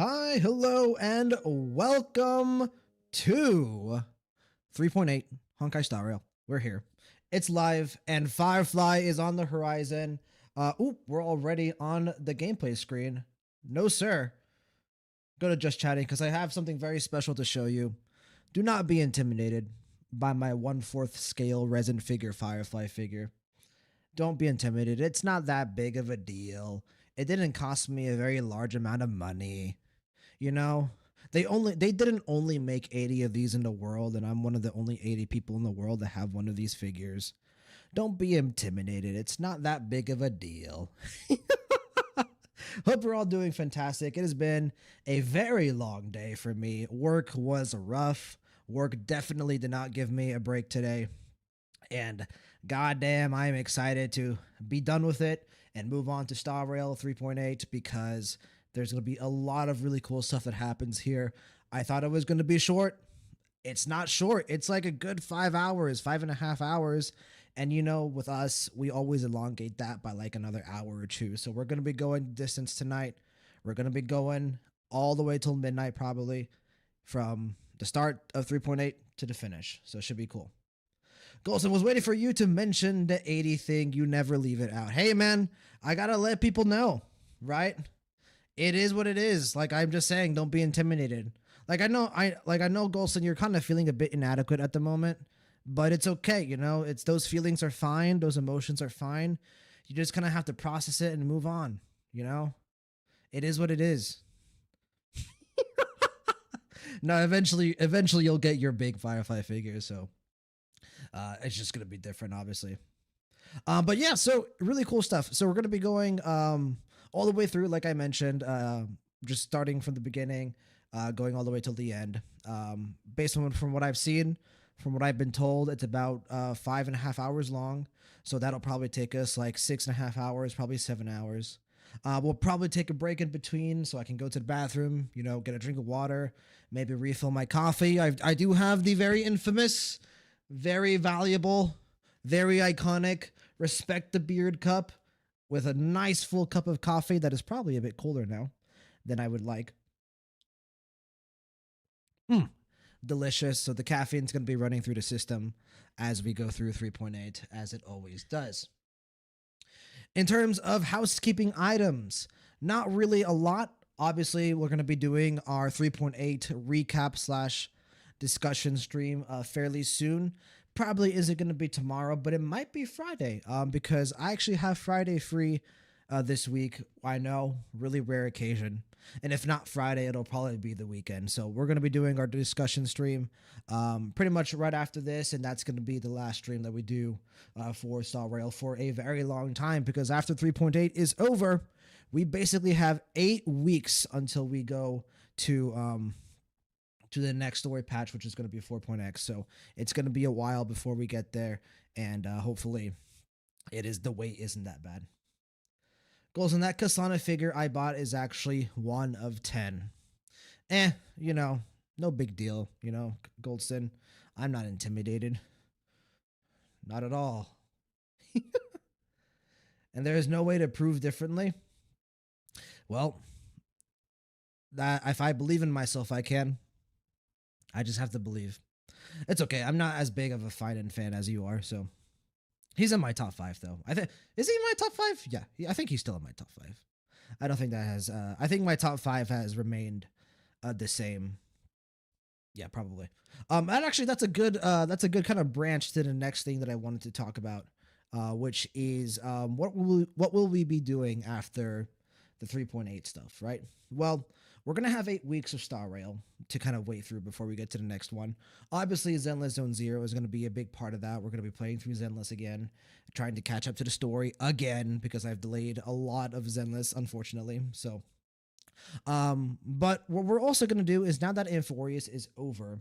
Hi, hello, and welcome to 3.8 Honkai Star Rail. We're here. It's live, and Firefly is on the horizon. We're already on the gameplay screen. No, sir. Go to just chatting because I have something very special to show you. Do not be intimidated by my 1/4 scale resin figure Firefly figure. Don't be intimidated. It's not that big of a deal. It didn't cost me a very large amount of money. You know, they didn't only make 80 of these in the world, and I'm one of the only 80 people in the world that have one of these figures. Don't be intimidated. It's not that big of a deal. Hope we're all doing fantastic. It has been a very long day for me. Work was rough. Work definitely did not give me a break today. And goddamn, I am excited to be done with it and move on to Star Rail 3.8 because there's going to be a lot of really cool stuff that happens here. I thought it was going to be short. It's not short. It's like a good 5 hours, 5.5 hours. And you know, with us, we always elongate that by like another hour or two. So we're going to be going distance tonight. We're going to be going all the way till midnight, probably from the start of 3.8 to the finish. So it should be cool. Golson was waiting for you to mention the 80 thing. You never leave it out. Hey, man, I got to let people know, right? It is what it is. Like, I'm just saying, don't be intimidated. I know, Golson, you're kind of feeling a bit inadequate at the moment, but it's okay. You know, it's those feelings are fine. Those emotions are fine. You just kind of have to process it and move on. You know, it is what it is. No, eventually you'll get your big Firefly figure. So, it's just going to be different, obviously. But yeah, so really cool stuff. So we're going to be going, all the way through, like I mentioned, just starting from the beginning, going all the way till the end. Based on from what I've seen, from what I've been told, it's about 5.5 hours long. So that'll probably take us like 6.5 hours, probably 7 hours. We'll probably take a break in between so I can go to the bathroom, you know, get a drink of water, maybe refill my coffee. I do have the very infamous, very valuable, very iconic Respect the Beard cup with a nice full cup of coffee that is probably a bit colder now than I would like. Delicious. So the caffeine's going to be running through the system as we go through 3.8, as it always does. In terms of housekeeping items, not really a lot. Obviously, we're going to be doing our 3.8 recap slash discussion stream fairly soon. Probably isn't going to be tomorrow, but it might be Friday because I actually have Friday free this week. I know, really rare occasion. And if not Friday, it'll probably be the weekend. So we're going to be doing our discussion stream pretty much right after this. And that's going to be the last stream that we do for Star Rail for a very long time, because after 3.8 is over, we basically have 8 weeks until we go to the next story patch, which is going to be 4.x. So it's going to be a while before we get there. And hopefully the wait isn't that bad. Goals on that Kasana figure I bought is actually 1 of 10. You know, no big deal. You know, Goldston, I'm not intimidated. Not at all. And there is no way to prove differently. Well, that if I believe in myself, I can. I just have to believe. It's okay. I'm not as big of a Finan fan as you are, so he's in my top 5 though. Is he in my top 5? Yeah, I think he's still in my top 5. I don't think that has. I think my top 5 has remained the same. Yeah, probably. And actually, that's a good kind of branch to the next thing that I wanted to talk about, which is what will we be doing after the 3.8 stuff, right? Well, we're going to have 8 weeks of Star Rail to kind of wait through before we get to the next one. Obviously, Zenless Zone Zero is going to be a big part of that. We're going to be playing through Zenless again, trying to catch up to the story again, because I've delayed a lot of Zenless, unfortunately. So, but what we're also going to do is, now that Amphorius is over,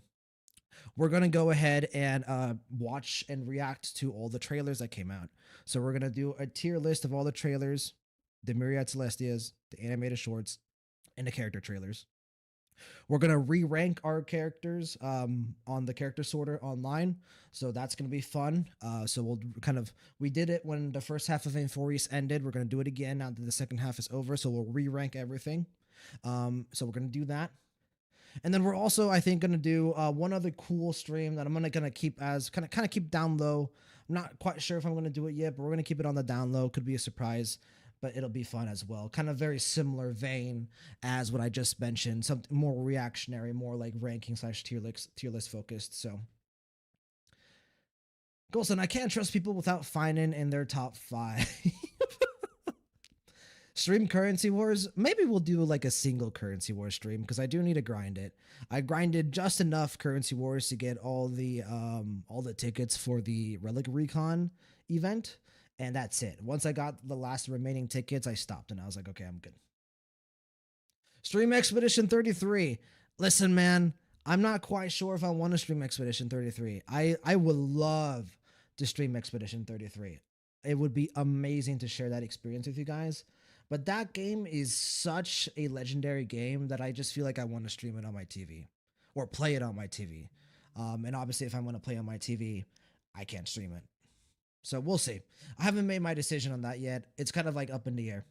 we're going to go ahead and watch and react to all the trailers that came out. So we're going to do a tier list of all the trailers, the Myriad Celestias, the animated shorts, and the character trailers. We're going to re-rank our characters on the character sorter online. So that's going to be fun. So we did it when the first half of Amphorius ended. We're going to do it again now that the second half is over. So we'll re-rank everything. So we're gonna do that. And then we're also, I think, gonna do one other cool stream that I'm gonna keep as kind of keep down low. I'm not quite sure if I'm gonna do it yet, but we're gonna keep it on the down low. Could be a surprise, but it'll be fun as well. Kind of very similar vein as what I just mentioned. Something more reactionary, more like ranking slash tier list focused. So, Golson, I can't trust people without finding in their top 5. Stream currency wars. Maybe we'll do like a single currency war stream because I do need to grind it. I grinded just enough currency wars to get all the tickets for the Relic Recon event, and that's it. Once I got the last remaining tickets, I stopped and I was like, okay, I'm good. Stream Expedition 33. Listen, man, I'm not quite sure if I want to stream Expedition 33. I would love to stream Expedition 33. It would be amazing to share that experience with you guys. But that game is such a legendary game that I just feel like I want to stream it on my TV or play it on my TV. And obviously, if I want to play on my TV, I can't stream it. So we'll see. I haven't made my decision on that yet. It's kind of like up in the air.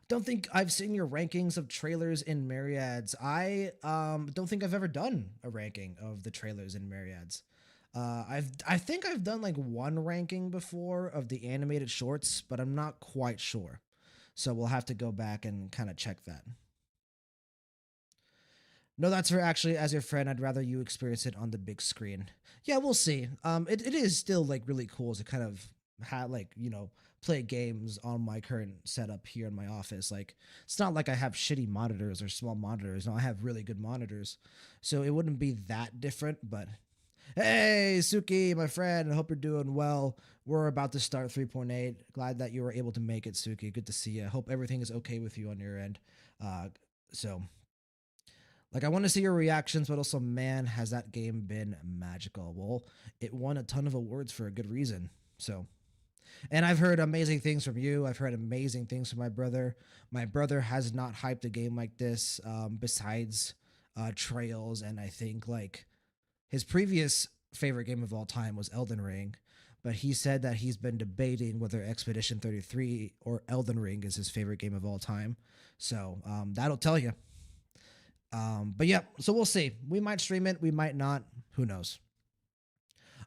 Don't think I've seen your rankings of trailers in Myriads. I don't think I've ever done a ranking of the trailers in Myriads. I think I've done like one ranking before of the animated shorts, but I'm not quite sure. So we'll have to go back and kind of check that. No, that's for actually as your friend. I'd rather you experience it on the big screen. Yeah, we'll see. It is still like really cool to kind of have like play games on my current setup here in my office. Like it's not like I have shitty monitors or small monitors. No, I have really good monitors, so it wouldn't be that different. But hey, Suki, my friend, I hope you're doing well. We're about to start 3.8. Glad that you were able to make it, Suki. Good to see you. Hope everything is okay with you on your end. So, like, I want to see your reactions, but also, man, has that game been magical? Well, it won a ton of awards for a good reason. So, and I've heard amazing things from you. I've heard amazing things from my brother. My brother has not hyped a game like this besides Trails, and I think, like, his previous favorite game of all time was Elden Ring, but he said that he's been debating whether Expedition 33 or Elden Ring is his favorite game of all time. So that'll tell you. But yeah, so we'll see. We might stream it, we might not. Who knows?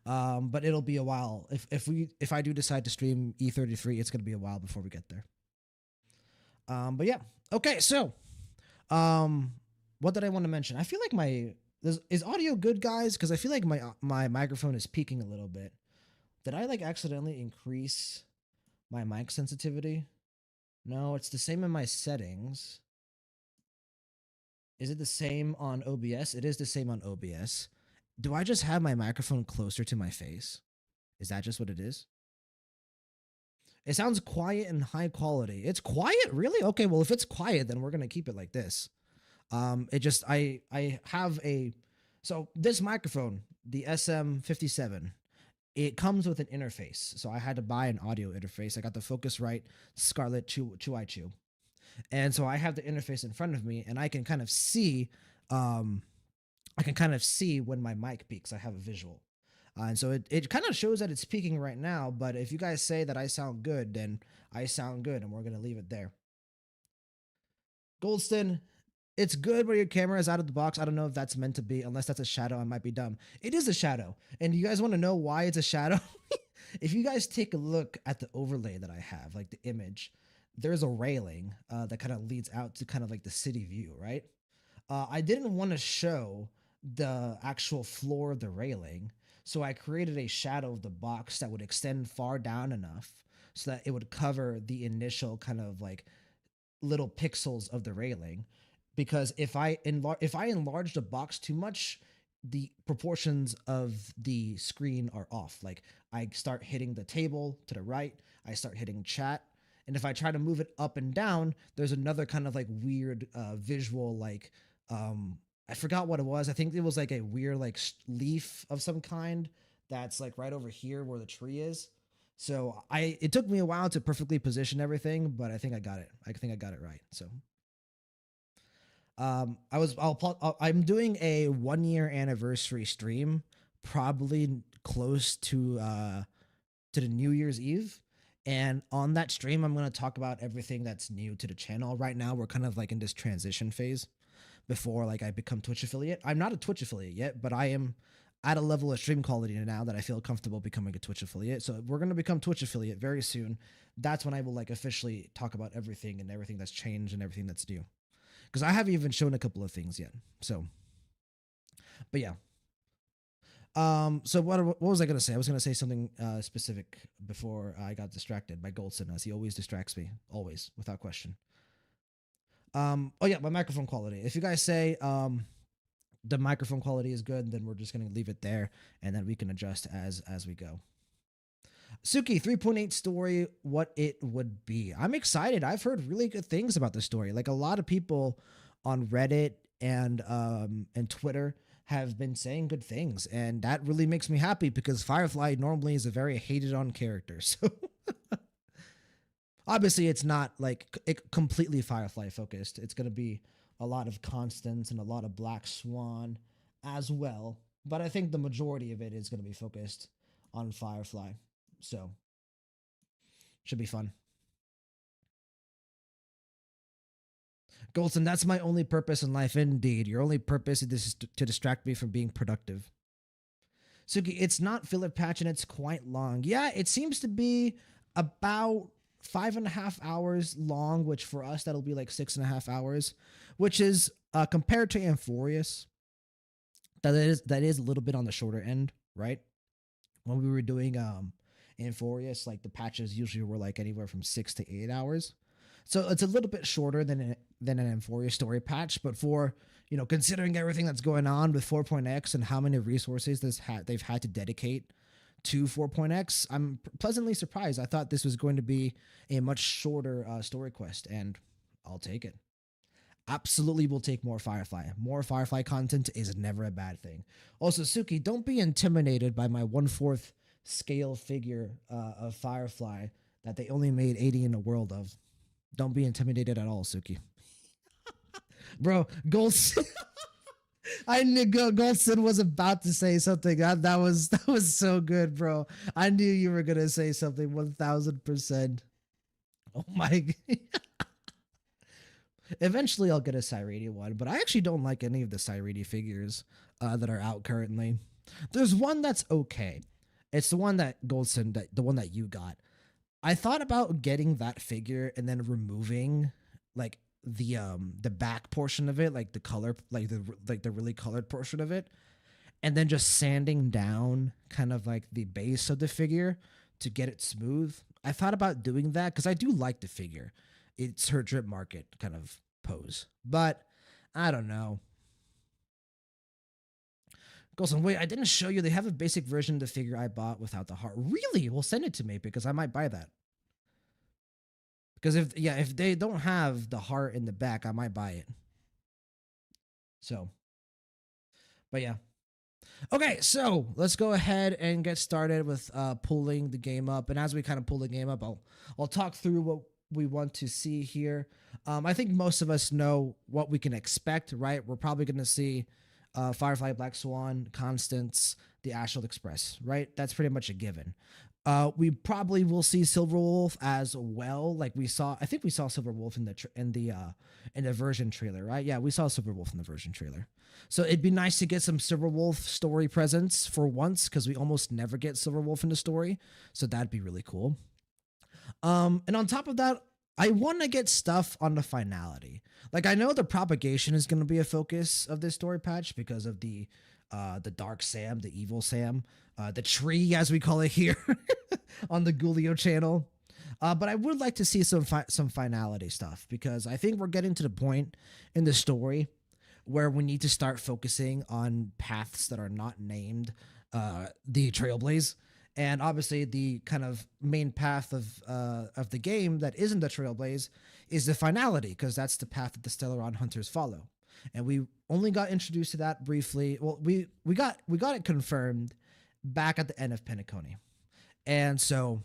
But it'll be a while. If I do decide to stream E33, it's gonna be a while before we get there. But yeah, okay. So, what did I want to mention? I feel like is audio good, guys? Because I feel like my microphone is peaking a little bit. Did I like accidentally increase my mic sensitivity? No, it's the same in my settings. Is it the same on OBS? It is the same on OBS. Do I just have my microphone closer to my face? Is that just what it is? It sounds quiet and high quality. It's quiet, really? Okay, well if it's quiet, then we're gonna keep it like this. It just I have so this microphone, the SM57, it comes with an interface. So I had to buy an audio interface. I got the Focusrite Scarlett Chew. And so I have the interface in front of me and I can kind of see when my mic peaks. I have a visual. And so it kind of shows that it's peaking right now, but if you guys say that I sound good, then I sound good and we're going to leave it there. Goldston, it's good where your camera is out of the box. I don't know if that's meant to be, unless that's a shadow. I might be dumb. It is a shadow. And you guys want to know why it's a shadow? If you guys take a look at the overlay that I have, like the image, there's a railing that kind of leads out to kind of like the city view, right? I didn't want to show the actual floor of the railing, so I created a shadow of the box that would extend far down enough so that it would cover the initial kind of like little pixels of the railing. Because if I enlarge the box too much, the proportions of the screen are off. Like I start hitting the table to the right, I start hitting chat, and if I try to move it up and down, there's another kind of like weird visual, like I forgot what it was. I think it was like a weird like leaf of some kind that's like right over here where the tree is. So it took me a while to perfectly position everything, but I think I got it. I think I got it right. So I'm doing a 1 year anniversary stream, probably close to the New Year's Eve, And on that stream, I'm going to talk about everything that's new to the channel. Right now, we're kind of like in this transition phase before like I become Twitch affiliate. I'm not a Twitch affiliate yet, but I am at a level of stream quality now that I feel comfortable becoming a Twitch affiliate. So we're going to become Twitch affiliate very soon. That's when I will like officially talk about everything and everything that's changed and everything that's new. Because I haven't even shown a couple of things yet. So, but yeah. So what was I gonna say? I was gonna say something specific before I got distracted by Goldson, as he always distracts me, always, without question. Oh yeah, my microphone quality. If you guys say the microphone quality is good, then we're just gonna leave it there, and then we can adjust as we go. Suki 3.8 story, what it would be. I'm excited. I've heard really good things about the story. Like a lot of people on Reddit and Twitter have been saying good things, and that really makes me happy because Firefly normally is a very hated on character. So obviously it's not like completely Firefly focused. It's going to be a lot of Constance and a lot of Black Swan as well, but I think the majority of it is going to be focused on Firefly. So should be fun. Goldson, that's my only purpose in life. Indeed, your only purpose is to distract me from being productive. Suki, it's not filler patch and it's quite long. Yeah, it seems to be about 5.5 hours long, which for us that'll be like 6.5 hours, which is compared to Amphorius, that is a little bit on the shorter end, right? When we were doing Amphorius, like the patches usually were like anywhere from 6 to 8 hours. So it's a little bit shorter than an Amphorius story patch, but for, you know, considering everything that's going on with 4.x and how many resources they've had to dedicate to 4.x, I'm pleasantly surprised. I thought this was going to be a much shorter story quest, and I'll take it. Absolutely will take more Firefly. More Firefly content is never a bad thing. Also, Suki, don't be intimidated by my 1/4 scale figure of Firefly that they only made 80 in a world of. Don't be intimidated at all, Suki. Bro, Goldson. I knew Goldson was about to say something. That was so good, bro. I knew you were gonna say something 1000%. Oh my. Eventually, I'll get a Cyrene one, but I actually don't like any of the Cyrene figures that are out currently. There's one that's okay. It's the one that Goldson, the one that you got. I thought about getting that figure and then removing like the back portion of it, like the color, like the really colored portion of it, and then just sanding down kind of like the base of the figure to get it smooth. I thought about doing that because I do like the figure. It's her drip market kind of pose, but I don't know. Golson, wait, I didn't show you. They have a basic version of the figure I bought without the heart. Really? Well, send it to me because I might buy that. Because if they don't have the heart in the back, I might buy it. So, but yeah. Okay, so let's go ahead and get started with pulling the game up. And as we kind of pull the game up, I'll talk through what we want to see here. I think most of us know what we can expect, right? We're probably going to see Firefly, Black Swan, Constance, the Astral Express, right? That's pretty much a given. We probably will see Silverwolf as well. Like we saw, I think we saw Silverwolf in the version trailer, right? Yeah, we saw Silverwolf in the version trailer. So it'd be nice to get some Silverwolf story presence for once, because we almost never get Silverwolf in the story. So that'd be really cool. And on top of that, I want to get stuff on the finality. Like I know the propagation is going to be a focus of this story patch because of the Dark Sam, the Evil Sam, the tree as we call it here on the Gulio channel. But I would like to see some finality stuff, because I think we're getting to the point in the story where we need to start focusing on paths that are not named the Trailblaze. And obviously, the kind of main path of the game that isn't the Trailblaze is the finality, because that's the path that the Stellaron hunters follow. And we only got introduced to that briefly. Well, we got it confirmed back at the end of Penacony, and so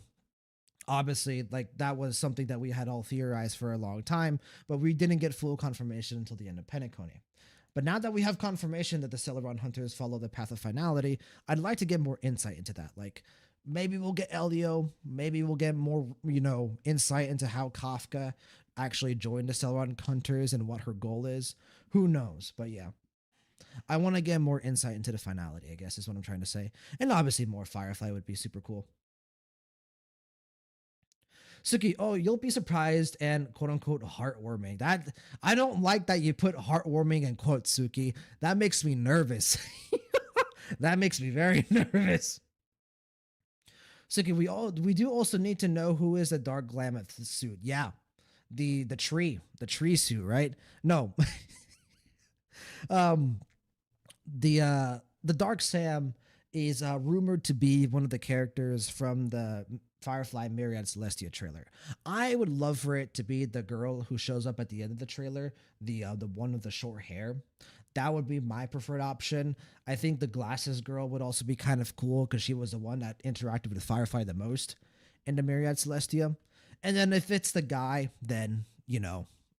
obviously, like that was something that we had all theorized for a long time, but we didn't get full confirmation until the end of Penacony. But now that we have confirmation that the Stellaron hunters follow the path of finality, I'd like to get more insight into that. Like Maybe we'll get Elio. Maybe we'll get more, insight into how Kafka actually joined the Celeron Hunters and what her goal is. Who knows? But yeah, I want to get more insight into the finality, I guess is what I'm trying to say. And obviously more Firefly would be super cool. Suki, oh, you'll be surprised and quote unquote heartwarming. That I don't like that you put heartwarming in quotes, Suki. That makes me nervous. That makes me very nervous. Suki, we do also need to know who is the Dark Glamoth suit. Yeah. The tree suit, right? No. um the Dark Sam is rumored to be one of the characters from the Firefly Myriad Celestia trailer. I would love for it to be the girl who shows up at the end of the trailer, the one with the short hair. That would be my preferred option. I think the glasses girl would also be kind of cool because she was the one that interacted with Firefly the most in the Myriad Celestia. And then if it's the guy, then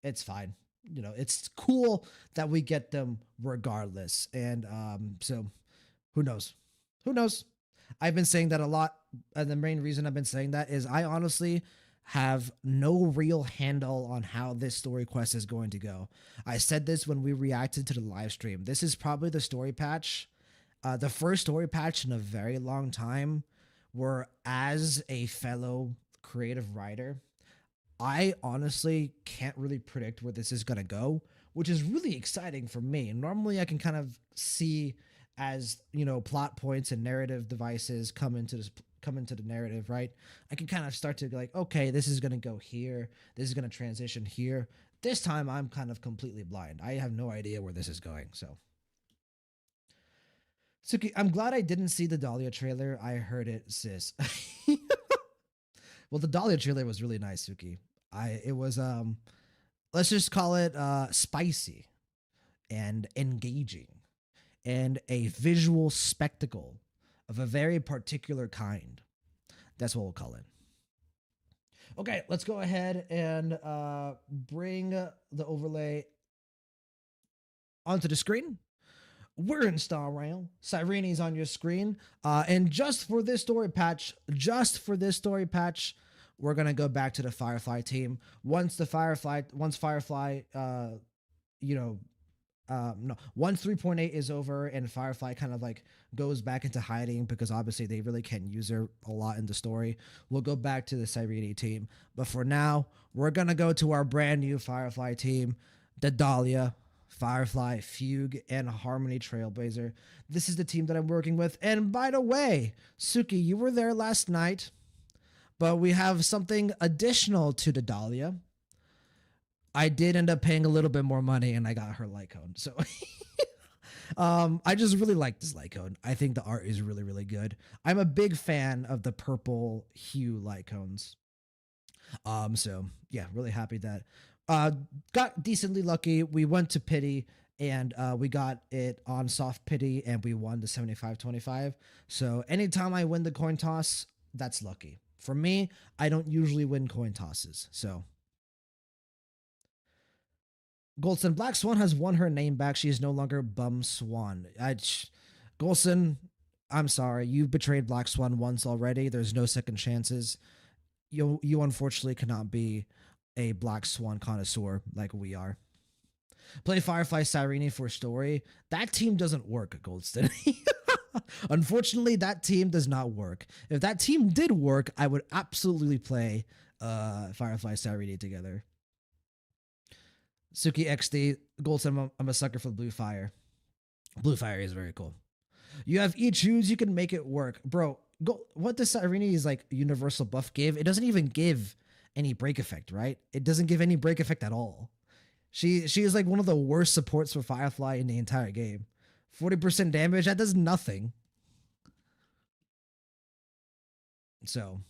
it's fine. It's cool that we get them regardless. And so who knows? Who knows? I've been saying that a lot. And the main reason I've been saying that is I honestly have no real handle on how this story quest is going to go. I said this when we reacted to the live stream. This is probably the story patch, the first story patch in a very long time where, as a fellow creative writer, I honestly can't really predict where this is going to go, which is really exciting for me. Normally I can kind of see as, plot points and narrative devices come into the narrative, right? I can kind of start to be like, okay, this is going to go here. This is going to transition here. This time I'm kind of completely blind. I have no idea where this is going. So Suki, I'm glad I didn't see the Dahlia trailer. I heard it, sis. Well, the Dahlia trailer was really nice, Suki. It was let's just call it spicy and engaging and a visual spectacle of a very particular kind. That's what we'll call it. Okay, let's go ahead and bring the overlay onto the screen. We're in Star Rail. Cyrene's on your screen. And just for this story patch, we're gonna go back to the Firefly team. Once Firefly, once 3.8 is over and Firefly kind of like goes back into hiding because obviously they really can't use her a lot in the story, we'll go back to the Cyrene team. But for now, we're gonna go to our brand new Firefly team, the Dahlia, Firefly, Fugue, and Harmony Trailblazer. This is the team that I'm working with. And by the way, Suki, you were there last night, but we have something additional to the Dahlia. I did end up paying a little bit more money and I got her light cone. So I just really like this light cone. I think the art is really, really good. I'm a big fan of the purple hue light cones. So yeah, really happy that got decently lucky. We went to pity and we got it on soft pity and we won the 75-25. So anytime I win the coin toss, that's lucky. For me, I don't usually win coin tosses. So Golson, Black Swan has won her name back. She is no longer Bum Swan. Golson, I'm sorry. You've betrayed Black Swan once already. There's no second chances. You unfortunately cannot be a Black Swan connoisseur like we are. Play Firefly Cyrene for story. That team doesn't work, Goldston. Unfortunately, that team does not work. If that team did work, I would absolutely play Firefly Cyrene together. Suki XD, Goldston, I'm a sucker for Blue Fire. Blue Fire is very cool. You have choose, you can make it work. Bro, what does Cyrene's like universal buff give? It doesn't even give any break effect, right? It doesn't give any break effect at all. She is like one of the worst supports for Firefly in the entire game. 40% damage, that does nothing. So,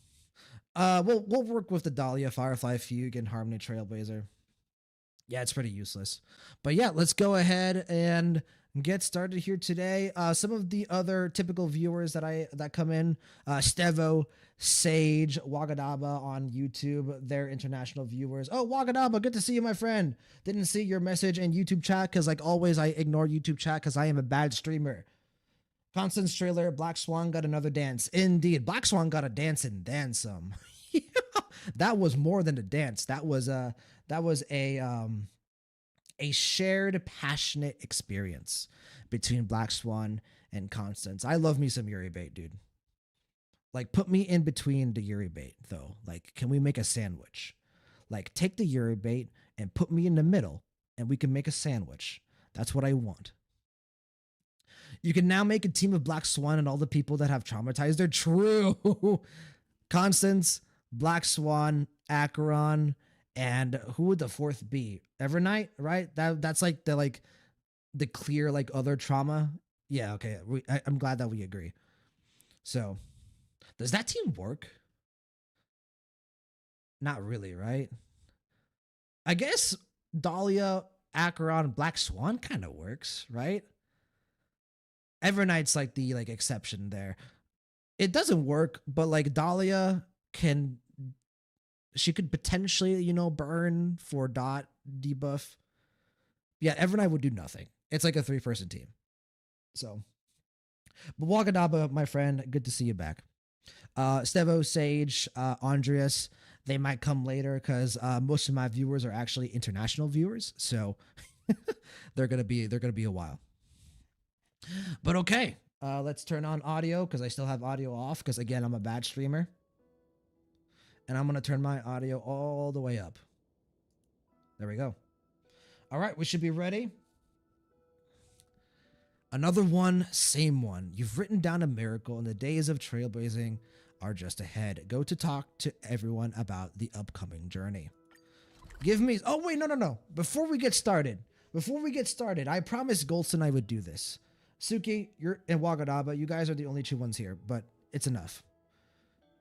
we'll work with the Dahlia, Firefly, Fugue, and Harmony Trailblazer. Yeah, it's pretty useless. But yeah, let's go ahead and get started here today. Some of the other typical viewers that come in, Stevo, Sage, Wagadaba on YouTube, they're international viewers. Oh, Wagadaba, good to see you, my friend. Didn't see your message in YouTube chat because, like always, I ignore YouTube chat because I am a bad streamer. Constance trailer, Black Swan got another dance. Indeed, Black Swan got a dance and then some. That was more than a dance. That was a shared passionate experience between Black Swan and Constance. I love me some Yuri bait, dude. Like put me in between the Yuri bait though. Like can we make a sandwich? Like take the Yuri bait and put me in the middle and we can make a sandwich. That's what I want. You can now make a team of Black Swan and all the people that have traumatized her. True. Constance, Black Swan, Acheron, and who would the fourth be? Evernight, right? That's like the clear like other trauma. Yeah, okay. I'm glad that we agree. So, does that team work? Not really, right? I guess Dahlia, Acheron, Black Swan kind of works, right? Evernight's like the like exception there. It doesn't work, but like Dahlia can she could potentially, burn for dot debuff. Yeah, Evernight would do nothing. It's like a 3-person team. So, but Wakadaba, my friend, good to see you back. Stevo, Sage, Andreas, they might come later because most of my viewers are actually international viewers, so they're gonna be a while. But okay, let's turn on audio because I still have audio off because again I'm a bad streamer, and I'm gonna turn my audio all the way up. There we go. All right, we should be ready. Another one, same one. You've written down a miracle, and the days of trailblazing are just ahead. Go to talk to everyone about the upcoming journey. Give me... Oh, wait, no. Before we get started, I promised Golson I would do this. Suki, you're in Wagadaba. You guys are the only two ones here, but it's enough.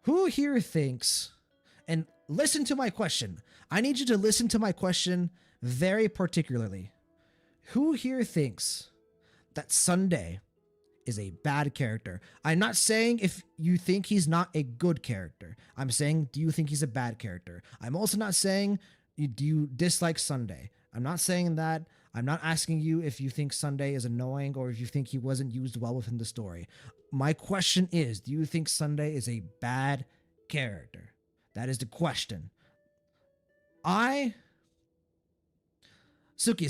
Who here thinks... And listen to my question. I need you to listen to my question very particularly. Who here thinks that Sunday is a bad character? I'm not saying if you think he's not a good character. I'm saying, do you think he's a bad character? I'm also not saying, do you dislike Sunday? I'm not saying that. I'm not asking you if you think Sunday is annoying or if you think he wasn't used well within the story. My question is, do you think Sunday is a bad character? That is the question. Suki,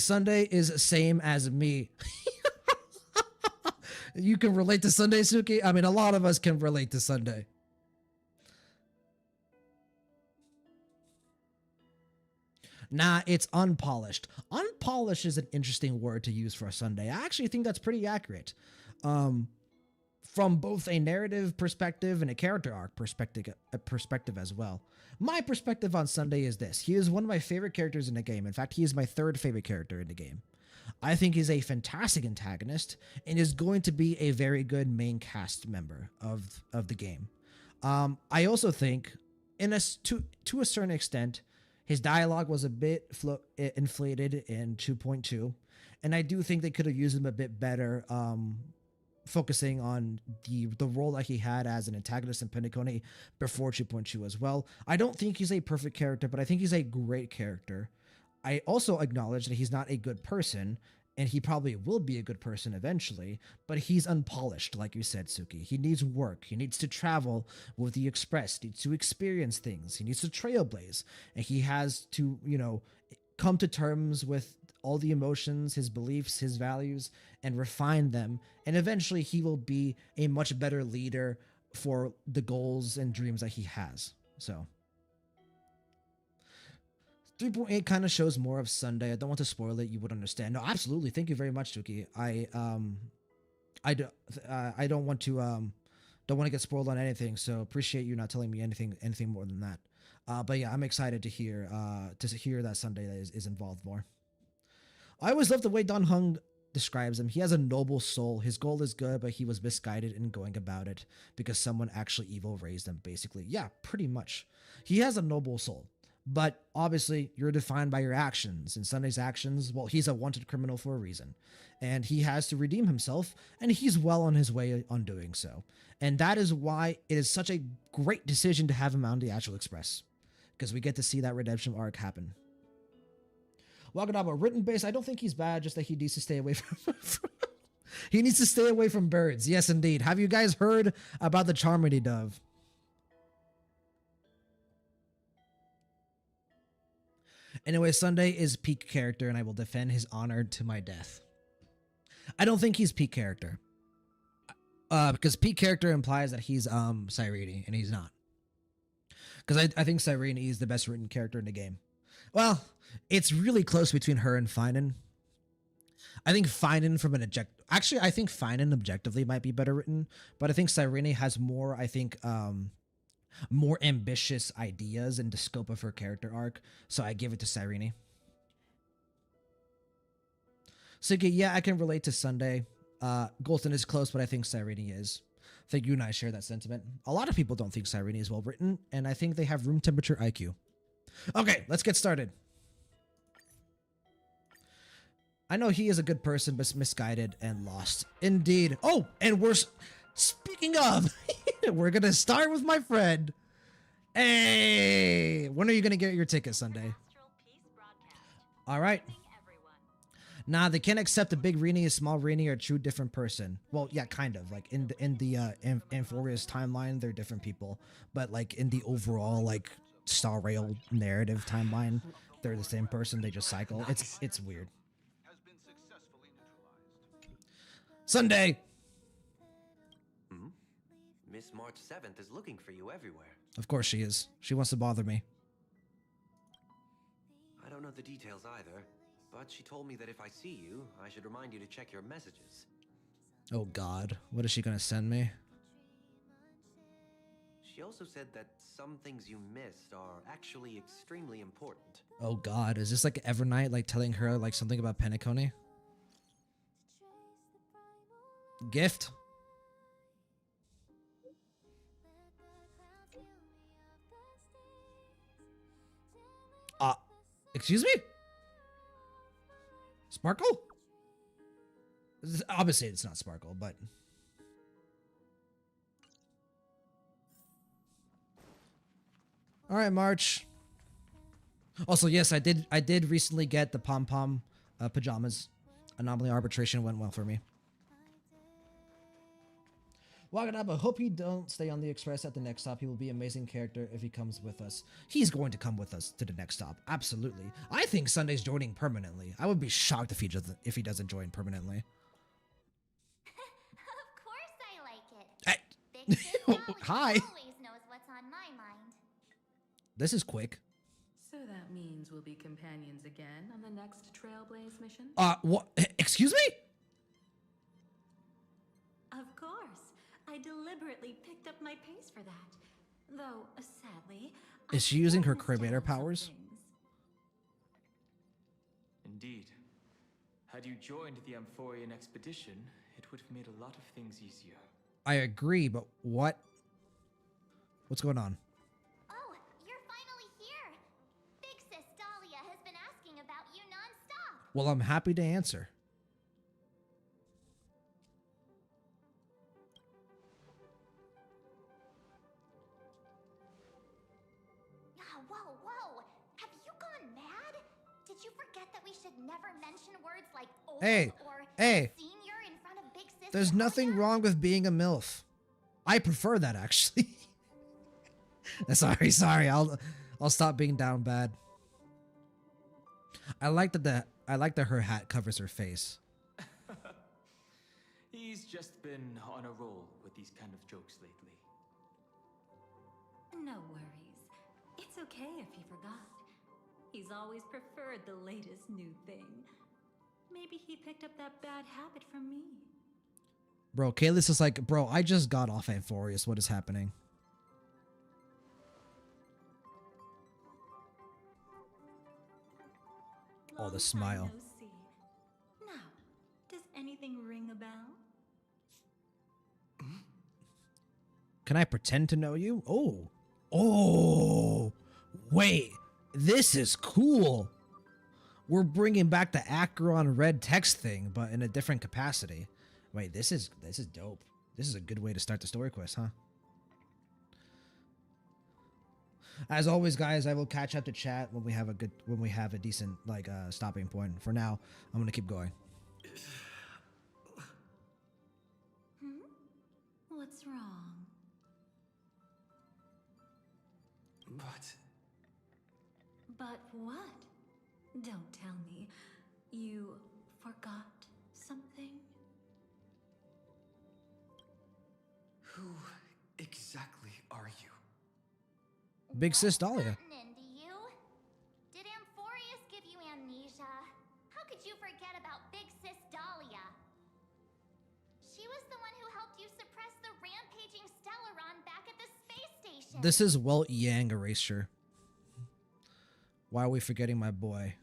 Sunday is the same as me. You can relate to Sunday, Suki? I mean, a lot of us can relate to Sunday. Nah, it's unpolished. Unpolished is an interesting word to use for a Sunday. I actually think that's pretty accurate. From both a narrative perspective and a character arc perspective as well. My perspective on Sunday is this. He is one of my favorite characters in the game. In fact, he is my third favorite character in the game. I think he's a fantastic antagonist and is going to be a very good main cast member of the game. I also think, to a certain extent, his dialogue was a bit inflated in 2.2, and I do think they could have used him a bit better, focusing on the role that he had as an antagonist in Penacony before 2.2 as well. I don't think he's a perfect character, but I think he's a great character. I also acknowledge that he's not a good person, and he probably will be a good person eventually, but he's unpolished, like you said, Suki. He needs work. He needs to travel with the Express, needs to experience things. He needs to trailblaze, and he has to, come to terms with all the emotions, his beliefs, his values, and refine them. And eventually he will be a much better leader for the goals and dreams that he has. So 3.8 kind of shows more of Sunday. I don't want to spoil it. You would understand. No, absolutely. Thank you very much, Suki. I don't want to get spoiled on anything. So appreciate you not telling me anything more than that. But yeah, I'm excited to hear that Sunday is involved more. I always love the way Don Hung describes him. He has a noble soul. His goal is good, but he was misguided in going about it because someone actually evil raised him, basically. Yeah, pretty much. He has a noble soul, but obviously you're defined by your actions. And Sunday's actions, well, he's a wanted criminal for a reason, and he has to redeem himself, and he's well on his way on doing so. And that is why it is such a great decision to have him on the Actual Express, because we get to see that redemption arc happen. Wakadaba, written base, I don't think he's bad, just that he needs to stay away from He needs to stay away from birds. Yes, indeed. Have you guys heard about the Charmony dove? Anyway, Sunday is peak character, and I will defend his honor to my death. I don't think he's peak character. Because peak character implies that he's Cyrene, and he's not. Because I think Cyrene is the best written character in the game. Well, it's really close between her and Finan. I think Finan from an actually, I think Finan objectively might be better written, but I think Cyrene has more, more ambitious ideas in the scope of her character arc, so I give it to Cyrene. So yeah, I can relate to Sunday. Golden is close, but I think Cyrene is. I think you and I share that sentiment. A lot of people don't think Cyrene is well written, and I think they have room temperature IQ. Okay, let's get started. I know he is a good person, but misguided and lost. Indeed. Oh, and speaking of, we're gonna start with my friend. Hey, when are you gonna get your ticket, Sunday? All right. Nah, they can't accept a big Rini, a small Rini, or a true different person. Well, yeah, kind of. Like in the Amphoria's timeline, they're different people, but like in the overall like Star Rail narrative timeline, they're the same person. They just cycle. It's weird. Sunday. Miss March 7th is looking for you everywhere. Of course she is. She wants to bother me. I don't know the details either, but she told me that if I see you, I should remind you to check your messages. Oh God, what is she gonna send me? She also said that some things you missed are actually extremely important. Oh God, is this like Evernight, like telling her like something about Penacony? Gift? Excuse me? Sparkle? Obviously it's not Sparkle, but... Alright, March. Also, yes, I did recently get the pom-pom pajamas. Anomaly arbitration went well for me. Waganaba, hope he don't stay on the express at the next stop. He will be an amazing character if he comes with us. He's going to come with us to the next stop. Absolutely. I think Sunday's joining permanently. I would be shocked if he doesn't join permanently. Of course I like it. Big Sis Hi. always knows what's on my mind. This is quick. So that means we'll be companions again on the next Trailblaze mission? What? Excuse me? Of course. I deliberately picked up my pace for that. Though, sadly... Is she using her cremator powers? Indeed. Had you joined the Amphorian expedition, it would have made a lot of things easier. I agree, but what? What's going on? Oh, you're finally here. Big Sis Dahlia has been asking about you non-stop. Well, I'm happy to answer. Whoa. Have you gone mad? Did you forget that we should never mention words like old Hey, or hey. senior in front of Big Sis There's Dahlia? nothing wrong with being a MILF. I prefer that, actually. Sorry. I'll stop being down bad. I like that her hat covers her face. He's just been on a roll with these kind of jokes lately. No worries. It's okay if he forgot. He's always preferred the latest new thing. Maybe he picked up that bad habit from me. Bro, Kalis is like, bro, I just got off Amphorius. What is happening? Oh, the Long smile. time no see. Now, does anything ring a bell? Can I pretend to know you? Oh, wait, this is cool. We're bringing back the Acheron red text thing, but in a different capacity. Wait, this is dope. This is a good way to start the story quest, huh? As always, guys, I will catch up to chat when we have a decent like stopping point. For now, I'm gonna keep going. wrong? But what? Don't tell me. You forgot something? Who exactly are you? Big sis What's Dahlia. gotten into you? Did Amphorius give you amnesia? How could you forget about Big Sis Dahlia? She was the one who helped you suppress the rampaging Stellaron back at the space station. This is Walt Yang erasure. Why are we forgetting my boy?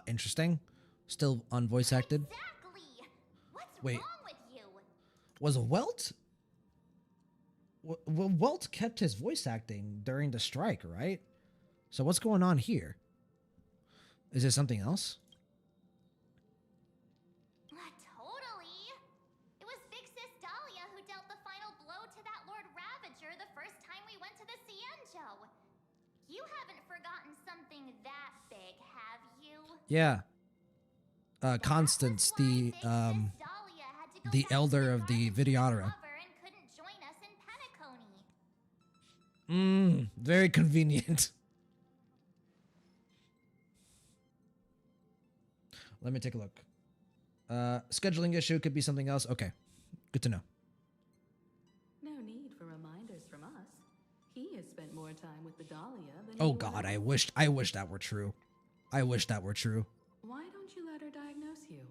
Interesting. Still unvoice acted. Exactly. What's Wait. wrong with you? Was Welt? Welt kept his voice acting during the strike, right? So what's going on here? Is there something else? Totally. It was Big Sis Dahlia who dealt the final blow to that Lord Ravager the first time we went to the Cienjo. You haven't forgotten something that big, have you? Yeah. Constance, the elder of the Videodora. Very convenient. Let me take a look. Scheduling issue could be something else. Okay, good to know. No need for reminders from us. He has spent more time with the Dahlia than Oh anyone God, else. I wish that were true. I wish that were true. Why don't you let her diagnose you?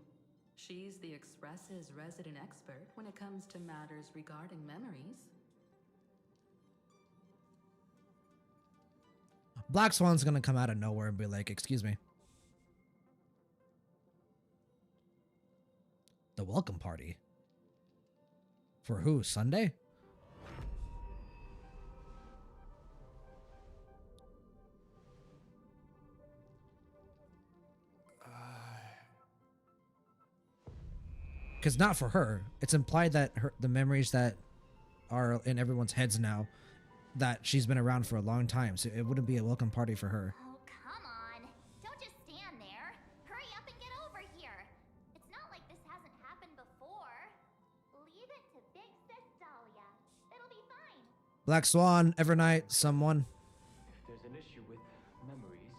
She's the Express's resident expert when it comes to matters regarding memories. Black Swan's gonna come out of nowhere and be like, "Excuse me." The welcome party. For who? Sunday? Because not for her. It's implied that the memories that are in everyone's heads now, that she's been around for a long time, so it wouldn't be a welcome party for her. Oh, come on. Don't just stand there. Hurry up and get over here. It's not like this hasn't happened before. Leave it to Big Sis Dahlia. It'll be fine. Black Swan, Evernight, someone. If there's an issue with memories,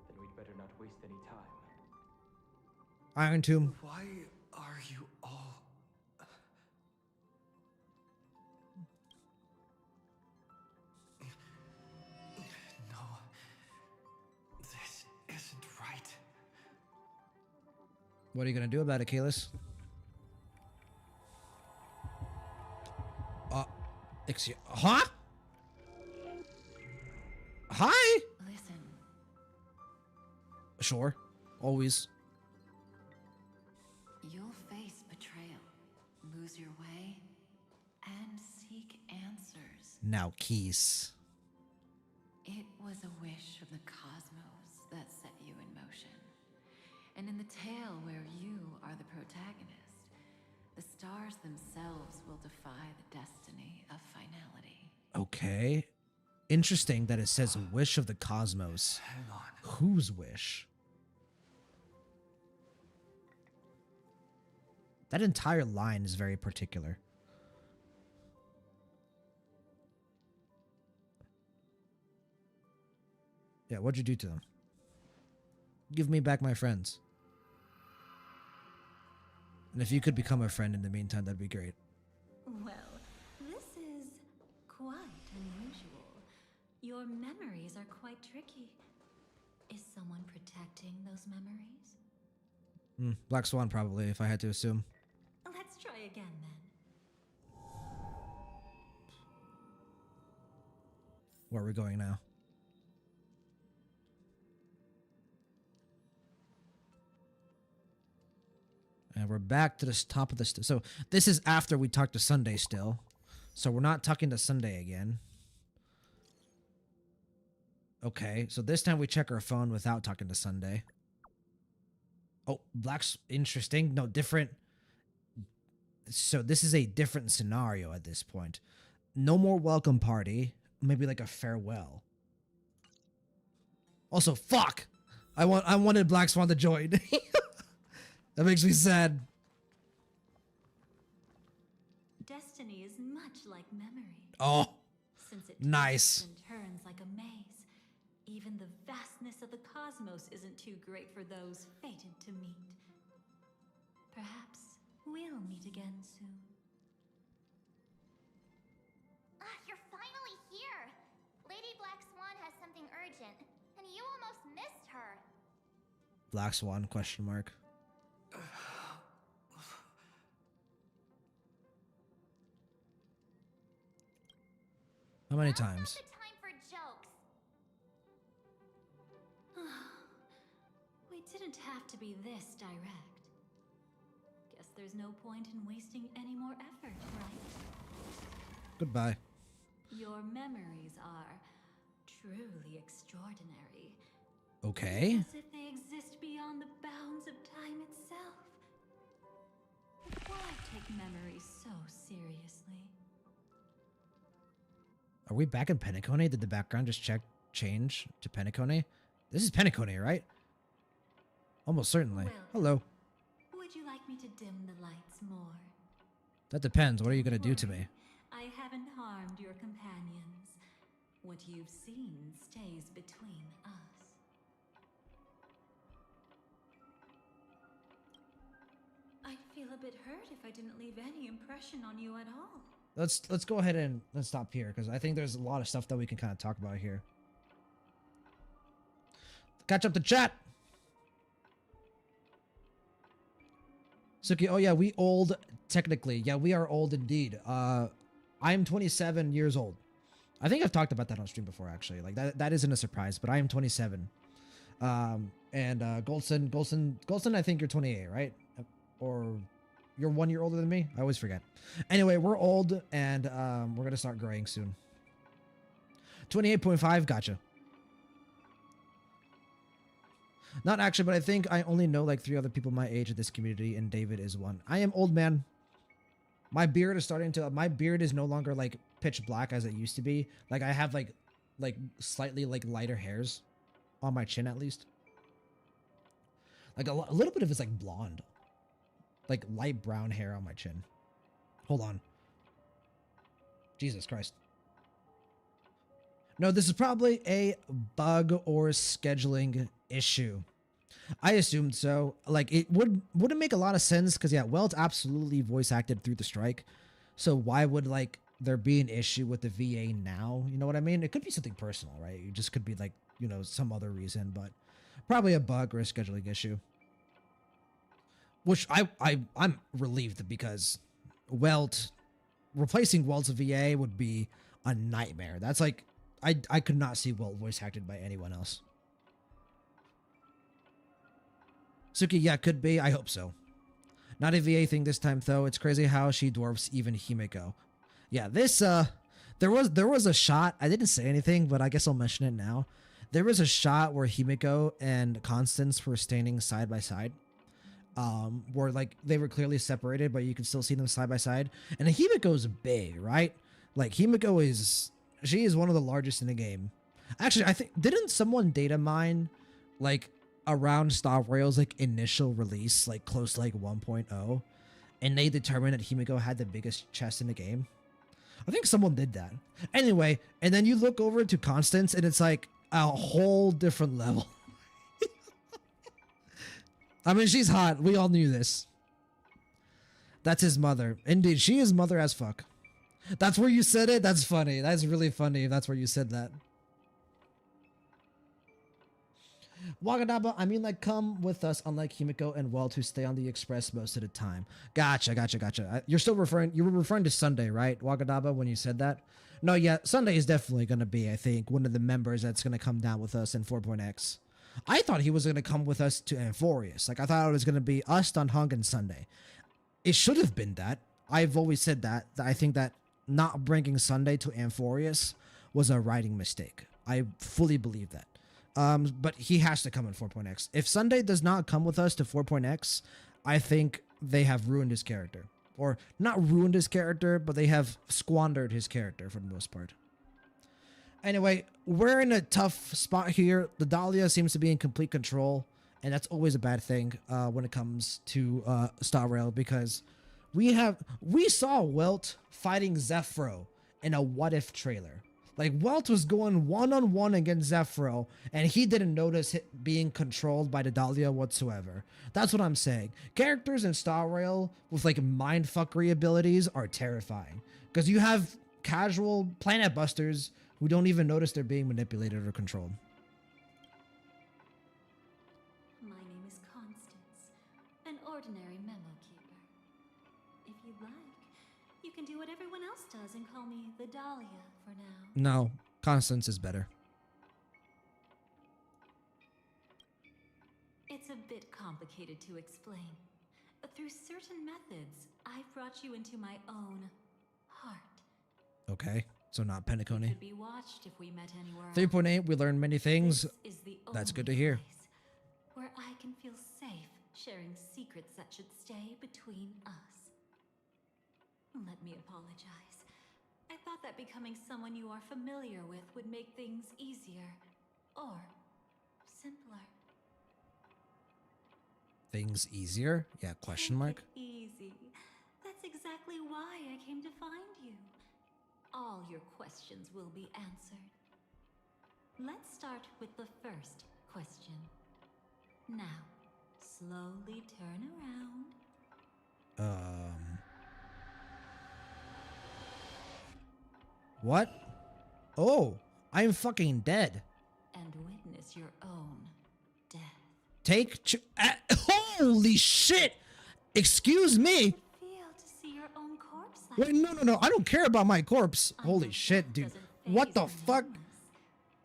then we'd better not waste any time. Iron Tomb. Why are you all... No. This isn't right. What are you gonna do about it, Kalis? Excuse... Huh? Hi? Listen, Sure. Always. you'll face betrayal, lose your way, and seek answers. Now, Keys. It was a wish of the cosmos that set you in motion. And in the tale where you are the protagonist, the stars themselves will defy the destiny of finality. Okay. Interesting that it says wish of the cosmos. Hang on. Whose wish? That entire line is very particular. Yeah, what'd you do to them? Give me back my friends. And if you could become a friend in the meantime, that'd be great. Well, this is quite unusual. Your memories are quite tricky. Is someone protecting those memories? Black Swan, probably, if I had to assume. Let's try again then. Where are we going now? And we're back to the top of the... So this is after we talked to Sunday still. So we're not talking to Sunday again. Okay, so this time we check our phone without talking to Sunday. Oh, Black's interesting. No, different. So this is a different scenario at this point. No more welcome party. Maybe like a farewell. Also, fuck! I wanted Black Swan to join. That makes me sad. destiny is much like memory. Oh, Since it nice. twists and turns like a maze, even the vastness of the cosmos isn't too great for those fated to meet. Perhaps we'll meet again soon. Ah, you're finally here! Lady Black Swan has something urgent, and you almost missed her. Black Swan, question mark. How many Now's not times? the time for jokes. We didn't have to be this direct. Guess there's no point in wasting any more effort, right? Goodbye. Your memories are truly extraordinary. Okay. As if they exist beyond the bounds of time itself. But why take memories so seriously? Are we back in Penacony? Did the background just change to Penacony? This is Penacony, right? Almost certainly. Well, Hello. would you like me to dim the lights more? That depends. What are you gonna do to Worry, me? I haven't harmed your companions. What you've seen stays between us. I'd feel a bit hurt if I didn't leave any impression on you at all. Let's go ahead and let's stop here because I think there's a lot of stuff that we can kind of talk about here. Catch up the chat. Suki, oh yeah, we old technically. Yeah, we are old indeed. I'm 27 years old. I think I've talked about that on stream before actually. Like that isn't a surprise, but I am 27. And Goldson, I think you're 28, right? Or you're 1 year older than me? I always forget. Anyway, we're old and we're gonna start growing soon. 28.5, gotcha. Not actually, but I think I only know like 3 other people my age in this community, and David is one. I am old, man. My beard is my beard is no longer like pitch black as it used to be. Like I have like slightly like lighter hairs on my chin at least. Like a little bit of it's like blonde. Like light brown hair on my chin. Hold on. Jesus Christ. No, this is probably a bug or scheduling issue. I assumed so. Like it wouldn't make a lot of sense because yeah, Welt's absolutely voice acted through the strike. So why would like there be an issue with the VA now? You know what I mean? It could be something personal, right? It just could be like, you know, some other reason, but probably a bug or a scheduling issue. Which I'm relieved because Welt replacing Welt's VA would be a nightmare. That's like I could not see Welt voice acted by anyone else. Suki, yeah, could be. I hope so. Not a VA thing this time though. It's crazy how she dwarfs even Himeko. Yeah, this there was a shot. I didn't say anything, but I guess I'll mention it now. There was a shot where Himeko and Constance were standing side by side. Where like they were clearly separated, but you can still see them side by side. And Himiko's big, right? Like Himeko she is one of the largest in the game. Actually, I think didn't someone data mine like around Star Rail's like initial release, like close to like 1.0, and they determined that Himeko had the biggest chest in the game? I think someone did that. Anyway, and then you look over to Constance and it's like a whole different level. I mean, she's hot. We all knew this. That's his mother. Indeed, she is mother as fuck. That's where you said it? That's funny. That's really funny if that's where you said that. Wagadaba, I mean, like, come with us, unlike Himiko and Welt, who stay on the express most of the time. Gotcha. You were referring to Sunday, right, Wagadaba, when you said that? No, yeah, Sunday is definitely going to be, I think, one of the members that's going to come down with us in 4.x. I thought he was going to come with us to Amphorius. Like, I thought it was going to be us, Dunhung, and Sunday. It should have been that. I've always said that I think that not bringing Sunday to Amphorius was a writing mistake. I fully believe that. But he has to come in 4.x. If Sunday does not come with us to 4.x, I think they have ruined his character. Or not ruined his character, but they have squandered his character for the most part. Anyway, we're in a tough spot here. The Dahlia seems to be in complete control, and that's always a bad thing when it comes to Star Rail, because we saw Welt fighting Zephyro in a What If trailer. Like, Welt was going one-on-one against Zephyro, and he didn't notice it being controlled by the Dahlia whatsoever. That's what I'm saying. Characters in Star Rail with, like, mindfuckery abilities are terrifying. Because you have casual planet busters who don't even notice they're being manipulated or controlled. My name is Constance, an ordinary memo keeper. If you'd like, you can do what everyone else does and call me the Dahlia for now. No, Constance is better. It's a bit complicated to explain. Through certain methods, I've brought you into my own heart. Okay, so not Penacony. Could be watched if we met anywhere else. 3.8, we learned many things. This is the That's good only to hear. place where I can feel safe sharing secrets that should stay between us. Let me apologize. I thought that becoming someone you are familiar with would make things easier or simpler. Things easier? Yeah, question Take mark. it easy. That's exactly why I came to find you. All your questions will be answered. Let's start with the first question. Now, slowly turn around. What? Oh, I'm fucking dead. And witness your own death. Holy shit! Excuse me. Feel to see your own corpse like Wait, no. I don't care about my corpse. I Holy know shit, death dude. doesn't What faze the or fuck? numbness.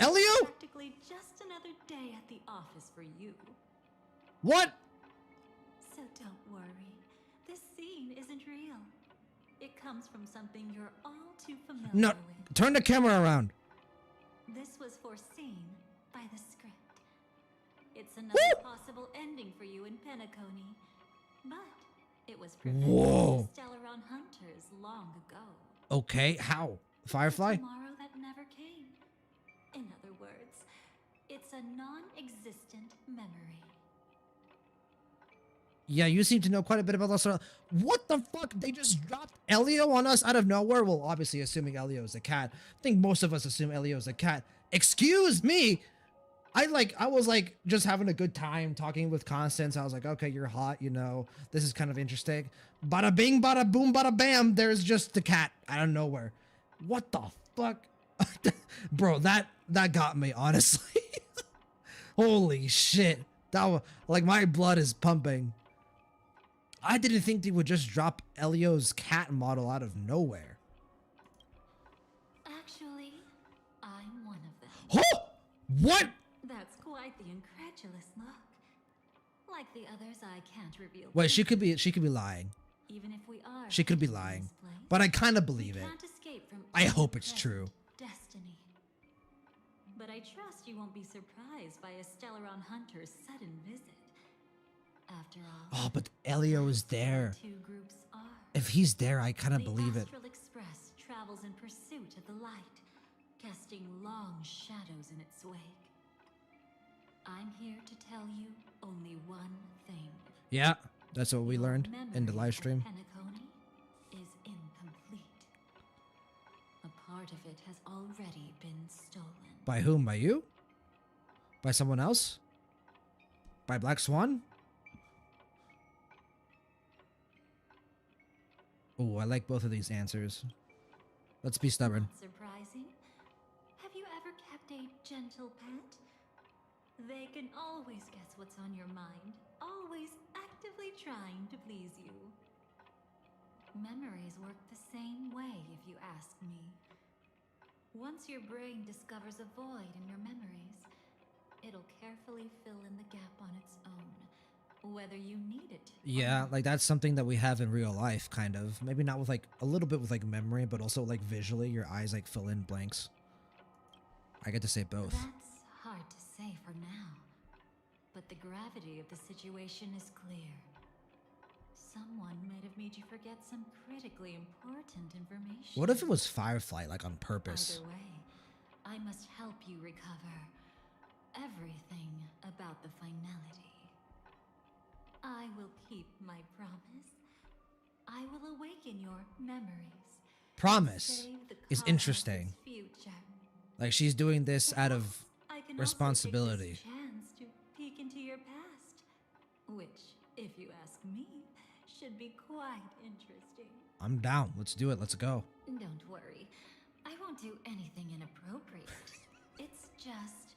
Elio? Practically just another day at the office for you. What? So don't worry. This scene isn't real. It comes from something you're all too familiar No, with. turn the camera around. This was foreseen by the script. It's another Woo! possible ending for you in Penacony. But it was prevented Whoa. by Stellaron hunters long ago. Okay, how? Firefly? Tomorrow that never came. In other words, it's a non-existent memory. Yeah, you seem to know quite a bit about Los Angeles. What the fuck? They just dropped Elio on us out of nowhere? Well, obviously assuming Elio is a cat. I think most of us assume Elio is a cat. Excuse me? I was like just having a good time talking with Constance. I was like, okay, you're hot, you know. This is kind of interesting. Bada bing, bada boom, bada bam. There's just the cat out of nowhere. What the fuck? Bro, that got me, honestly. Holy shit. That was like my blood is pumping. I didn't think they would just drop Elio's cat model out of nowhere. Actually, I'm one of them. Oh! What? That's quite the incredulous look. Like the others, I can't reveal. Wait, she things. could be lying. Even if we are. She could be in this lying. place, But I kind of we believe it. can't escape from I hope it's unpleasant true. Destiny. But I trust you won't be surprised by a Stellaron hunter's sudden visit. After all, Oh, but Elio is there. two groups are. If he's there, I kind of believe The it. Astral Express travels in pursuit of the light, casting long shadows in its wake. I'm here to tell you only one thing. Yeah, that's what we Your learned in the memory live of stream. Penacony is incomplete. A part of it has already been stolen. By whom? By you? By someone else? By Black Swan? Oh, I like both of these answers. Let's be stubborn. Not surprising. Have you ever kept a gentle pet? They can always guess what's on your mind, always actively trying to please you. Memories work the same way, if you ask me. Once your brain discovers a void in your memories, it'll carefully fill in the gap on its own, whether you need it. or Yeah, not. like that's something that we have in real life, kind of. Maybe not with like a little bit with like memory, but also like visually, your eyes like fill in blanks. I get to say both. That's hard to say for now, but the gravity of the situation is clear. Someone might have made you forget some critically important information. What if it was Firefly, like on purpose? Either way, I must help you recover everything about the finality. I will keep my promise. I will awaken your memories. Promise Save the is cosmos' interesting. Future. Like she's doing this out of I can responsibility. Also take this chance to peek into your past, which, if you ask me, should be quite interesting. I'm down. Let's do it. Let's go. Don't worry, I won't do anything inappropriate. It's just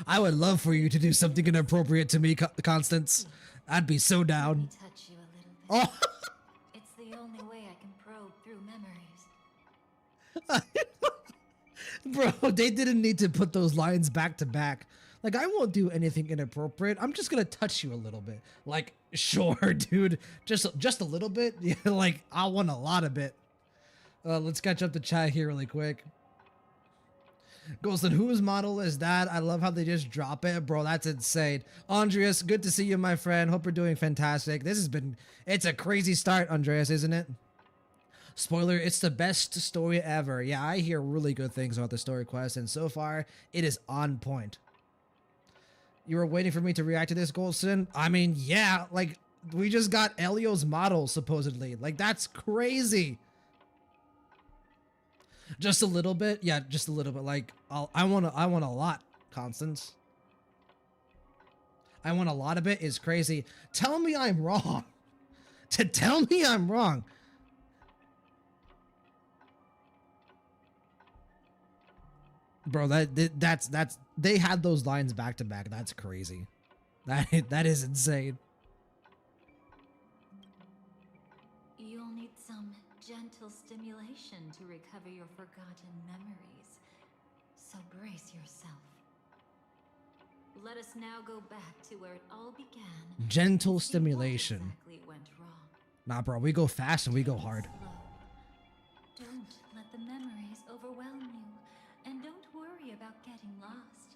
I would love for you to do something inappropriate to me, Constance. I'd be so let me down. touch you a little bit. Oh, It's the only way I can probe through memories. bro, they didn't need to put those lines back to back. Like, I won't do anything inappropriate. I'm just gonna touch you a little bit. Like, sure, dude. Just a little bit. Yeah, like, I want a lot of it. Let's catch up the chat here really quick. Golson, whose model is that? I love how they just drop it. Bro, that's insane. Andreas, good to see you, my friend. Hope you're doing fantastic. It's a crazy start, Andreas, isn't it? Spoiler, it's the best story ever. Yeah, I hear really good things about the story quest, and so far, it is on point. You were waiting for me to react to this, Golson? I mean, yeah, like, we just got Elio's model, supposedly. Like, that's crazy. Just a little bit? Yeah, just a little bit. Like, I want a lot, Constance. I want a lot of it is crazy. Tell me I'm wrong. Tell me I'm wrong. Bro, that's they had those lines back to back. That's crazy. That is insane. You'll need some gentle stimulation to recover your forgotten memories. So brace yourself. Let us now go back to where it all began. Gentle and see what stimulation. exactly went wrong. Nah, bro, we go fast and we go hard. Slow. Don't let the memories overwhelm you. And don't worry about getting lost.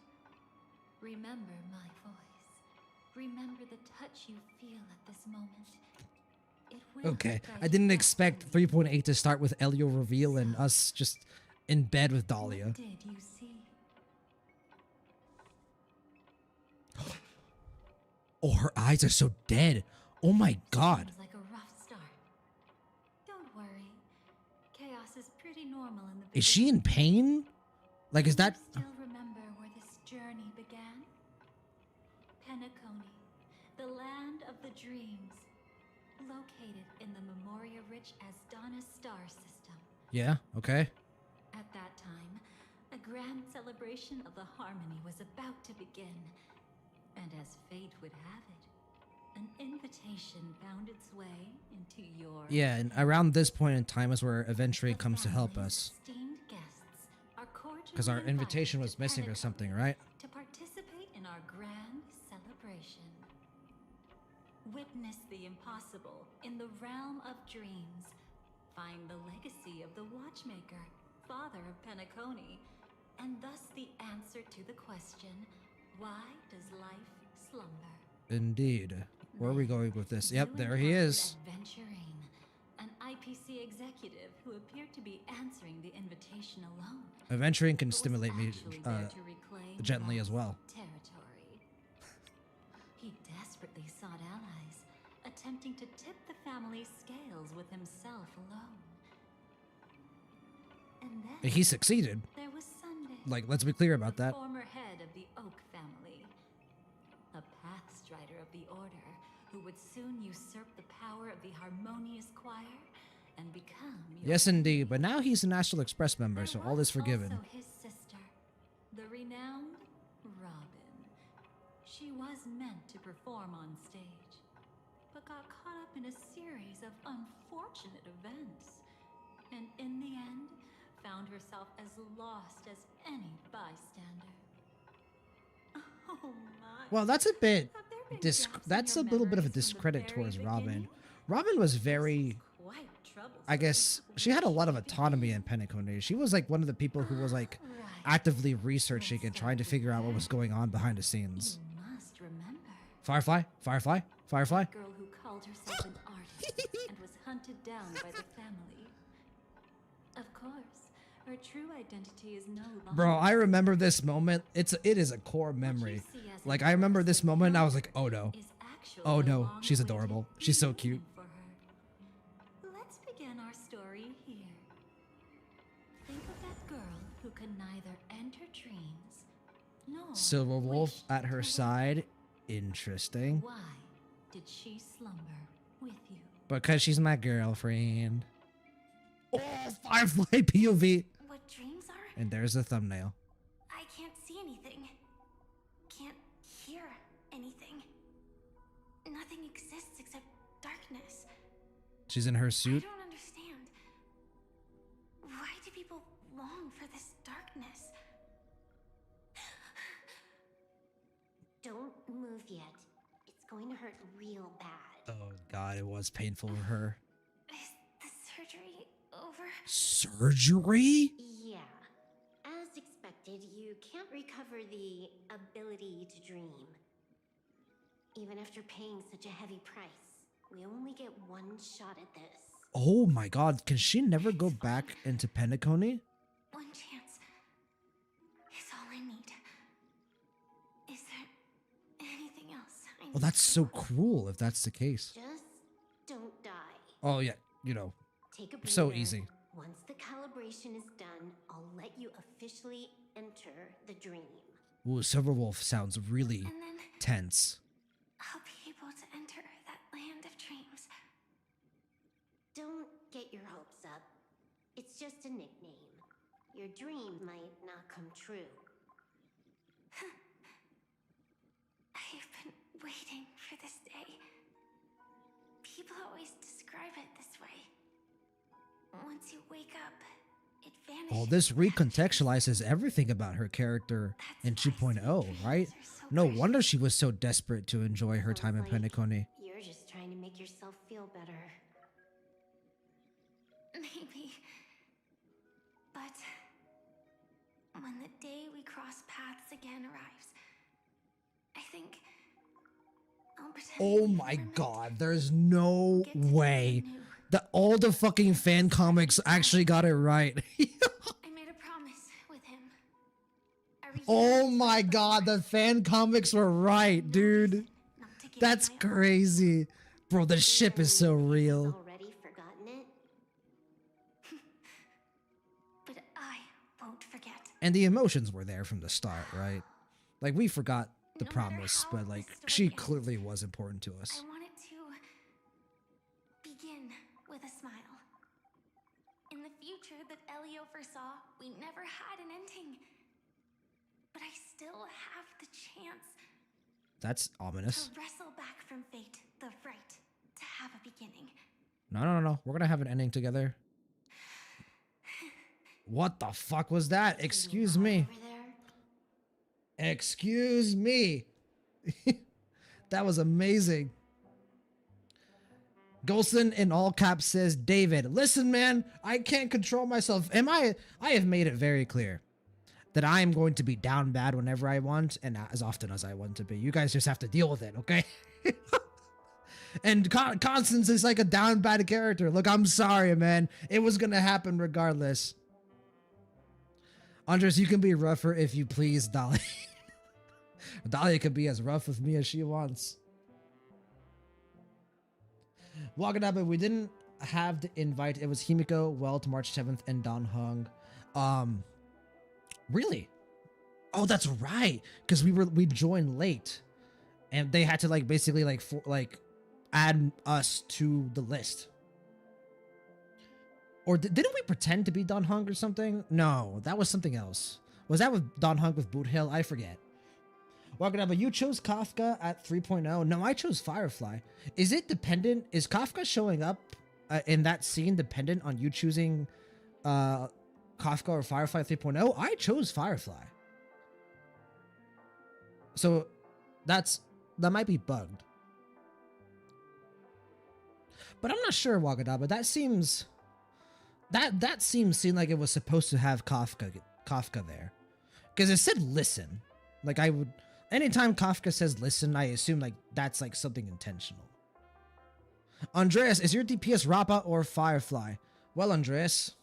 Remember my voice. Remember the touch you feel at this moment. It will Okay, guide I you didn't back expect to 3.8 to start with Elio reveal and us just in bed with What Dahlia. did you see? Oh, her eyes are so dead. Oh my god. Seems like a rough start. Don't worry. Chaos is pretty normal in the Is she in pain? Like, is that... Do you still remember where this journey began? Penacony, the land of the dreams, located in the Memoria-rich Asdana star system. Yeah, okay. At that time, a grand celebration of the harmony was about to begin. And as fate would have it, an invitation found its way into your... Yeah, and around this point in time is where Adventuring comes to help us. Because our invitation was missing or something, right? To participate in our grand celebration. Witness the impossible in the realm of dreams. Find the legacy of the Watchmaker, father of Penacony, and thus the answer to the question, why does life slumber? Indeed. Where are we going with this? Yep, You there he encountered is. Adventuring, an IPC executive who appeared to be answering the invitation alone. Adventuring can but was stimulate me actually there to reclaim gently as lost well. Territory. He desperately sought allies, attempting to tip the family's scales with himself alone. And then He succeeded. there was Sunday. Like, let's be clear about the that. former head of the Oak family, a pathstrider of the Order, who would soon usurp the power of the Harmonious Choir and become your Yes, indeed. But now he's an Astral Express member, There so all was is forgiven. Also his sister, the renowned Robin. She was meant to perform on stage, but got caught up in a series of unfortunate events, and in the end, found herself as lost as any bystander. Oh my. Well, that's a bit... Have there been Disc gaps in that's a your little bit of a memories from the discredit very towards Robin. beginning? Robin was This very... is quite troublesome. I guess she had a lot of autonomy in Penacony. She was like one of the people who was like Right. actively researching and trying to figure out what was going on behind the scenes. You must remember. Firefly? Firefly? Firefly? Girl who called herself an artist and was hunted down by the family. Of course, her true identity is no longer. Bro, I remember this moment. It is a core memory. Like, I remember this moment and I was like, oh no. Is actually Oh a no, she's long-awaited adorable. She's so cute. reunion for her. Silver Wolf at her side. Interesting. Why did she slumber with you? Because she's my girlfriend. Oh, Firefly POV. What dreams are? And there's the thumbnail. I can't see anything. Can't hear anything. Nothing exists except darkness. She's in her I suit. don't understand. Why do people long for this darkness? Don't move yet. It's going to hurt real bad. Oh god, it was painful for her. Is the surgery over? Surgery? Yeah. As expected, you can't recover the ability to dream. Even after paying such a heavy price, we only get one shot at this. Oh my god, can she never go back into Penacony? One chance is all I need. Is there anything else I need Oh, that's to so do? cruel if that's the case. Just don't die. Oh yeah, you know, Take a breather. so easy. Once the calibration is done, I'll let you officially enter the dream. Ooh, Silverwolf sounds really And then tense. I'll be able to enter that land of dreams. Don't get your hopes up. It's just a nickname. Your dream might not come true. I've been waiting for this day. People always describe it this way. Once you wake up, it vanishes. Oh, this recontextualizes everything about her character in 2.0, right? No wonder she was so desperate to enjoy her time in Penacony. You're just trying to make yourself feel better. Maybe. But when the day we cross paths again arrives, I think I'll pretend Oh we my never met. god, there's no Get to know way you anew. that all the fucking fan comics actually got it right. I made a promise with him. A Oh reunion my before. god, the fan comics were right, dude. Not to give That's my all. crazy. Bro, the ship is so He's real. already forgotten it. But I won't forget. And the emotions were there from the start, right? Like, we forgot the No matter promise, how but the like, story she ends, clearly was important to us. I want it to begin with a smile. In the future that Elio foresaw, we never had an ending. But I still have the chance That's ominous. to wrestle back from fate the right to have a beginning. No. We're gonna have an ending together. What the fuck was that? Excuse me. Over there? Excuse me. That was amazing. Golson in all caps says, David, listen, man, I can't control myself. I have made it very clear that I am going to be down bad whenever I want and as often as I want to be. You guys just have to deal with it, okay? And Constance is like a down bad character. Look, I'm sorry, man. It was going to happen regardless. Andres, you can be rougher if you please, Dahlia. Dahlia can be as rough with me as she wants. Wakadaba, we didn't have the invite. It was Himiko, Welt, March 7th, and Don Hung. Really? Oh, that's right. Because we joined late, and they had to like basically like add us to the list. Or didn't we pretend to be Don Hung or something? No, that was something else. Was that with Don Hung with Boot Hill? I forget. Wakadaba, you chose Kafka at 3.0. No, I chose Firefly. Is it dependent? Is Kafka showing up in that scene dependent on you choosing Kafka or Firefly 3.0? I chose Firefly. So that might be bugged. But I'm not sure, Wakadaba. That seems seemed like it was supposed to have Kafka there. Because it said listen. Like I would anytime Kafka says listen, I assume like that's like something intentional. Andreas, is your DPS Rappa or Firefly? Well, Andreas,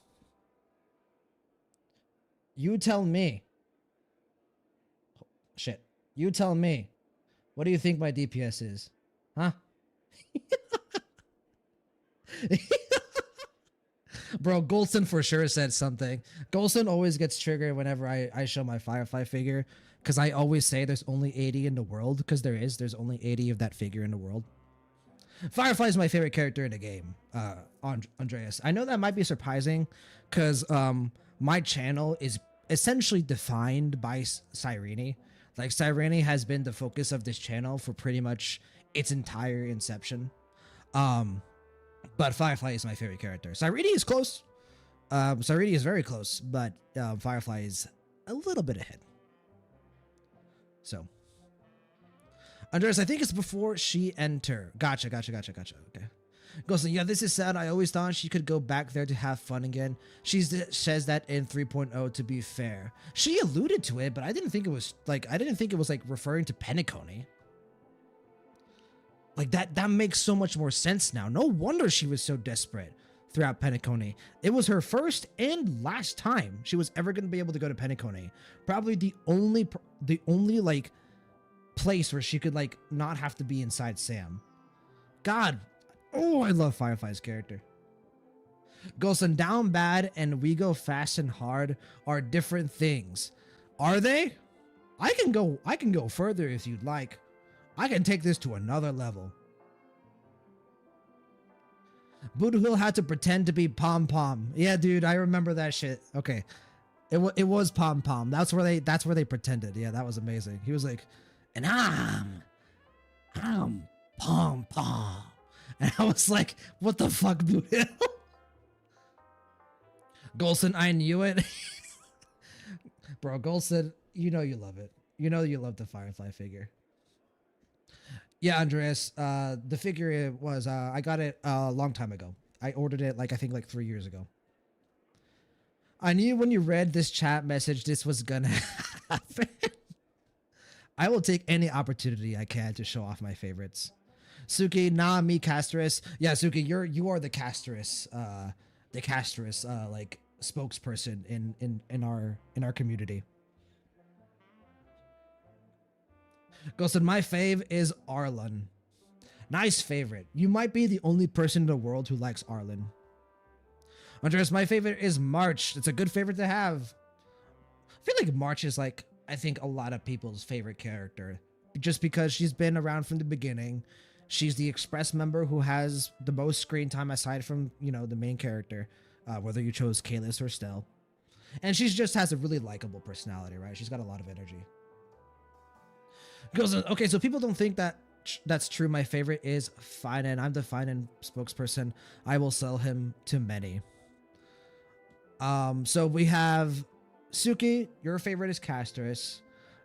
you tell me. Shit. You tell me. What do you think my DPS is? Huh? Bro, Golson for sure said something. Golson always gets triggered whenever I show my Firefly figure. Because I always say there's only 80 in the world, because there's only 80 of that figure in the world. Firefly is my favorite character in the game, Andreas. I know that might be surprising, because my channel is essentially defined by Cyrene. Like, Cyrene has been the focus of this channel for pretty much its entire inception. But Firefly is my favorite character. Cyrene is close. Cyrene is very close, but Firefly is a little bit ahead. So, Andreas, I think it's before she enter. Gotcha. Okay. Goes, yeah, this is sad. I always thought she could go back there to have fun again. She says that in 3.0 to be fair. She alluded to it, but I didn't think it was like referring to Penacony. Like that makes so much more sense now. No wonder she was so desperate throughout Penacony. It was her first and last time she was ever going to be able to go to Penacony. Probably the only like place where she could like not have to be inside Sam. God, oh, I love Firefly's character. Goes on down bad and we go fast and hard are different things. Are they? I can go further if you'd like. I can take this to another level. Voodoo Hill had to pretend to be Pom Pom. Yeah, dude, I remember that shit. Okay. It was Pom Pom. That's where they pretended. Yeah, that was amazing. He was like, and I'm Pom Pom. And I was like, what the fuck, Voodoo Hill? Golson, I knew it. Bro, Golson, you know you love it. You know you love the Firefly figure. Yeah, Andreas, the figure was, I got it a long time ago. I ordered it, I think 3 years ago. I knew when you read this chat message, this was gonna happen. I will take any opportunity I can to show off my favorites. Suki, nah, me, Casterus. Yeah, Suki, you are the Casterus, spokesperson in our community. Ghosted, my fave is Arlen. Nice favorite. You might be the only person in the world who likes Arlen. Andreas, my favorite is March. It's a good favorite to have. I feel like March is I think a lot of people's favorite character. Just because she's been around from the beginning. She's the Express member who has the most screen time aside from, the main character. Whether you chose Kalis or Stell. And she just has a really likable personality, right? She's got a lot of energy. Goes, okay, so people don't think that that's true. My favorite is Finan. I'm the Finan spokesperson. I will sell him to many. So we have Suki, your favorite is Casterus.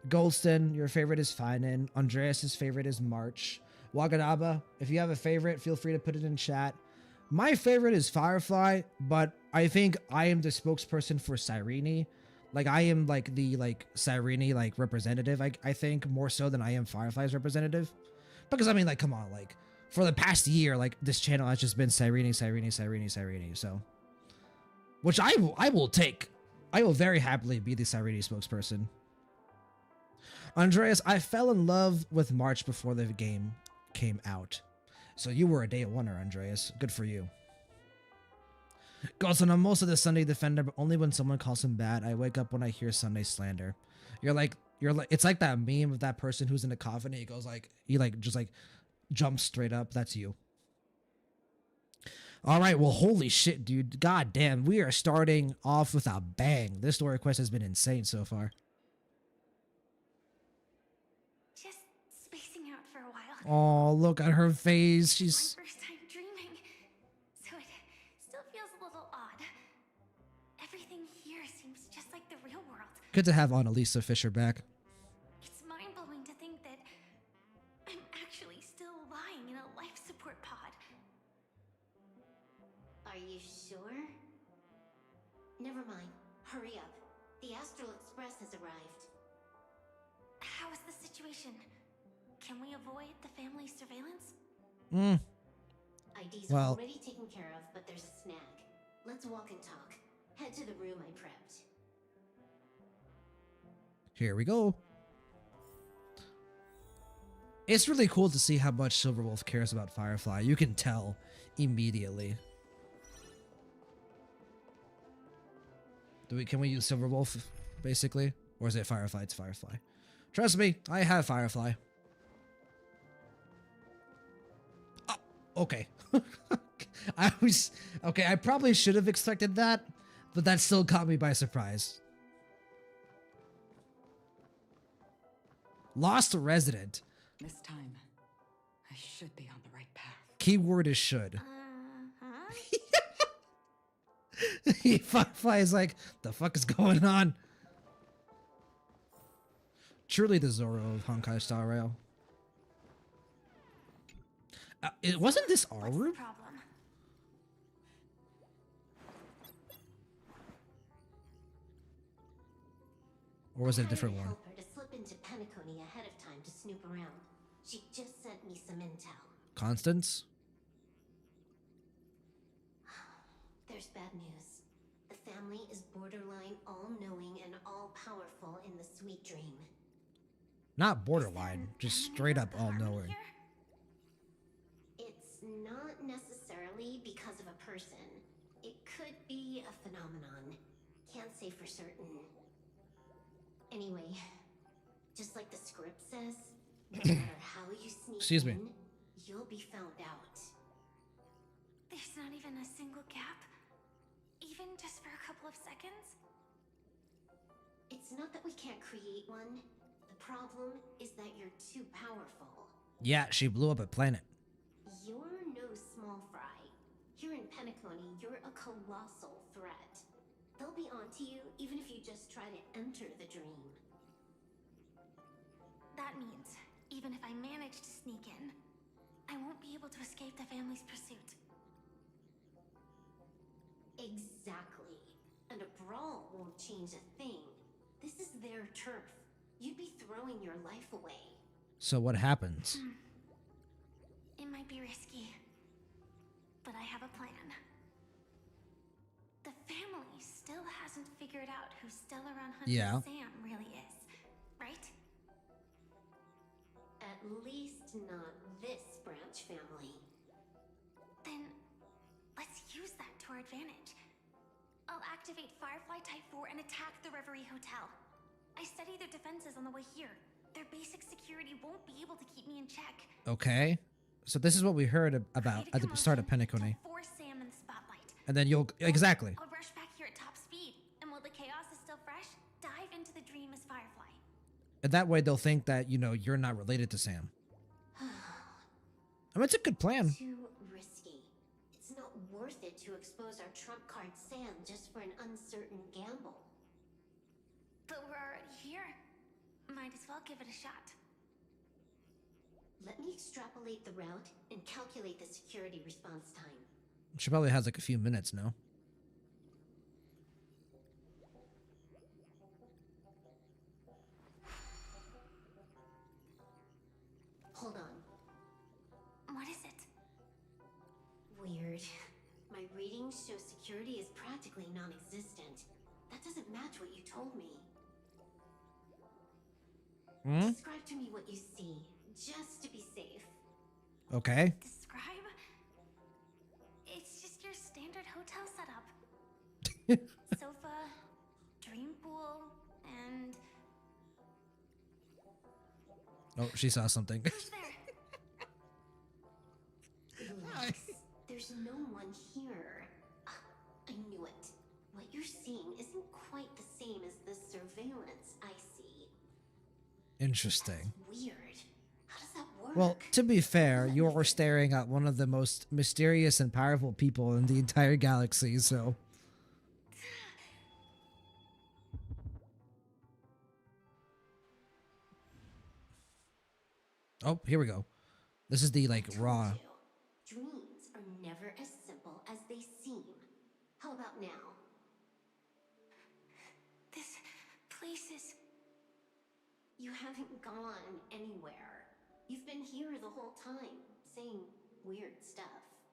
Goldston, your favorite is Finan. Andreas's favorite is March. Waganaba, if you have a favorite, feel free to put it in chat. My favorite is Firefly, but I think I am the spokesperson for Cyrene. I am the Cyrene representative, I think, more so than I am Firefly's representative. Because I mean, come on, for the past year, this channel has just been Cyrene, so. Which I will take. I will very happily be the Cyrene spokesperson. Andreas, I fell in love with March before the game came out. So you were a day oneer, Andreas. Good for you. Goes on, I'm most of the Sunday defender, but only when someone calls him bad. I wake up when I hear Sunday slander. You're like, it's like that meme of that person who's in a coffin and he goes just jumps straight up. That's you. All right, well, holy shit, dude. God damn, we are starting off with a bang. This story quest has been insane so far. Just spacing out for a while. Oh, look at her face. She's... My first time dreaming, so it still feels a little odd. Everything here seems just like the real world. Good to have Annalisa Fisher back. It's mind-blowing to think that I'm actually still lying in a life support pod. Are you sure? Never mind. Hurry up. The Astral Express has arrived. How is the situation? Can we avoid the family surveillance? ID's Well, already taken care of, but there's a snag. Let's walk and talk. Head to the room I prepped. Here we go. It's really cool to see how much Silverwolf cares about Firefly. You can tell immediately. Can we use Silverwolf, basically? Or is it Firefly? It's Firefly. Trust me, I have Firefly. Oh, okay. Okay, I probably should have expected that, but that still caught me by surprise. Lost resident. This time, I should be on the right path. Keyword is should. Huh? Firefly is like, the fuck is going on? Truly the Zoro of Honkai Star Rail. It wasn't this our What's the room? problem? Or was it a I different hired one? helper to slip into Penacony ahead of time to snoop around. She just sent me some intel. Constance? There's bad news. The family is borderline all-knowing and all-powerful in the Sweet Dream. Not borderline, just straight up all knowing. It's not necessarily because of a person. It could be a phenomenon. Can't say for certain. Anyway, just like the script says, no matter how you sneak Excuse me. in, you'll be found out. There's not even a single gap? Even just for a couple of seconds? It's not that we can't create one. The problem is that you're too powerful. Yeah, she blew up a planet. You're no small fry. Here in Penacony, you're a colossal threat. They'll be onto you even if you just try to enter the dream. That means, even if I manage to sneak in, I won't be able to escape the family's pursuit. Exactly. And a brawl won't change a thing. This is their turf. You'd be throwing your life away. So what happens? It might be risky, but I have a plan. The family still hasn't figured out who Stellar on Hunter Yeah. Sam really is, right? At least not this branch family. Then let's use that to our advantage. I'll activate Firefly Type 4 and attack the Reverie Hotel. I studied their defenses on the way here. Their basic security won't be able to keep me in check. Okay. So this is what we heard about Create a at the start of commotion Penacony. to force Sam in the spotlight. And then you'll... Exactly. I'll rush back here at top speed, and while the chaos is still fresh, dive into the dream as Firefly. And that way they'll think that, you know, you're not related to Sam. I mean, it's a good plan. Too risky. It's not worth it to expose our trump card Sam just for an uncertain gamble. But we're already here. Might as well give it a shot. Let me extrapolate the route and calculate the security response time. She probably has like a few minutes now. Hold on. What is it? Weird. My readings show security is practically non-existent. That doesn't match what you told me. Describe to me what you see, just to be safe. Okay. Describe? It's just your standard hotel setup. Sofa, dream pool, and... Oh, she saw something. Who's there? Relax. There's no one here. Ah, I knew it. What you're seeing isn't quite the same as the surveillance I see. Interesting. Weird. How does that work? Well, to be fair, you're staring at one of the most mysterious and powerful people in the entire galaxy, so... Oh, here we go. This is the, like, Told raw... you. Dreams are never as simple as they seem. How about now? This place is... You haven't gone anywhere. You've been here the whole time, saying weird stuff.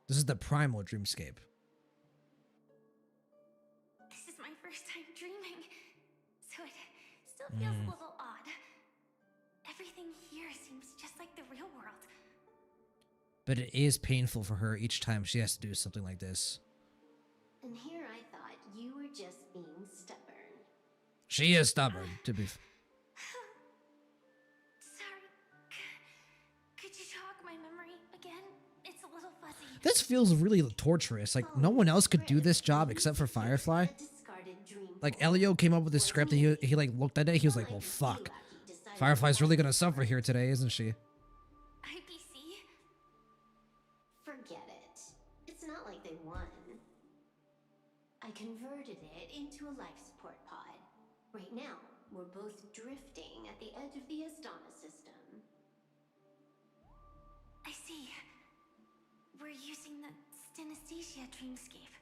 This is the primal dreamscape. This is my first time dreaming, so it still feels a little odd. Everything here seems just like the real world. But it is painful for her each time she has to do something like this. And here I thought you were just being stubborn. She is stubborn, to be... This feels really torturous. Like, no one else could do this job except for Firefly. Like, Elio came up with this script and he like looked at it. He was like, well, fuck. Firefly's really gonna suffer here today, isn't she? IPC? Forget it. It's not like they won. I converted it into a life support pod. Right now, we're both drifting at the edge of the Astana system. I see. We're using the Synesthesia dreamscape.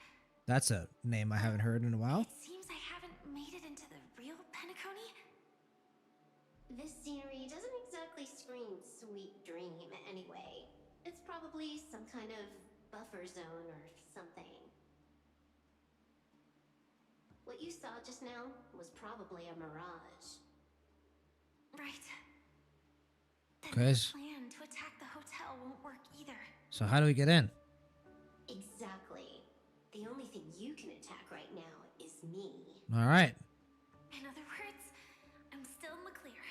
That's a name I haven't heard in a while. It seems I haven't made it into the real Penacony. This scenery doesn't exactly scream sweet dream anyway. It's probably some kind of buffer zone or something. What you saw just now was probably a mirage. Right. Then Okay. the plan to attack the hotel won't work either. So how do we get in? Exactly. The only thing you can attack right now is me. All right. In other words, I'm still in the clear.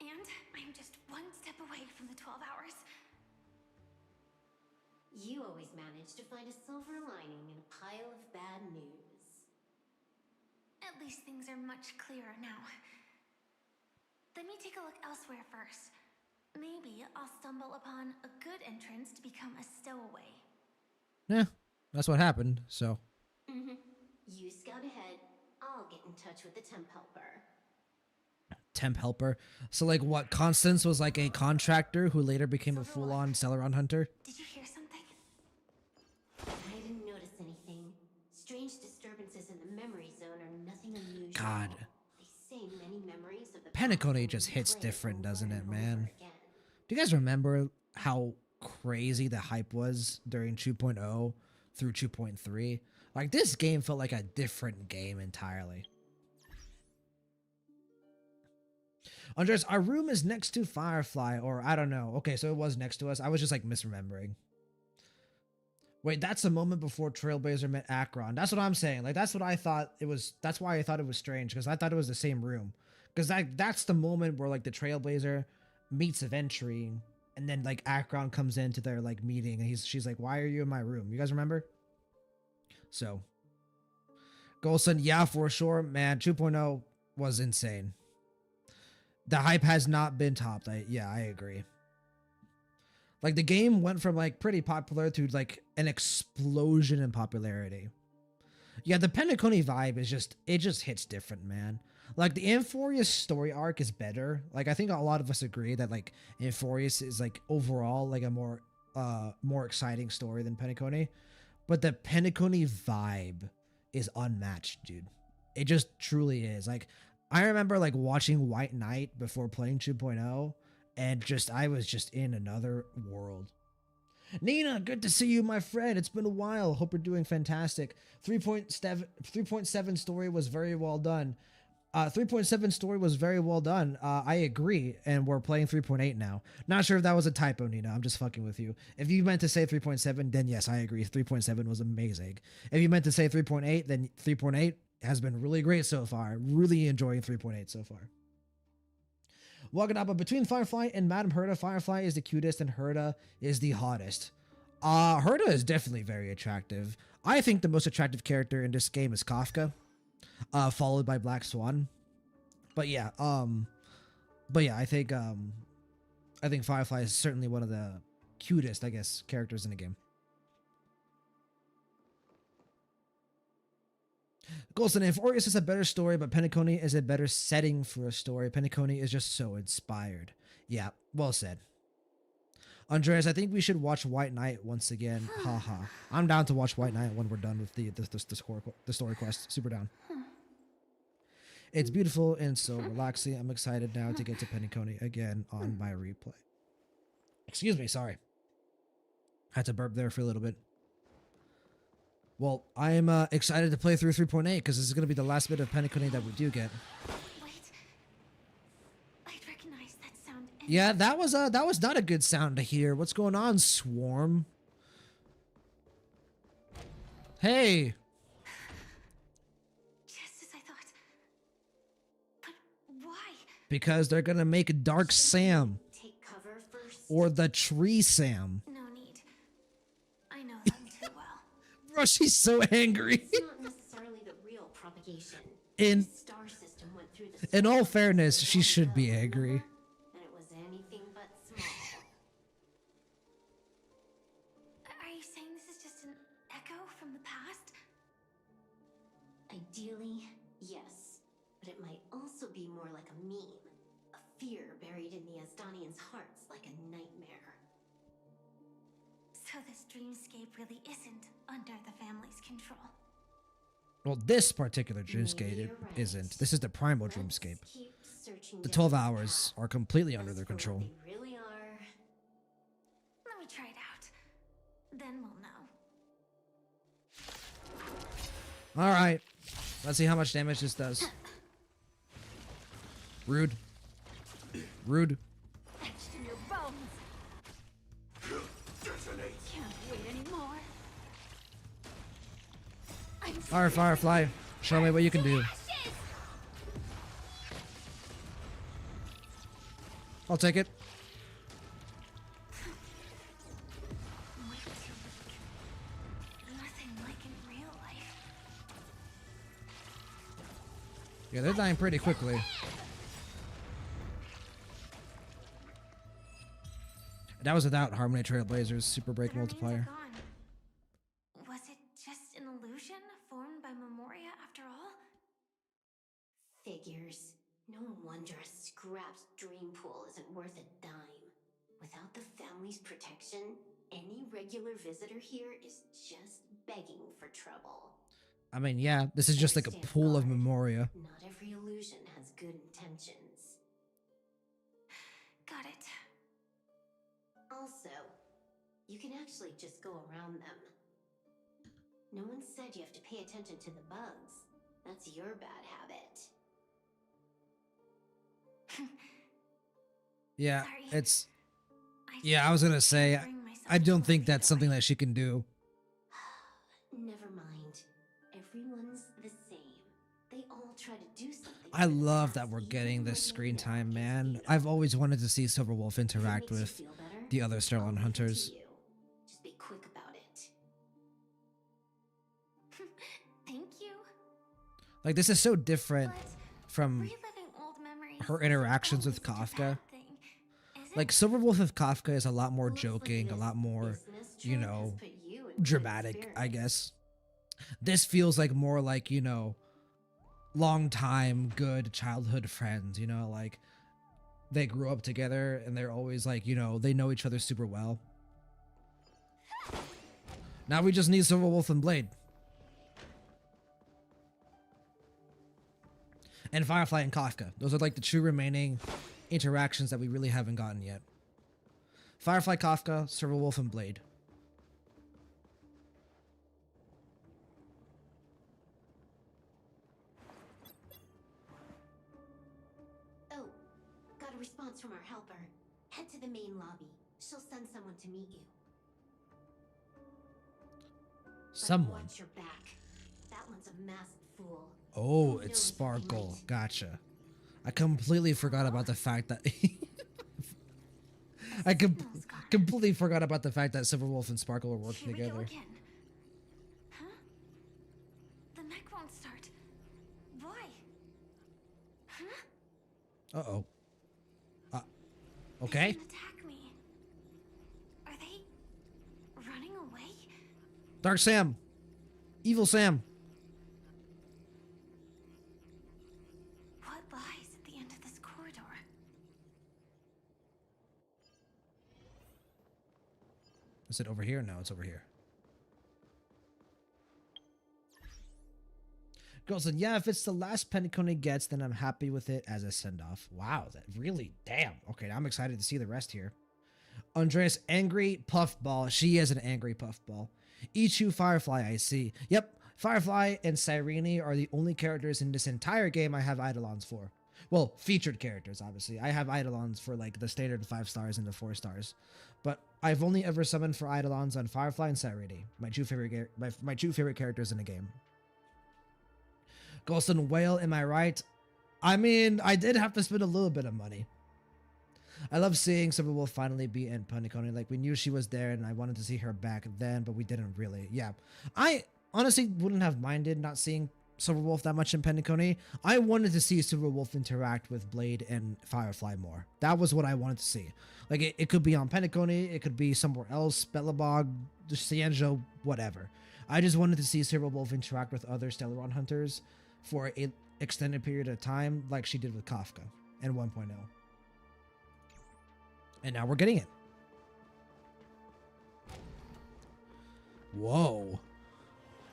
And I'm just one step away from the 12 hours. You always manage to find a silver lining in a pile of bad news. At least things are much clearer now. Let me take a look elsewhere first. Maybe I'll stumble upon a good entrance to become a stowaway. Yeah, that's what happened. So You scout ahead. I'll get in touch with the temp helper. temp helper. So like what? Constance was like a contractor who later became a full-on Celeron hunter. Did you hear something? I didn't notice anything. Strange disturbances in the memory zone are nothing unusual. God. They say many memories of the Penacony past just will hits replay different, over doesn't it, and man? over again. Do you guys remember how crazy the hype was during 2.0 through 2.3? Like, this game felt like a different game entirely. Andres, our room is next to Firefly, or I don't know. Okay, so it was next to us. I was just like misremembering. Wait, that's the moment before Trailblazer met Akron. That's what I'm saying. Like, that's what I thought it was. That's why I thought it was strange, because I thought it was the same room. Because that's the moment where like the Trailblazer meets Aventry, and then like Akron comes into their like meeting, and she's like, "Why are you in my room?" You guys remember? So, Golson, yeah, for sure, man. 2.0 was insane. The hype has not been topped. I agree. Like, the game went from like pretty popular to like an explosion in popularity. Yeah, the Penacony vibe is just hits different, man. Like, the Amphorius story arc is better. Like, I think a lot of us agree that like Amphorius is like overall like a more exciting story than Penacony. But the Penacony vibe is unmatched, dude. It just truly is. Like, I remember like watching White Knight before playing 2.0, and I was just in another world. Nina, good to see you, my friend. It's been a while. Hope you're doing fantastic. 3.7 story was very well done. 3.7 story was very well done. I agree, and we're playing 3.8 now. Not sure if that was a typo, Nina. I'm just fucking with you. If you meant to say 3.7, then yes, I agree. 3.7 was amazing. If you meant to say 3.8, then 3.8 has been really great so far. Really enjoying 3.8 so far. Walking up, but between Firefly and Madame Herta, Firefly is the cutest and Herta is the hottest. Herta is definitely very attractive. I think the most attractive character in this game is Kafka, followed by Black Swan. But yeah, I think Firefly is certainly one of the cutest, I guess, characters in the game. Golson, Amphorius is a better story, but Penacony is a better setting for a story. Penacony is just so inspired. Yeah, well said. Andreas, I think we should watch White Knight once again. Haha. I'm down to watch White Knight when we're done with the story quest. Super down. It's beautiful and so relaxing. I'm excited now to get to Penacony again on my replay. Excuse me, sorry. Had to burp there for a little bit. Well, I am excited to play through 3.8 because this is going to be the last bit of Penacony that we do get. Wait. I'd recognize that sound. Yeah, that was not a good sound to hear. What's going on, Swarm? Hey. Just as I thought. But why? Because they're going to make Dark Sam Take cover first. or the Tree Sam. No need. I Bro, she's so angry. It's not necessarily the real propagation. In The star system went through the in all storm fairness, and she all should be fell, angry. remember? And it was anything but small. Are you saying this is just an echo from the past? Ideally, yes. But it might also be more like a meme. A fear buried in the Asdanians' hearts like a nightmare. So this dreamscape really isn't under the family's control. Well, this particular dreamscape Maybe you're right. isn't. This is the primal Let's dreamscape. keep searching The down 12 this hours path. are completely under As their for what control. they really are. Let me try it out. Then we'll know. All right. Let's see how much damage this does. Rude. Rude. Etched in your bones. Can't wait anymore. All right, Firefly. Show me what you can do. I'll take it. Wait till nothing like in real life. Yeah, they're dying pretty quickly. That was without Harmony Trailblazers Super Break The remains are Multiplier. gone. Was it just an illusion formed by Memoria after all? Figures. No wonder a scrapped dream pool isn't worth a dime. Without the family's protection, any regular visitor here is just begging for trouble. I mean, yeah, this is just like a Stand pool of guard. Memoria. Not every illusion has good intentions. Got it. Also, you can actually just go around them. No one said you have to pay attention to the bugs. That's your bad habit. Yeah, Sorry. it's... I Yeah, I was gonna say, bring myself I to don't look think the that's other something way. that she can do. Never mind. Everyone's the same. They all try to do something. I for the love past, that we're even getting when this they screen know time, it's man. futile. I've always wanted to see Silverwolf If it interact makes you with feel better, the other I'll Sterling leave it to Hunters. you. Just be quick about it. Thank you. Like, this is so different But from reliving old memories her isn't interactions always with such a Kafka. bad thing, is it? Like, Silverwolf with Kafka is a lot more Looks like joking, a this lot more, business you trip has know, put you in for an dramatic, I experiment. guess. This feels like more like, you know, long time good childhood friends, you know, like they grew up together and they're always like, you know, they know each other super well. Now we just need Silverwolf and Blade. And Firefly and Kafka. Those are like the two remaining interactions that we really haven't gotten yet. Firefly, Kafka, Silverwolf, and Blade. Oh, got a response from our helper. Head to the main lobby. She'll send someone to meet you. But Someone. watch your back. That one's a masked fool. Oh, Who it's knows what he Sparkle. might- Gotcha. I completely forgot about the fact that I Signal's gone. completely forgot about the fact that Silverwolf and Sparkle were working Here we go together. again. Huh? The mech won't start. Why? Huh? Uh-oh. They Okay. didn't attack me. Are they running away? Dark Sam. Evil Sam. What lies at the end of this corridor? Is it over here? No, it's over here. Girls said, yeah, if it's the last Penacony gets, then I'm happy with it as a send-off. Wow, that really, damn. Okay, now I'm excited to see the rest here. Andreas, angry puffball. She is an angry puffball. Ichu Firefly, I see. Yep, Firefly and Cyrene are the only characters in this entire game I have Eidolons for. Well, featured characters, obviously. I have Eidolons for, like, the standard 5 stars and the 4 stars. But I've only ever summoned for Eidolons on Firefly and Cyrene, my two favorite characters in the game. Ghost and Whale, am I right? I mean, I did have to spend a little bit of money. I love seeing Silverwolf finally be in Penacony. Like, we knew she was there, and I wanted to see her back then, but we didn't really. Yeah, I honestly wouldn't have minded not seeing Silverwolf that much in Penacony. I wanted to see Silverwolf interact with Blade and Firefly more. That was what I wanted to see. Like, it could be on Penacony, it could be somewhere else, Belobog, Cianjo, whatever. I just wanted to see Silverwolf interact with other Stellaron hunters for an extended period of time, like she did with Kafka in 1.0. And now we're getting it. Whoa.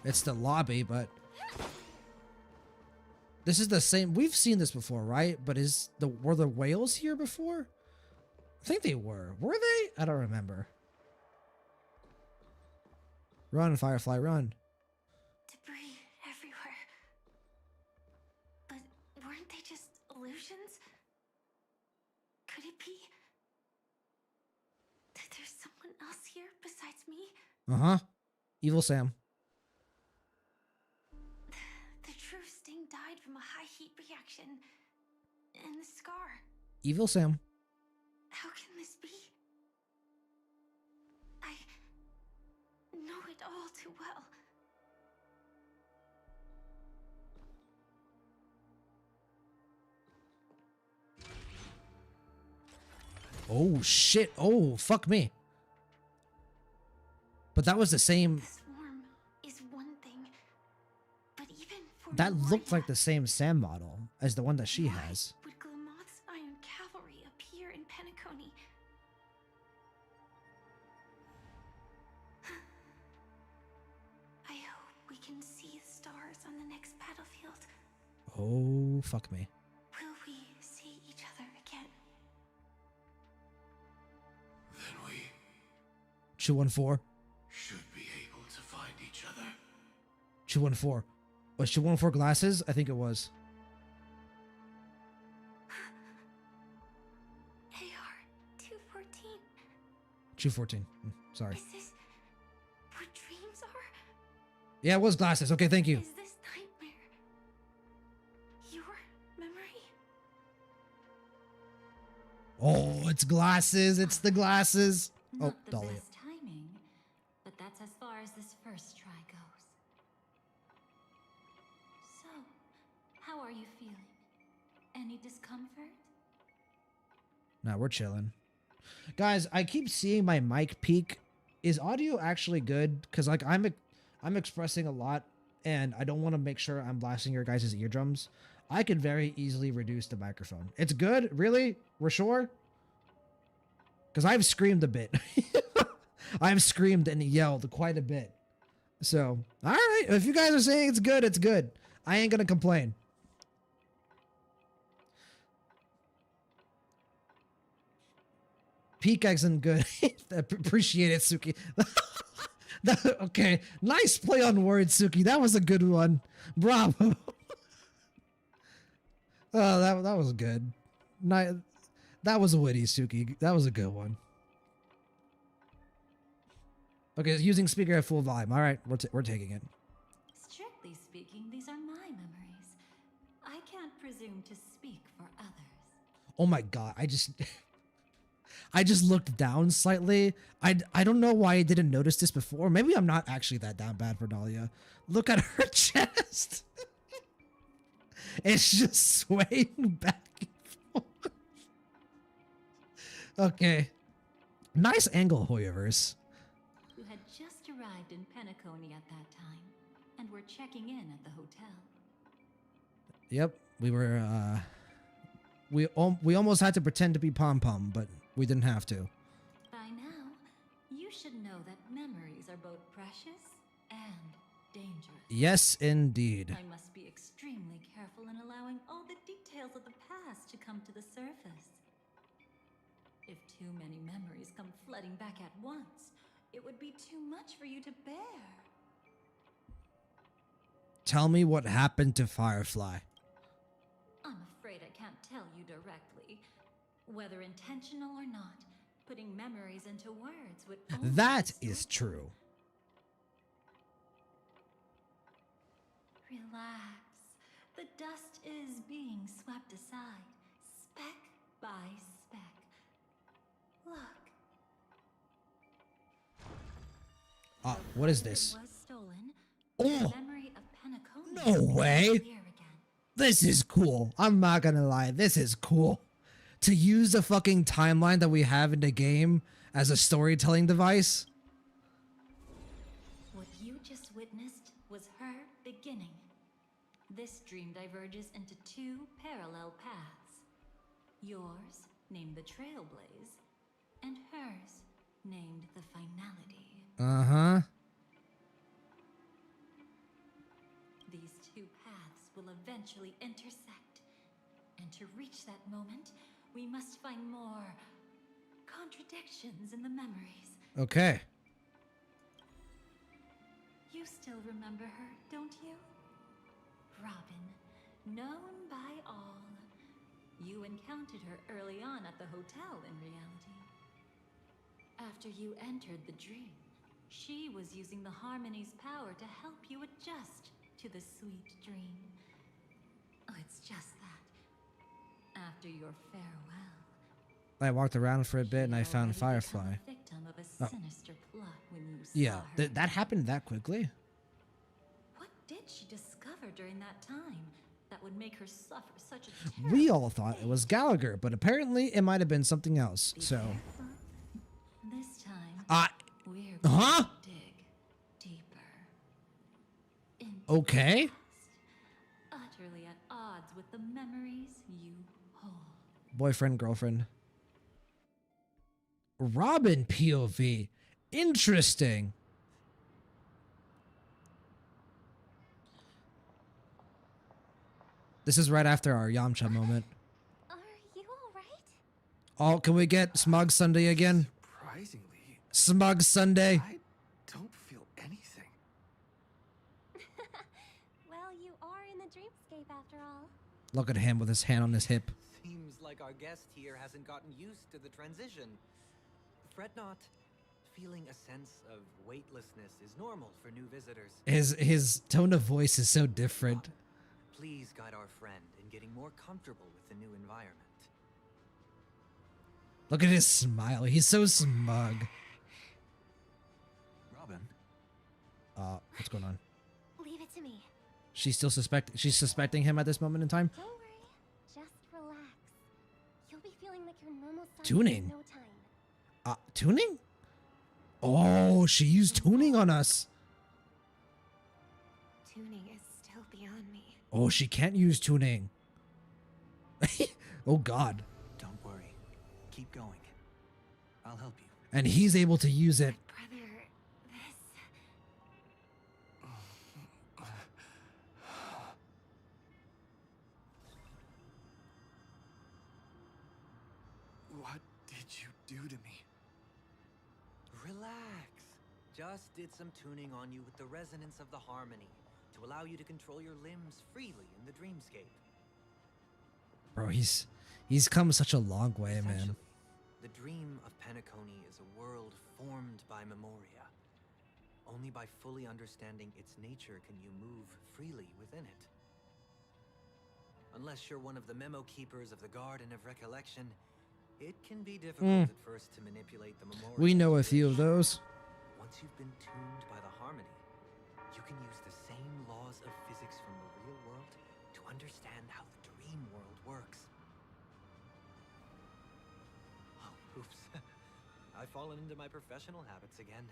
It's the lobby, but this is the same. We've seen this before, right? But were the whales here before? I think they were. Were they? I don't remember. Run, Firefly, run. Debris everywhere. But weren't they just illusions? Could it be that there's someone else here besides me? Uh-huh. Evil Sam. The true Sting died from a high heat reaction. And the scar. Evil Sam. How can this be? I know it all too well. Oh, shit. Oh, fuck me. But that was the same. The swarm is one thing, but even for That looked Noria, like the same Sam model as the one that she has. would Glamoth's Iron Cavalry appear in Penacony? I hope we can see the stars on the next battlefield. Oh, fuck me. Will we see each other again? Then we 214. should be able to find each other. 214. Was 214 glasses? I think it was. AR 214. 214. Sorry. Is this what dreams are? Yeah, it was glasses. Okay, thank you. Is this nightmare your memory? Oh, it's glasses. It's the glasses. Oh, Not the Dahlia. best timing, but that's as far as this first try goes. So, how are you feeling? Any discomfort? Nah, we're chilling. Guys, I keep seeing my mic peak. Is audio actually good? Because like I'm expressing a lot, and I don't want to make sure I'm blasting your guys' eardrums. I could very easily reduce the microphone. It's good? Really? We're sure? Because I've screamed a bit. I've screamed and yelled quite a bit. So, all right. If you guys are saying it's good, it's good. I ain't going to complain. Peak isn't good. Appreciate it, Suki. Okay. Nice play on words, Suki. That was a good one. Bravo. Oh, that was good. That was witty, Suki. That was a good one. Okay, using speaker at full volume. All right, we're taking it. Strictly speaking, these are my memories. I can't presume to speak for others. Oh my god, I just looked down slightly. I don't know why I didn't notice this before. Maybe I'm not actually that down bad for Dahlia. Look at her chest. It's just swaying back and forth. Okay. Nice angle, Hoyoverse. You had just arrived in Penacony at that time, and were checking in at the hotel. Yep, we were, we almost had to pretend to be Pom-Pom, but we didn't have to. By now, you should know that memories are both precious and dangerous. Yes, indeed. I must be extremely careful in allowing all the details of the past to come to the surface. If too many memories come flooding back at once, it would be too much for you to bear. Tell me what happened to Firefly. I'm afraid I can't tell you directly. Whether intentional or not, putting memories into words would only That distort is true. Relax. The dust is being swept aside, speck by speck. Look. What is this? Was stolen. Oh, The memory of Penacony no way. is clear again. This is cool. I'm not gonna lie. This is cool. To use the fucking timeline that we have in the game as a storytelling device. What you just witnessed was her beginning. This dream diverges into two parallel paths. Yours, named the Trailblaze, and hers, named the Finality. Uh-huh. These two paths will eventually intersect. And to reach that moment, we must find more contradictions in the memories. Okay. You still remember her, don't you? Robin, known by all. You encountered her early on at the hotel in reality. After you entered the dream, she was using the Harmony's power to help you adjust to the sweet dream. Oh, it's just that. After your farewell, I walked around for a bit and I she found already become Firefly. a victim of a sinister plot when you Yeah, saw her. that happened that quickly? What did she discover during that time that would make her suffer such a terrible We all thought it was Gallagher, but apparently it might have been something else. Be So, careful. This time, we're going huh? to dig deeper. Into Okay. the past, utterly at odds with the memories you hold. Boyfriend, girlfriend. Robin POV. Interesting. This is right after our Yamcha moment. Are you alright? Oh, can we get Smug Sunday again? Surprisingly, Smug Sunday. I don't feel anything. Well, you are in the dreamscape after all. Look at him with his hand on his hip. Seems like our guest here hasn't gotten used to the transition. Fret not. Feeling a sense of weightlessness is normal for new visitors. His tone of voice is so different. Please guide our friend in getting more comfortable with the new environment. Look at his smile. He's so smug. Robin, What's going on? Leave it to me. She's suspecting him at this moment in time. Don't worry. Just relax. You'll be feeling like your normal self Tuning. in no time. Tuning? Oh, she used tuning on us. Tuning is still beyond me. Oh, she can't use tuning. Oh, God. don't worry. Keep going. I'll help you. And he's able to use it. Brother, this... What did you do to me? Relax. Just did some tuning on you with the resonance of the harmony to allow you to control your limbs freely in the dreamscape. Bro, he's come such a long way, man. Essentially, the dream of Penacony is a world formed by memoria. Only by fully understanding its nature can you move freely within it. Unless you're one of the memo keepers of the Garden of Recollection, it can be difficult at first to manipulate the memoria. We know a few of those. Once you've been tuned by the harmony, you can use the same laws of physics from the real world to understand how the dream world works. Oh, oops. I've fallen into my professional habits again.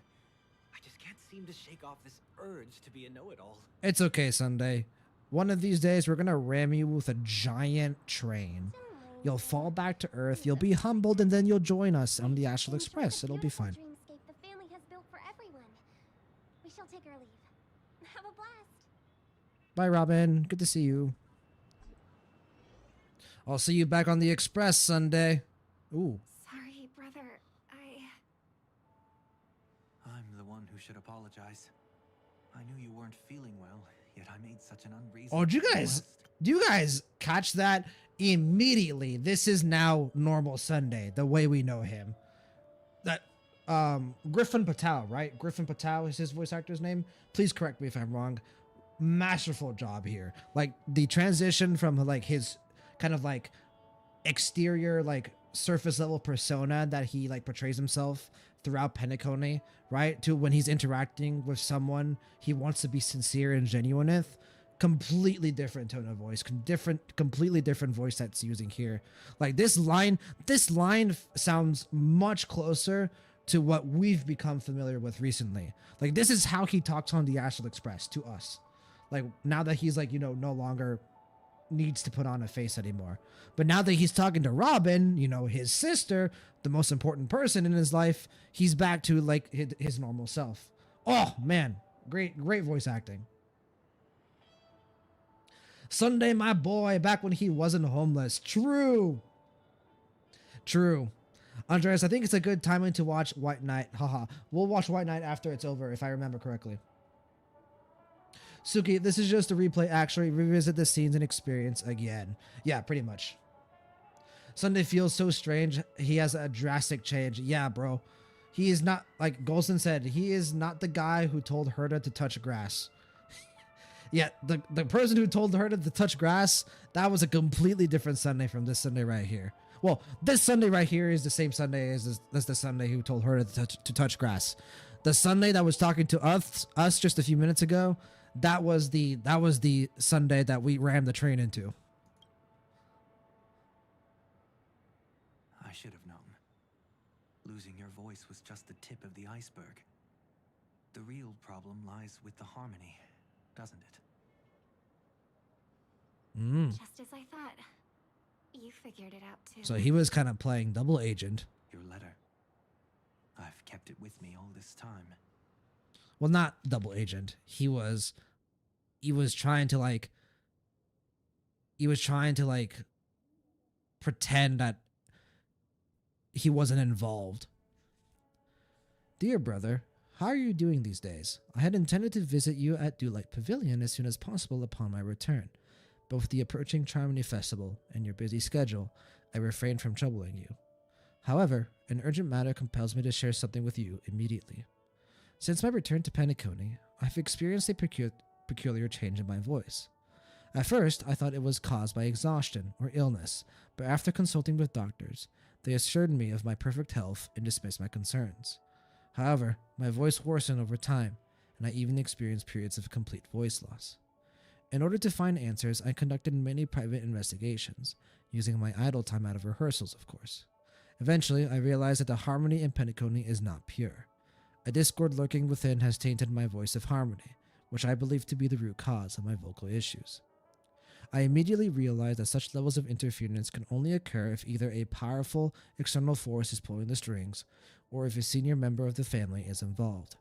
I just can't seem to shake off this urge to be a know-it-all. It's okay, Sunday. One of these days, we're gonna ram you with a giant train. You'll fall back to Earth, you'll be humbled, and then you'll join us on the Astral Express. It'll be fine. Dreamscape the family has built for everyone. We shall take our leave. Have a blast. Bye, Robin. Good to see you. I'll see you back on the Express Sunday. Ooh. Sorry, brother. I'm the one who should apologize. I knew you weren't feeling well, yet I made such an unreasonable Oh, do you guys catch that? Immediately, this is now normal Sunday, the way we know him. That Griffin Patel, right? Griffin Patel is his voice actor's name. Please correct me if I'm wrong. Masterful job here. Like the transition from like his kind of like exterior like surface level persona that he like portrays himself throughout Penacony, right? To when he's interacting with someone he wants to be sincere and genuine with. Completely different tone of voice, completely different voice that's using here. Like this line sounds much closer to what we've become familiar with recently. Like this is how he talks on the Astral Express to us. Like now that he's like, you know, no longer needs to put on a face anymore. But now that he's talking to Robin, you know, his sister, the most important person in his life, he's back to like his normal self. Oh man, great voice acting. Sunday, my boy, back when he wasn't homeless. True. Andreas, I think it's a good timing to watch White Knight. Haha. We'll watch White Knight after it's over, if I remember correctly. Suki, this is just a replay, actually. Revisit the scenes and experience again. Yeah, pretty much. Sunday feels so strange. He has a drastic change. Yeah, bro. He is not, like Golson said, he is not the guy who told Herta to touch grass. Yeah, the person who told Herta to touch grass, that was a completely different Sunday from this Sunday right here. Well, this Sunday right here is the same Sunday as the Sunday who told Herta to touch grass. The Sunday that was talking to us just a few minutes ago, that was the Sunday that we rammed the train into. I should have known. Losing your voice was just the tip of the iceberg. The real problem lies with the harmony, doesn't it? Just as I thought. You figured it out too. So he was kind of playing double agent. Your letter. I've kept it with me all this time. Well, not double agent. He was trying to like pretend that he wasn't involved. Dear brother, how are you doing these days? I had intended to visit you at Dewlight Pavilion as soon as possible upon my return, but with the approaching Charmony Festival and your busy schedule, I refrained from troubling you. However, an urgent matter compels me to share something with you immediately. Since my return to Penacony, I've experienced a peculiar change in my voice. At first, I thought it was caused by exhaustion or illness, but after consulting with doctors, they assured me of my perfect health and dismissed my concerns. However, my voice worsened over time, and I even experienced periods of complete voice loss. In order to find answers, I conducted many private investigations, using my idle time out of rehearsals, of course. Eventually, I realized that the harmony in Penacony is not pure. A discord lurking within has tainted my voice of harmony, which I believe to be the root cause of my vocal issues. I immediately realized that such levels of interference can only occur if either a powerful external force is pulling the strings, or if a senior member of the family is involved.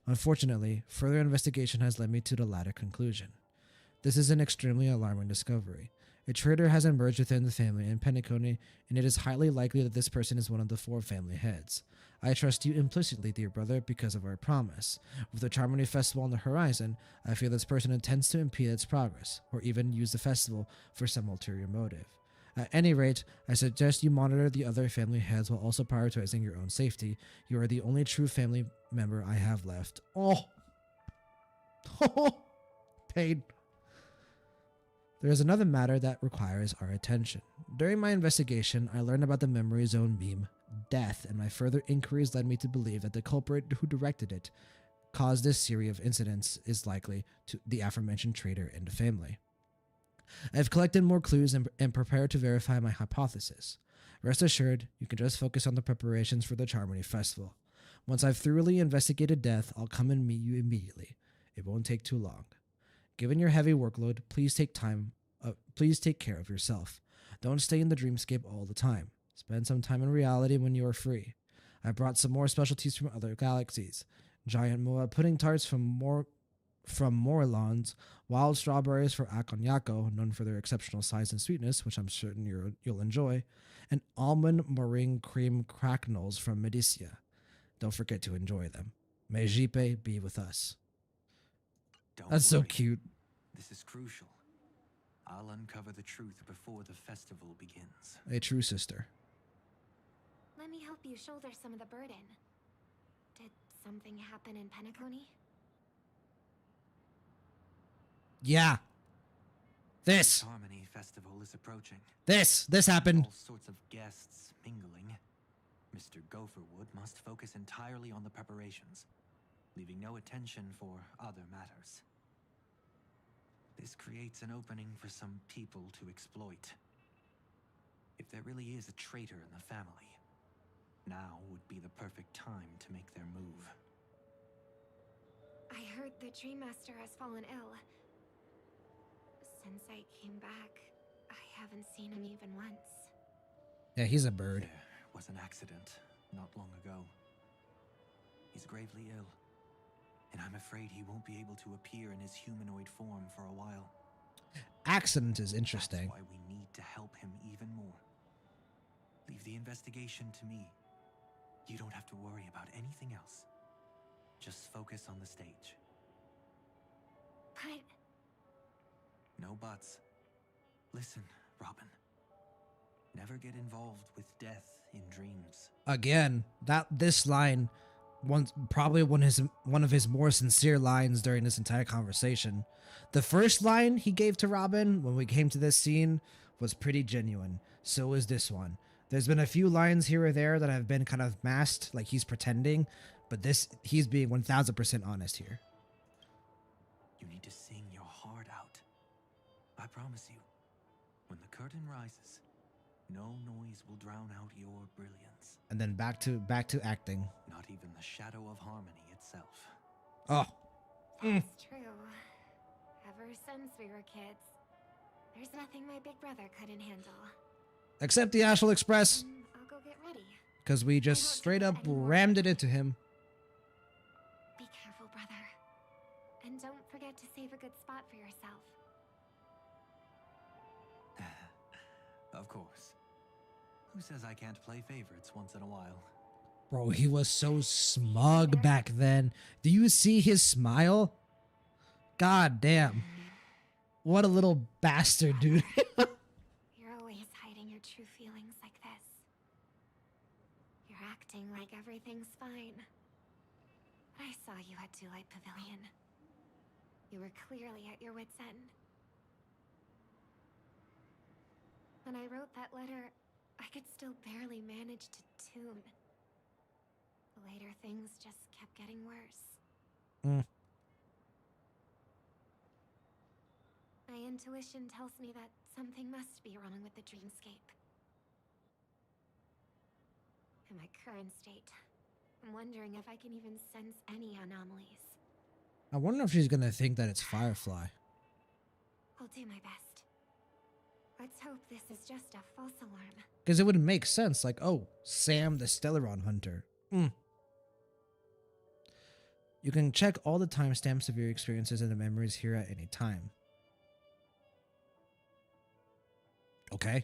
Unfortunately, further investigation has led me to the latter conclusion. This is an extremely alarming discovery. A traitor has emerged within the family in Penacony, and it is highly likely that this person is one of the 4 family heads. I trust you implicitly, dear brother, because of our promise. With the Charmony Festival on the horizon, I fear this person intends to impede its progress, or even use the festival for some ulterior motive. At any rate, I suggest you monitor the other family heads while also prioritizing your own safety. You are the only true family member I have left. Oh! Pain. There is another matter that requires our attention. During my investigation, I learned about the Memory Zone meme, Death, and my further inquiries led me to believe that the culprit who directed it caused this series of incidents is likely to the aforementioned traitor in the family. I have collected more clues and prepared to verify my hypothesis. Rest assured, you can just focus on the preparations for the Charmony Festival. Once I've thoroughly investigated Death, I'll come and meet you immediately. It won't take too long. Given your heavy workload, please take care of yourself. Don't stay in the dreamscape all the time. Spend some time in reality when you are free. I brought some more specialties from other galaxies. Giant moa pudding tarts from Morlons, wild strawberries for Aconyako, known for their exceptional size and sweetness, which I'm certain you'll enjoy, and almond meringue cream cracknels from Medicia. Don't forget to enjoy them. May Jipe be with us. That's so cute. This is crucial. I'll uncover the truth before the festival begins. A true sister. Let me help you shoulder some of the burden. Did something happen in Penacony? Yeah. This. Harmony festival is approaching. This happened. All sorts of guests mingling. Mr. Gopher Wood must focus entirely on the preparations, leaving no attention for other matters. This creates an opening for some people to exploit. If there really is a traitor in the family, now would be the perfect time to make their move. I heard the Dream Master has fallen ill. Since I came back, I haven't seen him even once. Yeah, he's a bird. There was an accident not long ago. He's gravely ill, and I'm afraid he won't be able to appear in his humanoid form for a while. Accident is interesting. That's why we need to help him even more. Leave the investigation to me. You don't have to worry about anything else. Just focus on the stage. But... No buts. Listen, Robin. Never get involved with death in dreams. Again, this line, probably one of his more sincere lines during this entire conversation. The first line he gave to Robin when we came to this scene was pretty genuine. So is this one. There's been a few lines here or there that have been kind of masked, like he's pretending, but he's being 1000% honest here. You need to sing your heart out. I promise you, when the curtain rises, no noise will drown out your brilliance. And then back to acting. Not even the shadow of harmony itself. Oh. That's true. Ever since we were kids, there's nothing my big brother couldn't handle. Except the Astral Express. I'll go get ready. Because we just straight up rammed it into him. Be careful, brother. And don't forget to save a good spot for yourself. Of course. Who says I can't play favorites once in a while? Bro, he was so smug back then. Do you see his smile? God damn. What a little bastard, dude. You're always hiding your true feelings like this. You're acting like everything's fine. I saw you at Daylight Pavilion. You were clearly at your wit's end. When I wrote that letter, I could still barely manage to tune. Later, things just kept getting worse. My intuition tells me that something must be wrong with the dreamscape. In my current state, I'm wondering if I can even sense any anomalies. I wonder if she's gonna think that it's Firefly. I'll do my best. Let's hope this is just a false alarm. Because it wouldn't make sense, like, oh, Sam the Stellaron Hunter. You can check all the timestamps of your experiences and the memories here at any time. Okay.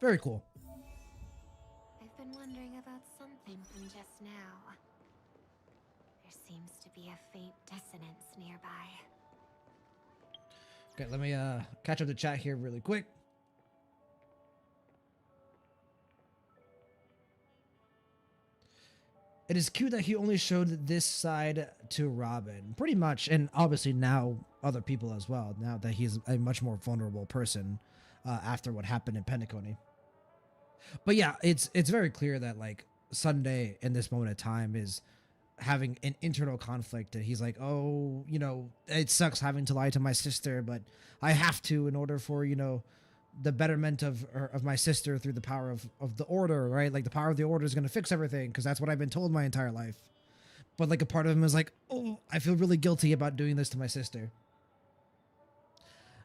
Very cool. I've been wondering about something from just now. There seems to be a faint dissonance nearby. Okay, let me catch up the chat here really quick. It is cute that he only showed this side to Robin, pretty much, and obviously now other people as well, now that he's a much more vulnerable person after what happened in Penacony. But yeah, it's very clear that, like, Sunday in this moment of time is having an internal conflict, and he's like, oh, you know, it sucks having to lie to my sister, but I have to in order for, you know, the betterment of my sister through the power of the order, right? Like, the power of the order is going to fix everything because that's what I've been told my entire life. But, like, a part of him is like, oh, I feel really guilty about doing this to my sister.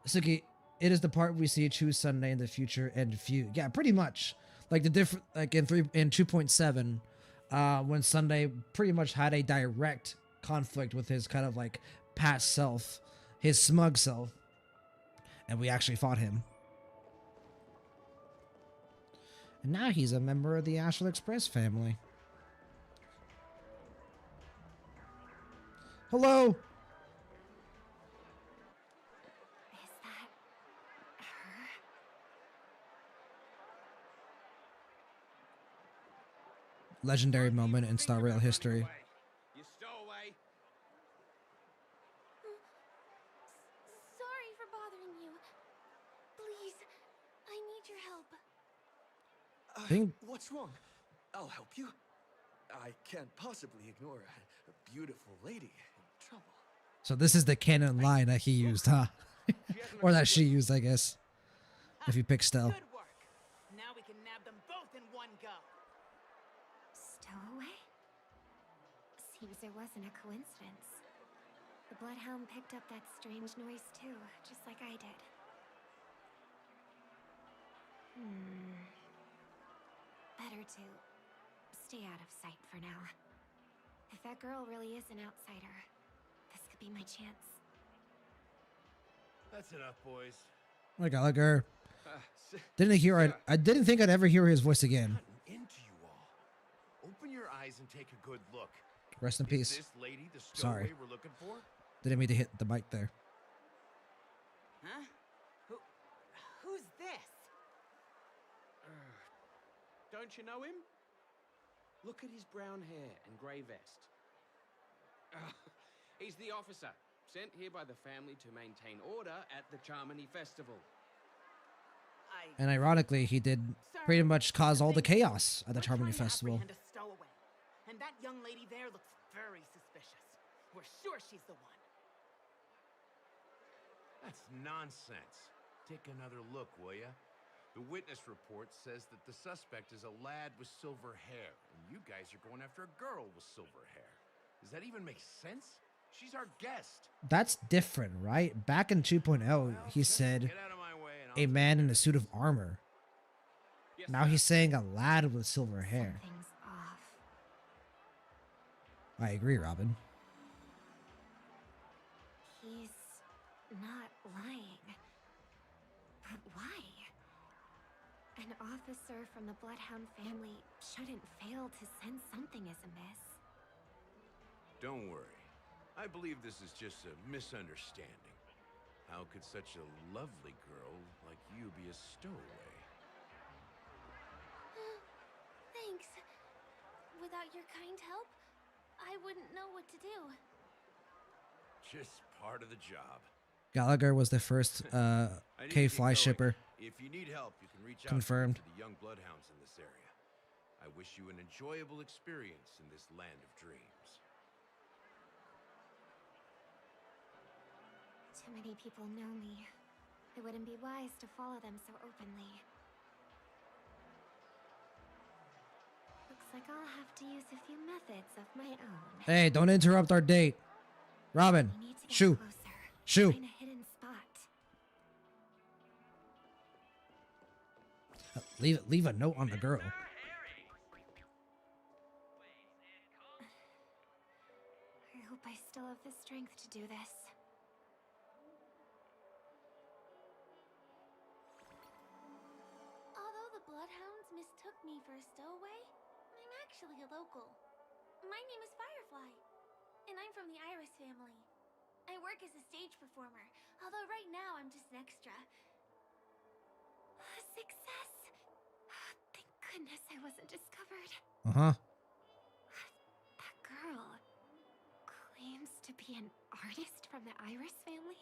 Suki, it is the part we see choose Sunday in the future and feud. Yeah, pretty much. Like, the different, like, in 2.7, when Sunday pretty much had a direct conflict with his kind of, like, past self, his smug self, and we actually fought him. And now he's a member of the Astral Express family. Hello! Is that her? Legendary moment in Star Rail history. You stowaway. think What's wrong? I'll help you. I can't possibly ignore a beautiful lady in trouble. so. This is the canon line that he used, huh? Or that she used, I guess. If you pick Stell. Good work. Now we can nab them both in one go. Stowaway? Seems there wasn't a coincidence. The Bloodhound picked up that strange noise too, just like I did. Better to stay out of sight for now. If that girl really is an outsider, this could be my chance. That's enough, boys. Like Gallagher. Didn't hear I didn't think I'd ever hear his voice again. Into you all. Open your eyes and take a good look. Rest in peace. Is this lady the stowaway Sorry. we're looking for? Didn't mean to hit the mic there. Huh? Who's this? Don't you know him? Look at his brown hair and grey vest. He's the officer, sent here by the family to maintain order at the Charmony Festival. And ironically, he did pretty much cause all the chaos at the Charmony Festival. A stowaway. And that young lady there looks very suspicious. We're sure she's the one. That's nonsense. Take another look, will ya? The witness report says that the suspect is a lad with silver hair, and you guys are going after a girl with silver hair. Does that even make sense? She's our guest. That's different, right? Back in 2.0, he said a man in a suit of armor. Now he's saying a lad with silver hair. Something's off. I agree, Robin. He's not lying. But why? An officer from the Bloodhound family shouldn't fail to sense something is amiss. Don't worry. I believe this is just a misunderstanding. How could such a lovely girl like you be a stowaway? Thanks. Without your kind help, I wouldn't know what to do. Just part of the job. Gallagher was the first K-Fly shipper. If you need help, you can reach out Confirmed. to the young bloodhounds in this area. I wish you an enjoyable experience in this land of dreams. Too many people know me. It wouldn't be wise to follow them so openly. Looks like I'll have to use a few methods of my own. Hey, don't interrupt our date. Robin, We need to get shoo. closer. Shoo. Find a hidden spot. Leave a note on the girl. I hope I still have the strength to do this. Although the Bloodhounds mistook me for a stowaway, I'm actually a local. My name is Firefly, and I'm from the Iris family. I work as a stage performer, although right now I'm just an extra. Success! Thank goodness I wasn't discovered. Uh-huh. That girl claims to be an artist from the Iris family?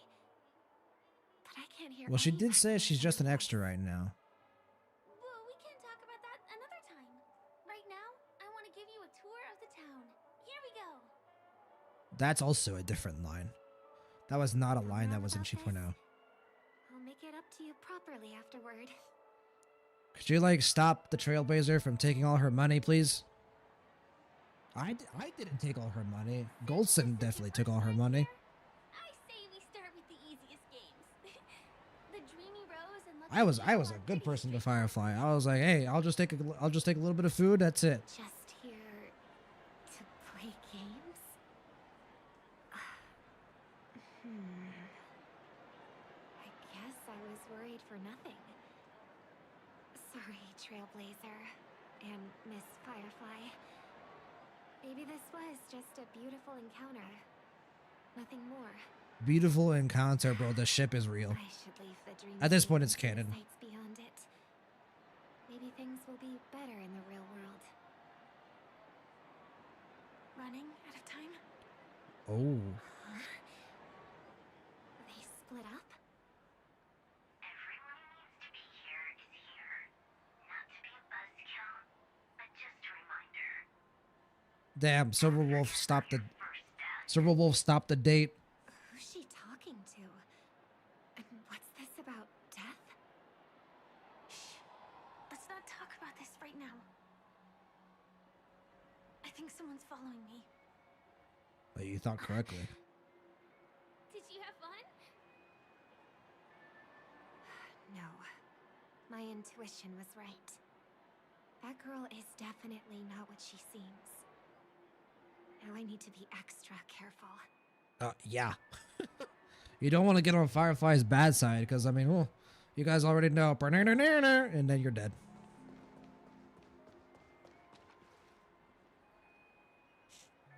But I can't hear Well, she any did say accent she's just an in her extra right now. Well, we can talk about that another time. Right now, I want to give you a tour of the town. Here we go. That's also a different line. That was not a line that was in 2.0. I'll make it up to you properly afterward. Could you, like, stop the Trailblazer from taking all her money, please? I didn't take all her money. Goldson definitely took all her money. I say we start with the easiest games. The Dreamy Rose and I was a good person to Firefly. I was like, hey, I'll just take a little bit of food. That's it. Just here to play games? I guess I was worried for nothing. Sorry, Trailblazer and Miss Firefly. Maybe this was just a beautiful encounter. Nothing more. Beautiful encounter, bro. The ship is real. I should leave the dream At this state point, it's and see the canon. sights beyond it. Maybe things will be better in the real world. Running out of time? Oh. They split up? Everyone needs to be here is here. Not to be a buzzkill Damn, Silverwolf stopped the date. Who's she talking to? And what's this about death? Shh. Let's not talk about this right now. I think someone's following me. But you thought correctly. Did you have fun? No. My intuition was right. That girl is definitely not what she seems. Now I need to be extra careful. Yeah. You don't want to get on Firefly's bad side, because, I mean, well, you guys already know. And then you're dead.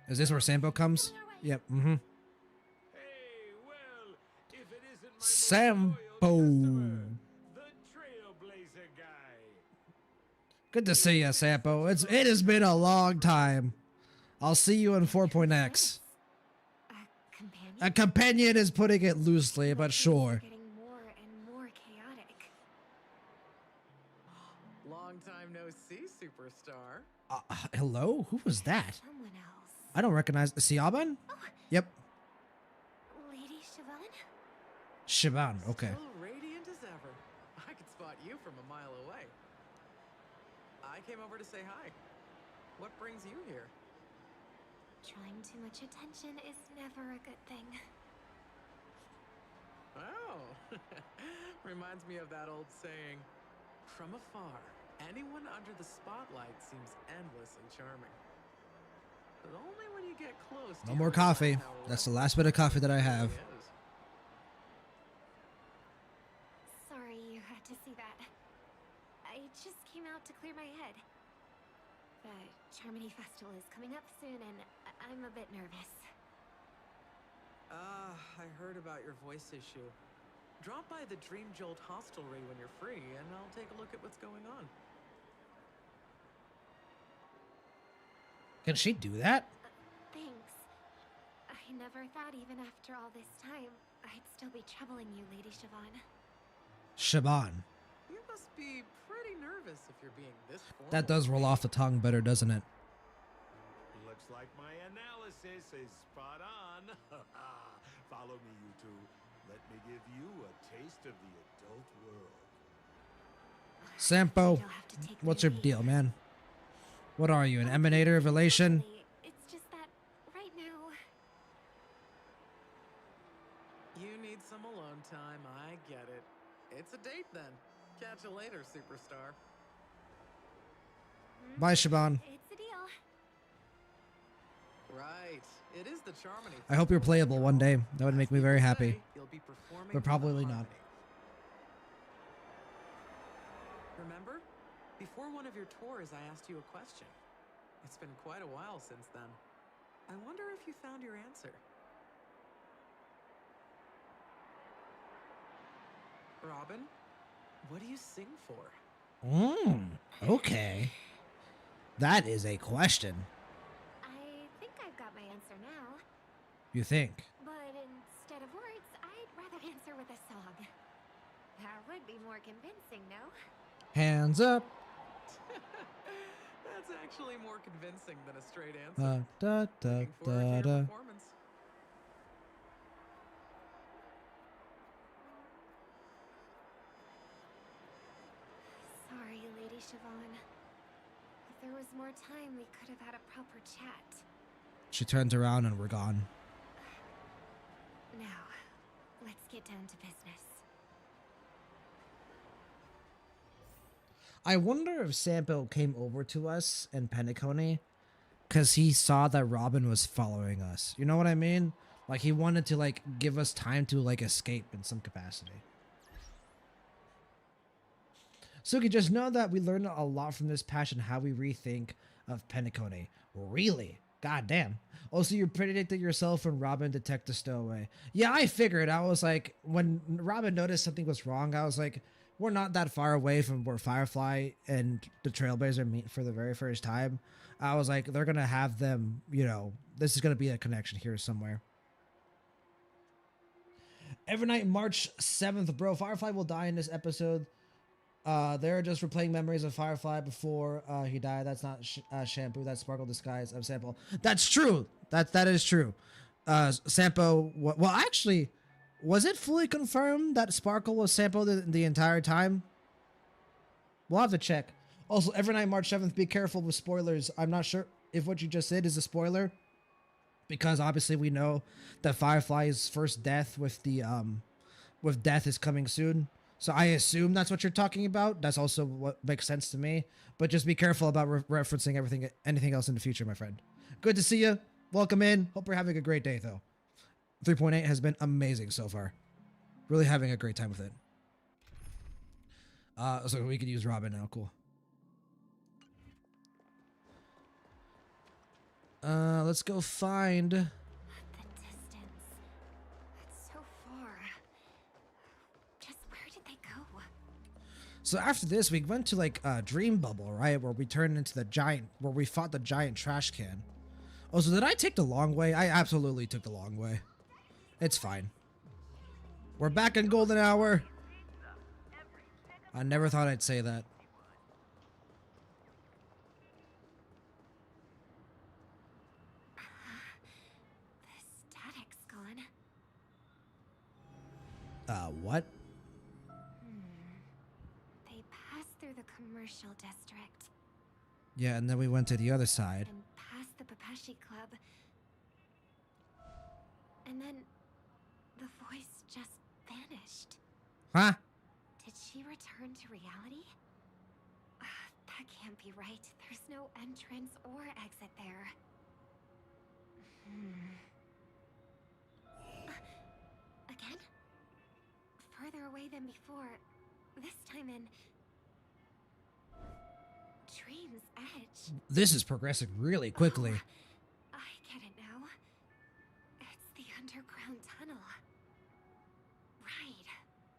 Is this where Sambo comes? Yep. Mm-hmm. Hey, well, if it isn't my Sambo. the trailblazer guy. Good to see you, Sampo. It has been a long time. I'll see you in 4.x. A companion is putting it loosely, but sure. Getting more and more chaotic. Long time no see, superstar. Hello? Who was that? Someone else. I don't recognize. Siaban? Yep. Lady Siobhan? Shiban, okay. Still radiant as ever. I could spot you from a mile away. I came over to say hi. What brings you here? Drawing too much attention is never a good thing. Oh, reminds me of that old saying, from afar, anyone under the spotlight seems endlessly charming. But only when you get close. No more coffee. That's the last bit of coffee that I have. Sorry you had to see that. I just came out to clear my head. The Charmony Festival is coming up soon, and I'm a bit nervous. I heard about your voice issue. Drop by the Dream Jolt hostelry when you're free, and I'll take a look at what's going on. Can she do that? Thanks. I never thought even after all this time, I'd still be troubling you, Lady Siobhan. Shaban. You must be pretty nervous if you're being this formal. That does roll off the tongue better, doesn't it? Looks like my analysis is spot on. Follow me, you two. Let me give you a taste of the adult world. Sampo, what's your deal, man? What are you, an emanator of elation? It's just that right now. You need some alone time, I get it. It's a date then. Catch you later, superstar. Bye, Shaban. It's a deal. Right. It is the Charmony. I hope you're playable one day. That would make me very happy. You'll be performing But probably not. Remember? Before one of your tours, I asked you a question. It's been quite a while since then. I wonder if you found your answer. Robin, what do you sing for? Okay. That is a question. I think I've got my answer now. You think? But instead of words, I'd rather answer with a song. That would be more convincing, no? Hands up. That's actually more convincing than a straight answer. Da da da da. Performance. Sorry, Lady Siobhan. If there was more time, we could have had a proper chat. She turns around and we're gone. Now, let's get down to business. I wonder if Sampo came over to us in Penacony because he saw that Robin was following us. You know what I mean? Like he wanted to like give us time to like escape in some capacity. Suki, just know that we learned a lot from this patch and how we rethink of Penacony. Really? God damn. Also, you predicted yourself when Robin detected stowaway. Yeah, I figured. I was like, when Robin noticed something was wrong, I was like, we're not that far away from where Firefly and the Trailblazer meet for the very first time. I was like, they're going to have them, you know, this is going to be a connection here somewhere. Every night, March 7th, bro. Firefly will die in this episode. They're just replaying memories of Firefly before he died. That's not shampoo. That's sparkle disguise of Sampo. That's true. That is true. Sampo. Well, actually, was it fully confirmed that Sparkle was Sampo the entire time? We'll have to check. Also, every night, March 7th, be careful with spoilers. I'm not sure if what you just said is a spoiler, because obviously we know that Firefly's first death with death is coming soon. So I assume that's what you're talking about. That's also what makes sense to me. But just be careful about referencing anything else in the future, my friend. Good to see you. Welcome in. Hope you're having a great day, though. 3.8 has been amazing so far. Really having a great time with it. So we could use Robin now. Cool. Let's go find... The distance. It's so far. Just where did they go? So after this, we went to like a dream bubble, right? Where we turned into where we fought the giant trash can. Oh, so did I take the long way? I absolutely took the long way. It's fine. We're back in golden hour. I never thought I'd say that. The static's gone. What? They passed through the commercial district Yeah, and then we went to the other side. and past the Papashi Club. And then the voice just vanished. Huh? Did she return to reality? That can't be right. There's no entrance or exit there. Again? Further away than before. This time in Dream's Edge. This is progressing really quickly. I get it now. It's the underground tunnel. Right.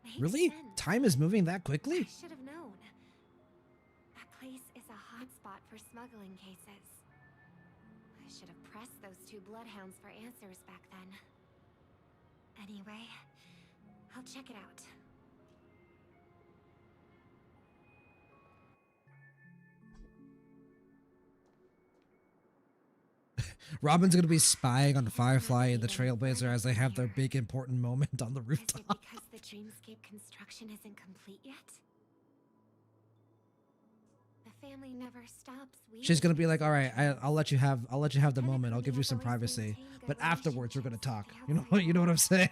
Makes Really? sense. Time is moving that quickly? I should have known. That place is a hotspot for smuggling cases. I should have pressed those two bloodhounds for answers back then. Anyway, I'll check it out. Robin's gonna be spying on Firefly and the Trailblazer as they have their big important moment on the Is rooftop. it because the dreamscape construction isn't complete yet? The family never stops. She's gonna be like, "All right, I'll let you have the moment. I'll give you some privacy, but afterwards we're gonna talk." You know what? You know what I'm saying?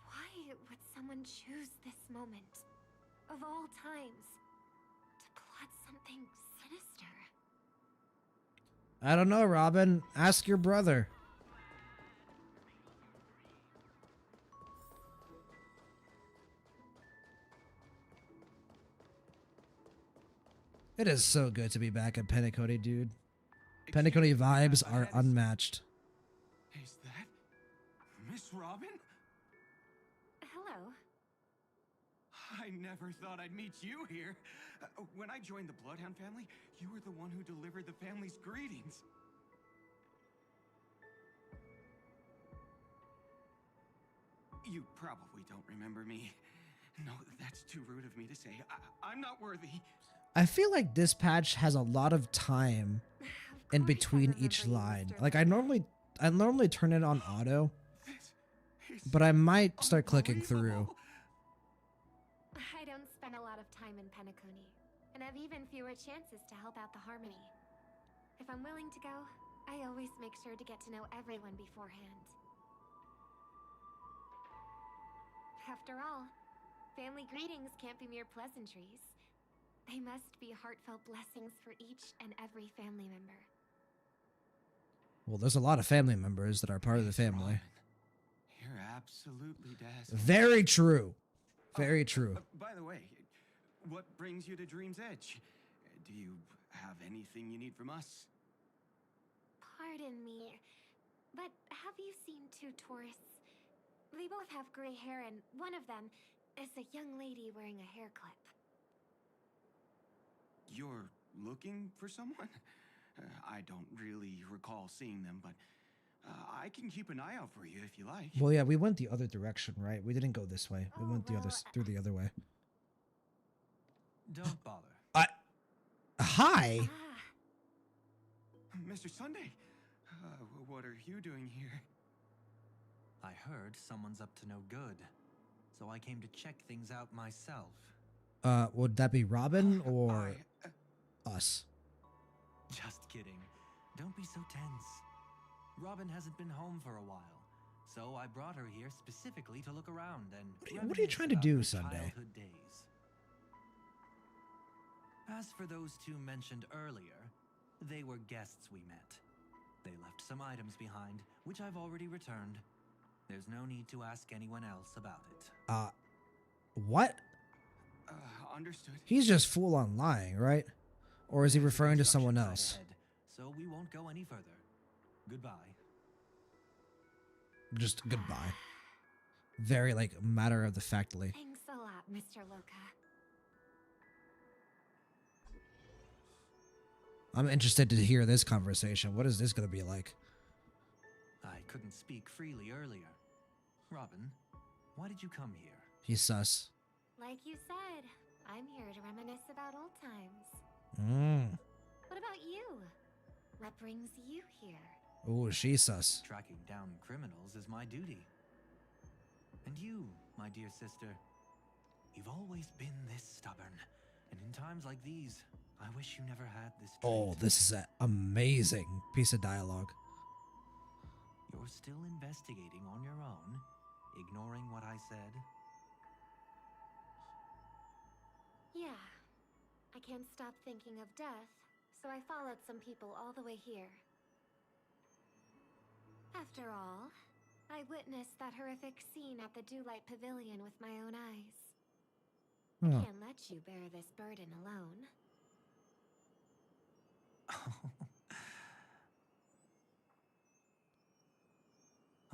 Why would someone choose this moment, of all times, to plot something sinister? I don't know, Robin. Ask your brother. It is so good to be back at Penacony, dude. Penacony vibes are unmatched. Is that Miss Robin? Hello. I never thought I'd meet you here. When I joined the Bloodhound family, you were the one who delivered the family's greetings. You probably don't remember me. No, that's too rude of me to say. I'm not worthy. I feel like this patch has a lot of time in between each line. Like I normally turn it on auto, but I might start clicking through. I don't spend a lot of time in Penacony, and have even fewer chances to help out the Harmony. If I'm willing to go, I always make sure to get to know everyone beforehand. After all, family greetings can't be mere pleasantries. They must be heartfelt blessings for each and every family member. Well, there's a lot of family members that are part of the family. You're absolutely dazzling. Very true. Very true. By the way, what brings you to Dream's Edge? Do you have anything you need from us? Pardon me, but have you seen two tourists? They both have gray hair, and one of them is a young lady wearing a hair clip. You're looking for someone? I don't really recall seeing them, but I can keep an eye out for you if you like. Well, yeah, we went the other direction, right? We didn't go this way. We went the other through the other way. Don't bother. Hi. Mr. Sunday, what are you doing here? I heard someone's up to no good, so I came to check things out myself. Would that be Robin or us? Just kidding. Don't be so tense. Robin hasn't been home for a while, so I brought her here specifically to look around and What are you trying to reminisce do, about her Sunday? childhood days. As for those two mentioned earlier, they were guests we met. They left some items behind, which I've already returned. There's no need to ask anyone else about it. What? Understood. He's just full on lying, right? Or is he referring to someone else? Ahead, so we won't go any further. Goodbye. Just goodbye. Very, like, matter of the factly. Thanks a lot, Mr. Loka. I'm interested to hear this conversation. What is this going to be like? I couldn't speak freely earlier. Robin, why did you come here? He's sus. Like you said, I'm here to reminisce about old times. What about you? What brings you here? Oh, she's sus. Tracking down criminals is my duty. And you, my dear sister, you've always been this stubborn. And in times like these, I wish you never had this trait. Oh, this is an amazing piece of dialogue. You're still investigating on your own, ignoring what I said? Yeah. I can't stop thinking of death, so I followed some people all the way here. After all, I witnessed that horrific scene at the Dewlight Pavilion with my own eyes. I can't let you bear this burden alone.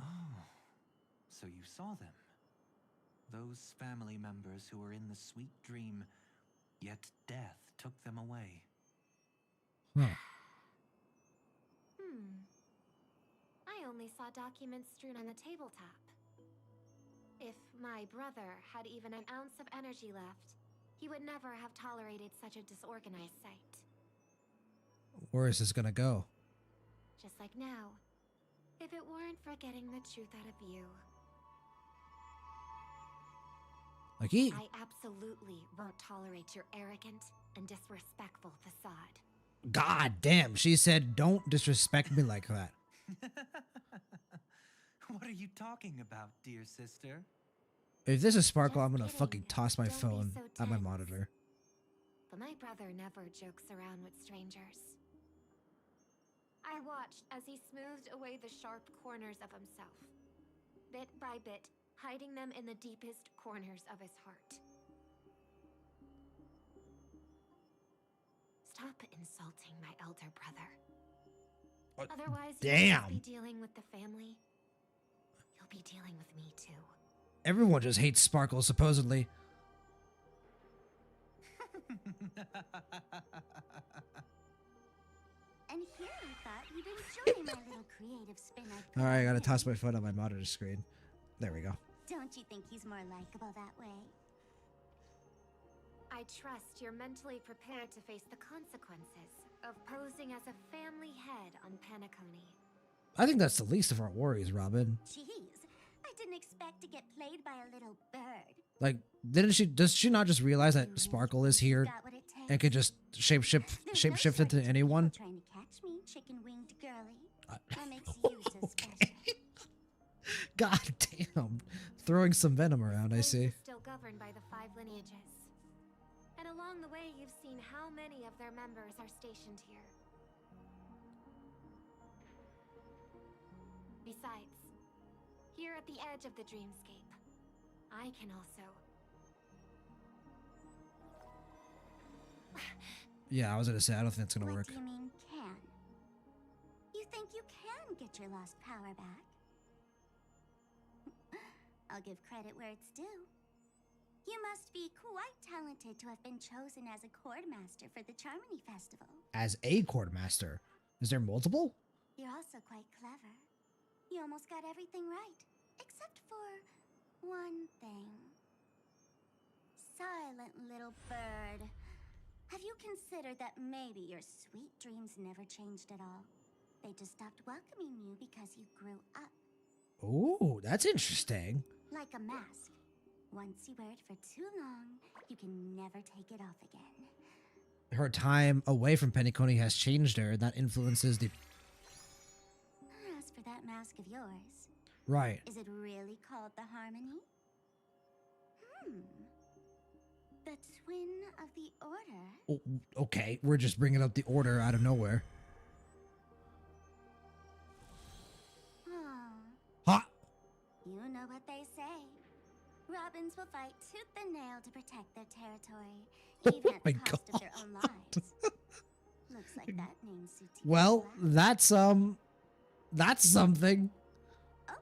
Oh, so you saw them. Those family members who were in the sweet dream, yet death took them away. I only saw documents strewn on the tabletop. If my brother had even an ounce of energy left, he would never have tolerated such a disorganized sight. Where is this gonna go? Just like now, if it weren't for getting the truth out of you. Like he... I absolutely won't tolerate your arrogant and disrespectful facade. God damn, she said, don't disrespect me like that. What are you talking about, dear sister? If this is Sparkle, I'm gonna fucking toss my phone at my monitor. But my brother never jokes around with strangers. I watched as he smoothed away the sharp corners of himself, bit by bit, hiding them in the deepest corners of his heart. Stop insulting my elder brother. Otherwise, you'll just be dealing with the family. You'll be dealing with me too. Everyone just hates Sparkle, supposedly. And here I thought you'd enjoy my little creative spin. Alright, I gotta toss my phone on my monitor screen. There we go. Don't you think he's more likable that way? I trust you're mentally prepared to face the consequences of posing as a family head on Penacony. I think that's the least of our worries, Robin. Jeez, I didn't expect to get played by a little bird. Like, does she not just realize that Sparkle is here and can just shapeshift into anyone? Trying to catch me, chicken-winged girly. What makes you so special? God damn. Throwing some venom around, I see. Still governed by the 5 lineages. And along the way, you've seen how many of their members are stationed here. Besides, here at the edge of the dreamscape, I can also... Yeah, I was gonna say, I don't think it's gonna work. What do you mean, can? You think you can get your lost power back? I'll give credit where it's due. You must be quite talented to have been chosen as a Chordmaster for the Charmony Festival. As a Chordmaster? Is there multiple? You're also quite clever. You almost got everything right. Except for one thing. Silent little bird. Have you considered that maybe your sweet dreams never changed at all? They just stopped welcoming you because you grew up. Oh, that's interesting. Like a mask. Once you wear it for too long, you can never take it off again. Her time away from Penacony has changed her. That influences the... As for that mask of yours... Right. Is it really called the Harmony? The Twin of the Order? Oh, okay, we're just bringing up the Order out of nowhere. Ha! You know what they say. Robins will fight tooth and nail to protect their territory, even at the cost of their own lives. Looks like that name suits you. Well, that's something. Oh,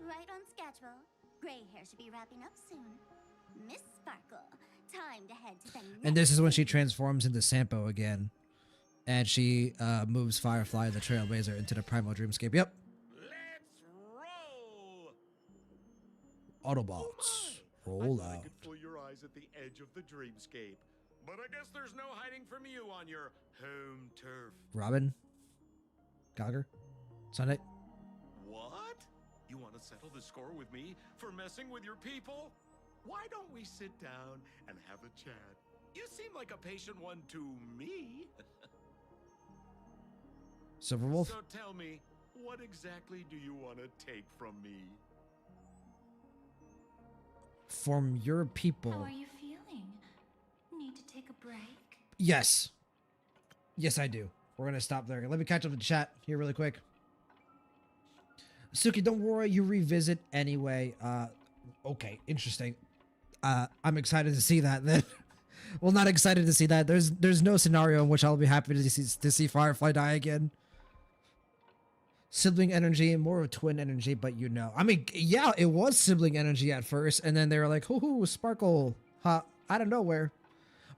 right on schedule. Gray hair should be wrapping up soon. Miss Sparkle, time to head to the And this is when she transforms into Sampo again. And she moves Firefly the Trailblazer into the Primal Dreamscape. Yep. Autobots, roll out. I could fool your eyes at the edge of the dreamscape, but I guess there's no hiding from you on your home turf. Robin, Gallagher, Sunday. What? You want to settle the score with me for messing with your people? Why don't we sit down and have a chat? You seem like a patient one to me. Silverwolf. So tell me, what exactly do you want to take from me? From your people. How are you feeling? Need to take a break? Yes. Yes, I do. We're going to stop there. Let me catch up with the chat here really quick. Suki, don't worry. You revisit anyway. Okay. Interesting. I'm excited to see that then. Well, not excited to see that. There's no scenario in which I'll be happy to see Firefly die again. Sibling energy, more of twin energy, but you know. I mean, yeah, it was sibling energy at first, and then they were like, hoo-hoo, Sparkle, out of nowhere.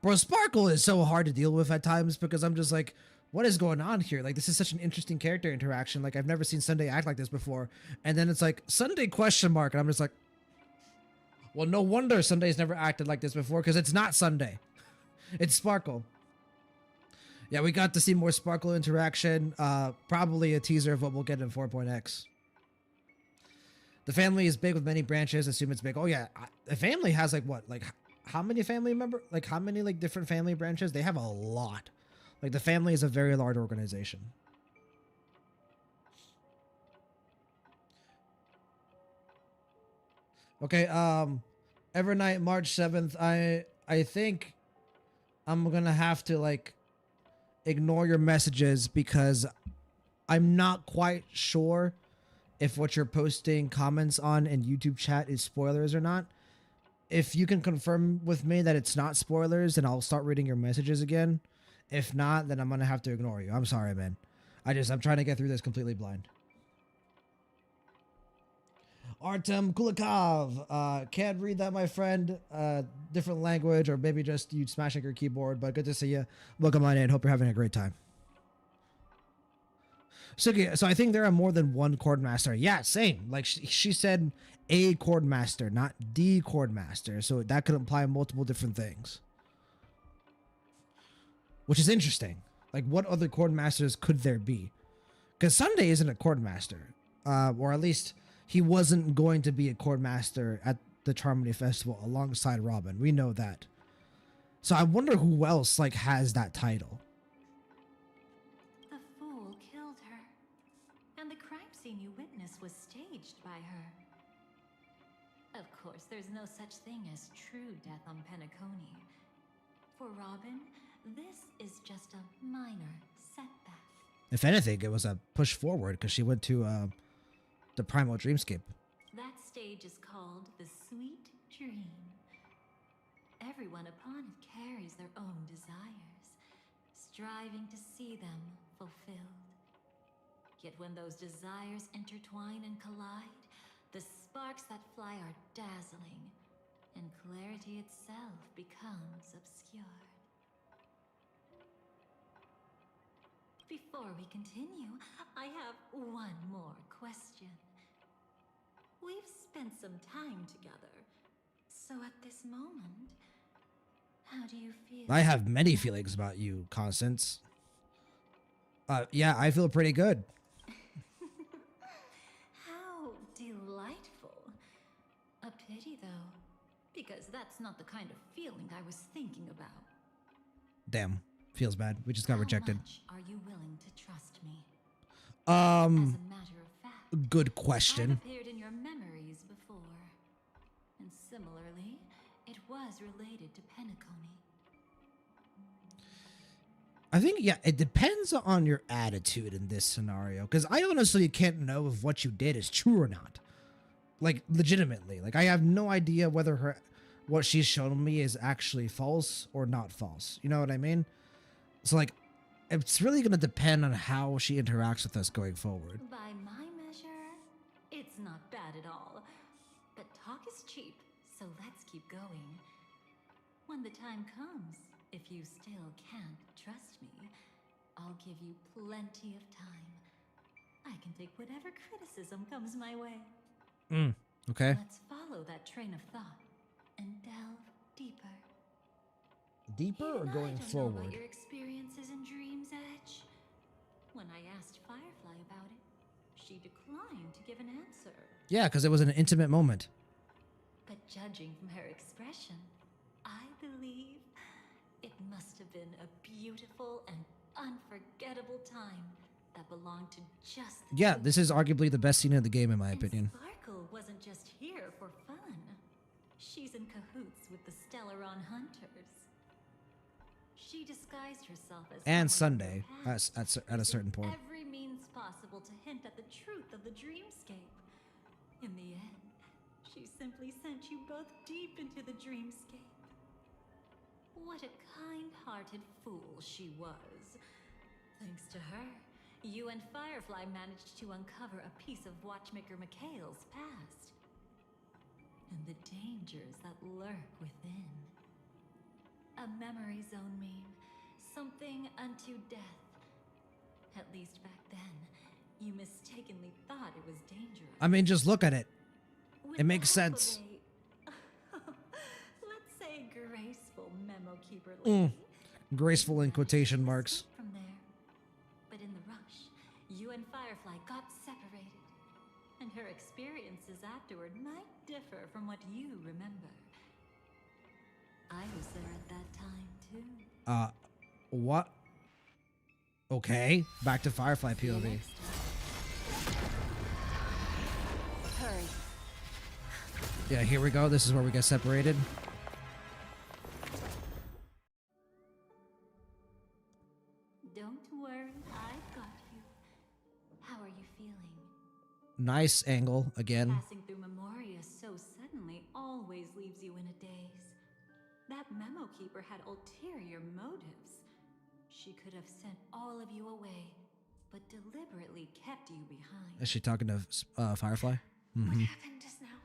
Bro, Sparkle is so hard to deal with at times because I'm just like, what is going on here? Like, this is such an interesting character interaction. Like, I've never seen Sunday act like this before. And then it's like, Sunday question mark, and I'm just like, well, no wonder Sunday's never acted like this before because it's not Sunday. It's Sparkle. Yeah, we got to see more Sparkle interaction. Probably a teaser of what we'll get in 4.x. The family is big with many branches. Assume it's big. Oh yeah, the family has like what? Like how many family member? Like how many like different family branches? They have a lot. Like the family is a very large organization. Okay. Evernight, March 7th. I think I'm gonna have to like ignore your messages because I'm not quite sure if what you're posting comments on in YouTube chat is spoilers or not. If you can confirm with me that it's not spoilers, then I'll start reading your messages again. If not, then I'm gonna have to ignore you. I'm sorry, man. I'm trying to get through this completely blind. Artem Kulikov, can't read that, my friend. Different language, or maybe just you smashing your keyboard, but good to see you. Welcome on in. Hope you're having a great time. So I think there are more than one chord master. Yeah, same. Like she said a chord master, not the chord master. So that could imply multiple different things. Which is interesting. Like what other chord masters could there be? Because Sunday isn't a chord master. Or at least he wasn't going to be a chord master at the Charmony Festival alongside Robin. We know that. So I wonder who else like has that title. The fool killed her. And the crime scene you witnessed was staged by her. Of course, there's no such thing as true death on Penacony. For Robin, this is just a minor setback. If anything, it was a push forward because she went to the Primal Dreamscape. That stage is called the Sweet Dream. Everyone upon it carries their own desires, striving to see them fulfilled. Yet when those desires intertwine and collide, the sparks that fly are dazzling, and clarity itself becomes obscured. Before we continue, I have one more question. We've spent some time together. So at this moment, how do you feel? I have many feelings about you, Constance. Yeah, I feel pretty good. How delightful. A pity, though, because that's not the kind of feeling I was thinking about. Damn, feels bad. We just got rejected. How much are you willing to trust me? As a matter of fact, good question. I've appeared in your memories before. And similarly, it was related to Penacony. I think, yeah, it depends on your attitude in this scenario. Because I honestly can't know if what you did is true or not. Like, legitimately. Like, I have no idea whether what she's shown me is actually false or not false. You know what I mean? So, like, it's really going to depend on how she interacts with us going forward. By my measure, it's not bad at all. But talk is cheap, so let's keep going. When the time comes, if you still can't trust me, I'll give you plenty of time. I can take whatever criticism comes my way. Okay. Let's follow that train of thought and delve deeper. Deeper or going forward? Know about your experiences in Dream's Edge. When I asked Firefly about it, she declined to give an answer. Yeah, because it was an intimate moment. But judging from her expression, I believe it must have been a beautiful and unforgettable time that belonged to just the Yeah, this is arguably the best scene in the game, in my opinion. Sparkle wasn't just here for fun. She's in cahoots with the Stellaron Hunters. She disguised herself as And Sunday, at a certain point. Every means possible to hint at the truth of the dreamscape. In the end, she simply sent you both deep into the dreamscape. What a kind-hearted fool she was. Thanks to her, you and Firefly managed to uncover a piece of Watchmaker Mikhail's past. And the dangers that lurk within. A memory zone meme. Something unto death. At least back then, you mistakenly thought it was dangerous. I mean, just look at it. It makes sense. Let's say graceful memo keeper lady. Graceful in quotation marks. From there. But in the rush, you and Firefly got separated. And her experiences afterward might differ from what you remember. I was there at that time, too. What? Okay, back to Firefly POV. Hurry. Yeah, here we go. This is where we get separated. Don't worry, I've got you. How are you feeling? Nice angle again. Passing through Memoria so suddenly always leaves you in a daze. That memo keeper had ulterior motives. She could have sent all of you away, but deliberately kept you behind. Is she talking to Firefly? What happened just now?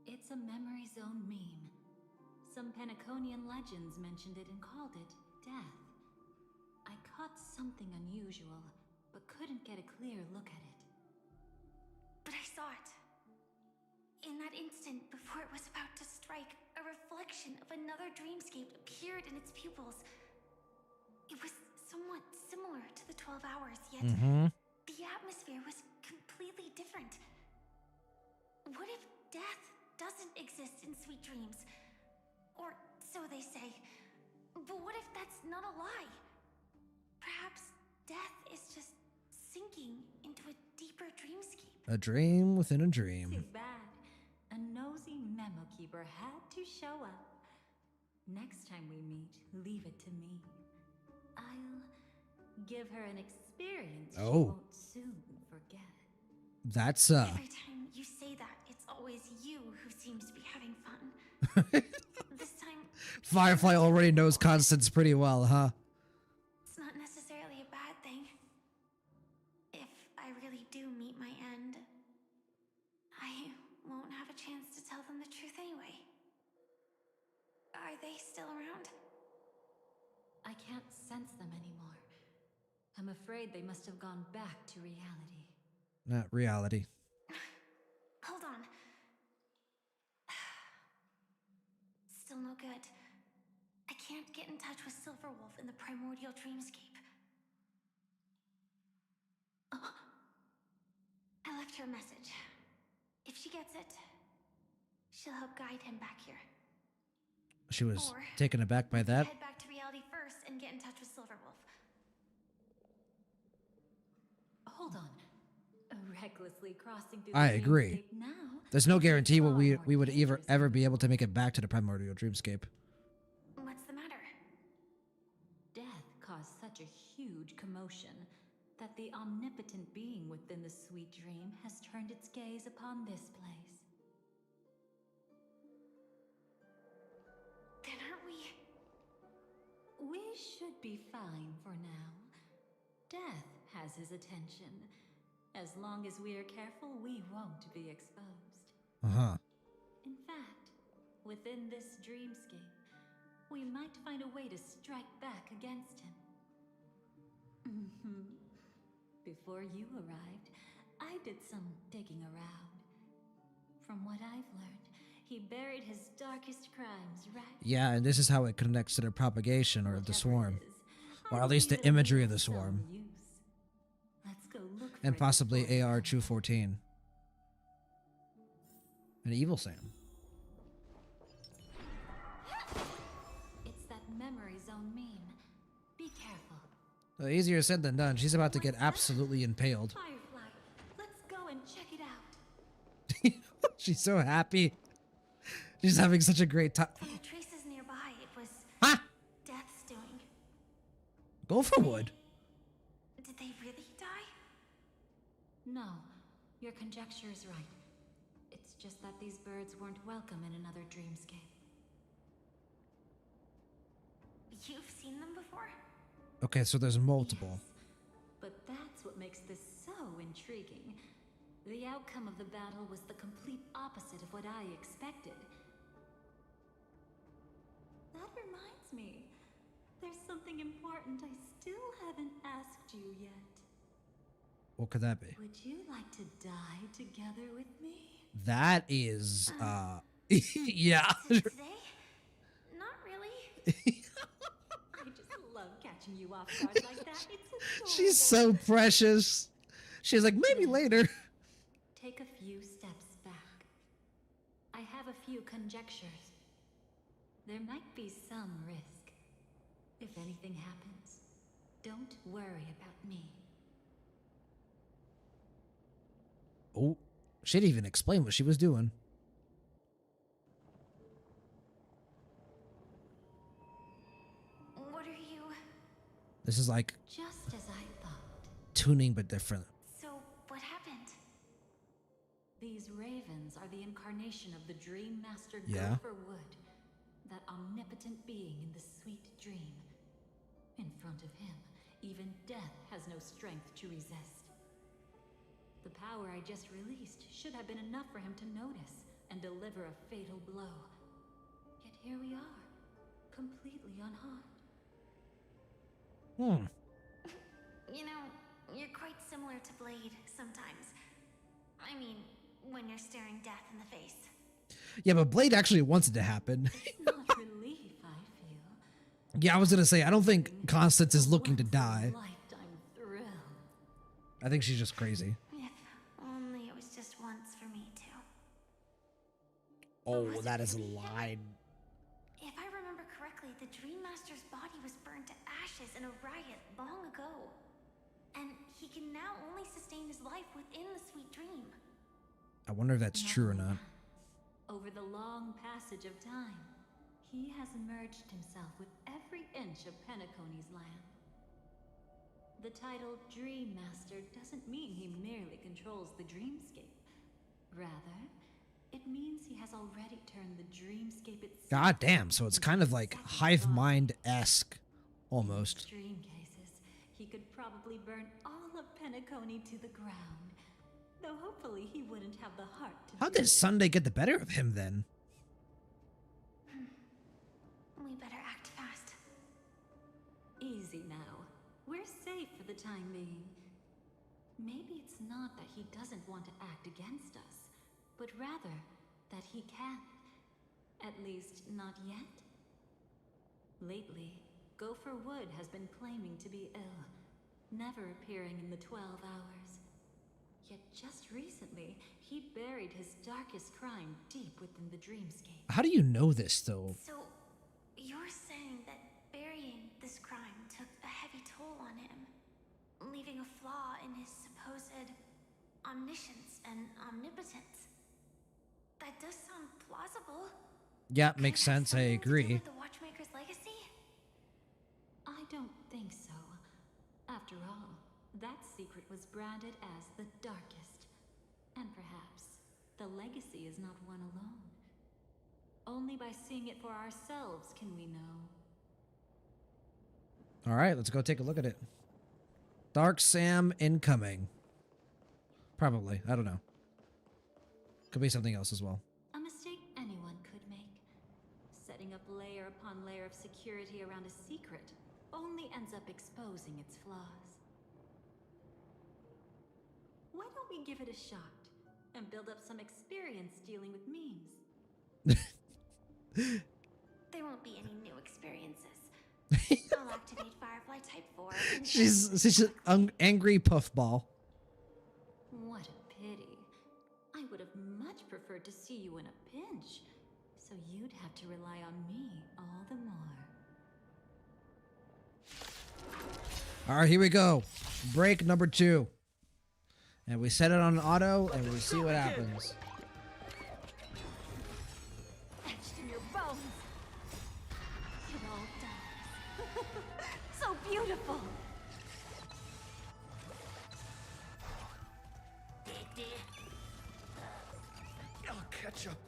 It's a memory zone meme. Some Penaconian legends mentioned it and called it death. I caught something unusual, but couldn't get a clear look at it. But I saw it. In that instant, before it was about to strike, a reflection of another dreamscape appeared in its pupils. It was somewhat similar to the 12 hours, yet the atmosphere was completely different. What if death doesn't exist in sweet dreams? Or so they say. But what if that's not a lie? Perhaps death is just sinking into a deeper dreamscape. A dream within a dream. Too bad. A nosy memo keeper had to show up. Next time we meet, leave it to me. I'll give her an experience she won't soon forget. That's Every time you say that, it's always you who seems to be having fun. This time, Firefly already knows Constance pretty well, huh? it's not necessarily a bad thing. If I really do meet my end, I won't have a chance to tell them the truth anyway. Are they still around? I can't sense them anymore. I'm afraid they must have gone back to reality. Not reality. Silverwolf in the primordial dreamscape. I left her a message. If she gets it, she'll help guide him back here. She was Or taken aback by that. head back to reality first and get in touch with Silverwolf. Hold on. Recklessly crossing through I the agree. dreamscape now. There's no guarantee we would ever be able to make it back to the primordial dreamscape. What's the matter? Death caused such a huge commotion that the omnipotent being within the sweet dream has turned its gaze upon this place. Then aren't we? We should be fine for now. Death has his attention. As long as we are careful, we won't be exposed. Uh-huh. In fact, within this dreamscape, we might find a way to strike back against him. Before you arrived, I did some digging around. From what I've learned, he buried his darkest crimes right. Yeah, and this is how it connects to the propagation or the swarm. Or at least the imagery of the swarm. Let's go look for And it possibly before AR 214. An evil Sam. It's that memory zone meme. Be careful. Well, easier said than done. She's about to get absolutely impaled. Firefly, let's go and check it out. She's so happy. She's having such a great time. From the traces nearby, it was Death's doing. Gopher Wood. Did they really die? No, your conjecture is right. It's just that these birds weren't welcome in another dreamscape. You've seen them before? Okay, so there's multiple. But that's what makes this so intriguing. The outcome of the battle was the complete opposite of what I expected. That reminds me. There's something important I still haven't asked you yet. What could that be? Would you like to die together with me? That is, yeah. Today? Not really. I just love catching you off guard like that. It's adorable. She's so precious. She's like, maybe later. Take a few steps back. I have a few conjectures. There might be some risk. If anything happens, don't worry about me. Oh, she didn't even explain what she was doing. What are you? This is like Just as I thought. tuning but different. So, what happened? These ravens are the incarnation of the Dream Master Yeah. Gopher Wood, that omnipotent being in the sweet dream. In front of him, even death has no strength to resist. The power I just released should have been enough for him to notice and deliver a fatal blow. Yet here we are, completely unharmed. You know, you're quite similar to Blade sometimes. I mean, when you're staring death in the face. Yeah, but Blade actually wants it to happen. Not relief, I feel. Yeah, I was gonna say, I don't think Constance is looking to die. Lifetime thrill. I think she's just crazy. If only it was just once for me too. Oh, that is a line. If I remember correctly, the Dream Master's body was burned to ashes in a riot long ago. And he can now only sustain his life within the sweet dream. I wonder if that's true or not. Over the long passage of time, he has merged himself with every inch of Penacony's land. The title Dream Master doesn't mean he merely controls the dreamscape. Rather, it means he has already turned the dreamscape itself. God damn, so it's kind of like hive mind-esque, almost. In extreme cases, he could probably burn all of Penacony to the ground. Though hopefully he wouldn't have the heart to How do did Sunday get the better of him then? We better act fast. Easy now. We're safe for the time being. Maybe it's not that he doesn't want to act against us, but rather that he can't. At least not yet. Lately, Gopher Wood has been claiming to be ill, never appearing in the 12 hours. Yet just recently, he buried his darkest crime deep within the dreamscape. How do you know this, though? So, you're saying that burying this crime took a heavy toll on him, leaving a flaw in his supposed omniscience and omnipotence. That does sound plausible. Yeah, makes sense. I agree. The Watchmaker's legacy? I don't think so. After all, that secret was branded as the darkest. And perhaps the legacy is not one alone. Only by seeing it for ourselves can we know. All right, let's go take a look at it. Dark Sam incoming. Probably. I don't know. Could be something else as well. A mistake anyone could make. Setting up layer upon layer of security around a secret only ends up exposing its flaws. Why don't we give it a shot and build up some experience dealing with memes? There won't be any new experiences. I'll activate Firefly Type 4. She's an angry puffball. What a pity. I would have much preferred to see you in a pinch, so you'd have to rely on me all the more. All right, here we go. Break number 2. And we set it on auto, and we see what happens. Etched in your bones. It all dies. So beautiful. I'll catch up.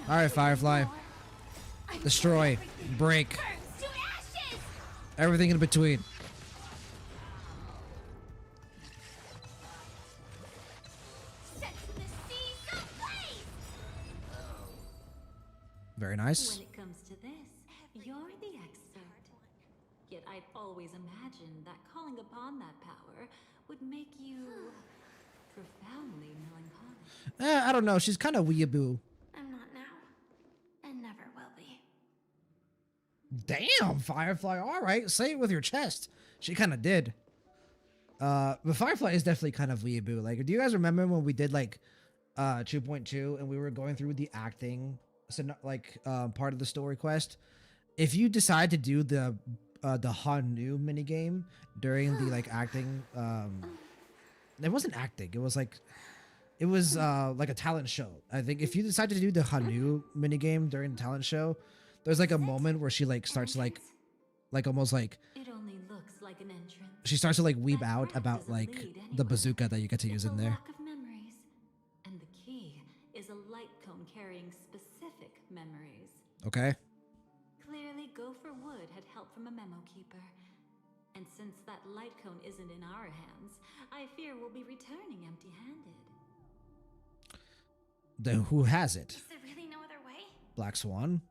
All right, Firefly. Destroy. Break. Everything in between. Very nice. When it comes to this, you're the expert. Yet I've always imagined that calling upon that power would make you profoundly melancholic. I don't know. She's kind of weeaboo. I'm not now, and never will be. Damn, Firefly. All right, say it with your chest. She kind of did. But Firefly is definitely kind of weeaboo. Like, do you guys remember when we did like 2.2 and we were going through the acting, part of the story quest? If you decide to do the Hanu minigame during the like acting, it wasn't acting. It was like a talent show. I think if you decide to do the Hanu minigame during the talent show, there's like a moment where she like starts like almost like It only looks like an entrance. she starts to like weep out about like the bazooka that you get to use in there. Lock of memories. And the key is a light cone carrying specific memories. Okay. Clearly, Gopher Wood had help from a memo keeper. And since that light cone isn't in our hands, I fear we'll be returning empty-handed. Then who has it? Is there really no other way? Black Swan?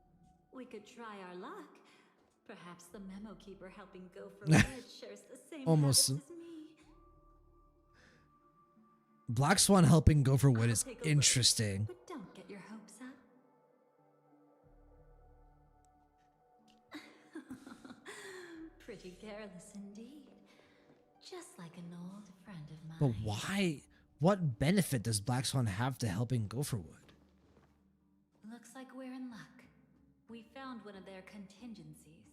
We could try our luck. Perhaps the memo keeper helping Gopher Wood shares the same Almost. habits as me. Black Swan helping Gopher Wood is Take a look, interesting. But don't get your hopes up. Pretty careless indeed. Just like an old friend of mine. But why? What benefit does Black Swan have to helping Gopher Wood? Looks like we're in luck. We found one of their contingencies.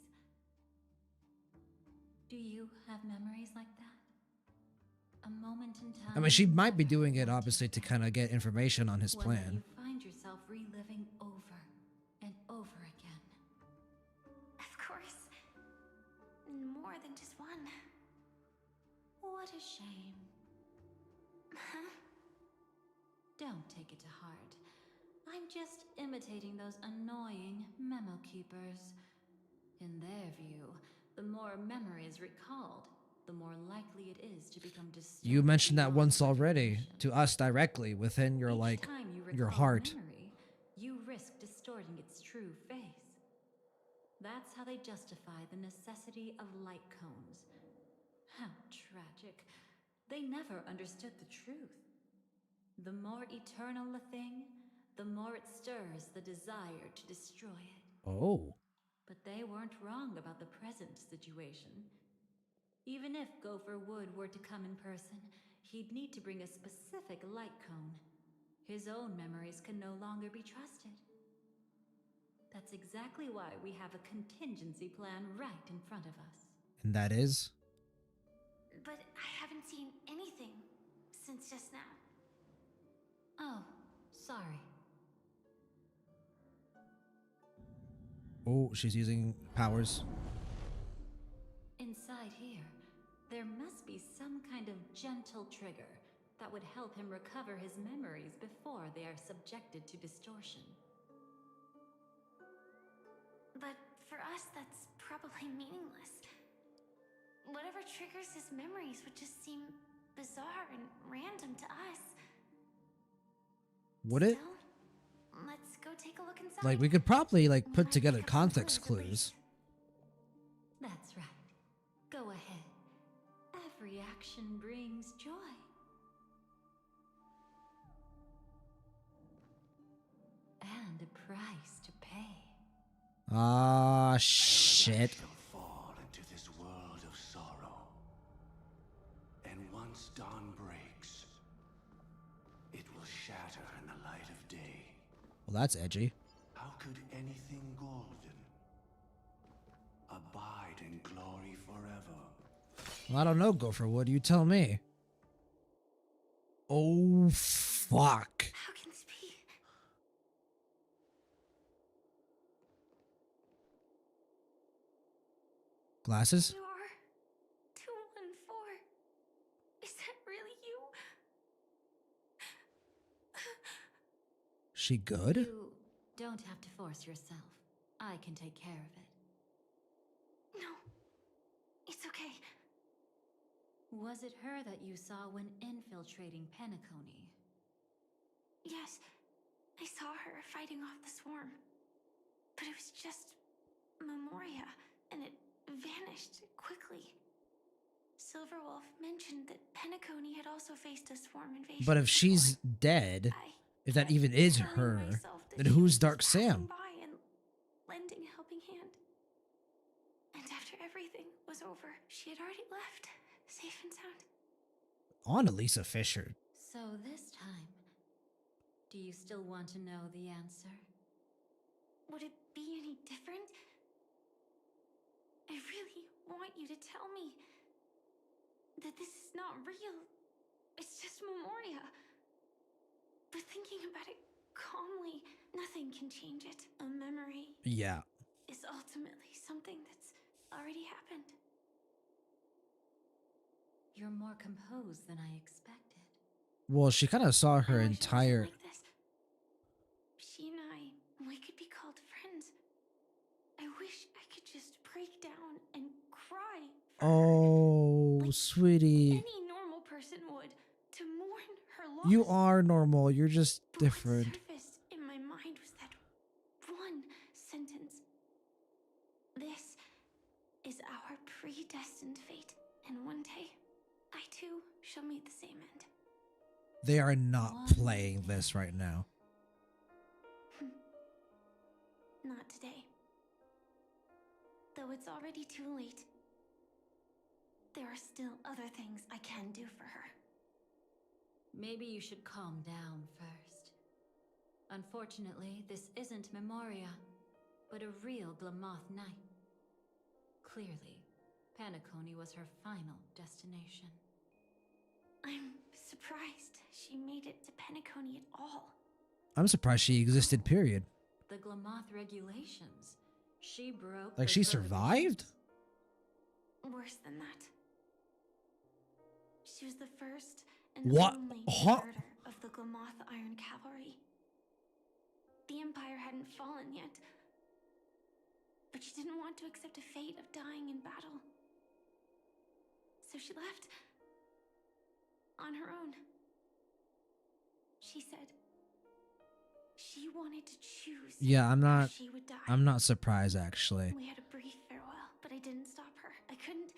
Do you have memories like that? A moment in time. I mean, she might be doing it obviously to kind of get information on his One plan. that you find yourself reliving over and over again. Of course. More than just one. What a shame. Huh? Don't take it to heart. I'm just imitating those annoying memo keepers. In their view, the more memories recalled, the more likely it is to become distorted. You mentioned that once already to us directly within your Each like time you your recall heart. a memory, you risk distorting its true face. That's how they justify the necessity of light cones. How tragic. They never understood the truth. The more eternal a thing, the more it stirs the desire to destroy it. Oh. But they weren't wrong about the present situation. Even if Gopher Wood were to come in person, he'd need to bring a specific light cone. His own memories can no longer be trusted. That's exactly why we have a contingency plan right in front of us. And that is? But I haven't seen anything since just now. Oh, sorry. Oh, she's using powers. Inside here, there must be some kind of gentle trigger that would help him recover his memories before they are subjected to distortion. But for us, that's probably meaningless. Whatever triggers his memories would just seem bizarre and random to us. Would it? Still, let's go take a look inside. Like, we could probably, like, put together context clues. That's right. Go ahead. Every action brings joy. And a price to pay. Ah, shit. Fall into this world of sorrow. And once dawn breaks, it will shatter in the light of day. Well, that's edgy. How could anything golden abide in glory forever? Well, I don't know, Gopher Wood. You tell me. Oh, fuck. How can this be? Glasses? You are 214. Is that really you? She good? You don't have to force yourself. I can take care of it. No, it's okay. Was it her that you saw when infiltrating Penacony? Yes, I saw her fighting off the swarm. But it was just Memoria, and it vanished quickly. Silverwolf mentioned that Penacony had also faced a swarm invasion. But if she's dead, if that even is her, then who's Dark Sam? By and lending a helping hand. And after everything was over, she had already left, safe and sound. On Elisa Fisher. So this time, do you still want to know the answer? Would it be any different? I really want you to tell me that this is not real. It's just Memoria. But thinking about it calmly, nothing can change it. A memory Yeah. is ultimately something that's already happened. You're more composed than I expected. Well, she kind of saw her I wish it wasn't entire... like this. She and we could be called friends. I wish I could just break down and cry. Oh, sweetie. Any normal person would, to mourn her loss. You are normal. You're just different. What surfaced in my mind was that one sentence. This is our predestined fate, and one day, I too shall meet the same end. They are not playing this right now. Not today. Though it's already too late. There are still other things I can do for her. Maybe you should calm down first. Unfortunately, this isn't Memoria, but a real Glamoth Knight. Clearly, Penacony was her final destination. I'm surprised she made it to Penacony at all. I'm surprised she existed, period. The Glamoth regulations. She broke. Like, she survived? Worse than that. She was the first and What? only Huh? martyr of the Glamoth Iron Cavalry. The Empire hadn't fallen yet, but she didn't want to accept a fate of dying in battle. So she left on her own. She said she wanted to choose. Yeah, how she would die. I'm not surprised, actually. We had a brief farewell, but I didn't stop her. I couldn't.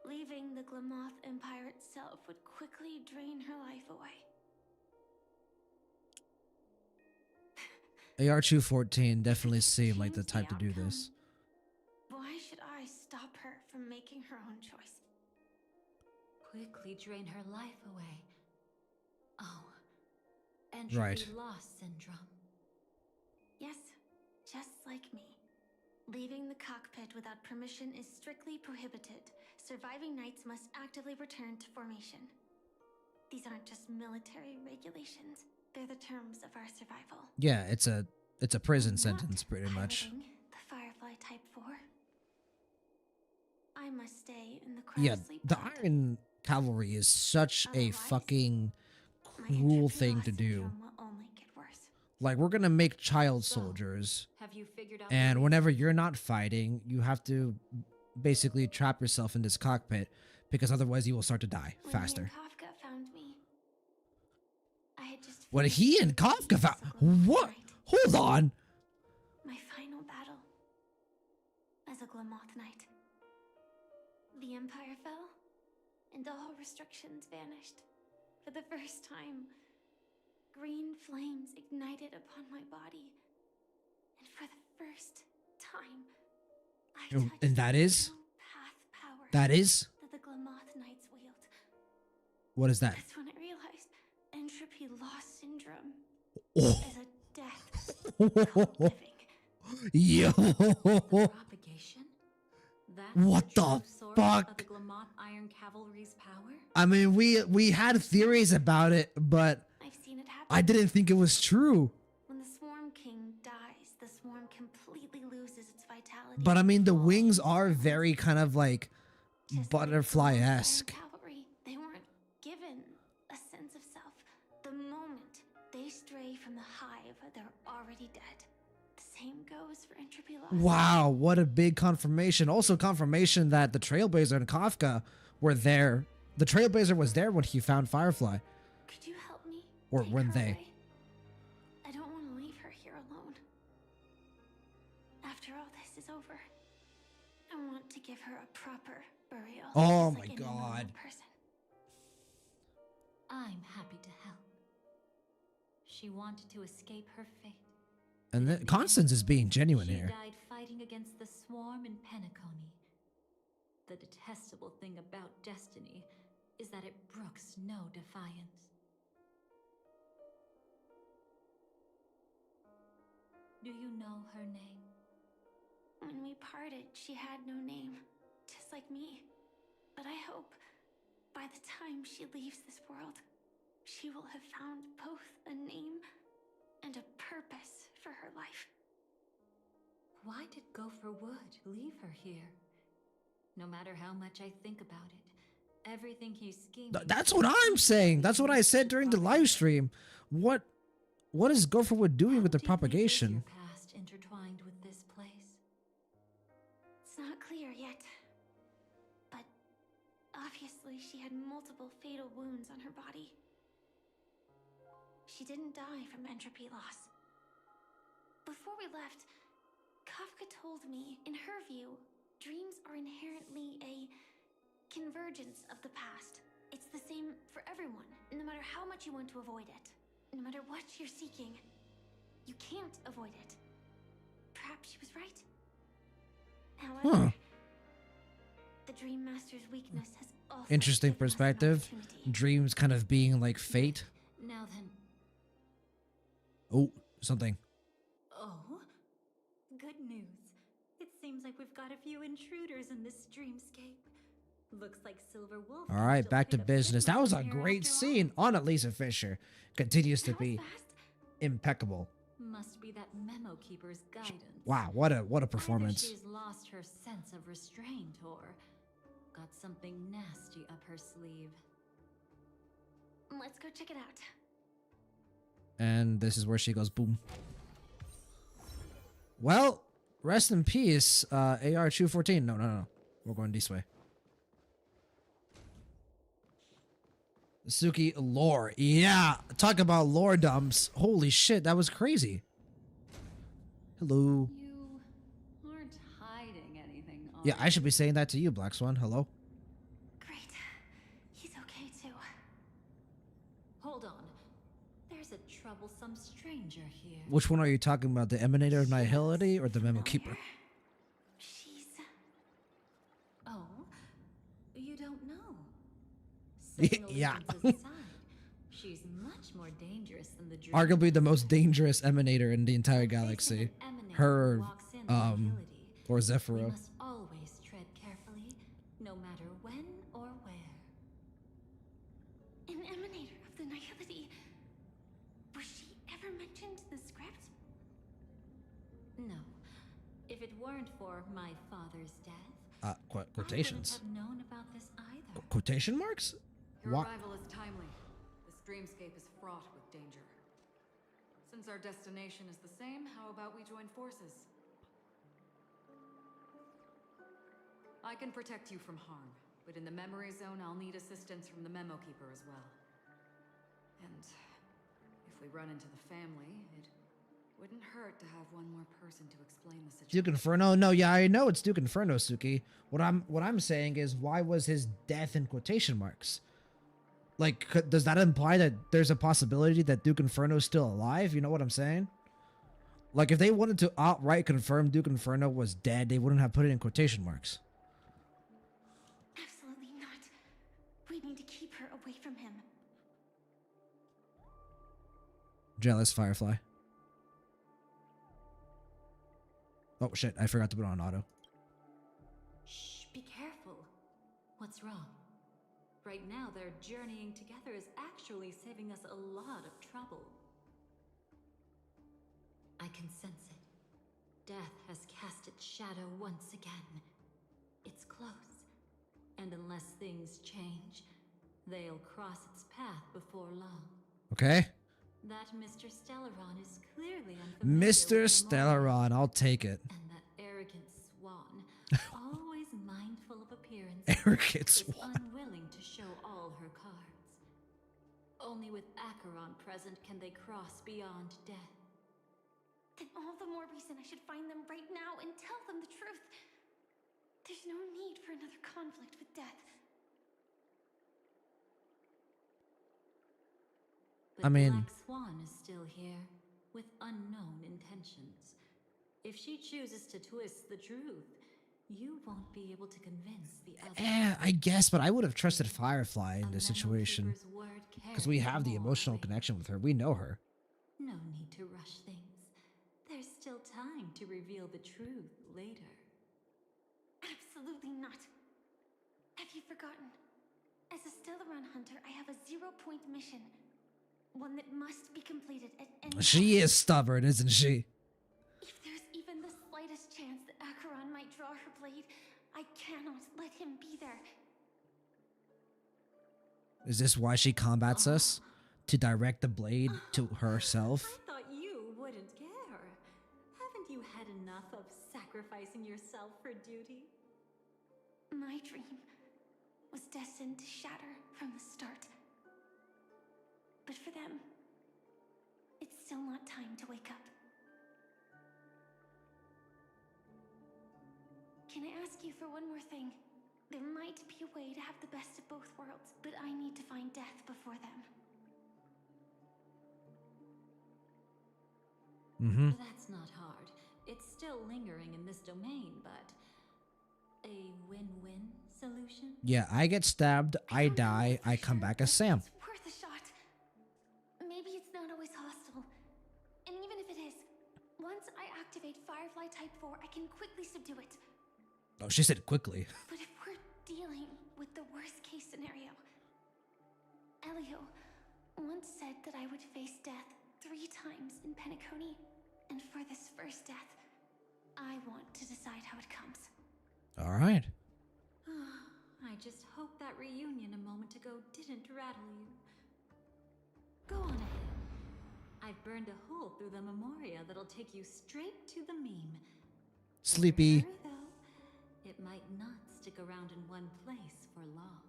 Leaving the Glamoth Empire itself would quickly drain her life away. AR-214 definitely seemed like the type to do this. Why should I stop her from making her own choice? Quickly drain her life away. Oh, entropy Right. loss syndrome. Yes, just like me. Leaving the cockpit without permission is strictly prohibited. Surviving knights must actively return to formation. These aren't just military regulations. They're the terms of our survival. Yeah, it's a prison sentence pretty much. Piloting the Firefly Type 4. I must stay in the Yeah, cryosleep the pod. Iron Cavalry is such a fucking cruel thing to do. Will only get worse. Like, we're gonna make child soldiers, Have you figured out and whenever you're not fighting, you have to basically trap yourself in this cockpit, because otherwise you will start to die faster. When Kafka found me, I had just What he and Kafka found? What? Hold on. my final battle as a Glamoth Knight. The Empire fell, and all restrictions vanished. For the first time, green flames ignited upon my body. And for the first time, I touched And that is? path power That is? that the Glamoth Knights wield. What is that? That's when I realized entropy loss syndrome Oh. is a death called living. Yo. propagation? That's What the the true source fuck? of the Glamoth Iron Cavalry's power? I mean, we had theories about it, but I've seen it happen. I didn't think it was true. When the Swarm King dies, the swarm completely loses its vitality. But I mean, the wings are very kind of like butterfly-esque. Cavalry, they weren't given a sense of self. The moment they stray from the hive, they're already dead. The same goes for entropy loss. Wow, what a big confirmation. Also confirmation that the Trailblazer and Kafka were there. The Trailblazer was there when he found Firefly. Could you help me? Or take when her they. away? I don't want to leave her here alone. After all this is over, I want to give her a proper burial. Oh just my like any normal God. person. I'm happy to help. She wanted to escape her fate. And then Constance is being genuine She here. died fighting against the swarm in Penacony. The detestable thing about destiny is that it brooks no defiance. Do you know her name? When we parted, she had no name, just like me. But I hope by the time she leaves this world, she will have found both a name and a purpose for her life. Why did Gopher Wood leave her here? No matter how much I think about it, everything he schemed. That's what I'm saying. That's what I said during the live stream. What is Gopher Wood doing with the propagation? Past intertwined with this place. It's not clear yet. But obviously she had multiple fatal wounds on her body. She didn't die from entropy loss. Before we left, Kafka told me, in her view, dreams are inherently a convergence of the past. It's the same for everyone, no matter how much you want to avoid it. No matter what you're seeking, you can't avoid it. Perhaps she was right. However, the Dream Master's weakness has also Interesting given us an perspective. opportunity. Dreams kind of being like fate. Now then. Oh, something. Oh? Good news. It seems like we've got a few intruders in this dreamscape. Looks like Silver Wolf. All right, back to business. That was a great scene on Elisa Fisher. Continues to be impeccable. Must be that memo keeper's guidance. Wow, what a Either performance. she's lost her sense of restraint or got something nasty up her sleeve. Let's go check it out. And this is where she goes boom. Well, rest in peace, AR-214. No. We're going this way. Suki lore. Yeah, talk about lore dumps. Holy shit, that was crazy. Hello. You aren't hiding anything, are Yeah, I should be saying that to you, Black Swan. Hello. Great. He's okay too. Hold on. There's a troublesome stranger here. Which one are you talking about? The Emanator of Nihility or the Memo Keeper? Oh, you don't know. Yeah. She's much more dangerous than the dream. Arguably the most dangerous Emanator in the entire galaxy. Her, or We Zephyro. must always tread carefully, no matter when or where. An emanator of the Nihility. Was she ever mentioned in the script? No. If it weren't for my father's death, Quotations. I wouldn't have known about this either. Quotation marks? Your What? arrival is timely. This dreamscape is fraught with danger. Since our destination is the same, how about we join forces? I can protect you from harm, but in the memory zone, I'll need assistance from the Memo Keeper as well. And if we run into the family, it wouldn't hurt to have one more person to explain the situation. Duke Inferno? No, yeah, I know it's Duke Inferno, Suki. What I'm saying is, why was his death in quotation marks? Like, does that imply that there's a possibility that Duke Inferno's still alive? You know what I'm saying? Like, if they wanted to outright confirm Duke Inferno was dead, they wouldn't have put it in quotation marks. Absolutely not. We need to keep her away from him. Jealous Firefly. Oh shit, I forgot to put on auto. Shh, be careful. What's wrong? Right now, their journeying together is actually saving us a lot of trouble. I can sense it. Death has cast its shadow once again. It's close. And unless things change, they'll cross its path before long. Okay. That Mr. Stellaron is clearly unfamiliar Mr. with Stellaron, I'll take it. And that arrogant Swan, always mindful of appearance, Arrogant is Swan. unwilling to show all her cards. Only with Acheron present can they cross beyond death. Then all the more reason I should find them right now and tell them the truth. There's no need for another conflict with death. But I mean, Black Swan is still here, with unknown intentions. If she chooses to twist the truth, you won't be able to convince the others. I guess, but I would have trusted Firefly in this situation. Because we have the emotional connection with her. We know her. No need to rush things. There's still time to reveal the truth later. Absolutely not. Have you forgotten? As a Stellaron hunter, I have a 0-point mission. One that must be completed at any She cost. is stubborn, isn't she? If there's even the slightest chance that Acheron might draw her blade, I cannot let him be there. Is this why she combats us? To direct the blade to herself? I thought you wouldn't care. Haven't you had enough of sacrificing yourself for duty? My dream was destined to shatter from the start. But for them, it's still not time to wake up. Can I ask you for one more thing? There might be a way to have the best of both worlds, but I need to find death before them. That's not hard. It's still lingering in this domain, but a win-win solution? Yeah, I get stabbed, I die, I come back as Sam. Worth a shot. Maybe it's not always hostile. And even if it is, once I activate Firefly Type 4, I can quickly subdue it. Oh, she said quickly. But if we're dealing with the worst case scenario, Elio once said that I would face death 3 times in Penacony, and for this first death, I want to decide how it comes. All right. I just hope that reunion a moment ago didn't rattle you. Go on ahead. I've burned a hole through the Memoria that'll take you straight to the meme. Sleepy. Hurry, though. It might not stick around in one place for long.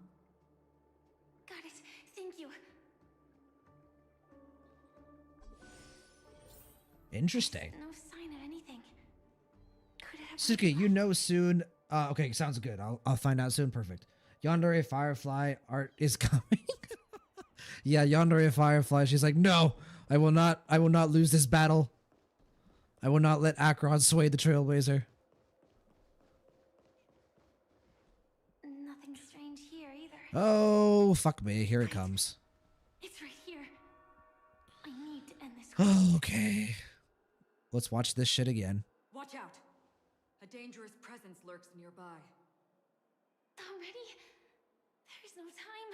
Got it. Thank you. Interesting. No sign of anything. Could it have Suki, you know soon. Okay, sounds good. I'll find out soon. Perfect. Yandere Firefly art is coming. Yeah, Yandere Firefly. She's like, no, I will not lose this battle. I will not let Akron sway the Trailblazer. Nothing strange here either. Oh, fuck me. Here it comes. It's right here. I need to end this. Okay. Let's watch this shit again. Watch out! A dangerous presence lurks nearby. Already? There's no time.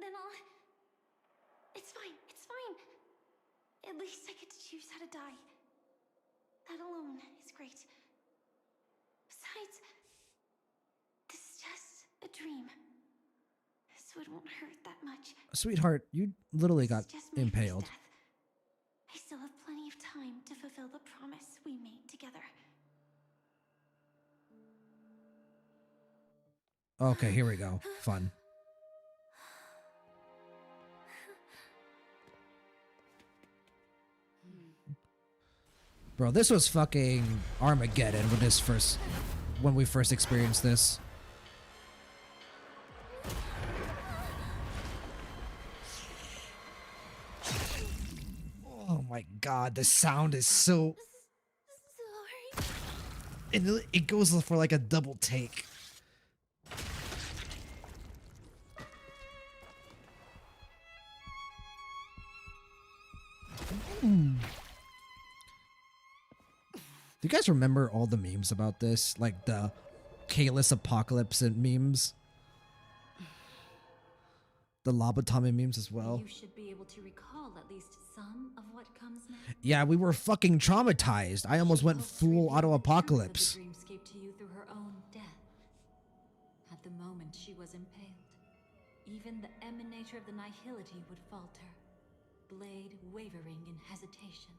Then I'll... It's fine. It's fine. At least I get to choose how to die. That alone is great. Besides, this is just a dream. So it won't hurt that much. Sweetheart, you literally got impaled. I still have plenty of time to fulfill the promise we made together. Okay, here we go. Fun. Bro, this was fucking Armageddon when we first experienced this. Oh my god, the sound is so... It goes for like a double take. Do you guys remember all the memes about this? Like the Kalis Apocalypse and memes? The Lobotomy memes as well. You should be able to recall at least some of what comes next. Yeah, we were fucking traumatized. I almost went full auto-apocalypse. The dreamscape to you through her own death. At the moment she was impaled, even the emanator of the nihility would falter, blade wavering in hesitation.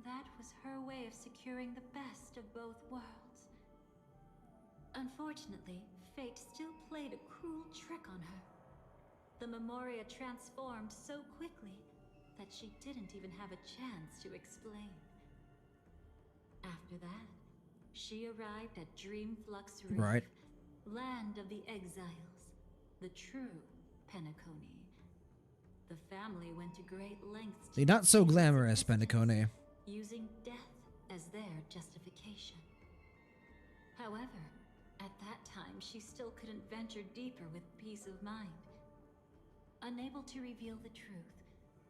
That was her way of securing the best of both worlds. Unfortunately, fate still played a cruel trick on her. The Memoria transformed so quickly that she didn't even have a chance to explain. After that, she arrived at Dreamflux Reef, right. Land of the Exiles, the true Penacony. The family went to great lengths to Not so glamorous, Penacony. using death as their justification. However, at that time she still couldn't venture deeper with peace of mind. Unable to reveal the truth,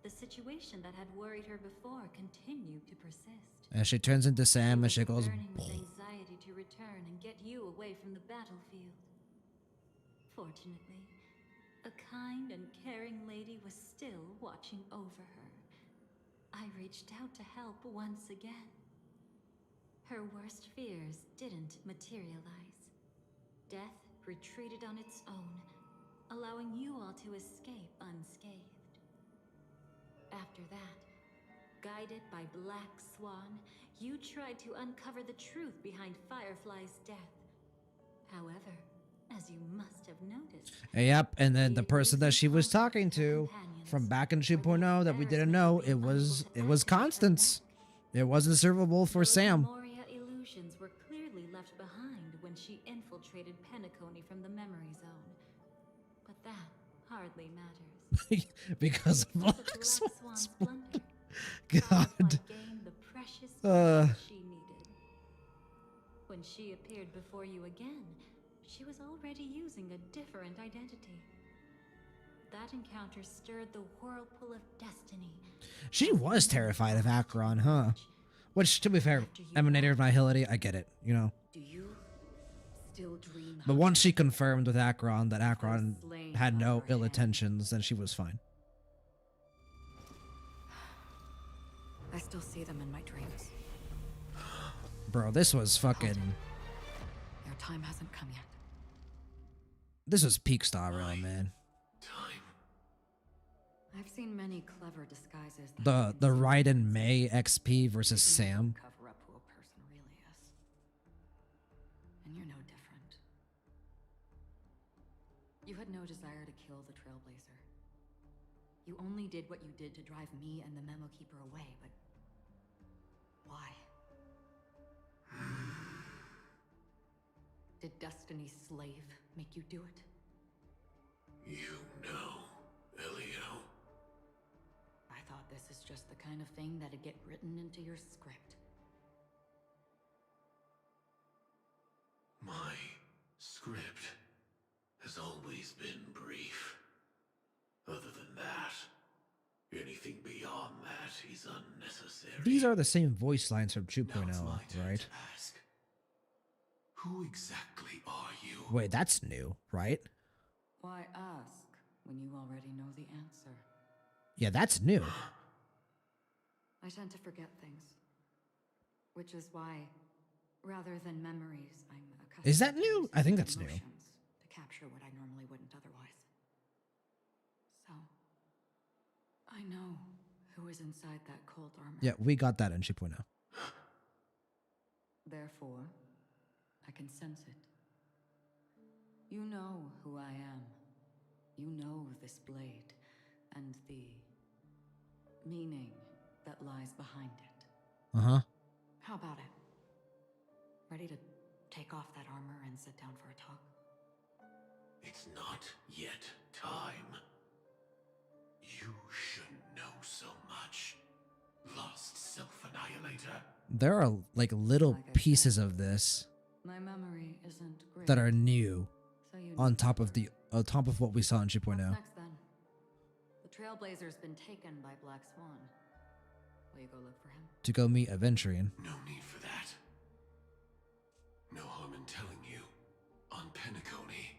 the situation that had worried her before continued to persist. And she turns into Sam and she goes... Burning with anxiety to return and get you away from the battlefield. Fortunately, a kind and caring lady was still watching over her. I reached out to help once again. Her worst fears didn't materialize. Death retreated on its own, allowing you all to escape unscathed. After that, guided by Black Swan, you tried to uncover the truth behind Firefly's death. However, as you must have noticed... Yep, and then the person that she was talking to from back in 2.0 that we didn't know, it was Constance. It wasn't servable for Sam. Memoria illusions were clearly left behind when she infiltrated Penacony from the memory zone. But that hardly matters. Because of Black Swan's blunder, God. gained the precious she needed. When she appeared before you again, she was already using a different identity. That encounter stirred the whirlpool of destiny. She was terrified of Akron, huh? Which, to be fair, emanator of nihility, I get it, you know. Do you still dream? But once she confirmed with Akron that Akron had no ill intentions, then she was fine. I still see them in my dreams. Bro, this was fucking... Your time hasn't come yet. This was peak Star Rail, man. I've seen many clever disguises. The Raiden May XP versus Sam. Cover up who a person really is. And you're no different. You had no desire to kill the Trailblazer. You only did what you did to drive me and the Memo Keeper away, but why? Did Destiny's slave make you do it? You know, Elio. I thought thought this is just the kind of thing that'd get written into your script. My script has always been brief. Other than that, anything beyond that is unnecessary. These are the same voice lines from 2.0, right? Ask, who exactly are you? Wait, that's new, right? Why ask when you already know the answer? Yeah, that's new. I tend to forget things. Which is why, rather than memories, I'm accustomed Is that to new? using I think my that's new. emotions to capture what I normally wouldn't otherwise. So, I know who is inside that cold armor. Yeah, we got that in 2.0. Therefore, I can sense it. You know who I am. You know this blade, and the meaning that lies behind it. Uh-huh. How about it? Ready to take off that armor and sit down for a talk? It's not yet time. You shouldn't know so much. Lost self-annihilator. There are like little pieces of this My memory isn't great. that are new So you on know top of what we saw in 2.0. What's next then? The Trailblazer's been taken by Black Swan. Will you go look for him? To go meet Aventurian. No need for that. No harm in telling you. On Penacony,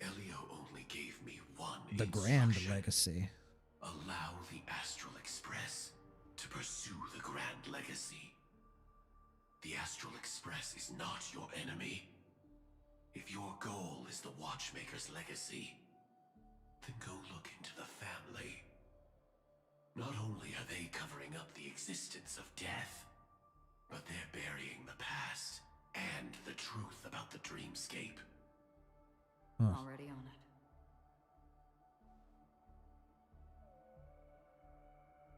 Elio only gave me one The Grand instruction. Legacy. Allow the Astral Express to pursue the Grand Legacy. The Astral Express is not your enemy. If your goal is the Watchmaker's legacy, then go look into the family. Not only are they covering up the existence of death, but they're burying the past and the truth about the dreamscape. Already on it.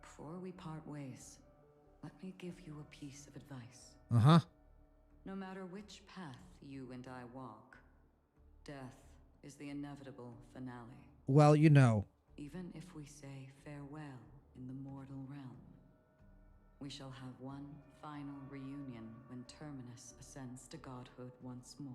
Before we part ways, let me give you a piece of advice. Uh-huh. No matter which path you and I walk, death is the inevitable finale. Well, you know. Even if we say farewell in the mortal realm, we shall have one final reunion when Terminus ascends to godhood once more.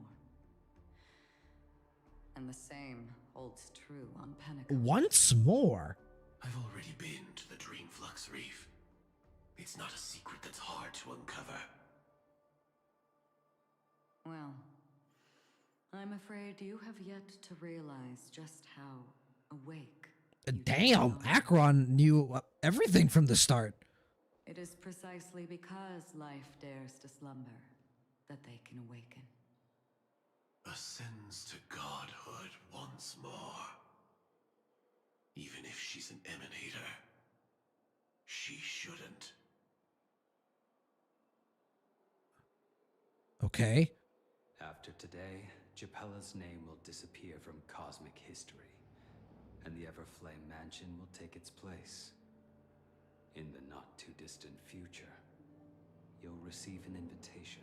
And the same holds true on Penacony. Once more? I've already been to the Dreamflux Reef. It's not a secret that's hard to uncover. Well, I'm afraid you have yet to realize just how awake. Damn, Akron knew everything from the start. It is precisely because life dares to slumber that they can awaken. Ascends to godhood once more. Even if she's an emanator, she shouldn't. Okay. After today, Japella's name will disappear from cosmic history, and the Everflame Mansion will take its place. In the not-too-distant future, you'll receive an invitation.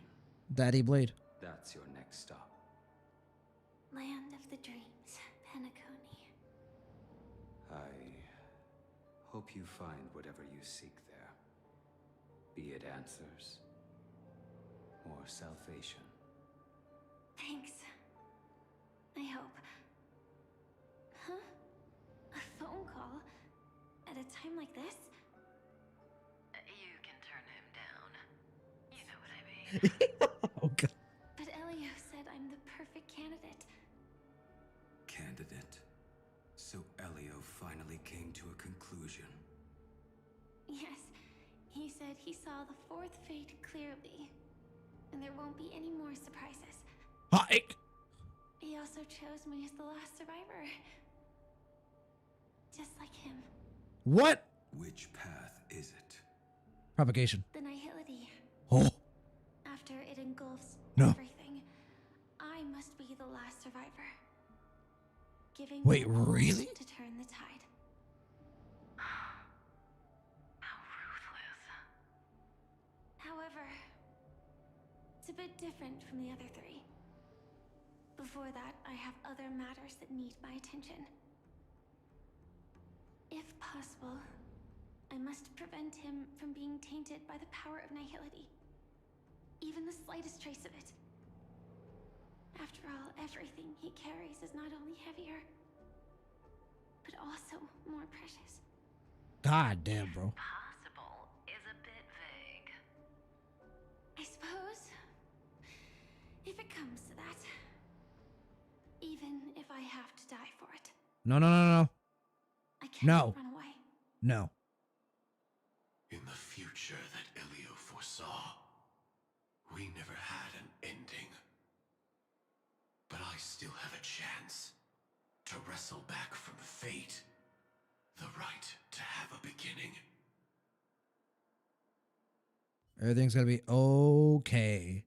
Daddy Blade. That's your next stop. Land of the Dreams, Penacony. I hope you find whatever you seek there. Be it answers or salvation. Thanks. I hope. Huh? A phone call? At a time like this? You can turn him down. You know what I mean. Oh, God. But Elio said I'm the perfect candidate. Candidate. So Elio finally came to a conclusion. Yes, he said he saw the fourth fate clearly, and there won't be any more surprises. Hike. He also chose me as the last survivor. Just like him. What? Which path is it? Propagation. The Nihility. Oh. After it engulfs No. everything, I must be the last survivor. Giving Wait, me a really? moment to turn the tide. How ruthless. However, it's a bit different from the other three. Before that, I have other matters that need my attention. If possible, I must prevent him from being tainted by the power of nihility. Even the slightest trace of it. After all, everything he carries is not only heavier, but also more precious. God damn, bro. Possible is a bit vague. I suppose, if it comes to that, even if I have to die for it. No, no, no, no. I can't No. run away. No. In the future that Elio foresaw, we never had an ending. But I still have a chance to wrestle back from fate the right to have a beginning. Everything's gonna be okay.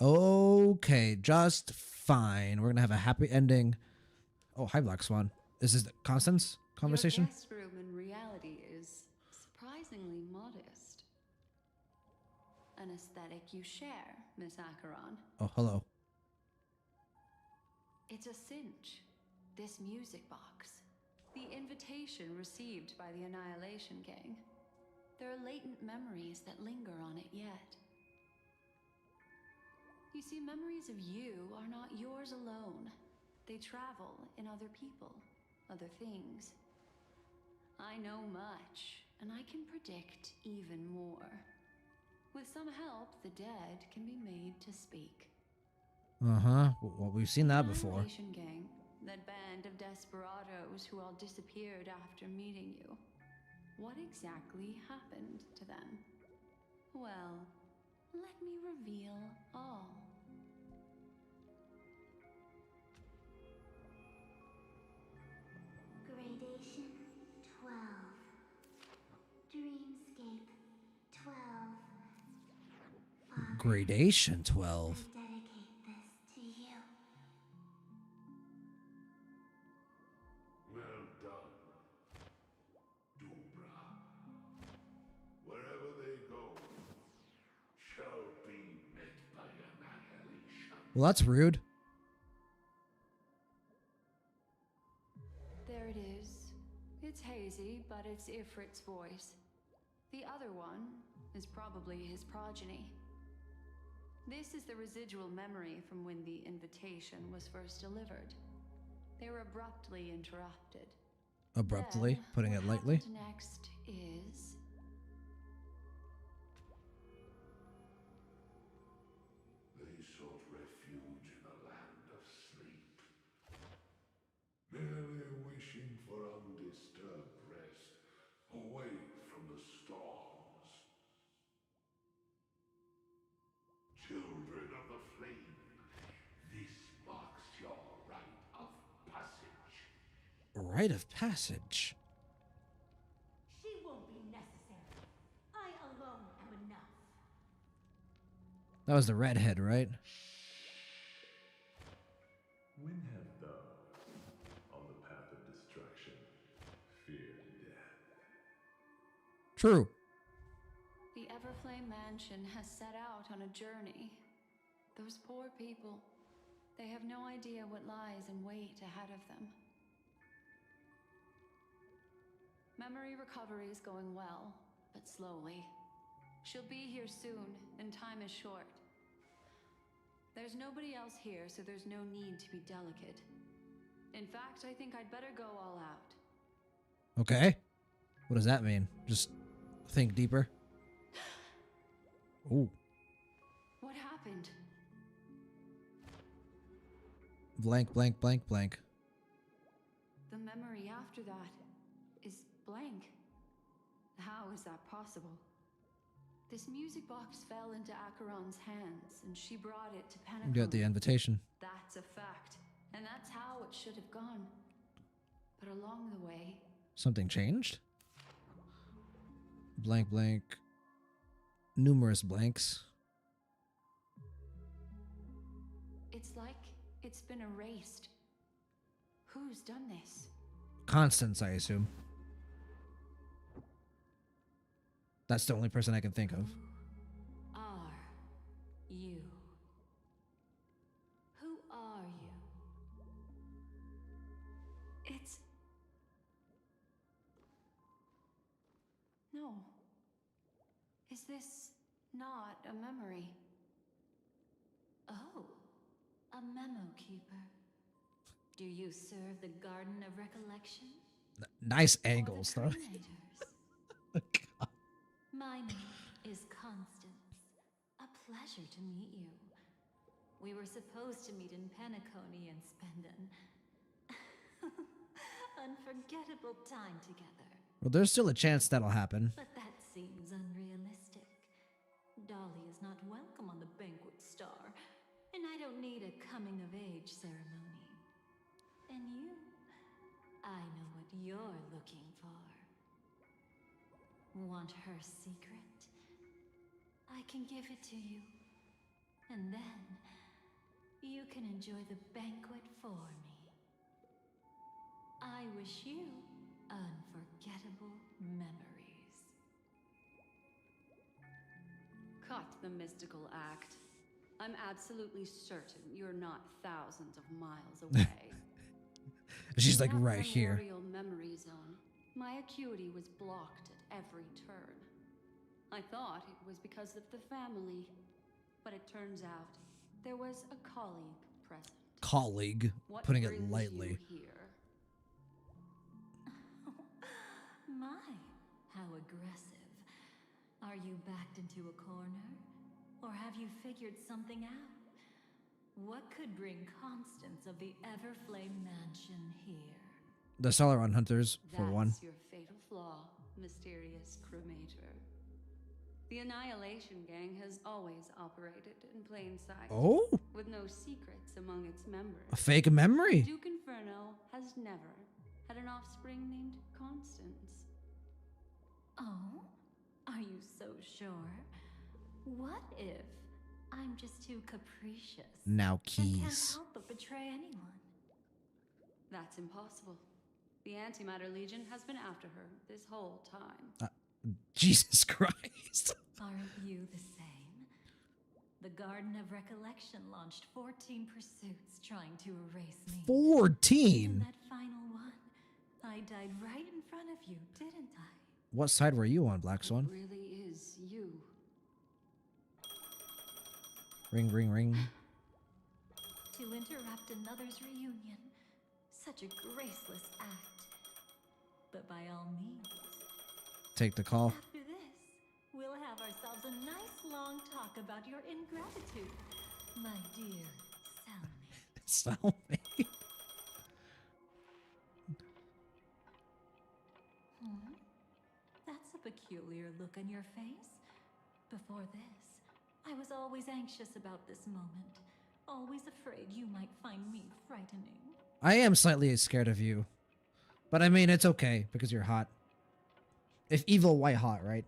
Okay, just fine. We're gonna have a happy ending. Oh, hi, Black Swan. Is this Constance conversation? Your guest room in reality is surprisingly modest. An aesthetic you share, Miss Acheron. Oh, hello. It's a cinch. This music box. The invitation received by the Annihilation Gang. There are latent memories that linger on it yet. You see, memories of you are not yours alone. They travel in other people, other things. I know much, and I can predict even more. With some help, the dead can be made to speak. Uh-huh. Well, we've seen that before. Annihilation Gang, that band of desperados who all disappeared after meeting you. What exactly happened to them? Well, let me reveal all. Gradation 12. Dreamscape 12. Father, Gradation 12. I dedicate this to you. Well done, Dobra. Wherever they go, shall be met by annihilation. Well, that's rude. There it is. It's hazy, but it's Ifrit's voice. The other one is probably his progeny. This is the residual memory from when the invitation was first delivered. They were abruptly interrupted. Abruptly, Then, putting what it lightly. happened next is... They sought refuge in a land of sleep, merely wishing for undisturbed rest, away from the storms. Children of the flame, this marks your rite of passage. Rite of passage. She won't be necessary. I alone am enough. That was the redhead, right? When have those on the path of destruction feared death? True. The Everflame Mansion has set out on a journey. Those poor people, they have no idea what lies in wait ahead of them. Memory recovery is going well, but slowly. She'll be here soon, and time is short. There's nobody else here, so there's no need to be delicate. In fact, I think I'd better go all out. Okay. What does that mean? Just think deeper. Ooh. What happened? Blank, blank, blank, blank. The memory after that is blank. How is that possible? This music box fell into Acheron's hands, and she brought it to Penacony. You got the invitation. That's a fact, and that's how it should have gone. But along the way... Something changed? Blank, blank. Numerous blanks. It's like it's been erased. Who's done this? Constance, I assume. That's the only person I can think of. Are you? Who are you? It's... No, No. Is this not a memory? Oh, a memo keeper. Do you serve the Garden of Recollection? Nice angles, though. My name is Constance. A pleasure to meet you. We were supposed to meet in Penacony and spend an unforgettable time together. Well, there's still a chance that'll happen. But that seems unrealistic. Dolly is not welcome on the banquet star, and I don't need a coming-of-age ceremony. And you, I know what you're looking for. Want her secret? I can give it to you. And then, you can enjoy the banquet for me. I wish you unforgettable memories. Cut the mystical act. I'm absolutely certain you're not thousands of miles away. She's like right here. Memorial memory zone. My acuity was blocked at every turn. I thought it was because of the family, but it turns out there was a colleague present. Colleague, What putting it brings lightly. you here? My, how aggressive. Are you backed into a corner? Or have you figured something out? What could bring Constance of the Everflame Mansion here? The Salaron Hunters, for one. That's your fatal flaw, mysterious cremator. The Annihilation Gang has always operated in plain sight. Oh? With no secrets among its members. A fake memory. Duke Inferno has never had an offspring named Constance. Oh? Are you so sure? What if I'm just too capricious? Now And can't keys. help but betray anyone? That's impossible. The Antimatter Legion has been after her this whole time. Jesus Christ. Aren't you the same? The Garden of Recollection launched 14 pursuits trying to erase me. 14? And that final one, I died right in front of you, didn't I? What side were you on, Black Swan? It really is you. Ring, ring, ring. To interrupt another's reunion. Such a graceless act. But by all means, Take the call. after this, we'll have ourselves a nice long talk about your ingratitude, my dear cellmate. Cellmate. That's a peculiar look on your face. Before this, I was always anxious about this moment. Always afraid you might find me frightening. I am slightly scared of you. But I mean, it's okay, because you're hot. If evil, white hot, right?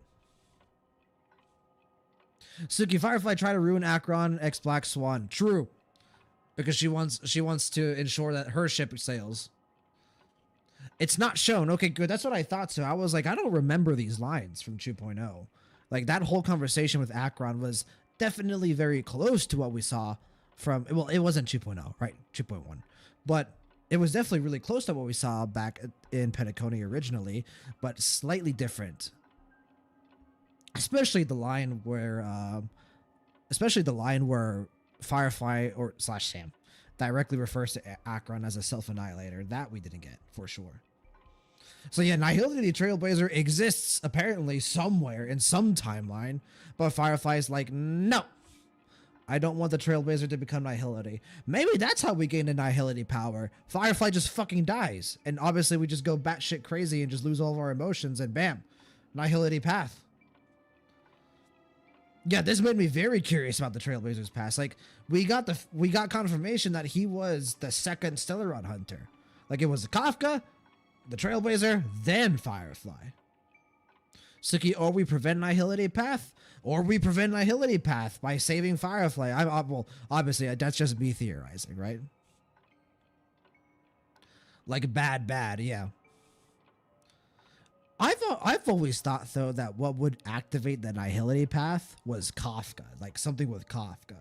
Suki, Firefly tried to ruin Akron x Black Swan. True. Because she wants to ensure that her ship sails. It's not shown. Okay, good. That's what I thought. So I was like, I don't remember these lines from 2.0. Like, that whole conversation with Akron was definitely very close to what we saw from... Well, it wasn't 2.0, right? 2.1. But it was definitely really close to what we saw back in Penacony originally, but slightly different. Especially the line where... Firefly or Sam directly refers to Akron as a self-annihilator. That we didn't get, for sure. So yeah, Nihility Trailblazer exists apparently somewhere in some timeline, but Firefly's like, no, I don't want the Trailblazer to become Nihility. Maybe that's how we gain the Nihility power. Firefly just fucking dies, and obviously we just go batshit crazy and just lose all of our emotions, and bam, Nihility path. Yeah, this made me very curious about the Trailblazer's past. Like, we got confirmation that he was the second Stellaron hunter. Like, it was Kafka, the Trailblazer, then Firefly. Suki, or we prevent Nihility path, or we prevent Nihility path by saving Firefly. Well, obviously, that's just me theorizing, right? Like, bad, yeah. I've always thought, though, that what would activate the Nihility path was Kafka, like something with Kafka.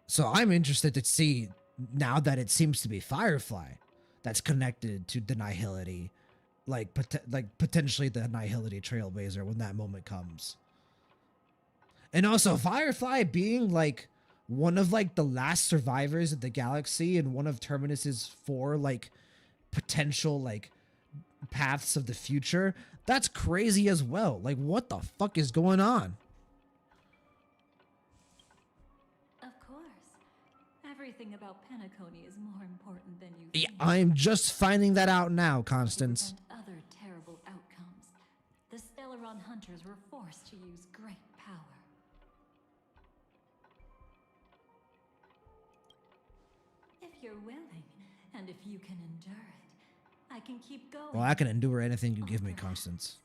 So I'm interested to see, now that it seems to be Firefly that's connected to the Nihility, like potentially the Nihility Trailblazer when that moment comes. And also Firefly being like one of like the last survivors of the galaxy and one of Terminus's 4 like potential like paths of the future. That's crazy as well. Like, what the fuck is going on? Of course. Everything about Penacony is more important than you Yeah, think. I'm just finding that out now, Constance. To prevent other terrible outcomes, the Stellaron hunters were forced to use great power. If you're willing, and if you can endure it, I can keep going. Well, I can endure anything you give me, Constance.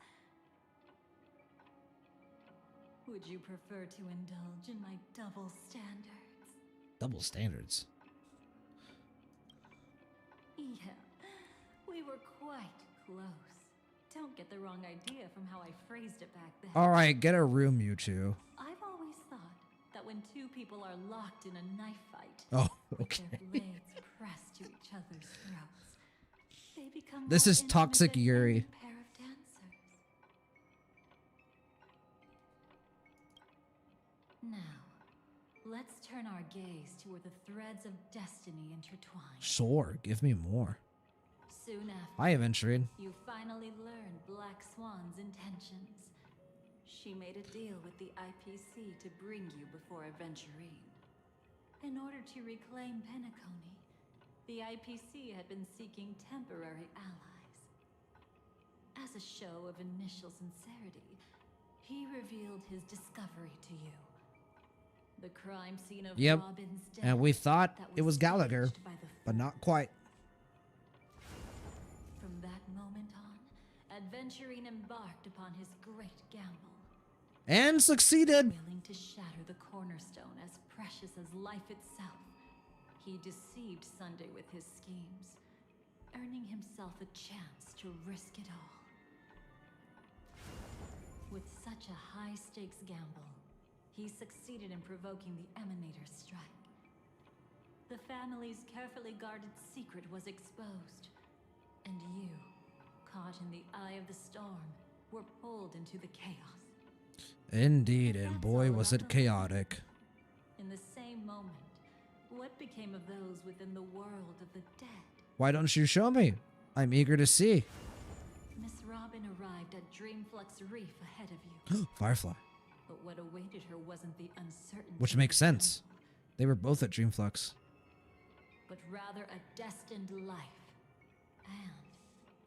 Would you prefer to indulge in my double standards? Double standards? Yeah, we were quite close. Don't get the wrong idea from how I phrased it back then. Alright, get a room, you two. I've always thought that when two people are locked in a knife fight, Oh, with okay. their blades pressed to each other's throats, they become This more is intimate toxic than Yuri. any pair of dancers. Now, let's turn our gaze to where the threads of destiny intertwine. Sure, give me more. Soon after, Hi, Aventurine. you finally learn Black Swan's intentions. She made a deal with the IPC to bring you before Aventurine. In order to reclaim Penacony, the IPC had been seeking temporary allies. As a show of initial sincerity, he revealed his discovery to you. The crime scene of Yep, Robin's death and we thought that it was Gallagher, staged by the but not quite. From that moment on, Aventurine embarked upon his great gamble. And succeeded! Willing to shatter the cornerstone as precious as life itself, he deceived Sunday with his schemes, earning himself a chance to risk it all. With such a high-stakes gamble, he succeeded in provoking the Emanator's strike. The family's carefully guarded secret was exposed, and you, caught in the eye of the storm, were pulled into the chaos. Indeed, and boy was it chaotic. In the same moment, what became of those within the world of the dead? Why don't you show me? I'm eager to see. Miss Robin arrived at Dreamflux Reef ahead of you. Firefly. But what awaited her wasn't the uncertainty. Which makes sense. They were both at Dreamflux. But rather a destined life and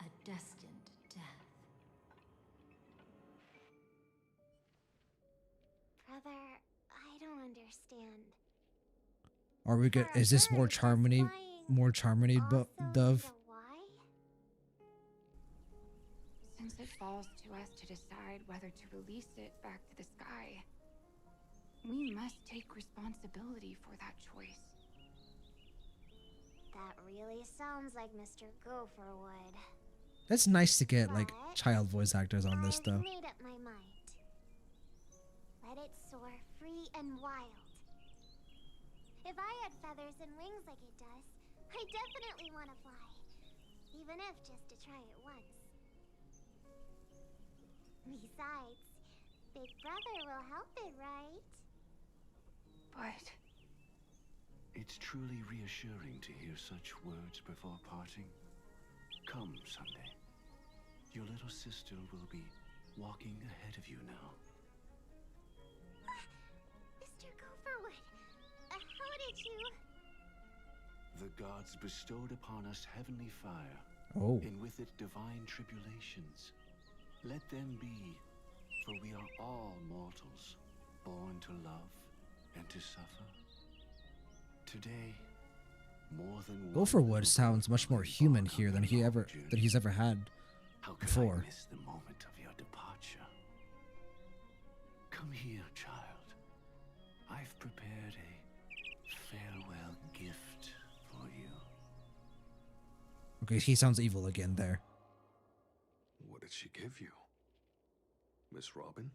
a destined death. Brother, I don't understand. Are we good? Is this more Charmony? More Charmony Dove? Since it falls to us to decide whether to release it back to the sky, we must take responsibility for that choice. That really sounds like Mr. Gopher Wood. It's nice to get like child voice actors on this though. I've made up my mind. Let it soar free and wild. If I had feathers and wings like it does, I definitely want to fly. Even if just to try it once. Besides, Big Brother will help it, right? But it's truly reassuring to hear such words before parting. Come, Sunday. Your little sister will be walking ahead of you now. Mr. Gopherwood, how did you... The gods bestowed upon us heavenly fire, and with it divine tribulations. Let them be, for we are all mortals, born to love and to suffer. Today, more than Gopher Wood sounds much more human here than he's ever had before. I miss the moment of your departure. Come here, child. I've prepared a farewell gift for you. Okay, he sounds evil again there. What did she give you? Miss Robin?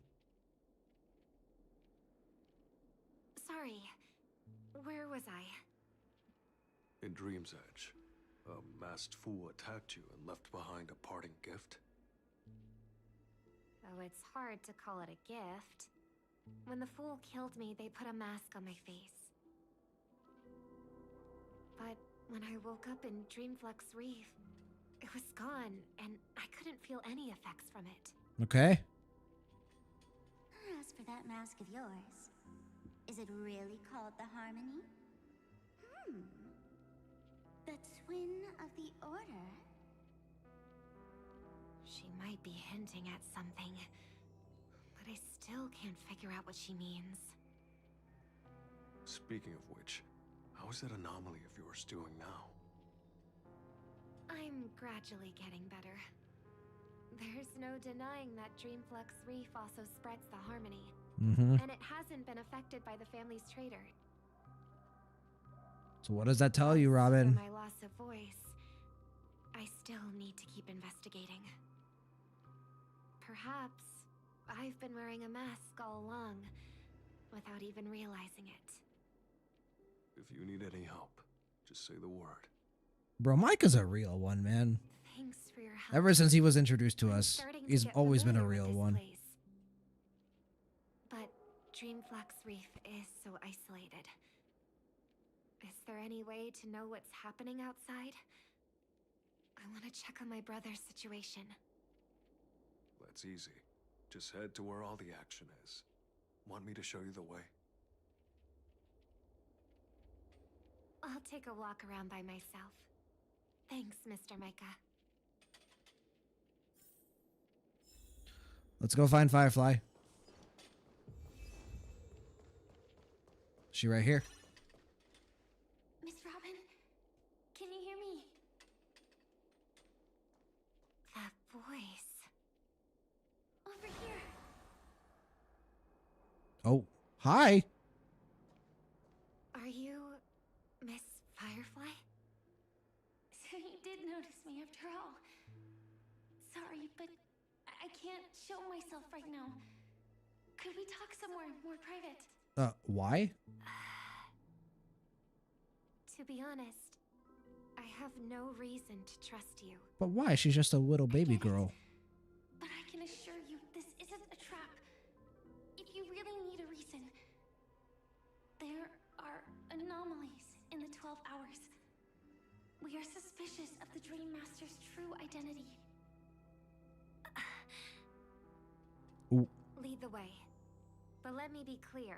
Sorry. Where was I? In Dream's Edge. A masked fool attacked you and left behind a parting gift? Though it's hard to call it a gift. When the fool killed me, they put a mask on my face. But when I woke up in Dreamflux Reef, it was gone, and I couldn't feel any effects from it. Okay. As for that mask of yours, is it really called the Harmony? The Twin of the Order? She might be hinting at something, but I still can't figure out what she means. Speaking of which, how is that anomaly of yours doing now? I'm gradually getting better. There's no denying that Dreamflux Reef also spreads the Harmony. And it hasn't been affected by the family's traitor. So what does that tell you, Robin? For my loss of voice, I still need to keep investigating. Perhaps I've been wearing a mask all along, without even realizing it. If you need any help, just say the word. Bro, Micah's a real one, man. Thanks for your help. Ever since he was introduced to us, he's always been a real one. But Dreamflux Reef is so isolated. Is there any way to know what's happening outside? I want to check on my brother's situation. That's easy. Just head to where all the action is. Want me to show you the way? I'll take a walk around by myself. Thanks, Mr. Micah. Let's go find Firefly. She right here. Miss Robin, can you hear me? That voice. Over here. Oh, hi. Are you Miss Firefly? So you did notice me after all. Sorry, but I can't show myself right now. Could we talk somewhere more private? Why? To be honest, I have no reason to trust you. But why? She's just a little baby girl. But I can assure you, this isn't a trap. If you really need a reason, there are anomalies in the 12 hours. We are suspicious of the Dream Master's true identity. Ooh. Lead the way. But let me be clear.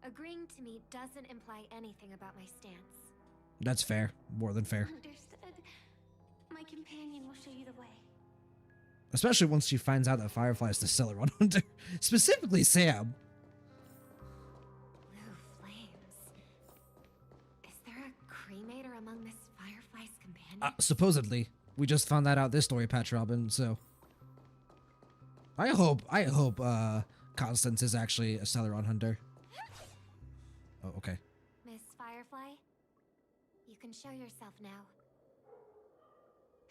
Agreeing to meet doesn't imply anything about my stance. That's fair. More than fair. Understood. My companion will show you the way. Especially once she finds out that Firefly is the Celeron Hunter. Specifically Sam. Blue flames. Is there a cremator among Miss Firefly's companions? Supposedly. We just found that out this story, Patch Robin, so. I hope Constance is actually a Celeron Hunter. Oh, okay. Miss Firefly, you can show yourself now.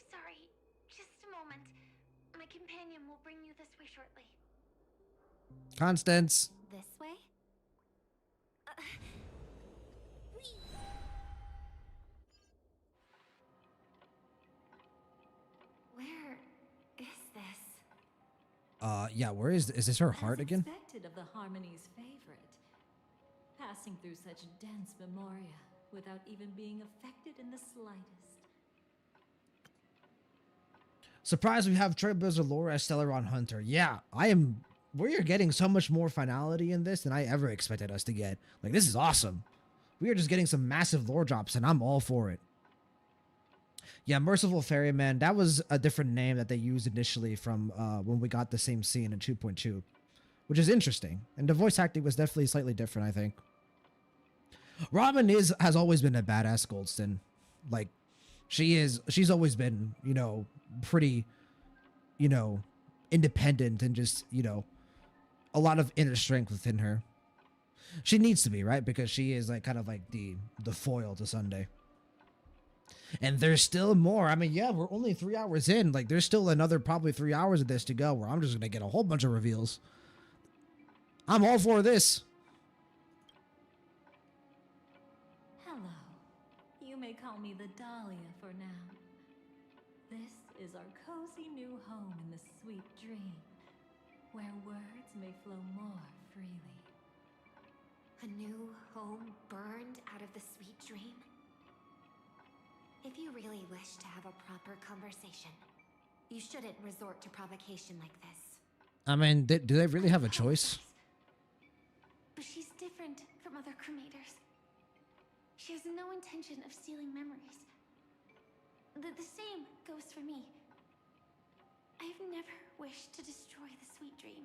Sorry, just a moment. My companion will bring you this way shortly. Constance. This way? Where is this? Yeah, where is this her heart again? Expected of the Harmony's favorite. Passing through such dense memoria without even being affected in the slightest. Surprised we have Trailblazer lore as Celeron Hunter. Yeah, we are getting so much more finality in this than I ever expected us to get. Like, this is awesome. We are just getting some massive lore drops, and I'm all for it. Yeah, Merciful Ferryman, that was a different name that they used initially from when we got the same scene in 2.2, which is interesting. And the voice acting was definitely slightly different, I think. Robin has always been a badass Goldston. Like, she's always been, you know, pretty, you know, independent and just, you know, a lot of inner strength within her. She needs to be, right? Because she is like kind of like the foil to Sunday. And there's still more. I mean, yeah, we're only 3 hours in. Like, there's still another probably 3 hours of this to go where I'm just going to get a whole bunch of reveals. I'm all for this. Hello. You may call me the Dahlia for now. This is our cozy new home in the sweet dream, where words may flow more freely. A new home burned out of the sweet dream? If you really wish to have a proper conversation, you shouldn't resort to provocation like this. I mean, do they really have a choice? But she's different from other cremators. She has no intention of stealing memories. The same goes for me. I've never wished to destroy the sweet dream.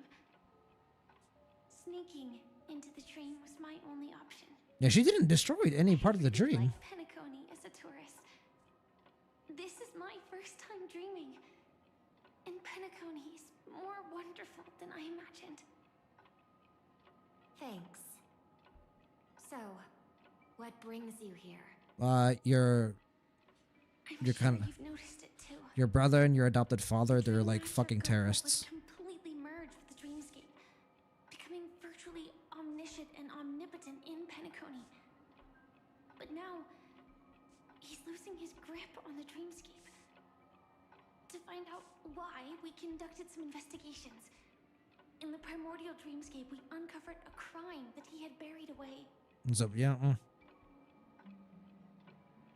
Sneaking into the dream was my only option. Yeah, she didn't destroy any part of the dream. Like Penacony as a tourist. This is my first time dreaming. And Penacony is more wonderful than I imagined. Thanks. So, what brings you here? You're kind of You've noticed it too. your brother and your adopted father. They're like fucking terrorists. Completely merged with the dreamscape, becoming virtually omniscient and omnipotent in Penacony. But now, he's losing his grip on the dreamscape. To find out why, we conducted some investigations. In the primordial dreamscape, we uncovered a crime that he had buried away. So yeah.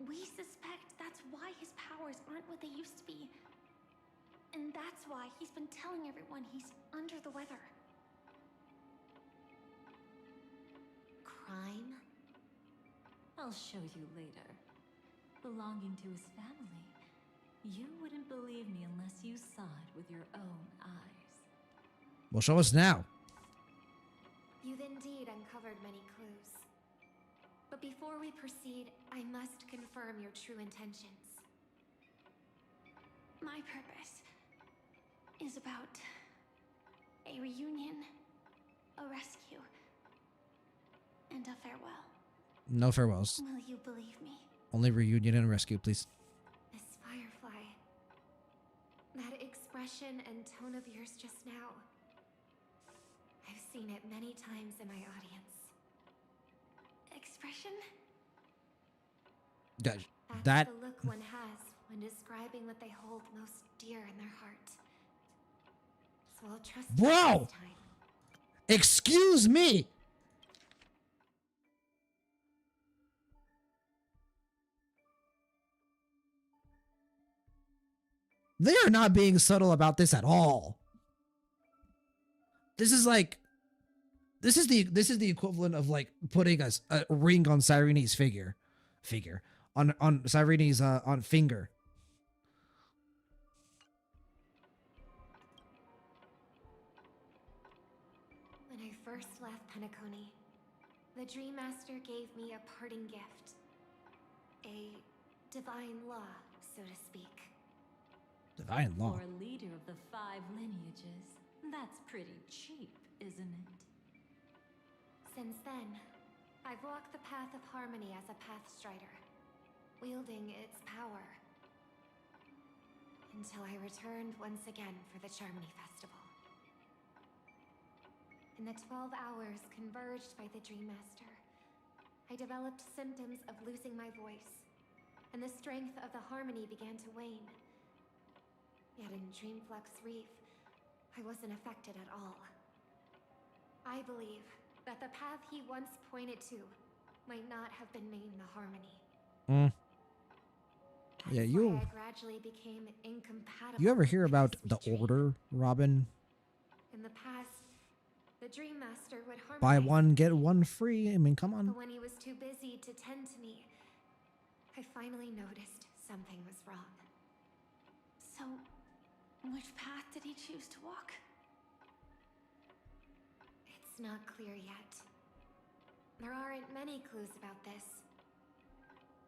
We suspect that's why his powers aren't what they used to be. And that's why he's been telling everyone he's under the weather. Crime? I'll show you later. Belonging to his family. You wouldn't believe me unless you saw it with your own eyes. Well, show us now. You've indeed uncovered many clues. But before we proceed, I must confirm your true intentions. My purpose is about a reunion, a rescue, and a farewell. No farewells. Will you believe me? Only reunion and rescue, please. Miss Firefly. That expression and tone of yours just now. I've seen it many times in my audience. Expression? That's That the look one has when describing what they hold most dear in their heart. So I'll trust you bro. this time. Excuse me. They are not being subtle about this at all. This is like, this is the equivalent of like putting a ring on Cyrene's on Cyrene's on finger. When I first left Penacony, the Dream Master gave me a parting gift. A divine law, so to speak. Divine law. For a leader of the 5 lineages, that's pretty cheap, isn't it? Since then, I've walked the path of harmony as a Pathstrider, wielding its power. Until I returned once again for the Charmony Festival. In the 12 hours converged by the Dream Master, I developed symptoms of losing my voice, and the strength of the harmony began to wane. Yet in Dreamflux Reef, I wasn't affected at all. I believe that the path he once pointed to might not have been named the harmony. Yeah, That's you. why I gradually became incompatible. You ever hear with about the the sweet dream. Order, Robin? In the past, the Dream Master would harmonize. Buy one get one free. I mean, come on. But when he was too busy to tend to me, I finally noticed something was wrong. So, which path did he choose to walk? It's not clear yet. There aren't many clues about this,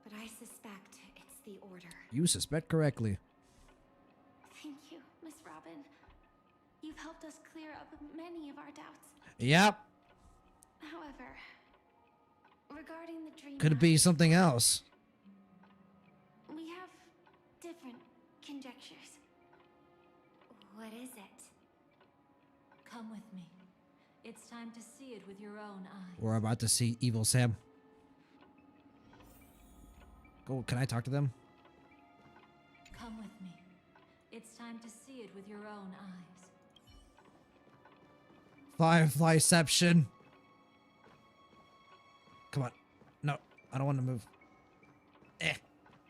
but I suspect it's the Order. You suspect correctly. Thank you, Miss Robin. You've helped us clear up many of our doubts. Yep. However, regarding the dream, Could be something else. we have different conjectures. What is it? Come with me. It's time to see it with your own eyes. We're about to see Evil Sam. Go. Can I talk to them? Come with me. It's time to see it with your own eyes. Fireflyception. Come on. No, I don't want to move.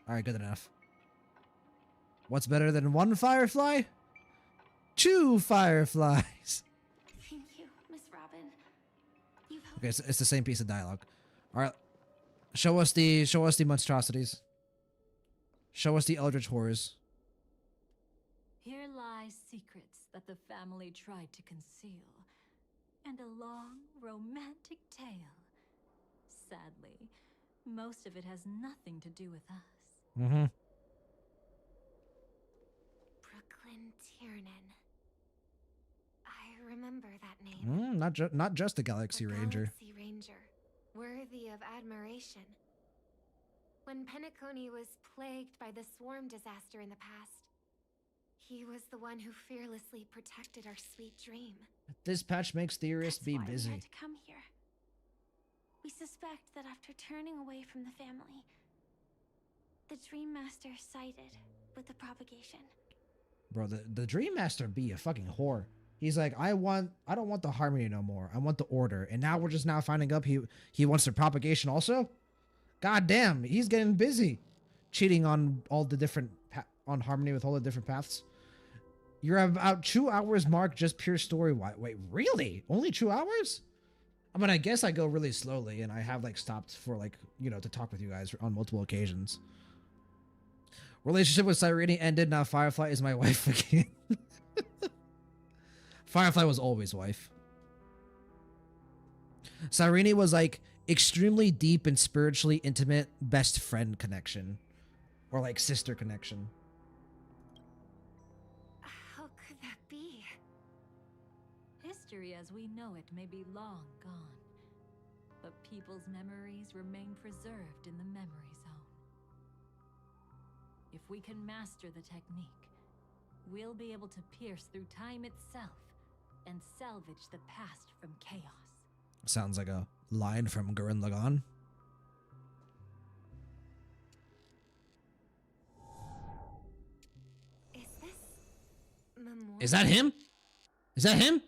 All right, good enough. What's better than one firefly? 2 fireflies. Thank you, Miss Robin. Okay, it's the same piece of dialogue. All right, show us the monstrosities. Show us the eldritch horrors. Here lie secrets that the family tried to conceal, and a long, romantic tale. Sadly, most of it has nothing to do with us. Mm-hmm. Brooklyn Tiernan. I remember that name. Not just a Galaxy Ranger. Galaxy Ranger, worthy of admiration. When Penacony was plagued by the swarm disaster in the past, he was the one who fearlessly protected our sweet dream. This patch makes theorists be busy. We had to come here. We suspect that after turning away from the family, the Dream Master sided with the propagation. Bro, the Dream Master be a fucking whore. He's like, I don't want the harmony no more. I want the order. And now we're just now finding up he wants the propagation also? God damn, he's getting busy. Cheating on all the different on harmony with all the different paths. You're about 2 hours mark, just pure story. Wait, really? Only 2 hours? I mean, I guess I go really slowly, and I have like stopped for like, you know, to talk with you guys on multiple occasions. Relationship with Cyrene ended. Now Firefly is my wife again. Firefly was always wife. Cyrene was like extremely deep and spiritually intimate best friend connection, or like sister connection. How could that be? History as we know it may be long gone, but people's memories remain preserved in the memory zone. If we can master the technique, we'll be able to pierce through time itself and salvage the past from chaos. Sounds like a line from Gurren Lagann. Is this memorial? Is that him? Is that him?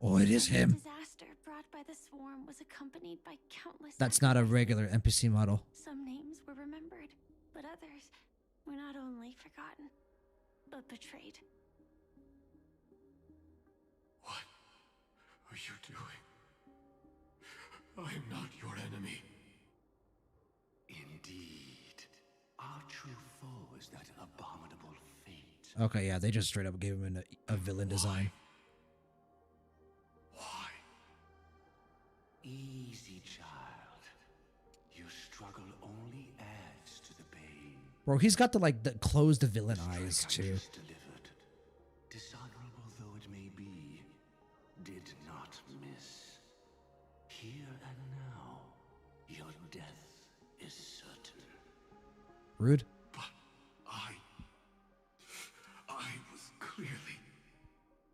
Oh, it is him. The disaster brought by the swarm was accompanied by countless. That's not a regular NPC model. Some names were remembered, but others were not only forgotten, but betrayed. What are you doing? I am not your enemy. Indeed. Our true foe is that abominable fate. Okay, yeah, they just straight up gave him a villain design. Why? Easy, child. Your struggle only adds to the pain. Bro, he's got the closed villain eyes too. Delivered, dishonorable though it may be, did not miss. Here and now, your death is certain. Rude. But I was clearly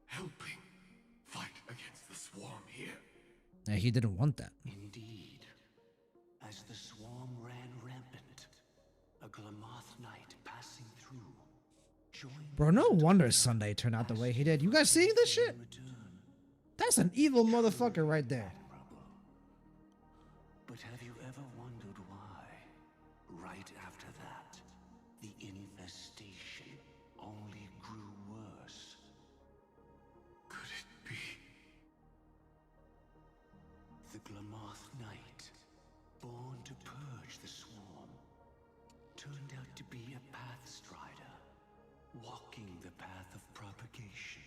helping fight against the swarm here. Yeah, he didn't want that. Indeed. As the swarm ran rampant, a Glamoth knight passing through joined. Bro, no wonder Sunday turned out the way he did. You guys seeing this shit? That's an evil motherfucker right there. But have you ever wondered why, right after that, the infestation only grew worse? Could it be? The Glamoth Knight, born to purge the swarm, turned out to be a path strider, walking the path of propagation.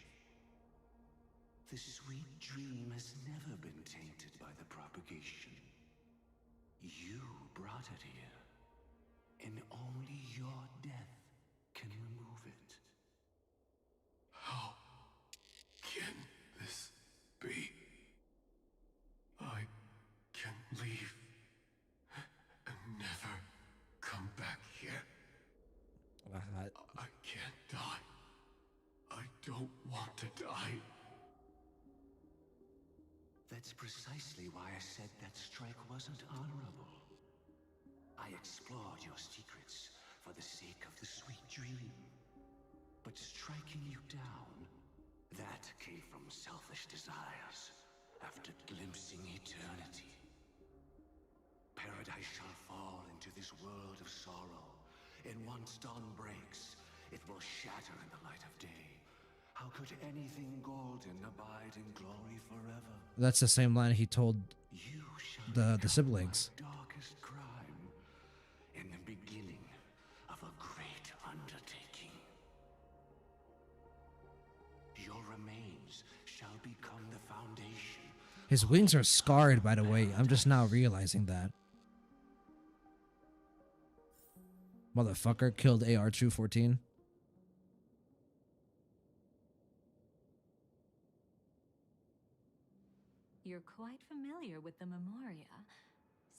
The sweet dream has never been tainted by the propagation. You brought it here, and only your death can remove it. How can this be? I can leave and never come back here. I can't die. I don't want to die. That's precisely why I said that strike wasn't honorable. explored your secrets for the sake of the sweet dream. But striking you down, that came from selfish desires after glimpsing eternity. Paradise shall fall into this world of sorrow, and once dawn breaks, it will shatter in the light of day. How could anything golden abide in glory forever? That's the same line he told the siblings. Darkest crime in the beginning of a great undertaking. Your remains shall become the foundation. His wings are scarred, by the way. I'm just now realizing that. Motherfucker killed AR-214. You're quite familiar with the Memoria,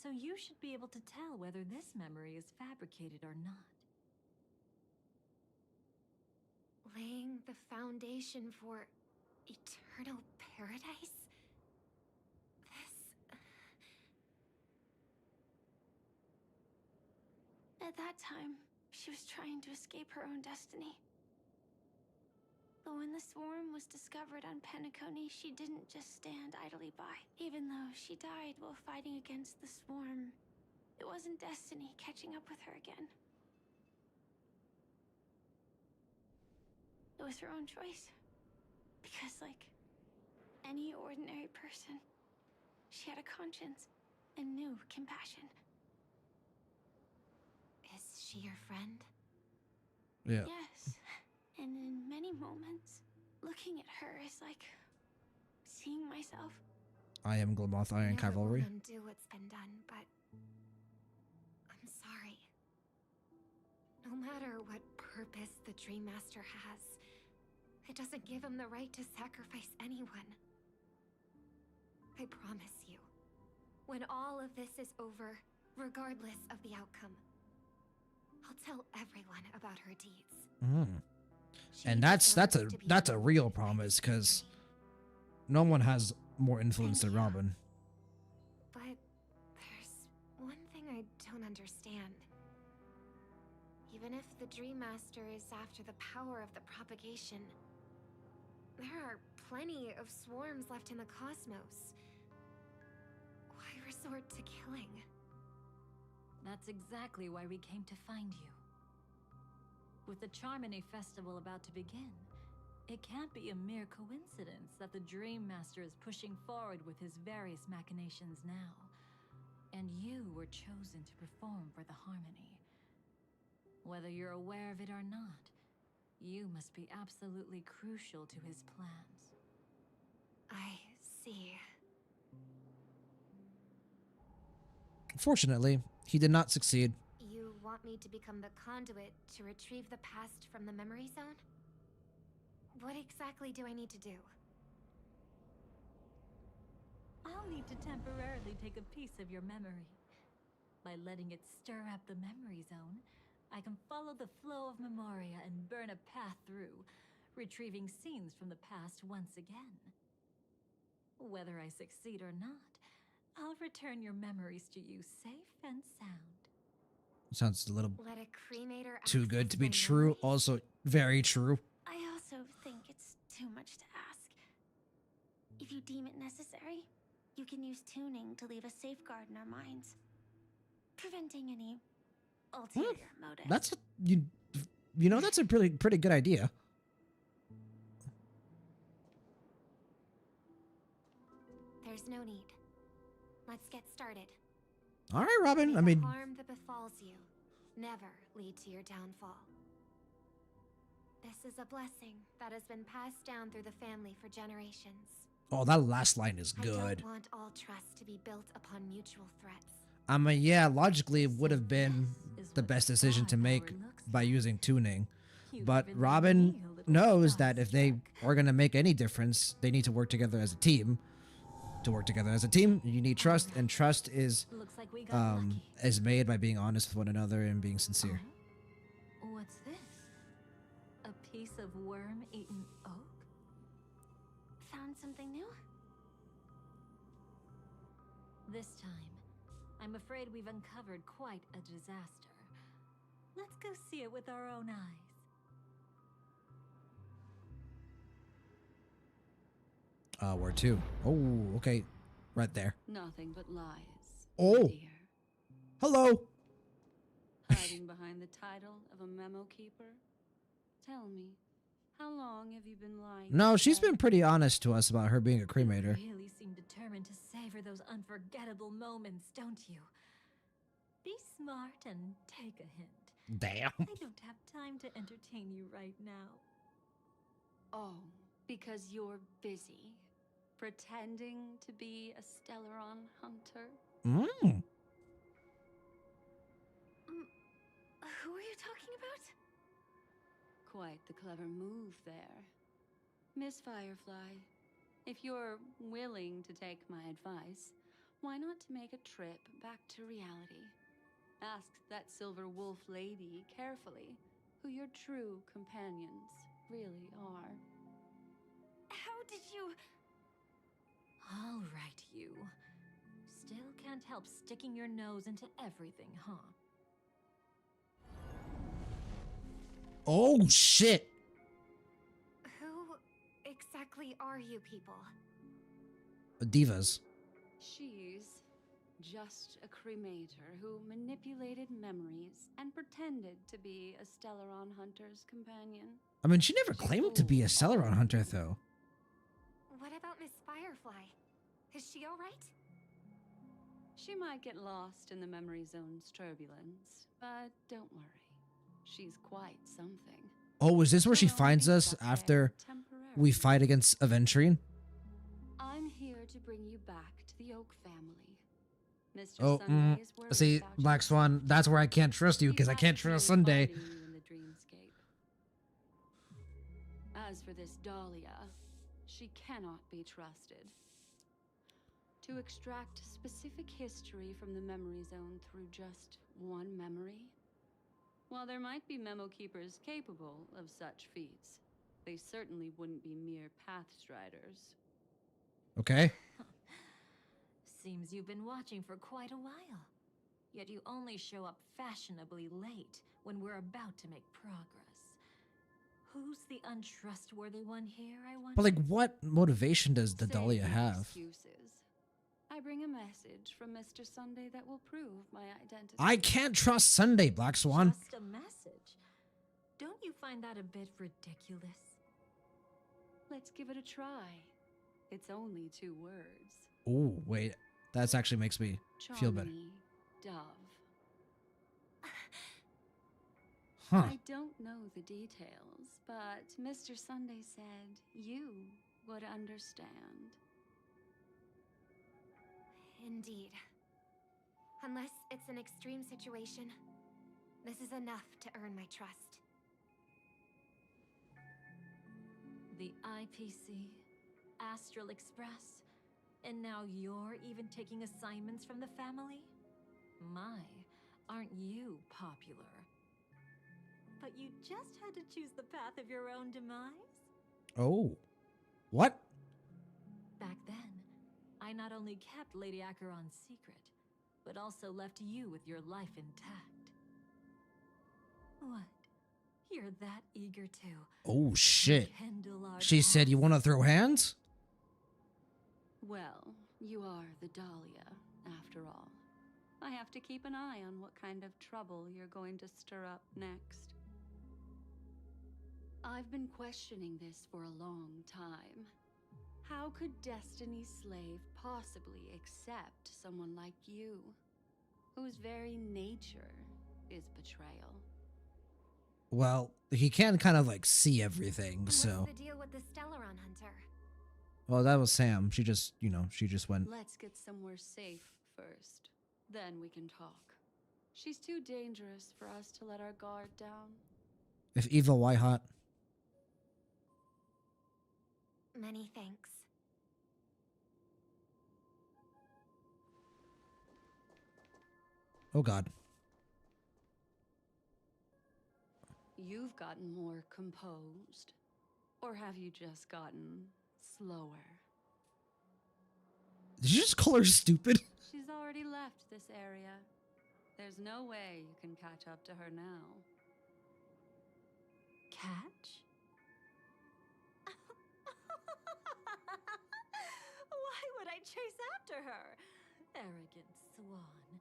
so you should be able to tell whether this memory is fabricated or not. Laying the foundation for eternal paradise? At that time, she was trying to escape her own destiny. But when the swarm was discovered on Penacony, she didn't just stand idly by. Even though she died while fighting against the swarm, it wasn't destiny catching up with her again. It was her own choice. Because, like any ordinary person, she had a conscience and knew compassion. Is she your friend? Yeah. Yes. And in many moments, looking at her is like seeing myself. I am Glamoth Iron Cavalry. I won't undo what's been done, but I'm sorry. No matter what purpose the Dream Master has, it doesn't give him the right to sacrifice anyone. I promise you, when all of this is over, regardless of the outcome, I'll tell everyone about her deeds. Mm. And that's a real promise, because no one has more influence than Robin. But there's one thing I don't understand. Even if the Dream Master is after the power of the propagation, there are plenty of swarms left in the cosmos. Why resort to killing? That's exactly why we came to find you. With the Charmony Festival about to begin, it can't be a mere coincidence that the Dream Master is pushing forward with his various machinations now. And you were chosen to perform for the Harmony. Whether you're aware of it or not, you must be absolutely crucial to his plans. I see. Fortunately, he did not succeed. You want me to become the conduit to retrieve the past from the memory zone? What exactly do I need to do? I'll need to temporarily take a piece of your memory. By letting it stir up the memory zone, I can follow the flow of Memoria and burn a path through, retrieving scenes from the past once again. Whether I succeed or not, I'll return your memories to you safe and sound. Sounds a little Let a cremator too good to be true. Also, very true. I also think it's too much to ask. If you deem it necessary, you can use tuning to leave a safeguard in our minds, preventing any ulterior motive. That's a, you know, that's a pretty good idea. There's no need. Let's get started. All right, Robin. May I mean, the harm that befalls you never lead to your downfall. This is a blessing that has been passed down through the family for generations. oh, that last line is I good. don't want all trust to be built upon mutual threats. I mean, yeah, logically it would have been the best decision to make by using tuning. But Robin knows that if they are going to make any difference, they need to work together as a team. To work together as a team, you need trust, and trust is made by being honest with one another and being sincere. What's this? A piece of worm-eaten oak? Found something new? This time, I'm afraid we've uncovered quite a disaster. Let's go see it with our own eyes. Where to? Oh, okay. Right there. Nothing but lies. Oh. Dear. Hello. Hiding behind the title of a memo keeper? Tell me, how long have you been lying? No, she's been pretty honest to us about her being a cremator. You really seem determined to savor those unforgettable moments, don't you? Be smart and take a hint. Damn. I don't have time to entertain you right now. Oh, because you're busy. Pretending to be a Stellaron hunter? Mm. Who are you talking about? Quite the clever move there. Miss Firefly, if you're willing to take my advice, why not make a trip back to reality? Ask that silver wolf lady carefully who your true companions really are. How did you... All right, you. Still can't help sticking your nose into everything, huh? Oh, shit. Who exactly are you people? Divas. She's just a cremator who manipulated memories and pretended to be a Stellaron hunter's companion. I mean, she never claimed to be a Stellaron hunter, though. What about Miss Firefly? Is she all right? She might get lost in the memory zone's turbulence, but don't worry. She's quite something. Oh, is this where she finds us after we fight against Aventurine? I'm here to bring you back to the Oak family. Mr. Oh, Sunday is worried see, about Black Swan, that's where I can't trust you because I can't trust Sunday. you in the dreamscape. As for this Dahlia, she cannot be trusted. To extract specific history from the memory zone through just one memory? While there might be memo keepers capable of such feats, they certainly wouldn't be mere pathstriders. Okay. Seems you've been watching for quite a while. Yet you only show up fashionably late when we're about to make progress. Who's the untrustworthy one here, I wonder? But, like, what motivation does the Dahlia Save have? Excuses. I bring a message from Mr. Sunday that will prove my identity. I can't trust Sunday, Black Swan. Just a message. Don't you find that a bit ridiculous? Let's give it a try. It's only 2 words. Oh, wait. That actually makes me feel better. Dove. Huh. I don't know the details, but Mr. Sunday said you would understand. Indeed. Unless it's an extreme situation, this is enough to earn my trust. The IPC, Astral Express, and now you're even taking assignments from the family? My, aren't you popular? But you just had to choose the path of your own demise? Oh. What? Back then, I not only kept Lady Acheron's secret, but also left you with your life intact. What? You're that eager to... Oh, shit. Kindle our She said you want to throw hands? Well, you are the Dahlia, after all. I have to keep an eye on what kind of trouble you're going to stir up next. I've been questioning this for a long time. How could Destiny's slave possibly accept someone like you, whose very nature is betrayal? Well, he can kind of like see everything, so. What's the deal with the Stellaron hunter? Well, that was Sam. She just, she just went. Let's get somewhere safe first. Then we can talk. She's too dangerous for us to let our guard down. If evil, why hot? Many thanks. Oh, God. You've gotten more composed. Or have you just gotten slower? Did you just call her stupid? She's already left this area. There's no way you can catch up to her now. Catch? Why would I chase after her? Arrogant Swan.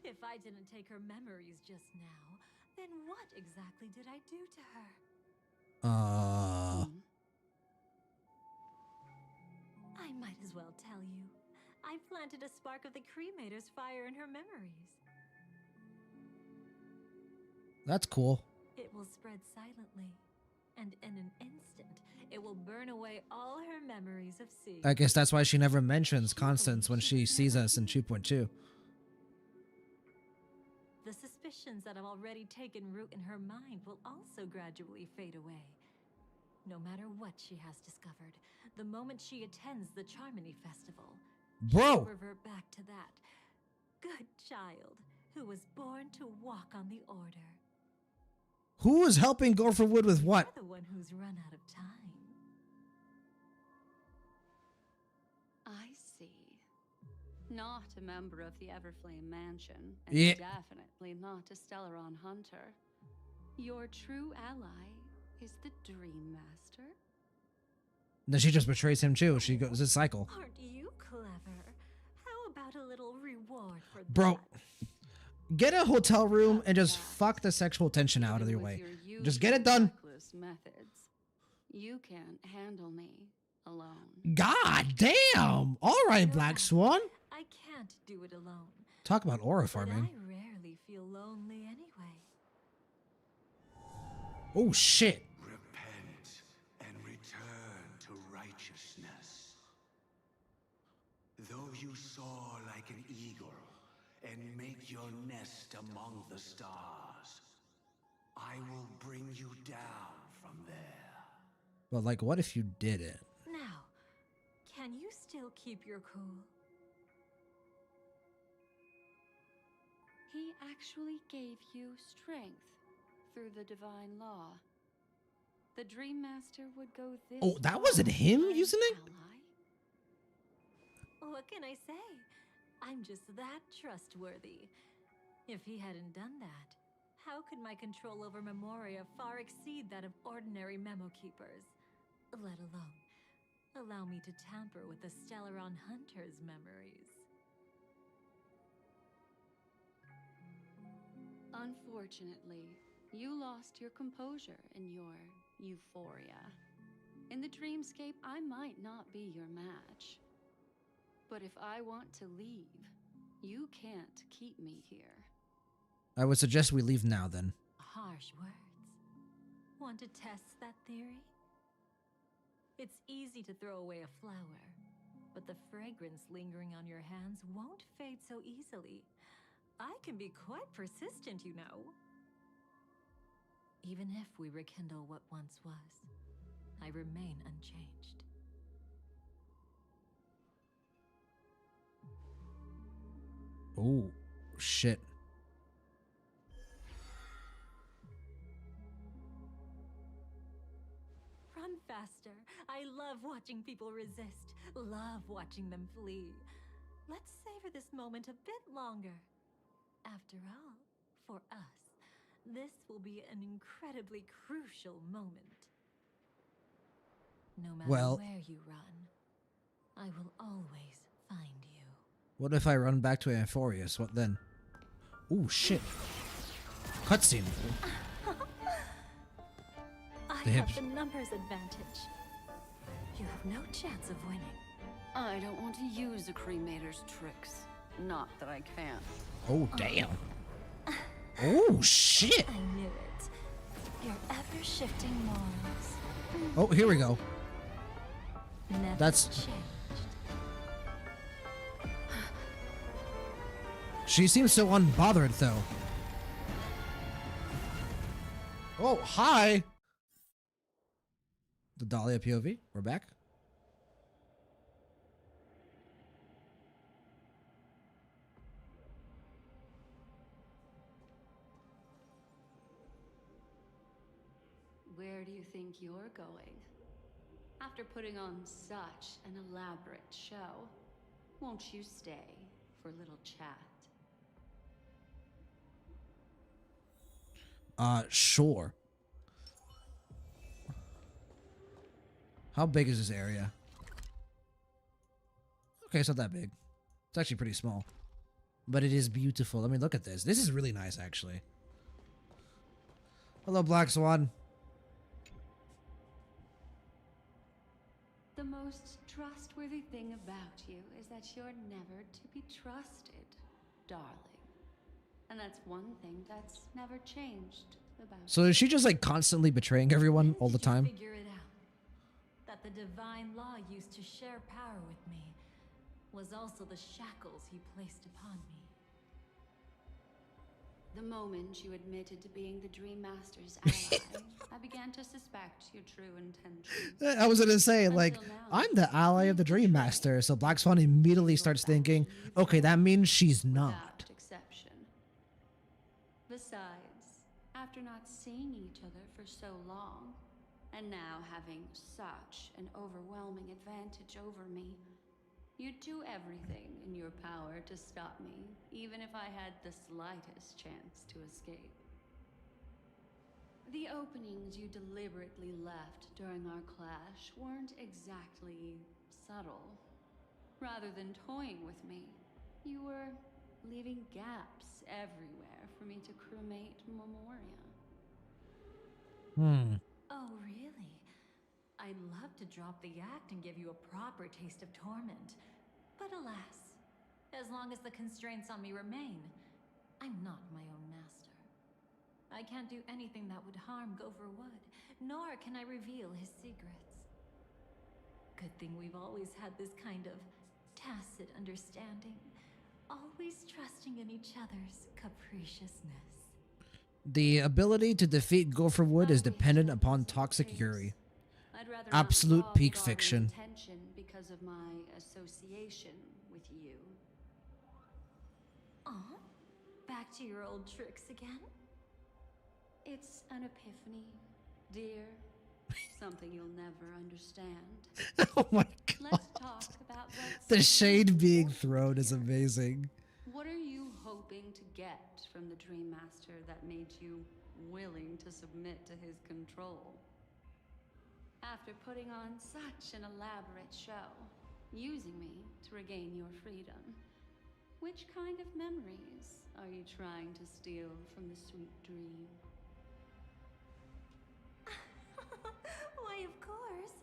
If I didn't take her memories just now, then what exactly did I do to her? I might as well tell you. I planted a spark of the cremator's fire in her memories. That's cool. It will spread silently, and in an instant, it will burn away all her memories of seeing. I guess that's why she never mentions Constance when she sees us in 2.2. The suspicions that have already taken root in her mind will also gradually fade away. No matter what she has discovered, the moment she attends the Charmony Festival, she'll revert back to that good child who was born to walk on the Order. Who is helping Gopher Wood with what? You're the one who's run out of time. I see. Not a member of the Everflame Mansion, and definitely not a Stellaron hunter. Your true ally is the Dream Master? Then she just betrays him too. She goes this cycle. Aren't you clever? How about a little reward for Bro, get a hotel room and just fuck the sexual tension out of your way. Just get it done. Methods. You can't handle me alone. God damn! All right, Black Swan. I can't do it alone. Talk about aura farming. I rarely feel lonely anyway. Oh shit. Repent and return to righteousness. Though you soar like an eagle and make your nest among the stars, I will bring you down from there. But like, what if you didn't? Now, can you still keep your cool? He actually gave you strength through the divine law. The Dream Master would go this. Oh, that wasn't him using it? What can I say? I'm just that trustworthy. If he hadn't done that, how could my control over Memoria far exceed that of ordinary memo keepers? Let alone allow me to tamper with the Stellaron Hunter's memories. Unfortunately, you lost your composure in your euphoria. In the dreamscape, I might not be your match. But if I want to leave, you can't keep me here. I would suggest we leave now then. Harsh words. Want to test that theory? It's easy to throw away a flower, but the fragrance lingering on your hands won't fade so easily. I can be quite persistent, you know. Even if we rekindle what once was, I remain unchanged. Oh, shit. Run faster. I love watching people resist. Love watching them flee. Let's savor this moment a bit longer. After all, for us, this will be an incredibly crucial moment. No matter where you run, I will always find you. What if I run back to Amphorius? What then? Oh shit. Cutscene. I have the numbers advantage. You have no chance of winning. I don't want to use a cremator's tricks. Not that I can't. Oh damn. Oh shit. I knew it. Your ever-shifting morals. Oh, here we go. Never That's changed. She seems so unbothered though. Oh, hi. The Dahlia POV. We're back. Where do you think you're going? After putting on such an elaborate show, won't you stay for a little chat? Sure. How big is this area? Okay, it's not that big. It's actually pretty small. But it is beautiful. I mean, look at this. This is really nice, actually. Hello, Black Swan. The most trustworthy thing about you is that you're never to be trusted, darling. And that's one thing that's never changed about So is she just like constantly betraying everyone all the time? Figure it out. That the divine law used to share power with me was also the shackles he placed upon me. The moment you admitted to being the Dream Master's ally, I began to suspect your true intentions. I was gonna say, like, I'm the ally of the Dream Master, so Black Swan immediately starts thinking, okay, that means she's not. Without exception. Besides, after not seeing each other for so long, and now having such an overwhelming advantage over me, you'd do everything in your power to stop me, even if I had the slightest chance to escape. The openings you deliberately left during our clash weren't exactly subtle. Rather than toying with me, you were leaving gaps everywhere for me to cremate Memoria. Oh, really? I'd love to drop the act and give you a proper taste of torment. But alas, as long as the constraints on me remain, I'm not my own master. I can't do anything that would harm Gopher Wood, nor can I reveal his secrets. Good thing we've always had this kind of tacit understanding, always trusting in each other's capriciousness. The ability to defeat Gopher Wood is dependent upon toxic Yuri. Absolute peak fiction. Because of my association with you. Aw, back to your old tricks again? It's an epiphany, dear. Something you'll never understand. Oh my god. Let's talk about what's The shade being thrown is amazing. What are you hoping to get from the Dream Master that made you willing to submit to his control? After putting on such an elaborate show, using me to regain your freedom, which kind of memories are you trying to steal from the sweet dream? Why, of course,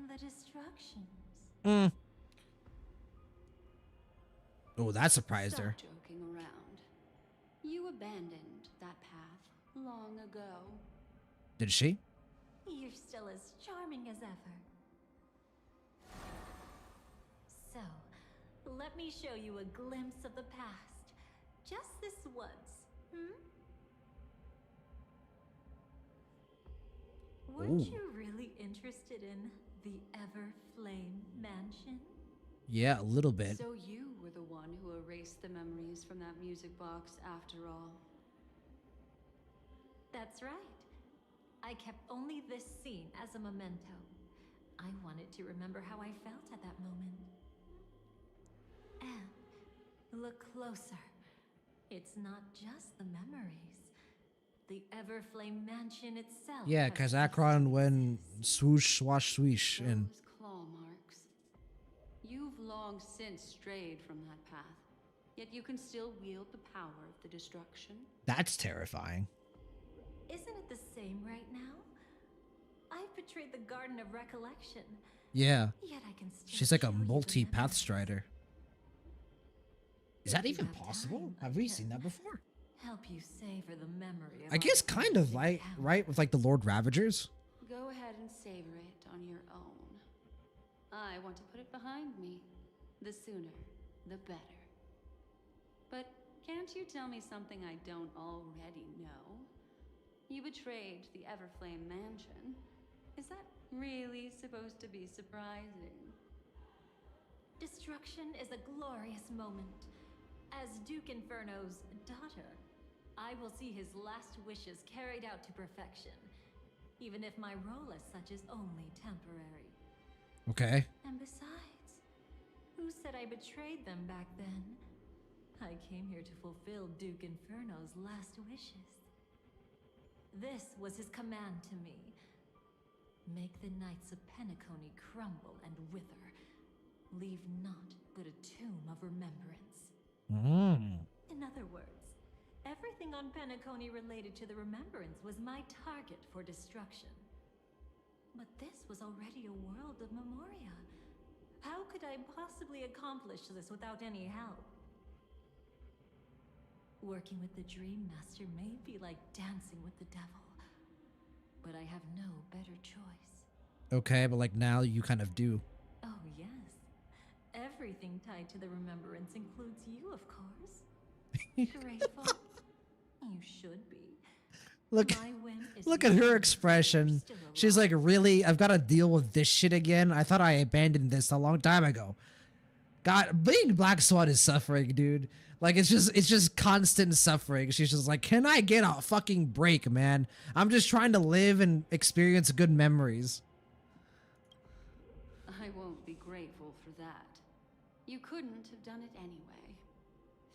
the destructions. Oh, that surprised her. Stop joking around. You abandoned that path long ago. Did she? You're still as charming as ever. So, let me show you a glimpse of the past. Just this once, Weren't you really interested in the Everflame Mansion? Yeah, a little bit. So you were the one who erased the memories from that music box after all. That's right. I kept only this scene as a memento. I wanted to remember how I felt at that moment. And look closer. It's not just the memories. The Everflame Mansion itself. Yeah, because Akron went swoosh, swash, swish, and Those claw marks. You've long since strayed from that path, yet you can still wield the power of the destruction. that's terrifying. Isn't it the same right now? I've betrayed the Garden of Recollection. Yeah. Yet I can still She's like a show you the multi-path memories. strider. Is that even possible? Have we seen that before? Help you savor the memory of I guess our kind of, classic right? town. Right, with like the Lord Ravagers. Go ahead and savor it on your own. I want to put it behind me. The sooner, the better. But can't you tell me something I don't already know? You betrayed the Everflame Mansion. Is that really supposed to be surprising? Destruction is a glorious moment. As Duke Inferno's daughter, I will see his last wishes carried out to perfection, even if my role as such is only temporary. Okay. And besides, who said I betrayed them back then? I came here to fulfill Duke Inferno's last wishes. This was his command to me. Make the Knights of Penacony crumble and wither. Leave naught but a tomb of remembrance. In other words, everything on Penacony related to the Remembrance was my target for destruction. But this was already a world of Memoria. How could I possibly accomplish this without any help? Working with the Dream Master may be like dancing with the devil, but I have no better choice. Okay, but like now you kind of do. Oh yes. Everything tied to the Remembrance includes you, of course. Grateful? You should be. Look at her expression. She's like, really? I've got to deal with this shit again? I thought I abandoned this a long time ago. God, being Black Swan is suffering, dude. Like, it's just constant suffering. She's just like, can I get a fucking break, man? I'm just trying to live and experience good memories. I won't be grateful for that. You couldn't have done it anyway.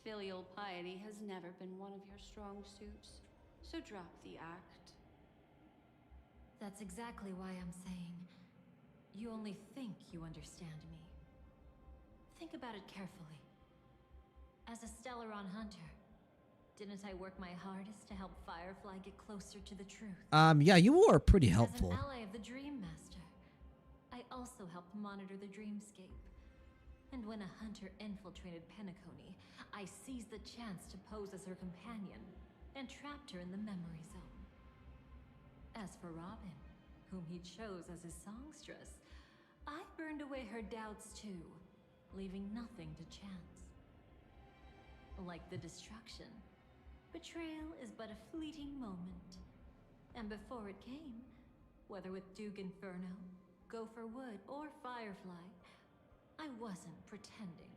Filial piety has never been one of your strong suits, so drop the act. That's exactly why I'm saying, you only think you understand me. Think about it carefully. As a Stellaron hunter, didn't I work my hardest to help Firefly get closer to the truth? Yeah, you were pretty helpful. As an ally of the Dream Master, I also helped monitor the dreamscape. And when a hunter infiltrated Penacony, I seized the chance to pose as her companion and trapped her in the memory zone. As for Robin, whom he chose as his songstress, I burned away her doubts too, leaving nothing to chance. Like the destruction, betrayal is but a fleeting moment. And before it came, whether with Duke Inferno, Gopher Wood, or Firefly, I wasn't pretending.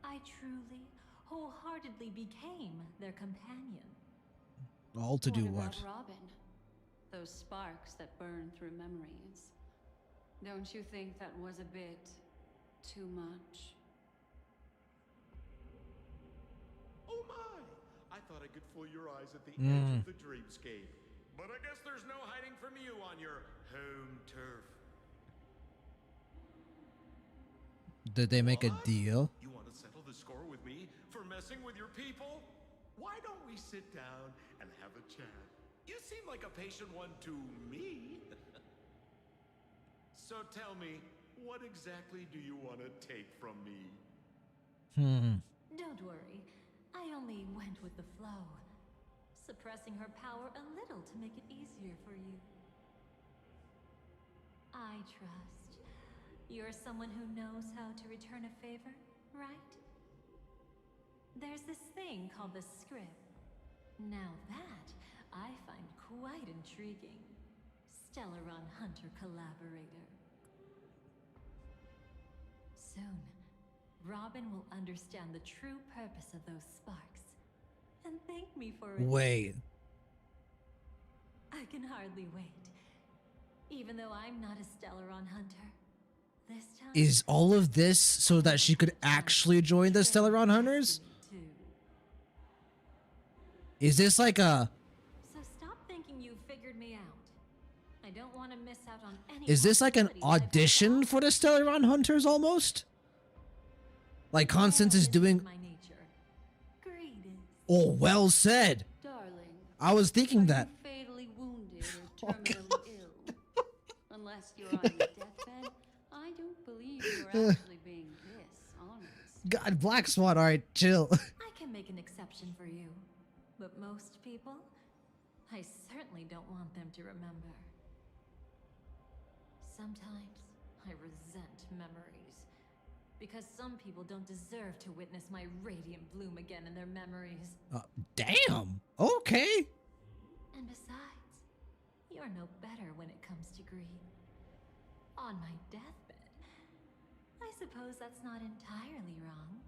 I truly, wholeheartedly became their companion. All to do what? What about Robin? Those sparks that burn through memories. Don't you think that was a bit too much? Oh my! I thought I could fool your eyes at the edge of the dreamscape. But I guess there's no hiding from you on your home turf. Did they make a deal? You want to settle the score with me for messing with your people? Why don't we sit down and have a chat? You seem like a patient one to me. So tell me, what exactly do you want to take from me? Don't worry. I only went with the flow, suppressing her power a little to make it easier for you. I trust. You're someone who knows how to return a favor, right? There's this thing called the script. Now that I find quite intriguing. Stellaron Hunter collaborator. Soon, Robin will understand the true purpose of those sparks and thank me for it. Wait. I can hardly wait. Even though I'm not a Stellaron Hunter, this time Is all of this so that she could actually join the Stellaron Hunters? Is this like a... So stop thinking you figured me out. I don't want to miss out on any... Is this like an audition for the Stellaron Hunters almost? Like Constance is doing... Oh, well said. Darling, I was thinking that. fatally wounded or terminally ill. Unless you're on your deathbed, I don't believe you're actually being this honest. God, Black Swan, alright, chill. I can make an exception for you. But most people, I certainly don't want them to remember. Sometimes I resent memories. Because some people don't deserve to witness my radiant bloom again in their memories. Damn. Okay. And besides, you're no better when it comes to greed. On my deathbed, I suppose that's not entirely wrong.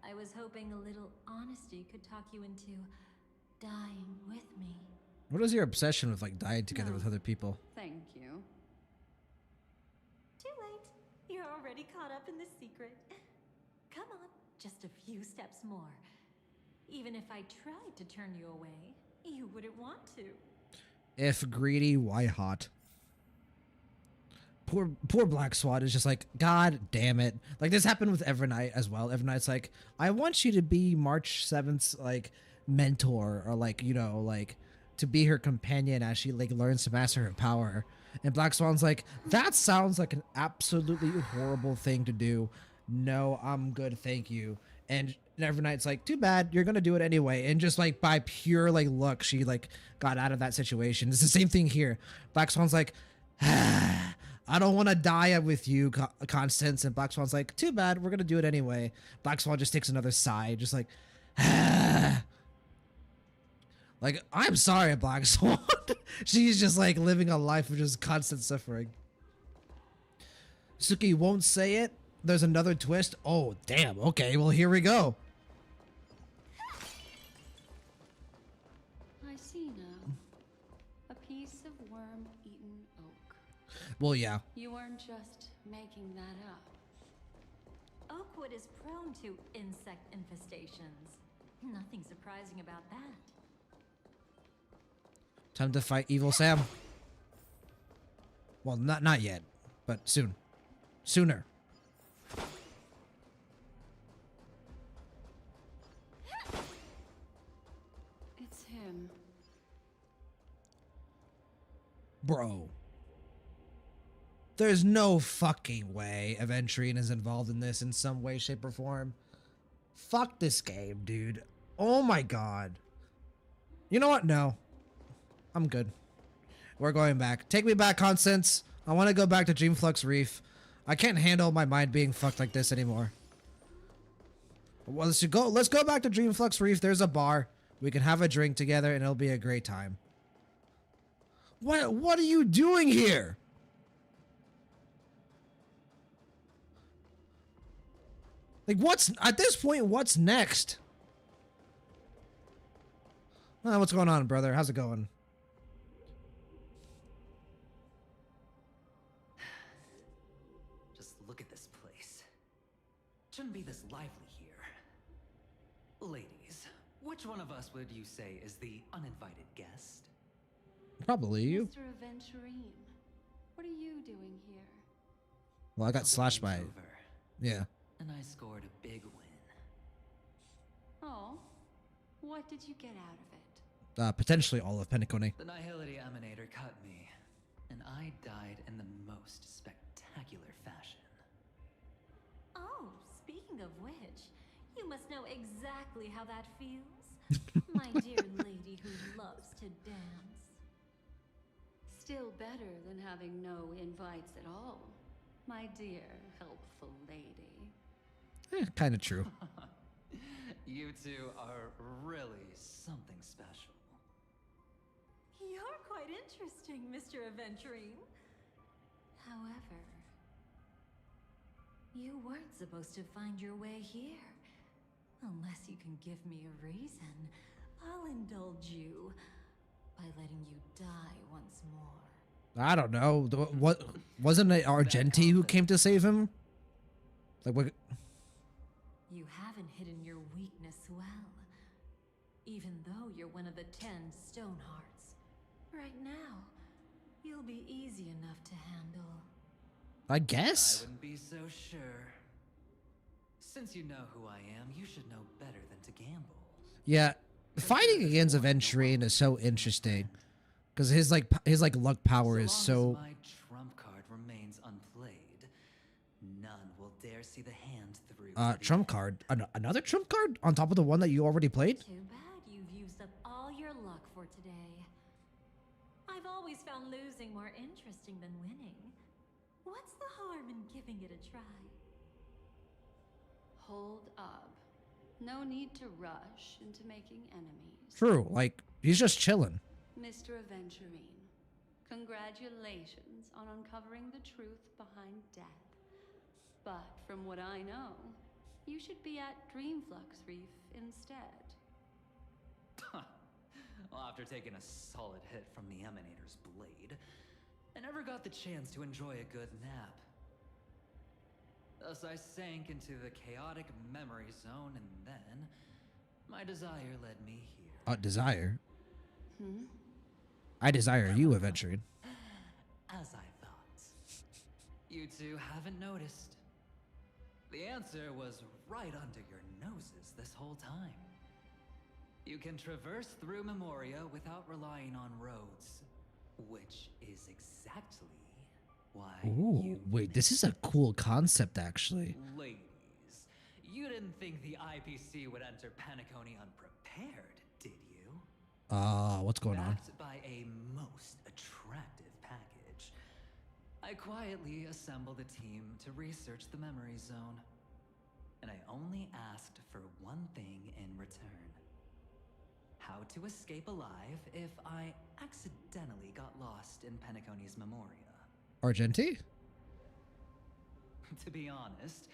I was hoping a little honesty could talk you into dying with me. What is your obsession with like dying together with other people? Thank you. Too late. You're already caught up in the secret. Come on, just a few steps more. Even if I tried to turn you away, you wouldn't want to. If greedy, why hot? Poor Black Swan is just like, God damn it. Like, this happened with Evernight as well. Evernight's like, I want you to be March 7th's, like, mentor, or, like, you know, like, to be her companion as she, like, learns to master her power. And Black Swan's like, that sounds like an absolutely horrible thing to do. No, I'm good, thank you. And Evernight's like, too bad, you're gonna do it anyway. And just, like, by pure, like, luck, she, like, got out of that situation. It's the same thing here. Black Swan's like, I don't want to die with you, Constance. And Black Swan's like, too bad, we're gonna do it anyway. Black Swan just takes another sigh, just like, like, I'm sorry, Black Swan. She's just like living a life of just constant suffering. Suki won't say it. There's another twist. Oh, damn. Okay, well, here we go. I see now. A piece of worm-eaten oak. Well, yeah. You weren't just making that up. Oakwood is prone to insect infestations. Nothing surprising about that. Time to fight Evil Sam. Well, not yet, but soon. Sooner. It's him. Bro. There's no fucking way Aventurine is involved in this in some way, shape, or form. Fuck this game, dude. Oh my god. You know what? No. I'm good. We're going back. Take me back, Constance. I want to go back to Dreamflux Reef. I can't handle my mind being fucked like this anymore. Well, let's go back to Dreamflux Reef. There's a bar. We can have a drink together and it'll be a great time. What are you doing here? Like, at this point, what's next? What's going on, brother? How's it going? Just look at this place. Shouldn't be this lively here. Ladies, which one of us would you say is the uninvited guest? Probably you. Mr. Aventurine, what are you doing here? Well, I got slashed by it. Yeah. And I scored a big win. Oh, what did you get out of it? Potentially all of Penacony. The Nihility Emanator cut me, and I died in the most spectacular fashion. Oh, speaking of which, you must know exactly how that feels. My dear lady who loves to dance. Still better than having no invites at all, my dear helpful lady. Kind of true. You two are really something special. You're quite interesting, Mr. Aventurine. However, you weren't supposed to find your way here. Unless you can give me a reason, I'll indulge you by letting you die once more. I don't know. What wasn't it Argenti who came to save him? Like what? You haven't hidden your weakness well, even though you're one of the 10 Stonehearts. Right now, you'll be easy enough to handle. I guess. I wouldn't be so sure. Since you know who I am, you should know better than to gamble. Yeah, fighting against Aventurine is so interesting because his luck power is so. My trump card remains unplayed. None will dare see the hand through. Trump card. Another trump card on top of the one that you already played. Too bad you've used up all your luck for today. I've always found losing more interesting than winning. What's the harm in giving it a try? Hold up. No need to rush into making enemies. True, like he's just chilling. Mr. Aventurine, congratulations on uncovering the truth behind death. But from what I know, you should be at Dreamflux Reef instead. Well, after taking a solid hit from the Emanator's blade, I never got the chance to enjoy a good nap. Thus I sank into the chaotic memory zone, and then my desire led me here. Desire? Hmm? I desire you adventuring. As I thought. You two haven't noticed. The answer was right under your noses this whole time. You can traverse through Memoria without relying on roads, which is exactly why Ooh, wait, this is a cool concept, actually. Ladies, you didn't think the IPC would enter Penacony unprepared, did you? What's going on? Backed by a most attractive package, I quietly assembled a team to research the memory zone. And I only asked for one thing in return. How to escape alive if I accidentally got lost in Penacony's Memoria. Argenti? To be honest,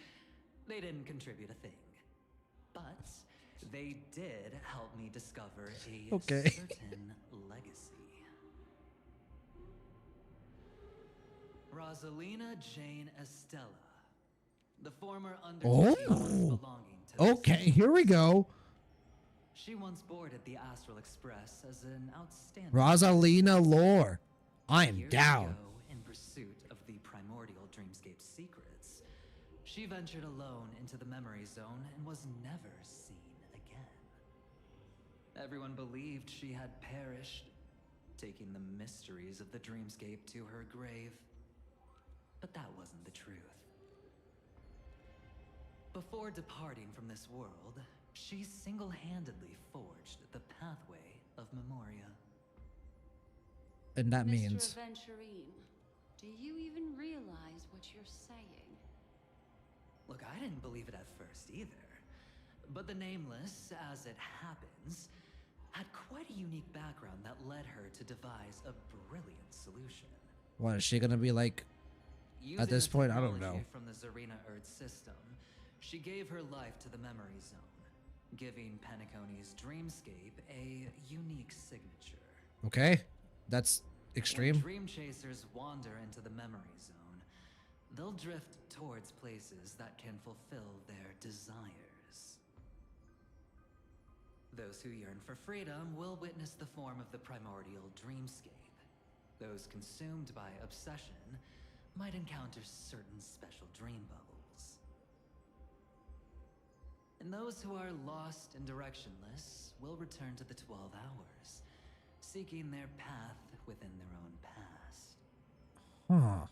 they didn't contribute a thing. But they did help me discover a certain legacy. Rosalina Jane Estella, the former undertaker belonging to Okay, here we go. She once boarded the Astral Express as an outstanding Rosalina lore. I'm Years down. ago, in pursuit of the primordial dreamscape secrets, she ventured alone into the memory zone and was never seen again. Everyone believed she had perished, taking the mysteries of the dreamscape to her grave. But that wasn't the truth. Before departing from this world, she single-handedly forged the pathway of Memoria. And that Mr. means... Aventurine, do you even realize what you're saying? Look, I didn't believe it at first either. But the Nameless, as it happens, had quite a unique background that led her to devise a brilliant solution. What, is she gonna be like... At this point, I don't know. From the Zarina Earth system, she gave her life to the memory zone, giving Penacony's dreamscape a unique signature. Okay, that's extreme. When dream chasers wander into the memory zone, they'll drift towards places that can fulfill their desires. Those who yearn for freedom will witness the form of the primordial dreamscape. Those consumed by obsession might encounter certain special dream bubbles. And those who are lost and directionless will return to the 12 hours, seeking their path within their own past. Huh.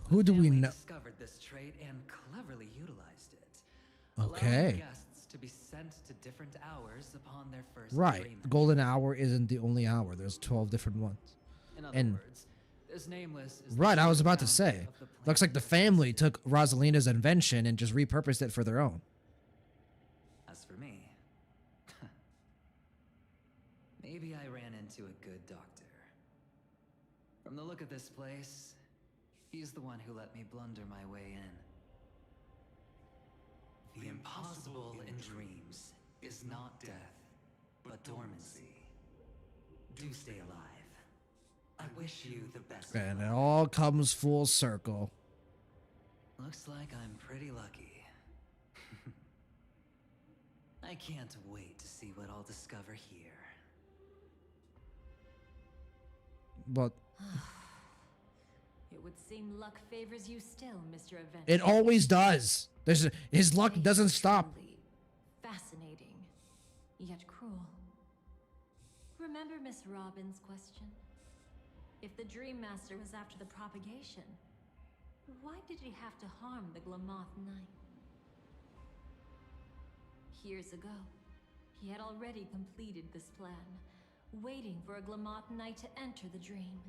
Who do we know? Discovered this trait and cleverly utilized it. Okay. Allowing guests to be sent to different hours upon their first Right. dream. The golden hour isn't the only hour. There's 12 different ones. In other And words, this Nameless is right, the I was about to founder say. of the Looks like the family took Rosalina's invention and just repurposed it for their own. As for me, maybe I ran into a good doctor. From the look of this place, he's the one who let me blunder my way in. The impossible in dreams is not death, but dormancy. Do stay alive. I wish you the best. And it all comes full circle. Looks like I'm pretty lucky. I can't wait to see what I'll discover here. But It would seem luck favors you still, Mr. Adventure. it always does. His luck doesn't stop. Fascinating, yet cruel. Remember Miss Robin's question? If the Dream Master was after the propagation, why did he have to harm the Glamoth Knight? Years ago, he had already completed this plan, waiting for a Glamoth Knight to enter the dream.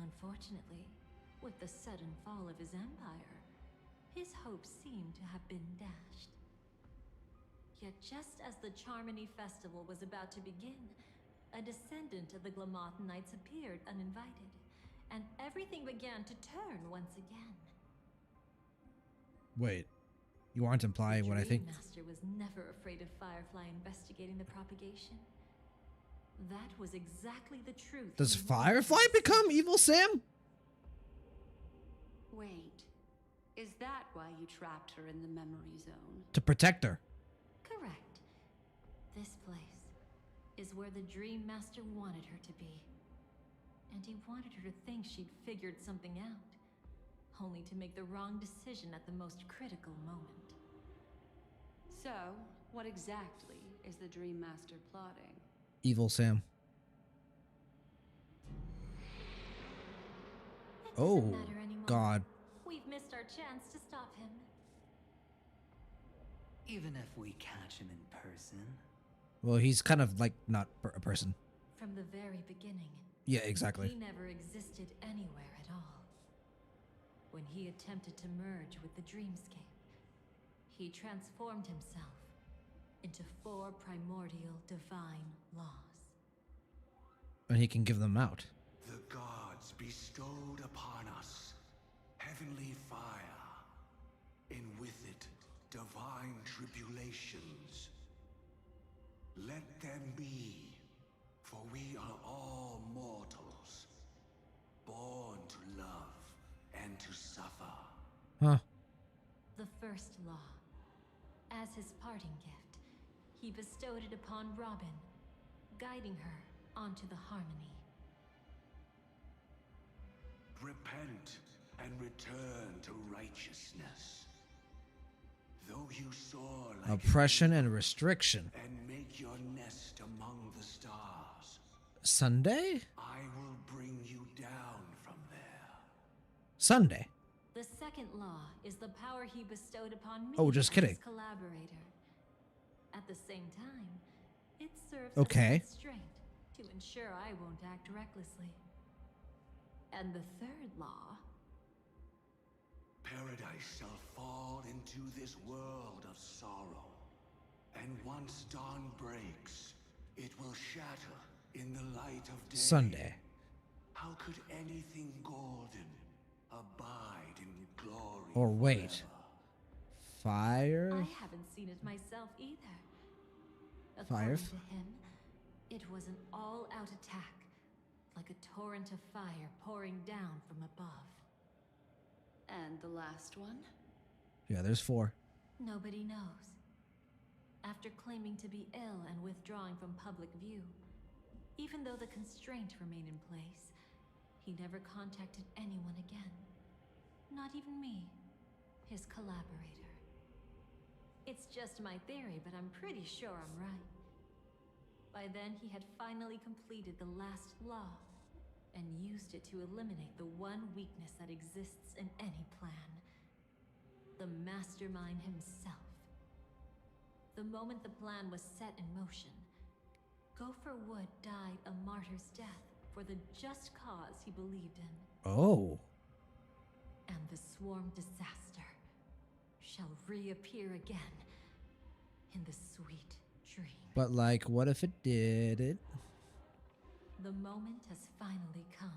Unfortunately, with the sudden fall of his empire, his hopes seemed to have been dashed. Yet just as the Charmony Festival was about to begin, a descendant of the Glamoth Knights appeared uninvited, and everything began to turn once again. Wait, you aren't implying what I think? The Dream Master was never afraid of Firefly investigating the propagation. That was exactly the truth. Does Firefly become Evil Sam? Wait, Is that why you trapped her in the memory zone? To protect her. Correct. This place is where the Dream Master wanted her to be. And he wanted her to think she'd figured something out, only to make the wrong decision at the most critical moment. So, what exactly is the Dream Master plotting? Evil Sam. Oh, God. We've missed our chance to stop him. Even if we catch him in person. Well, he's kind of like not a person. From the very beginning. Yeah, exactly. He never existed anywhere at all. When he attempted to merge with the dreamscape, he transformed himself into 4 primordial divine laws. And he can give them out. The gods bestowed upon us heavenly fire, and with it divine tribulations. Let them be, for we are all mortals, born to love and to suffer. Huh. The first law. As his parting gift, he bestowed it upon Robin, guiding her onto the harmony. Repent and return to righteousness. Though you soar like Oppression and restriction. and make your nest among the stars, Sunday? I will bring you down from there. Sunday. The second law is the power he bestowed upon me. Oh, just as kidding. his collaborator. At the same time, it serves Okay. as a constraint to ensure I won't act recklessly. And the third law. Paradise shall fall into this world of sorrow, and once dawn breaks, it will shatter in the light of day. Sunday. How could anything golden abide in glory? Or wait. Fire? I haven't seen it myself either. Fire? According to him, it was an all-out attack, like a torrent of fire pouring down from above. And the last one? Yeah, there's 4. Nobody knows. After claiming to be ill and withdrawing from public view, even though the constraint remained in place, he never contacted anyone again. Not even me, his collaborator. It's just my theory, but I'm pretty sure I'm right. By then, he had finally completed the last law and used it to eliminate the one weakness that exists in any plan. The mastermind himself. The moment the plan was set in motion, Gopher Wood died a martyr's death for the just cause he believed in. Oh. And the swarm disaster shall reappear again in the sweet dream. But like, what if it did it? The moment has finally come.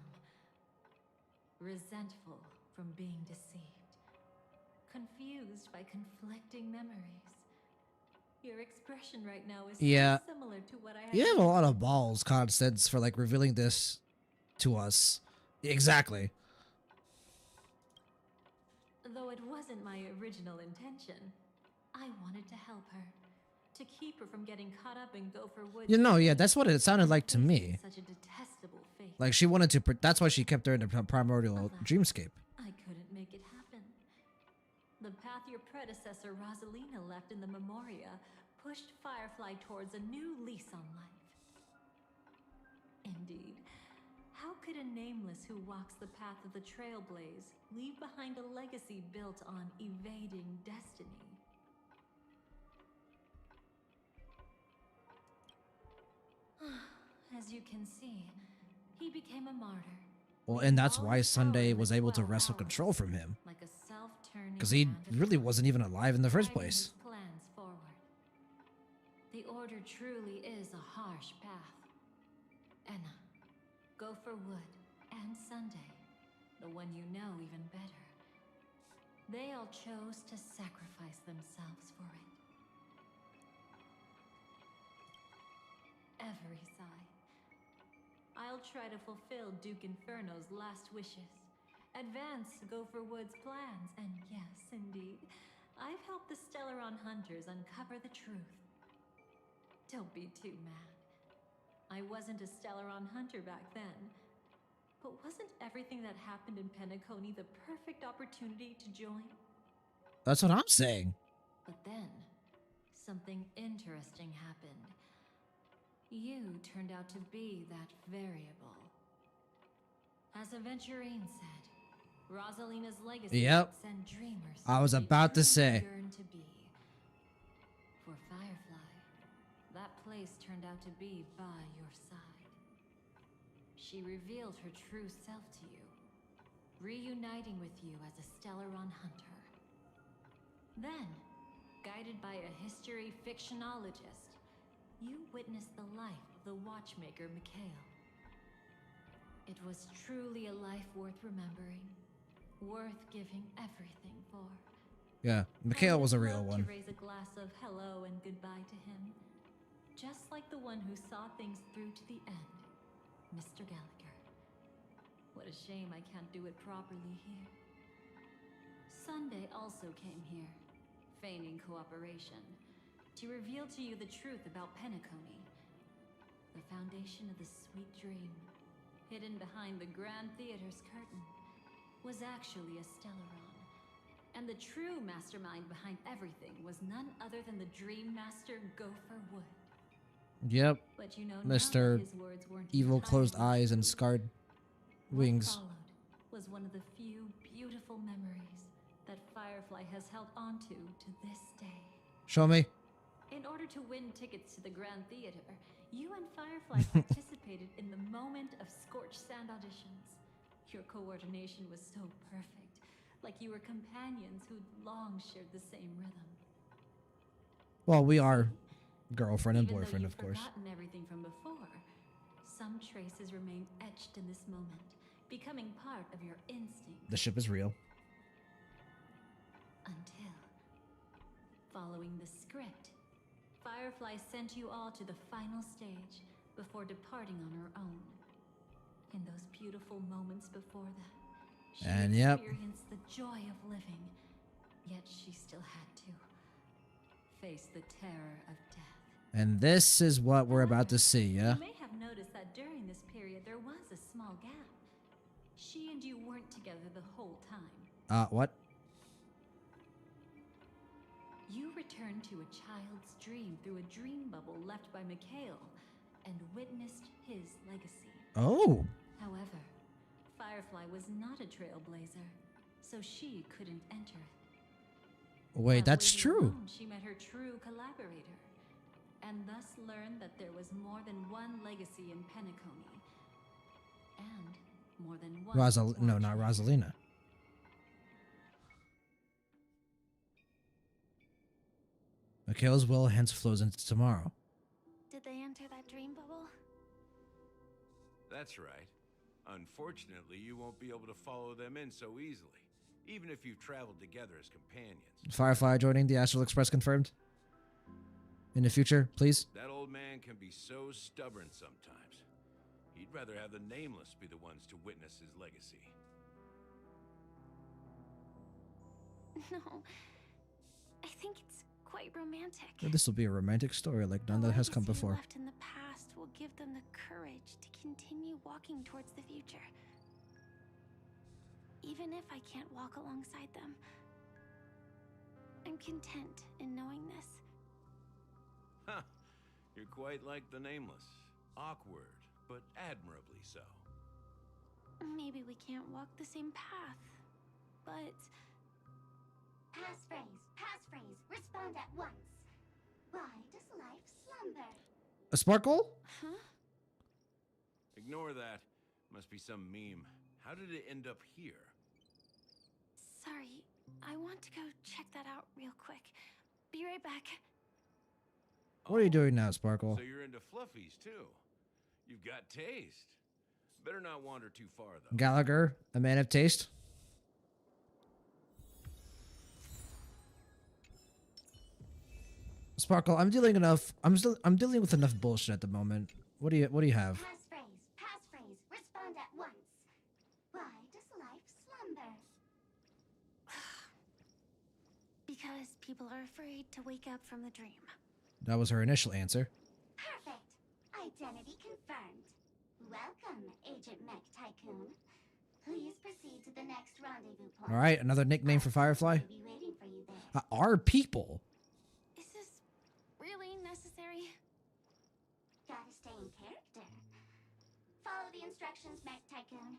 Resentful from being deceived. Confused by conflicting memories. Your expression right now is Yeah. so similar to what I had. You have a lot of balls, Constance, for like revealing this to us. Exactly. Though it wasn't my original intention, I wanted to help her. To keep her from getting caught up in Gopher Wood. You know, yeah, that's what it sounded like to me. Such a detestable fate. Like she wanted to, that's why she kept her in the primordial dreamscape. I couldn't make it happen. The path your predecessor Rosalina left in the Memoria pushed Firefly towards a new lease on life. Indeed, how could a nameless who walks the path of the Trailblaze leave behind a legacy built on evading destiny? As you can see, he became a martyr. Well, and that's why Sunday was able to wrestle control from him. Like a self-turning Because he hand of really wasn't even alive in the first guiding place. his plans forward. The Order truly is a harsh path. Enna, Gopher Wood, and Sunday, the one you know even better. They all chose to sacrifice themselves for it. Every sigh. I'll try to fulfill Duke Inferno's last wishes advance Gopher Wood's plans, and yes, indeed, I've helped the Stellaron hunters uncover the truth. Don't be too mad. I wasn't a Stellaron hunter back then, but wasn't everything that happened in Penacony the perfect opportunity to join? That's what I'm saying. But then, something interesting happened. You turned out to be that variable. As Aventurine said, Rosalina's legacy Yep. would send dreamers I was they about to truly say. yearn to be. For Firefly, that place turned out to be by your side. She revealed her true self to you, reuniting with you as a Stellaron hunter. Then, guided by a history fictionologist, you witnessed the life of the watchmaker Mikhail. It was truly a life worth remembering, worth giving everything for. Yeah, Mikhail was a real one. To raise a glass of hello and goodbye to him, just like the one who saw things through to the end, Mr. Gallagher. What a shame I can't do it properly here. Sunday also came here, feigning cooperation, to reveal to you the truth about Penacony, the foundation of the sweet dream, hidden behind the Grand Theater's curtain, was actually a Stellaron. And the true mastermind behind everything was none other than the Dream Master Gopher Wood. Yep. But you know, Mr. his words weren't Evil closed entirely eyes and true. scarred wings. What followed was one of the few beautiful memories that Firefly has held onto to this day. Show me. In order to win tickets to the Grand Theater, you and Firefly participated in the moment of scorched sand auditions. Your coordination was so perfect, like you were companions who'd long shared the same rhythm. Well, we are girlfriend and Even though boyfriend, you've of course. forgotten everything from before, some traces remain etched in this moment, becoming part of your instinct. The ship is real. Until, following the script, Firefly sent you all to the final stage before departing on her own. In those beautiful moments before that, she And yep. experienced the joy of living, yet she still had to face the terror of death. And this is what we're about to see, yeah? You may have noticed that during this period there was a small gap. She and you weren't together the whole time. What? You returned to a child's dream through a dream bubble left by Mikhail and witnessed his legacy. Oh. However, Firefly was not a trailblazer, so she couldn't enter it. Wait, that's Halfway true. alone, she met her true collaborator, and thus learned that there was more than one legacy in Penacony, and more than one. No, not Rosalina. Mikhail's will hence flows into tomorrow. Did they enter that dream bubble? That's right. Unfortunately, you won't be able to follow them in so easily, even if you've traveled together as companions. Firefly joining the Astral Express confirmed? In the future, please? That old man can be so stubborn sometimes. He'd rather have the Nameless be the ones to witness his legacy. No, I think it's quite romantic. This will be a romantic story like none that has come before. Left in the past will give them the courage to continue walking towards the future. Even if I can't walk alongside them, I'm content in knowing this. Huh. You're quite like the Nameless. Awkward, but admirably so. Maybe we can't walk the same path, but... Passphrase, respond at once. Why does life slumber? A sparkle? Huh? Ignore that. Must be some meme. How did it end up here? Sorry, I want to go check that out real quick. Be right back. What are you doing now, Sparkle? So you're into fluffies, too. You've got taste. Better not wander too far, though. Gallagher, a man of taste? Sparkle, I'm dealing with enough bullshit at the moment. What do you have? Passphrase, respond at once. Why does life Because people are afraid to wake up from the dream. That was her initial answer. Perfect. Identity confirmed. Welcome, Agent Mech Tycoon. Please proceed to the next rendezvous point. All right, another nickname for Firefly. I'll be waiting for you there. Our people. Is this really necessary? Gotta stay in character. Follow the instructions, Mech Tycoon.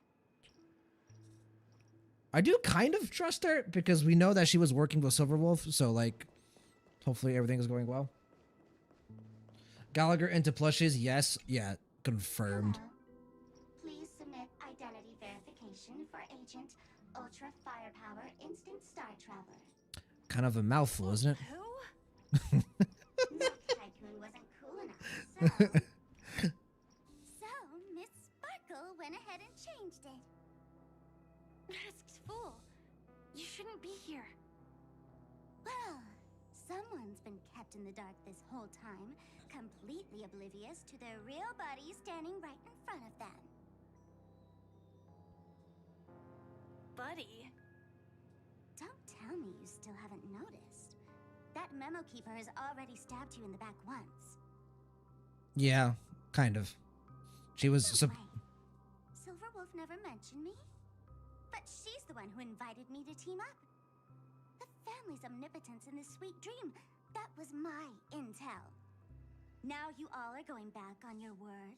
I do kind of trust her because we know that she was working with Silverwolf, so like, hopefully everything is going well. Gallagher into plushes, yes, yeah, confirmed. Hello. Please submit identity verification for Agent Ultra Firepower Instant Star Traveler. Kind of a mouthful, isn't it? Who? Mech Tycoon wasn't cool enough, so... So, Miss Sparkle went ahead and changed it. Masked fool. You shouldn't be here. Well, someone's been kept in the dark this whole time, completely oblivious to their real body standing right in front of them. Buddy. Don't tell me you still haven't noticed. That memo keeper has already stabbed you in the back once. Yeah, kind of. She was... Silverwolf never mentioned me? But she's the one who invited me to team up. The family's omnipotence in this sweet dream, that was my intel. Now you all are going back on your word?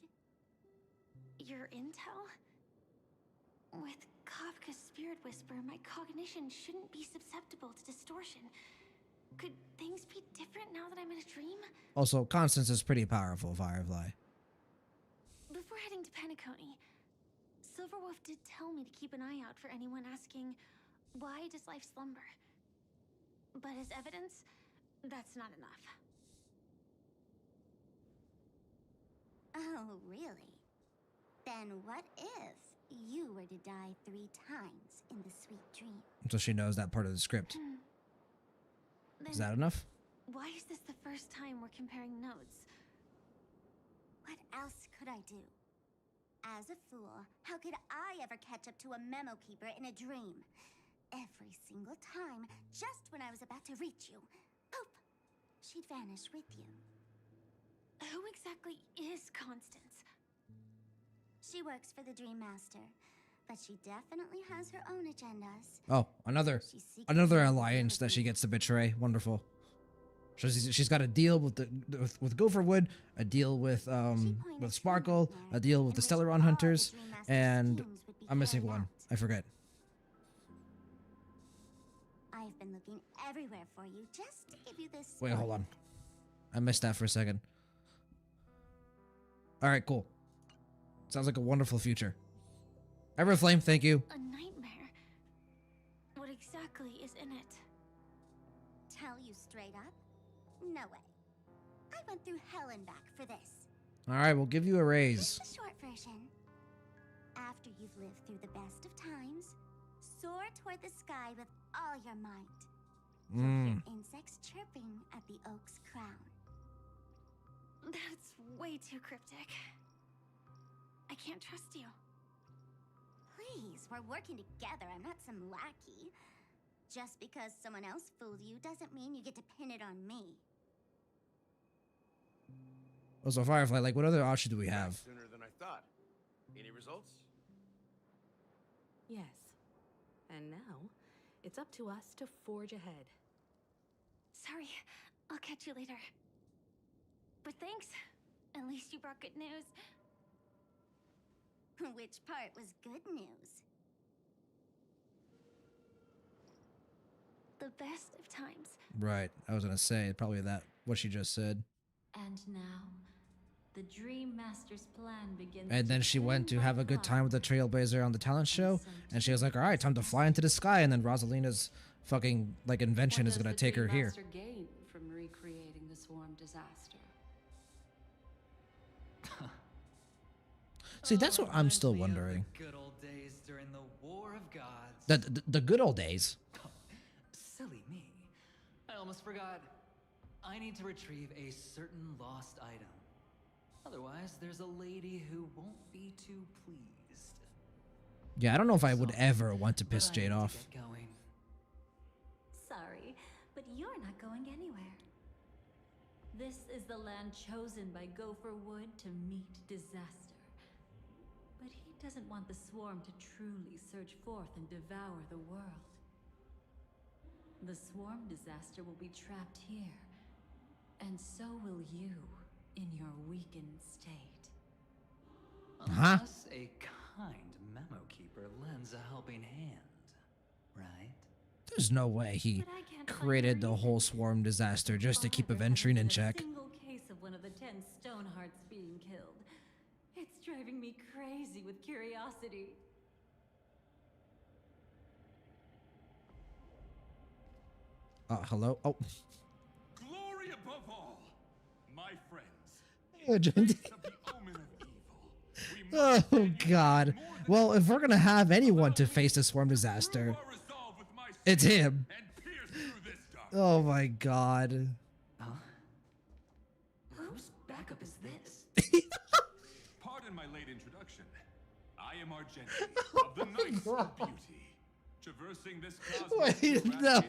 Your intel? With Kafka's spirit whisper, my cognition shouldn't be susceptible to distortion. Could things be different now that I'm in a dream? Also, Constance is pretty powerful, Firefly. Before heading to Penacony, Silverwolf did tell me to keep an eye out for anyone asking, why does life slumber? But as evidence, that's not enough. Oh, really? Then what if you were to die 3 times in the sweet dream? So she knows that part of the script. Is that enough? Why is this the first time we're comparing notes? What else could I do? As a fool, how could I ever catch up to a memo keeper in a dream? Every single time, just when I was about to reach you, poof, she'd vanish with you. Who exactly is Constance? She works for the Dream Master, but she definitely has her own agendas. Oh, another alliance that she gets to betray. Wonderful. She's got a deal with with Gopher Wood, a deal with Sparkle, a deal with the Stellaron Hunters, and I'm missing one. I forget. I've been looking everywhere for you just to give you this. Wait, hold on. I missed that for a second. All right, cool. Sounds like a wonderful future. Everflame, thank you. A nightmare? What exactly is in it? Tell you straight up? No way. I went through hell and back for this. All right, we'll give you a raise. Here's the short version. After you've lived through the best of times, soar toward the sky with all your might. You'll hear insects chirping at the oak's crown. That's way too cryptic. I can't trust you. Please, we're working together. I'm not some lackey. Just because someone else fooled you doesn't mean you get to pin it on me. Also, Firefly, like, what other options do we have? Sooner than I thought. Any results? Yes. And now, it's up to us to forge ahead. Sorry, I'll catch you later. But thanks. At least you brought good news. Which part was good news? The best of times. Right. I was gonna say probably that what she just said. And now, the Dream Master's plan begins. And then she went to have a good time with the Trailblazer on the talent show, and she was like, "All right, time to fly into the sky." And then Rosalina's fucking like invention is gonna take her here. What does the Dream Master gain from recreating the Swarm disaster? See, that's what I'm still wondering. The good old days during the War of Gods. The good old days. Silly me. I almost forgot. I need to retrieve a certain lost item. Otherwise, there's a lady who won't be too pleased. Yeah, I don't know if I would ever want to piss Jade off. Sorry, but you This is the land chosen by Gopher Wood to meet disaster. But he doesn't want the swarm to truly surge forth and devour the world. The swarm disaster will be trapped here, and so will you in your weakened state. Unless a kind memo keeper lends a helping hand, right? There's no way he created the whole swarm disaster just to keep Aventurine in check. A single case of one of the 10 Stonehearts being killed. It's driving me crazy with curiosity. Hello? Oh. Glory above all, my friends. Agent. Oh, God. Well, if we're going to have anyone to face a swarm disaster, it's him. Oh, my God. Huh? Whose backup is this? Pardon my late introduction. I am Argenti of the Knights of Beauty. Traversing this cosmos. Wait, no.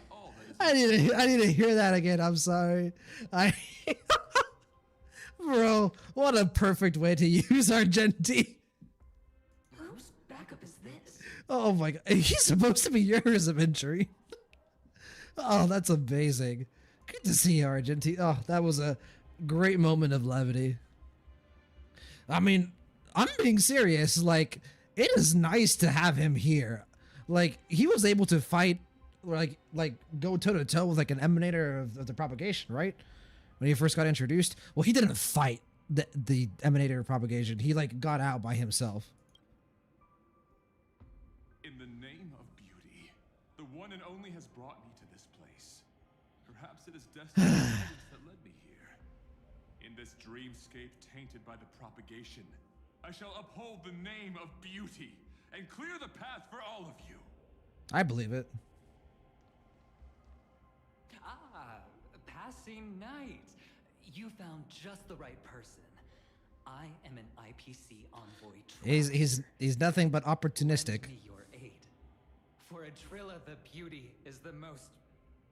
I need to hear that again. I'm sorry. Bro, what a perfect way to use Argenti. Whose backup is this? Oh my God. He's supposed to be yours eventually. Oh, that's amazing. Good to see you, Argenti. Oh, that was a great moment of levity. I mean, I'm being serious. Like, it is nice to have him here. Like, he was able to fight, like go toe to toe with like an emanator of the propagation, right? When he first got introduced. Well, he didn't fight the emanator of propagation. He like got out by himself. In the name of beauty, the one and only has brought me to this place. Perhaps it is destiny that led me here. In this dreamscape tainted by the propagation, I shall uphold the name of beauty and clear the path for all of you. I believe it. Ah, passing night. You found just the right person. I am an IPC envoy. He's nothing but opportunistic. Lend me your aid. For Adrilla the beauty is the most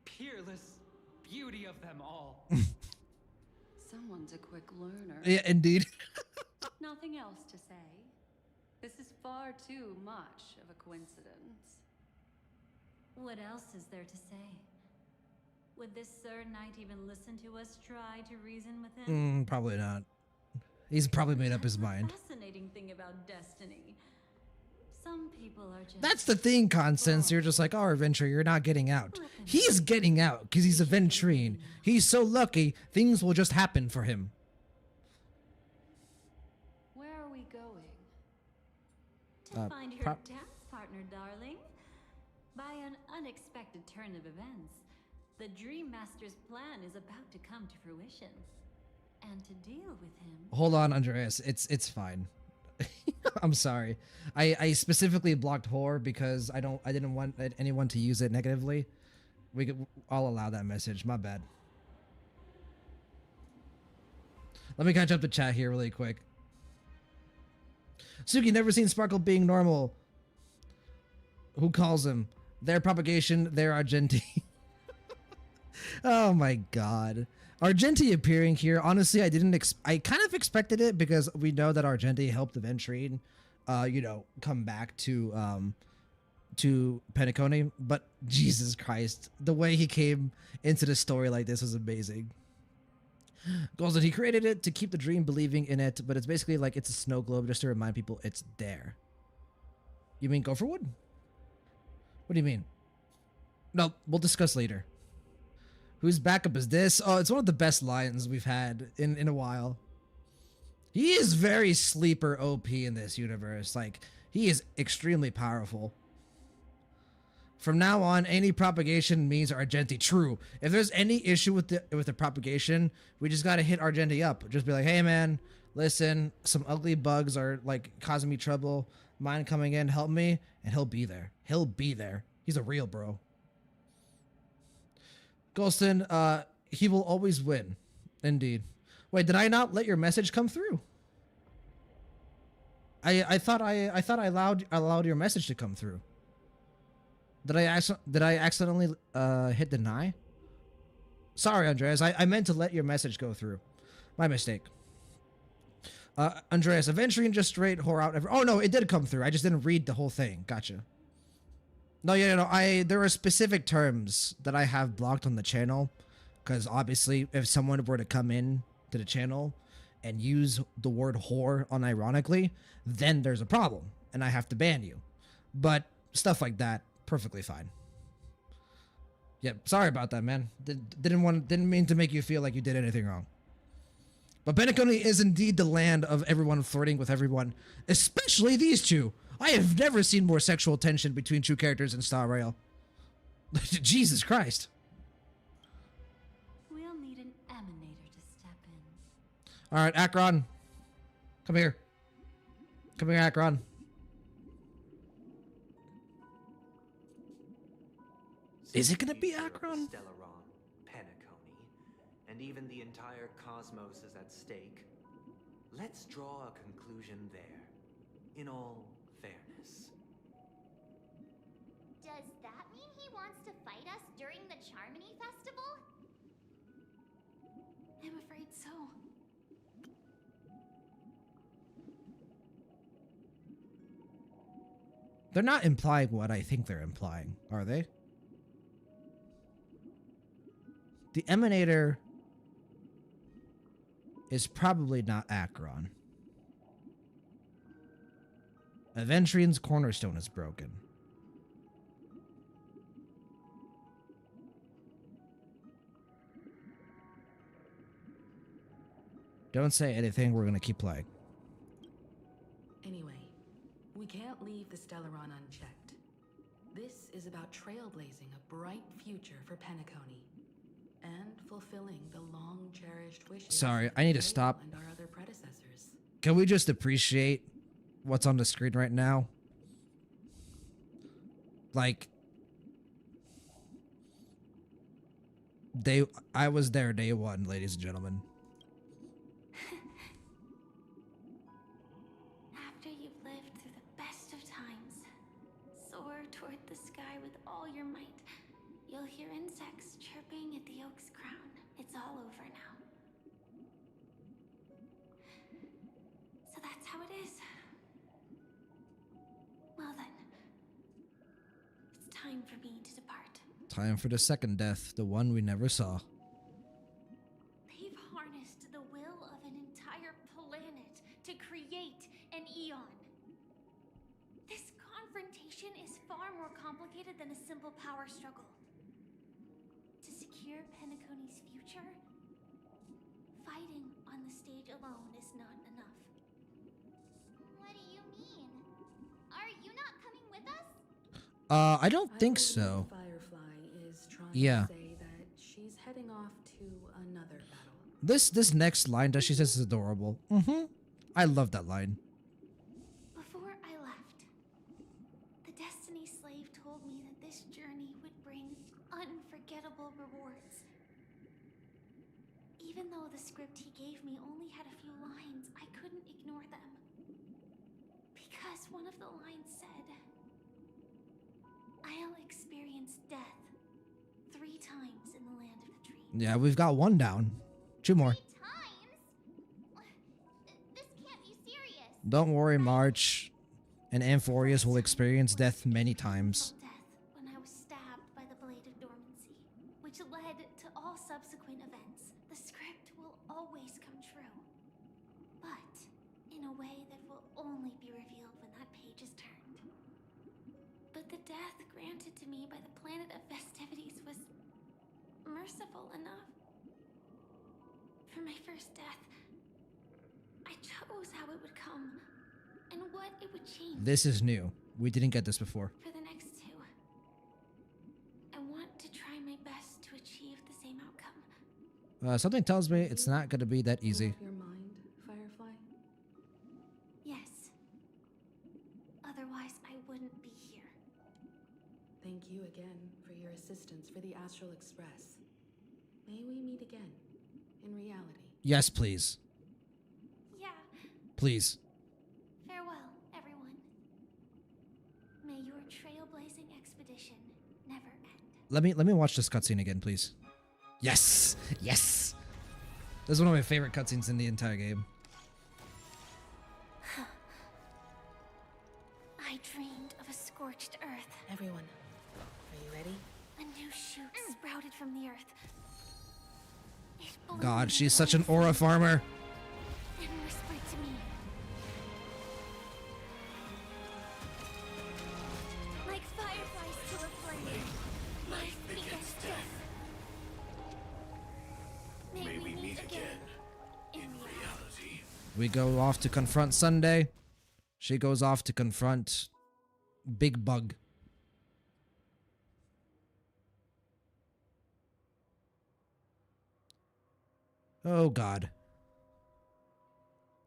peerless beauty of them all. Someone's a quick learner. Yeah, indeed. Nothing else to say. This is far too much of a coincidence. What else is there to say? Would this Sir Knight even listen to us try to reason with him? Probably not. He's probably made up his mind. Fascinating thing about destiny. Some people are just... That's the thing, Constance. You're just like, oh, Aventurine, you're not getting out. He's getting out because he's Aventurine. He's so lucky, things will just happen for him. Where are we going? To find your dance partner, darling. By an unexpected turn of events, the Dream Master's plan is about to come to fruition. And to deal with him... Hold on, Andreas. It's fine. I'm sorry. I specifically blocked horror because I didn't want anyone to use it negatively. I'll allow that message. My bad. Let me catch up the chat here really quick. Suki, never seen Sparkle being normal. Who calls him? Their propagation, their Argenti. Oh my God. Argenti appearing here, honestly, I kind of expected it because we know that Argenti helped Aventurine, come back to Penacony, but Jesus Christ, the way he came into the story like this was amazing. Goals that he created it to keep the dream believing in it, but it's basically like it's a snow globe just to remind people it's there. You mean Gopher Wood? What do you mean? No, we'll discuss later. Whose backup is this? Oh, it's one of the best lines we've had in a while. He is very sleeper OP in this universe. Like, he is extremely powerful. From now on, any propagation means Argenti. True. If there's any issue with the propagation, we just gotta hit Argenti up. Just be like, hey man, listen, some ugly bugs are like causing me trouble. Mine coming in, help me, and he'll be there. He'll be there. He's a real bro. Golston, he will always win. Indeed. Wait, did I not let your message come through? I thought I allowed your message to come through. Did I accidentally hit deny? Sorry, Andreas. I meant to let your message go through. My mistake. Andreas, Aventurian just straight whore out. Oh, no, it did come through. I just didn't read the whole thing. Gotcha. No, yeah, no, there are specific terms that I have blocked on the channel. Because obviously, if someone were to come in to the channel and use the word whore unironically, then there's a problem. And I have to ban you. But stuff like that, perfectly fine. Yep, sorry about that, man. Didn't mean to make you feel like you did anything wrong. But Penacony is indeed the land of everyone flirting with everyone, especially these two. I have never seen more sexual tension between two characters in Star Rail. Jesus Christ. We'll need an emanator to step in. All right, Akron. Come here. Come here, Akron. Is it gonna be Akron? Penacony, and even the entire cosmos is at stake. Let's draw a conclusion there, in all fairness. Does that mean he wants to fight us during the Charmony Festival? I'm afraid so. They're not implying what I think they're implying, are they? The Emanator is probably not Akron. Aventurian's cornerstone is broken. Don't say anything, we're gonna keep playing. Anyway, we can't leave the Stellaron unchecked. This is about trailblazing a bright future for Penacony and fulfilling the long-cherished wishes. Sorry, I need to stop. And our other predecessors. Can we just appreciate what's on the screen right now? Like, I was there day one, ladies and gentlemen. After you've lived through the best of times, soar toward the sky with all your might. You'll hear insects chirping at the oak's crown. It's all over now. So that's how it is. Well then, it's time for me to depart. Time for the second death, the one we never saw. They've harnessed the will of an entire planet to create an eon. This confrontation is far more complicated than a simple power struggle. To secure Penacony's future, fighting on the stage alone is not enough. What do you mean? Are you not coming with us? I don't think so. Firefly is trying Yeah. to say that she's heading off to another battle. This next line that she says is adorable. I love that line. Before I left, the Destiny Slave told me that this journey would bring unforgettable rewards. Even though the script he gave me only had a few lines, I couldn't ignore them. Because one of the lines said, I'll experience death 3 times in the land of the dream. Yeah, we've got one down. 2 more. This can't be serious. Don't worry, March. And Amphorius will experience death many times. Death when I was stabbed by the Blade of Dormancy, which led to all subsequent events. The script will always come true, but in a way that will only be revealed when that page is turned. But the death granted to me by the planet of festivities was merciful enough. For my first death, I chose how it would come and what it would change. This is new. We didn't get this before. For the next 2, I want to try my best to achieve the same outcome. Something tells me it's not going to be that easy. Your mind, Firefly? Yes. Otherwise, I wouldn't be here. Thank you again for your assistance for the Astral Express. May we meet again, in reality. Yes, please. Yeah. Please. Farewell, everyone. May your trailblazing expedition never end. Let me watch this cutscene again, please. Yes! Yes! This is one of my favorite cutscenes in the entire game. I dreamed of a scorched earth. Everyone, are you ready? A new shoot sprouted from the earth. It bloomed God, she's into such an life aura farmer. and whispered to me. Like fireflies to a flame, life begets death. May we meet again in reality. We go off to confront Sunday. She goes off to confront Big Bug. Oh God.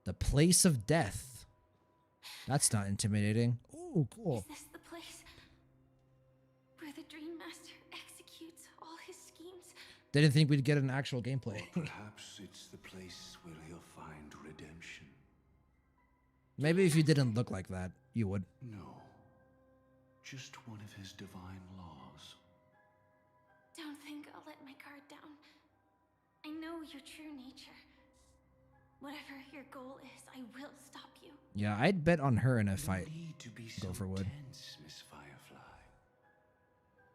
The place of death. That's not intimidating. Oh, cool. Is this the place where the Dream Master executes all his schemes? Didn't think we'd get an actual gameplay. Perhaps it's the place where he'll find redemption. Maybe if you didn't look like that, you would. No. Just one of his divine laws. Don't think I'll let my guard down. I know your true nature. Whatever your goal is, I will stop you. Yeah, I'd bet on her in a fight. Need to be so Gopher Wood. tense, Miss Firefly.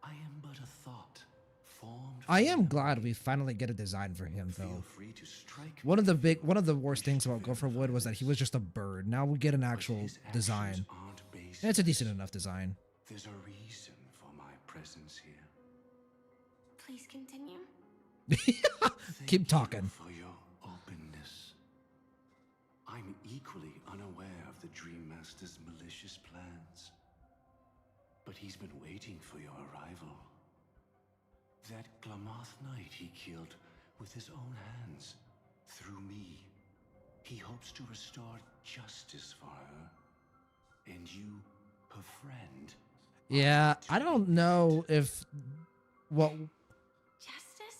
I am but a thought formed. I am glad we finally get a design for him, though. Feel free to strike One of the worst things about Gopher Wood was that he was just a bird. Now we get an actual design. And it's a decent enough design. There's a reason for my presence here. Please continue. Keep talking. For your openness. I'm equally unaware of the Dream Master's malicious plans. But he's been waiting for your arrival. That Glamoth knight he killed with his own hands. Through me. He hopes to restore justice for her. And you, her friend. Yeah, I don't know if what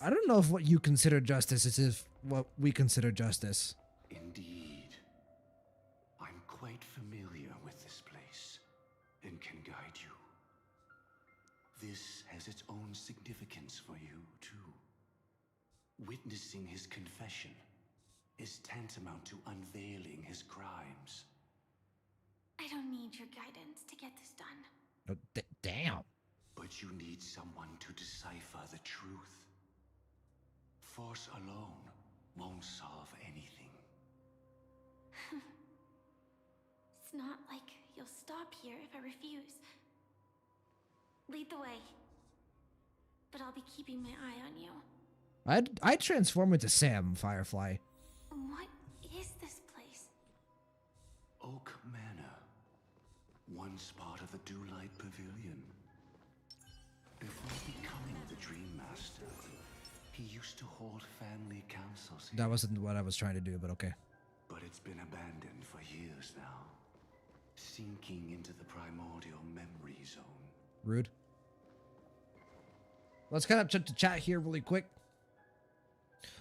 I don't know if what you consider justice is if what we consider justice. Indeed. I'm quite familiar with this place and can guide you. This has its own significance for you, too. Witnessing his confession is tantamount to unveiling his crimes. I don't need your guidance to get this done. Oh, damn. But you need someone to decipher the truth. Force alone won't solve anything. It's not like you'll stop here if I refuse. Lead the way. But I'll be keeping my eye on you. I'd transform into Sam, Firefly. What is this place? Oak Manor. Once part of the Dewlight Pavilion. Before becoming the Dream Master, he used to hold family councils here. That wasn't what I was trying to do, but okay. But it's been abandoned for years now. Sinking into the primordial memory zone. Rude. Let's kind of check the chat here really quick.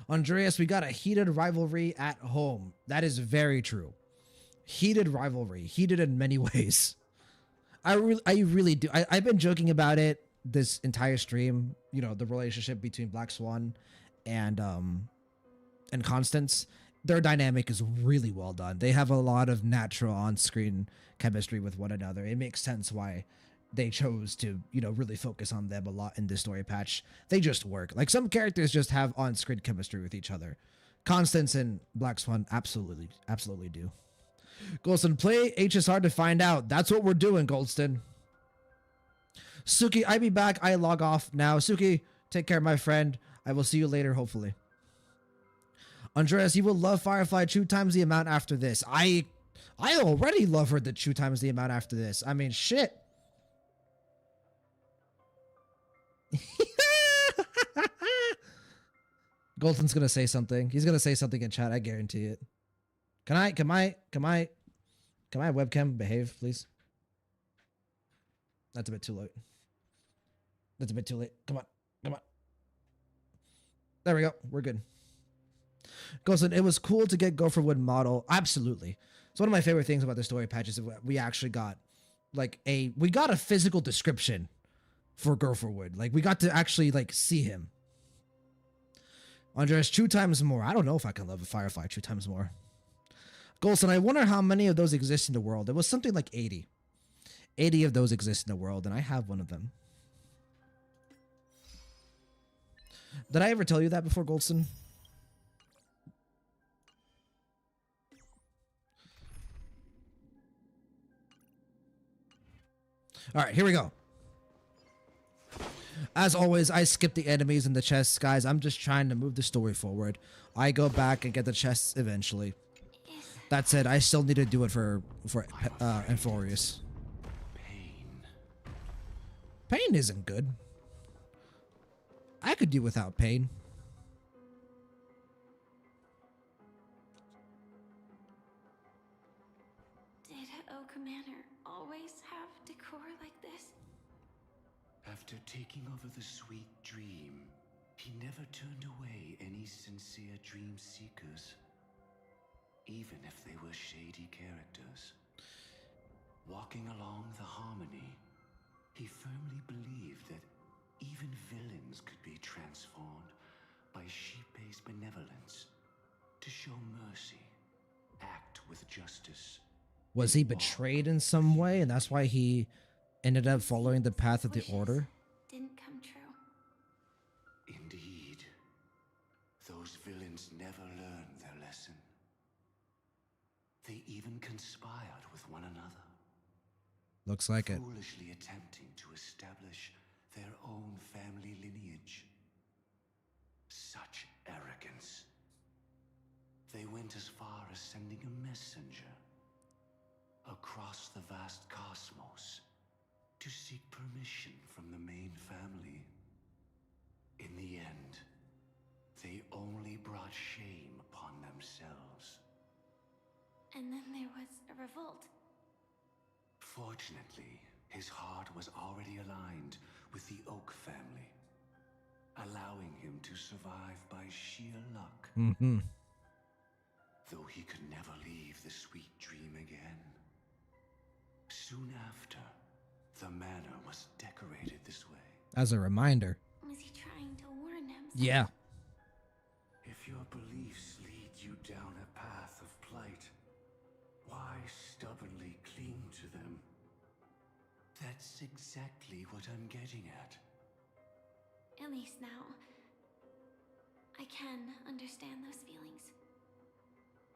Andreas, we got a heated rivalry at home. That is very true. Heated rivalry. Heated in many ways. I really do. I've been joking about it this entire stream. You know, the relationship between Black Swan and Constance. Their dynamic is really well done. They have a lot of natural on-screen chemistry with one another. It makes sense why they chose to, you know, really focus on them a lot in this story patch. They just work. Like, some characters just have on-screen chemistry with each other. Constance and Black Swan absolutely do. Goldston, play H is hard to find out. That's what we're doing, Goldston. Suki, I be back. I log off now. Suki, take care, my friend. I will see you later, hopefully. Andreas, you will love Firefly 2 times the amount after this. I already love her the 2 times the amount after this. I mean, shit. Golden's gonna say something. He's gonna say something in chat. I guarantee it. Can my webcam behave, please? That's a bit too late. That's a bit too late. Come on. There we go. We're good. Golden, it was cool to get Gopher Wood model. Absolutely. It's one of my favorite things about the story patch is that we actually got we got a physical description for Gopher Wood. Like, we got to actually see him. Andres, 2 times more. I don't know if I can love a Firefly 2 times more. Golson, I wonder how many of those exist in the world. It was something like 80. 80 of those exist in the world, and I have one of them. Did I ever tell you that before, Goldson? All right, here we go. As always, I skip the enemies and the chests, guys. I'm just trying to move the story forward. I go back and get the chests eventually. That said, I still need to do it for Enforius. Pain isn't good. I could do without pain. Did Oak Manor always have decor like this? After taking over the sweet dream, he never turned away any sincere dream seekers, even if they were shady characters. Walking along the harmony, he firmly believed that even villains could be transformed by sheep-based benevolence to show mercy, act with justice. Was he betrayed in some way, and that's why he ended up following the path of the Order? Didn't come true. Indeed. Those villains never learned their lesson. They even conspired with one another. Looks like it. Foolishly attempting to establish their own family lineage. Such arrogance. They went as far as sending a messenger across the vast cosmos to seek permission from the main family. In the end, they only brought shame upon themselves. And then there was a revolt. Fortunately, his heart was already aligned with the Oak family, allowing him to survive by sheer luck. Though he could never leave the sweet dream again. Soon after, the manor was decorated this way. As a reminder. Was he trying to warn himself? Yeah. If your beliefs lead you down a path of plight, why stubbornly cling to them? That's exactly what I'm getting at. At least now, I can understand those feelings.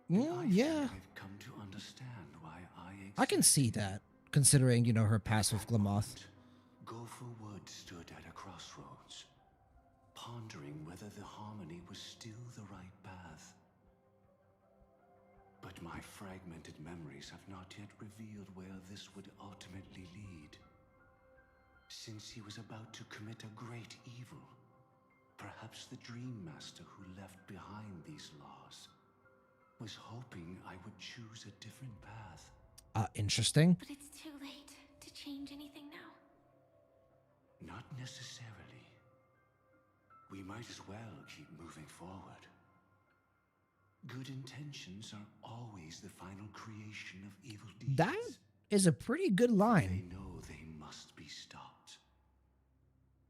Well, yeah. I've come to understand why I can see that, considering, you know, her past with Glamoth. Gopher Wood stood at a crossroads, pondering whether the harmony was still the right path. But my fragmented memories have not yet revealed where this would ultimately lead. Since he was about to commit a great evil, perhaps the Dream Master who left behind these laws was hoping I would choose a different path. Interesting. But it's too late to change anything now. Not necessarily. We might as well keep moving forward. Good intentions are always the final creation of evil deeds. That is a pretty good line. They know they must be stopped.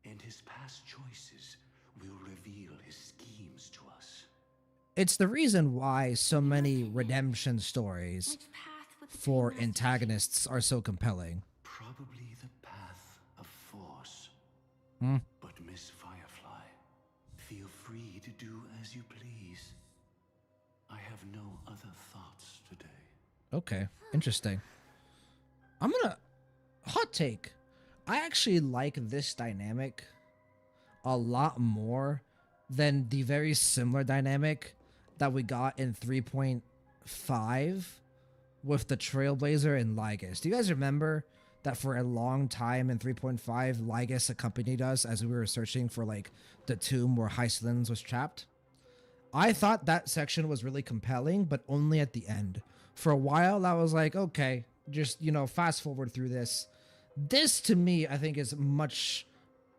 And his past choices will reveal his schemes to us. It's the reason why so many redemption stories for antagonists are so compelling. Probably the path of force. But Miss Firefly, feel free to do as you please. I have no other thoughts today. Okay, interesting. I'm gonna... Hot take. I actually like this dynamic a lot more than the very similar dynamic that we got in 3.5 with the Trailblazer and Lygus. Do you guys remember that for a long time in 3.5, Lygus accompanied us as we were searching for like the tomb where Hycelins was trapped? I thought that section was really compelling, but only at the end. For a while, I was like, okay, just, you know, fast forward through this. This, to me, I think is much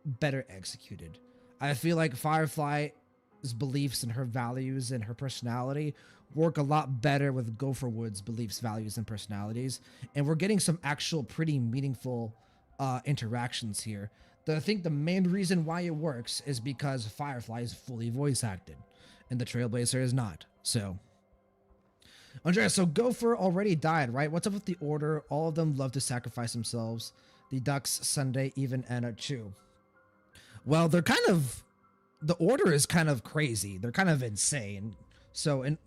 better executed. I feel like Firefly's beliefs and her values and her personality work a lot better with Gopher Wood's beliefs, values, and personalities. And we're getting some actual pretty meaningful interactions here. I think the main reason why it works is because Firefly is fully voice acted. and the Trailblazer is not. So, Andrea, so Gopher already died, right? What's up with the Order? All of them love to sacrifice themselves. The Ducks, Sunday, even Anna Chu. Well, they're kind of... The Order is kind of crazy. They're kind of insane. So, and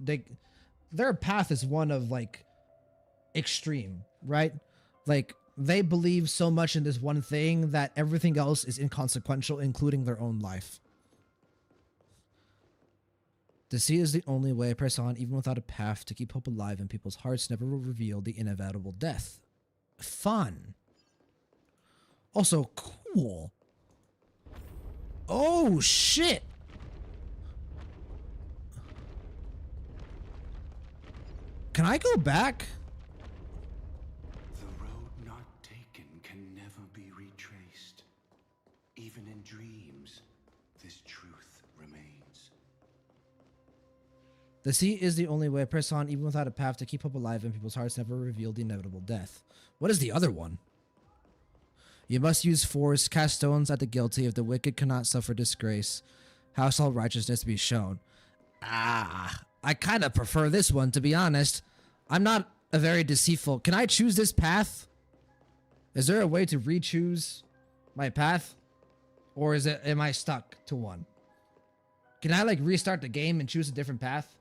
their path is one of, like, extreme, right? Like, they believe so much in this one thing that everything else is inconsequential, including their own life. Deceit is the only way. Press on, even without a path, to keep hope alive in people's hearts. Never will reveal the inevitable death. Fun. Also, cool. Oh, shit. Can I go back? The road not taken can never be retraced. Even in dreams, this truth remains. The sea is the only way. Press on, even without a path, to keep hope alive in people's hearts. Never reveal the inevitable death. What is the other one? You must use force, cast stones at the guilty. If the wicked cannot suffer disgrace, how shall righteousness be shown? Ah, I kind of prefer this one, to be honest. I'm not a very deceitful. Can I choose this path? Is there a way to re-choose my path? Or am I stuck to one? Can I, like, restart the game and choose a different path?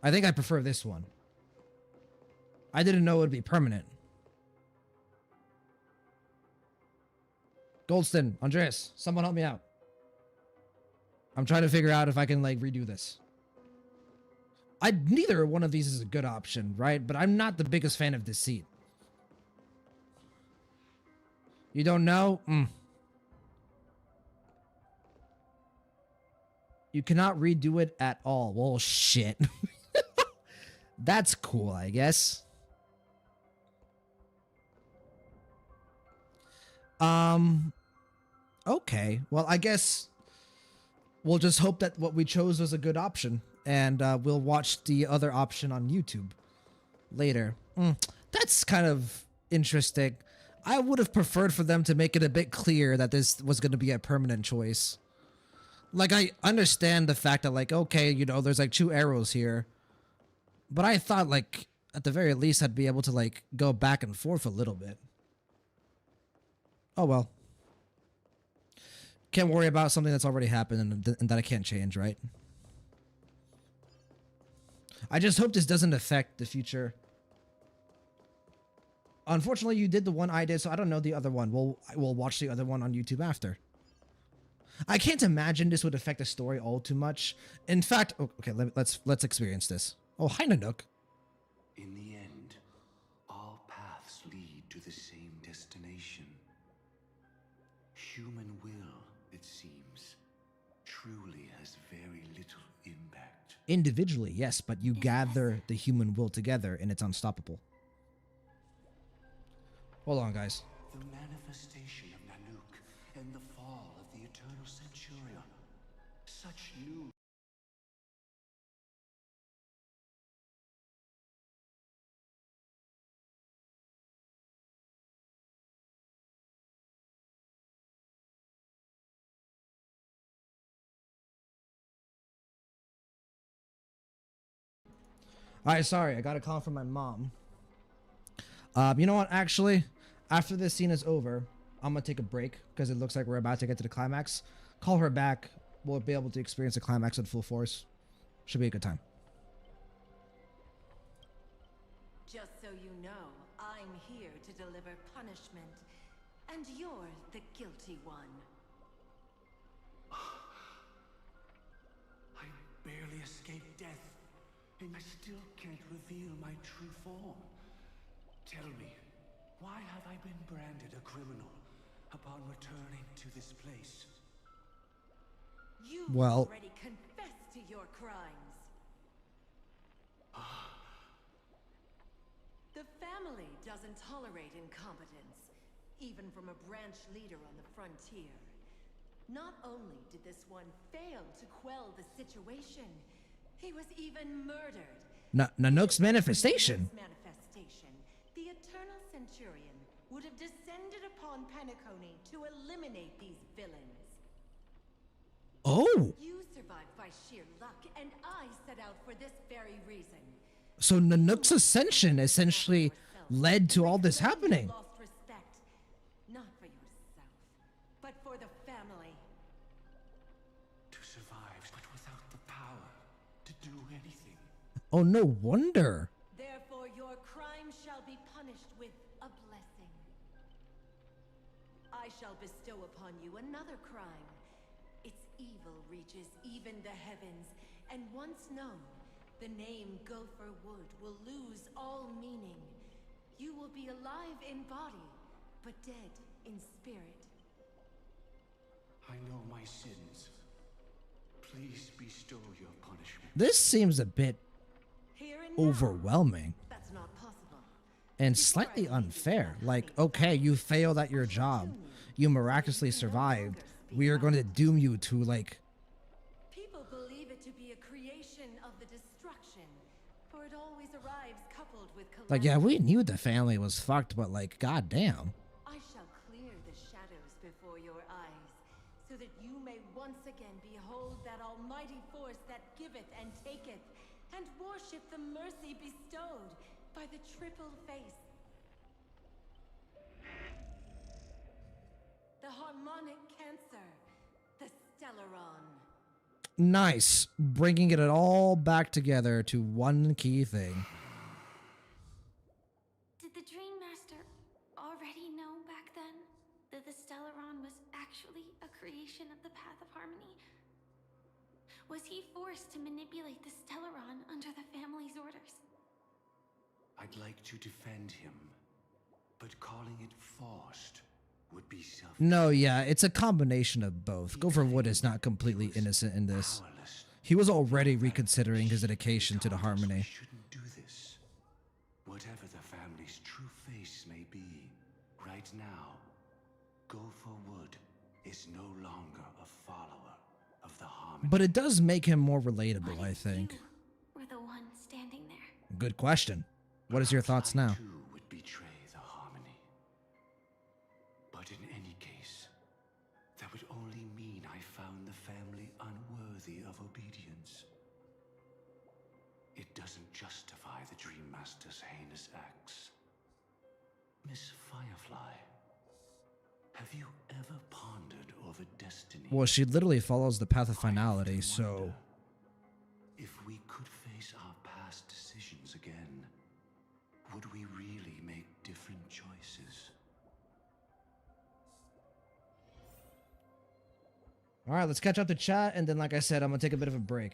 I think I prefer this one. I didn't know it would be permanent. Goldston, Andreas, someone help me out. I'm trying to figure out if I can, like, redo this. Neither one of these is a good option, right? But I'm not the biggest fan of Deceit. You don't know? You cannot redo it at all. Well, shit. That's cool, I guess. Okay. Well, I guess we'll just hope that what we chose was a good option. And we'll watch the other option on YouTube later. That's kind of interesting. I would have preferred for them to make it a bit clear that this was going to be a permanent choice. Like, I understand the fact that, like, okay, you know, there's like 2 arrows here. But I thought, like, at the very least, I'd be able to, like, go back and forth a little bit. Oh, well. Can't worry about something that's already happened and that I can't change, right? I just hope this doesn't affect the future. Unfortunately, you did the one I did, so I don't know the other one. We'll watch the other one on YouTube after. I can't imagine this would affect the story all too much. In fact, okay, let's experience this. Oh, hi, Nanook. In the end, all paths lead to the same destination. Human will, it seems, truly has very little impact. Individually, yes, but you gather the human will together and it's unstoppable. Hold on, guys. The manifestation of Nanook and the fall of the Eternal Centurion. Such new... Alright, sorry, I got a call from my mom. You know what, actually, after this scene is over, I'm gonna take a break, because it looks like we're about to get to the climax. Call her back, we'll be able to experience the climax in full force. Should be a good time. Just so you know, I'm here to deliver punishment, and you're the guilty one. I barely escaped death, and I still can't reveal my true form. Tell me, why have I been branded a criminal upon returning to this place? You've already confessed to your crimes. The family doesn't tolerate incompetence, even from a branch leader on the frontier. Not only did this one fail to quell the situation, he was even murdered. Nanook's manifestation. The Eternal Centurion would have descended upon Penacony to eliminate these villains. Oh. You survived by sheer luck, and I set out for this very reason. So Nanook's ascension essentially led to all this happening. Lost respect, not for yourself, but for the family. To survive, but without the power to do anything. Oh, no wonder. Therefore, your crime shall be punished with a blessing. I shall bestow upon you another crime. Its evil reaches even the heavens, and once known, the name Gopher Wood will lose all meaning. You will be alive in body, but dead in spirit. I know my sins. Please bestow your punishment. This seems a bit overwhelming. That's not possible. And slightly unfair. Like, okay, you failed at your job. You miraculously survived. We are going to doom you to, like... People believe it to be a creation of the destruction, for it always arrives coupled with calamity. Like, yeah, we knew the family was fucked, but, like, goddamn. I shall clear the shadows before your eyes, so that you may once again behold that almighty force that giveth and taketh, and worship the mercy bestowed by the triple face. The harmonic cancer, the Stellaron. Nice. Bringing it all back together to one key thing. Did the Dream Master already know back then that the Stellaron was actually a creation of the Path of Harmony? Was he forced to manipulate the Stellaron under the family's orders? I'd like to defend him, but calling it forced would be selfish. No, yeah, it's a combination of both. Gopher Wood is not completely innocent in this. He was already reconsidering his dedication to the Harmony. Shouldn't do this. Whatever the family's true face may be, right now, Gopher Wood is no longer a follower of the Harmony. But it does make him more relatable, I think. We're the ones standing there. Good question. What is your thoughts now? Too would betray the Harmony. But in any case, that would only mean I found the family unworthy of obedience. It doesn't justify the Dream Master's heinous acts. Miss Firefly, have you ever pondered over destiny? Well, she literally follows the path of finality, so... If we could face our past decisions again, would we really make different choices? All right, let's catch up to chat, and then, like I said, I'm going to take a bit of a break.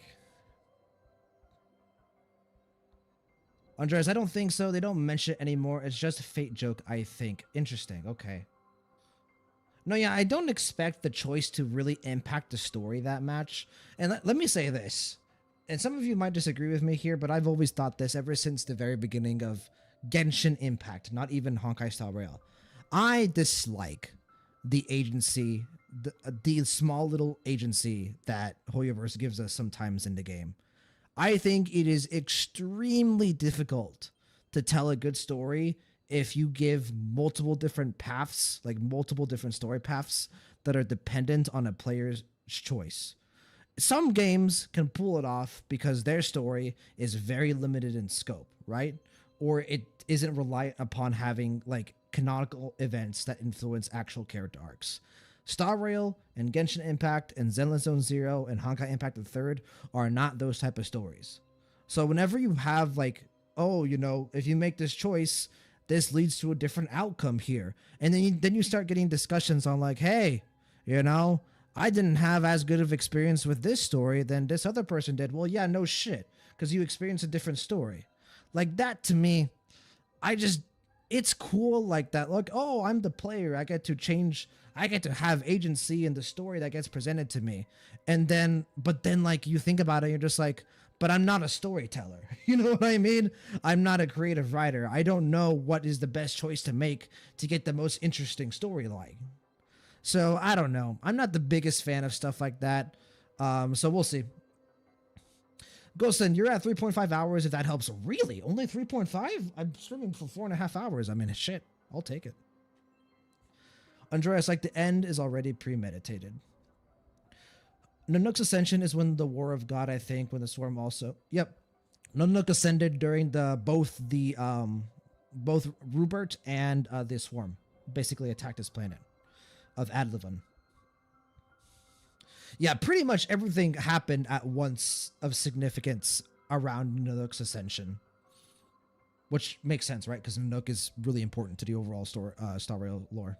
Andres, I don't think so. They don't mention it anymore. It's just a fate joke, I think. Interesting. Okay. No, yeah, I don't expect the choice to really impact the story that much. And let me say this. And some of you might disagree with me here, but I've always thought this ever since the very beginning of Genshin Impact, not even Honkai Star Rail. I dislike the agency, the small little agency that Hoyoverse gives us sometimes in the game. I think it is extremely difficult to tell a good story if you give multiple different paths, like multiple different story paths that are dependent on a player's choice. Some games can pull it off because their story is very limited in scope, right? Or it isn't reliant upon having like canonical events that influence actual character arcs. Star Rail and Genshin Impact and Zenless Zone Zero and Honkai Impact the Third are not those type of stories. So whenever you have like, oh, you know, if you make this choice, this leads to a different outcome here. And then you start getting discussions on like, hey, you know, I didn't have as good of experience with this story than this other person did. Well, yeah, no shit, because you experienced a different story. Like that to me, it's cool like that. Look, oh, I'm the player. I get to have agency in the story that gets presented to me. But then like you think about it, you're just like, but I'm not a storyteller. You know what I mean? I'm not a creative writer. I don't know what is the best choice to make to get the most interesting storyline. So I don't know. I'm not the biggest fan of stuff like that. So we'll see. Ghostin, you're at 3.5 hours if that helps. Really? Only 3.5? I'm streaming for 4.5 hours. I mean, shit. I'll take it. Andreas, like the end is already premeditated. Nanook's ascension is when the War of God, I think, when the Swarm also. Yep. Nanook ascended during both Rupert and the Swarm basically attacked his planet of Adlivon. Yeah, pretty much everything happened at once of significance around Nanook's ascension. Which makes sense, right? Because Nanook is really important to the overall Star Rail lore.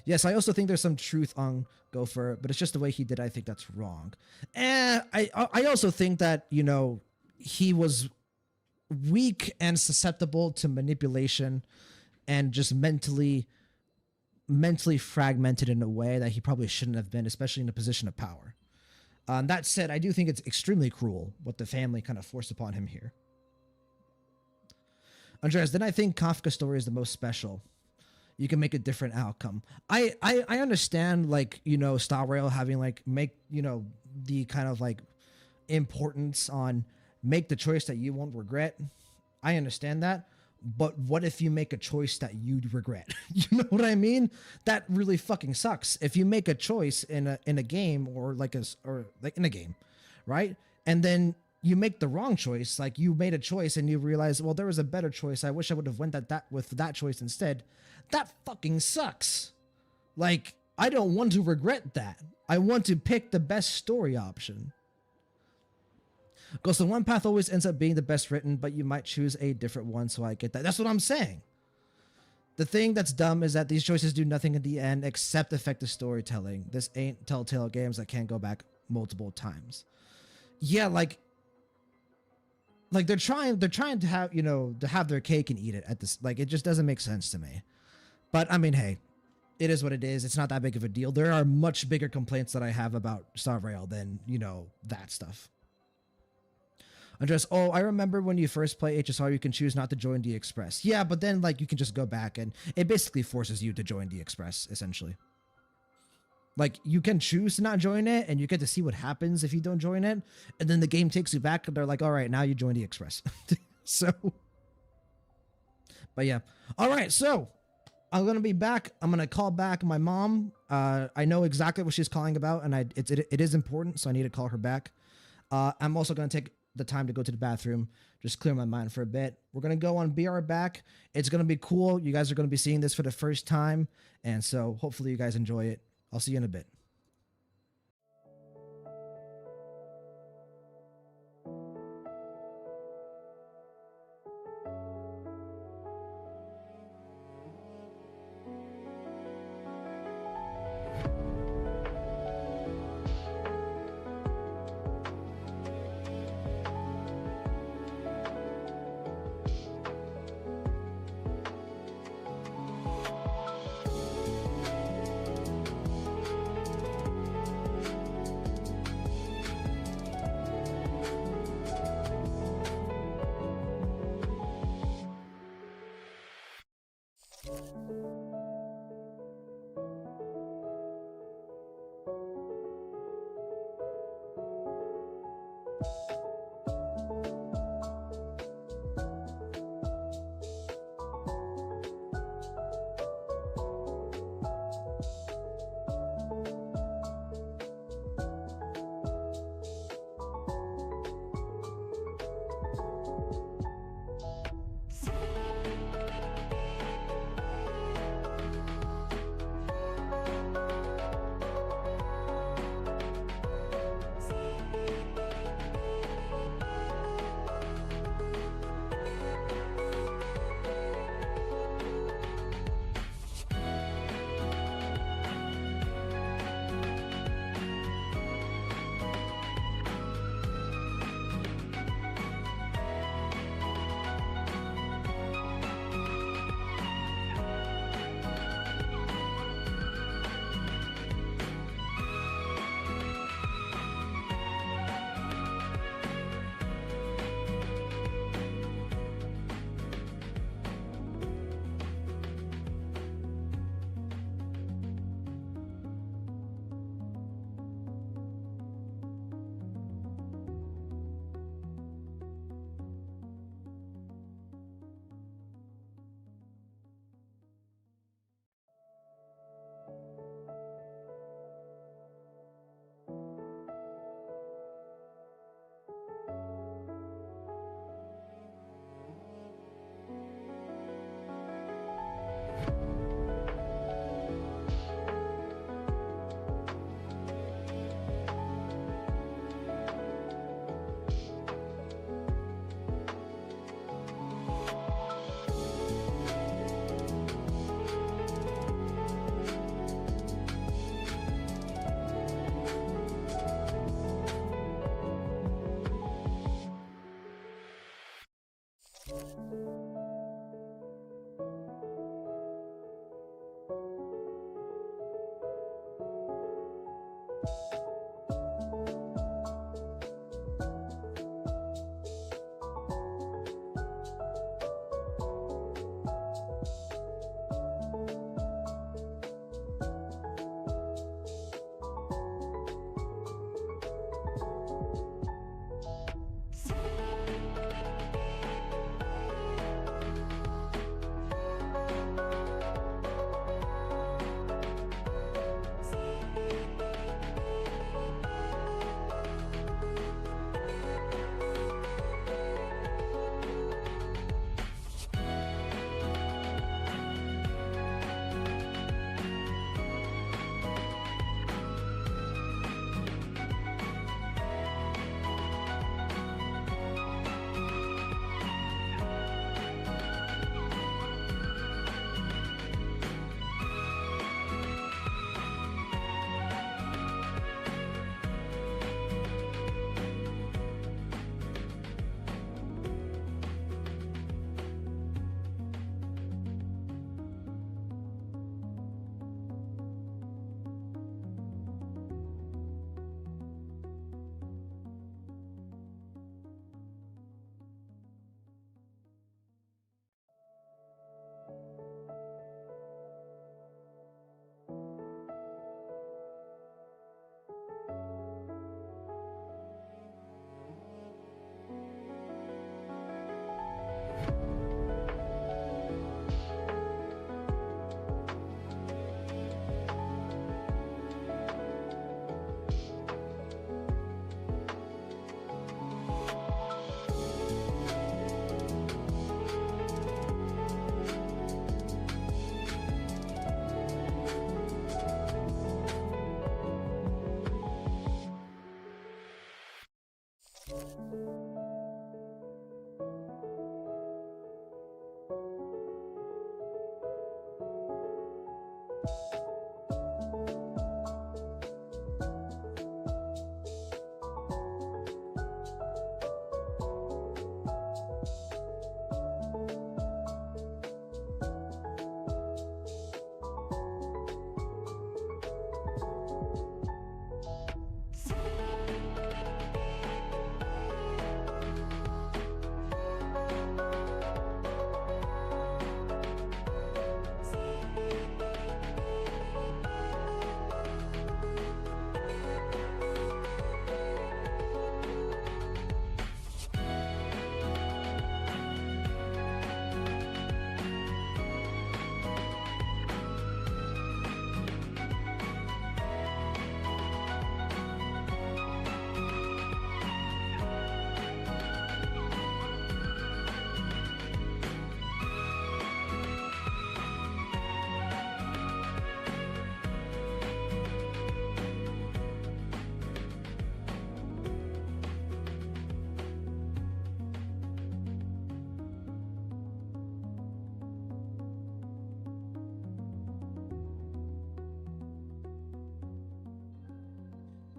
Yes, I also think there's some truth on Gopher, but it's just the way he did. I think that's wrong. And I also think that, you know, he was weak and susceptible to manipulation and just mentally fragmented in a way that he probably shouldn't have been, especially in a position of power. That said, I do think it's extremely cruel what the family kind of forced upon him here. Andreas, then I think Kafka's story is the most special. You can make a different outcome. I understand, like, you know, Star Rail having like the kind of like importance on make the choice that you won't regret. I understand that. But what if you make a choice that you'd regret? You know what I mean? That really fucking sucks. If you make a choice in a game or in a game, right? And then you make the wrong choice, like you made a choice and you realize, well, there was a better choice. I wish I would have went with that choice instead. That fucking sucks. Like, I don't want to regret that. I want to pick the best story option. Because the one path always ends up being the best written, but you might choose a different one, so I get that. That's what I'm saying. The thing that's dumb is that these choices do nothing in the end except effective storytelling. This ain't Telltale games that can't go back multiple times. Yeah, like they're trying to have, you know, to have their cake and eat it at this. Like, it just doesn't make sense to me. But I mean, hey, it is what it is. It's not that big of a deal. There are much bigger complaints that I have about Star Rail than, you know, that stuff. Andres, oh, I remember when you first play HSR, you can choose not to join the Express. Yeah, but then, like, you can just go back and it basically forces you to join the Express, essentially. Like, you can choose to not join it and you get to see what happens if you don't join it. And then the game takes you back and they're like, all right, now you join the Express. So, but yeah. All right, so I'm going to be back. I'm going to call back my mom. I know exactly what she's calling about and it is important, so I need to call her back. I'm also going to take the time to go to the bathroom, just clear my mind for a bit. We're going to go on BR back. It's going to be cool. You guys are going to be seeing this for the first time. And so hopefully you guys enjoy it. I'll see you in a bit.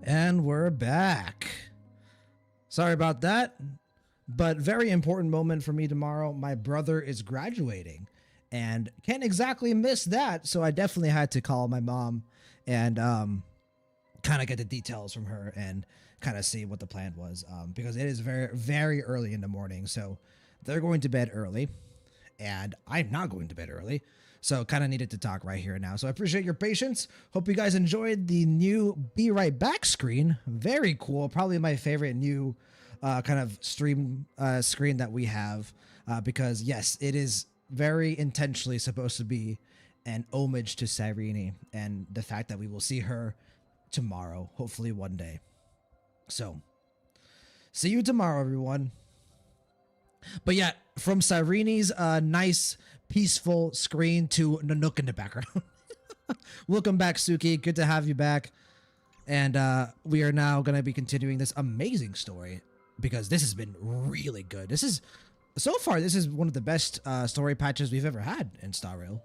And we're back. Sorry about that, but very important moment for me tomorrow. My brother is graduating and can't exactly miss that. So I definitely had to call my mom and kind of get the details from her and kind of see what the plan was, because it is very, very early in the morning. So they're going to bed early and I'm not going to bed early. So kind of needed to talk right here and now. So I appreciate your patience. Hope you guys enjoyed the new Be Right Back screen. Very cool. Probably my favorite new kind of stream screen that we have, because yes, it is very intentionally supposed to be an homage to Cyrene and the fact that we will see her tomorrow, hopefully one day. So see you tomorrow, everyone. But yeah, from Cyrene's nice, peaceful screen to Nanook in the background. Welcome back, Suki. Good to have you back. And we are now going to be continuing this amazing story because this has been really good. This is, so far, this is one of the best story patches we've ever had in Star Rail.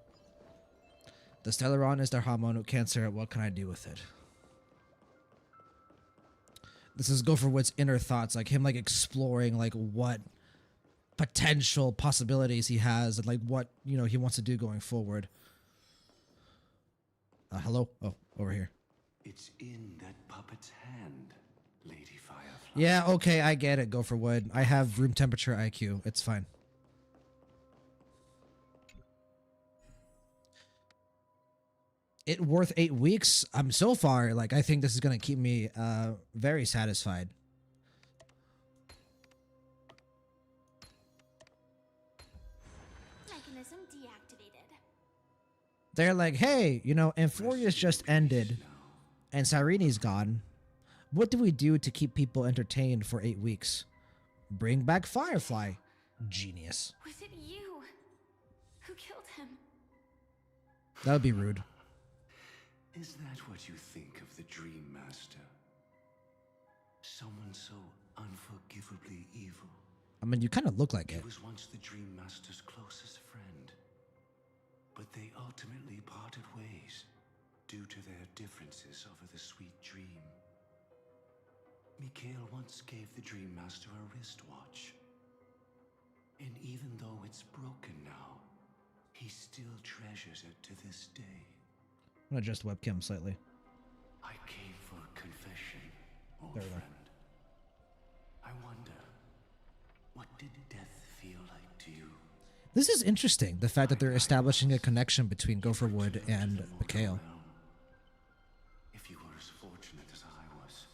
The Stellaron is their hormonal cancer. What can I do with it? This is Gopher Wood's inner thoughts, like him like exploring like what potential possibilities he has and like what, you know, he wants to do going forward. Hello? Oh, over here. It's in that puppet's hand, Lady Firefly. Yeah, okay, I get it, Gopher Wood. I have room temperature IQ. It's fine. It worth 8 weeks? So far, like, I think this is gonna keep me very satisfied. Mechanism deactivated. They're like, hey, you know, Amphoria's just ended and Cyrene's gone. What do we do to keep people entertained for 8 weeks? Bring back Firefly. Genius. Was it you who killed him? That would be rude. Is that what you think of the Dream Master? Someone so unforgivably evil. I mean, you kind of look like it. He was once the Dream Master's closest friend, but they ultimately parted ways due to their differences over the sweet dream. Mikhail once gave the Dream Master a wristwatch, and even though it's broken now, he still treasures it to this day. I'm gonna adjust webcam slightly. I came for a confession, old There we go. friend. I wonder, what did death feel like to you? This is interesting, the fact that they're establishing a connection between Gopher Wood and Mikhail. If you were as fortunate as I was,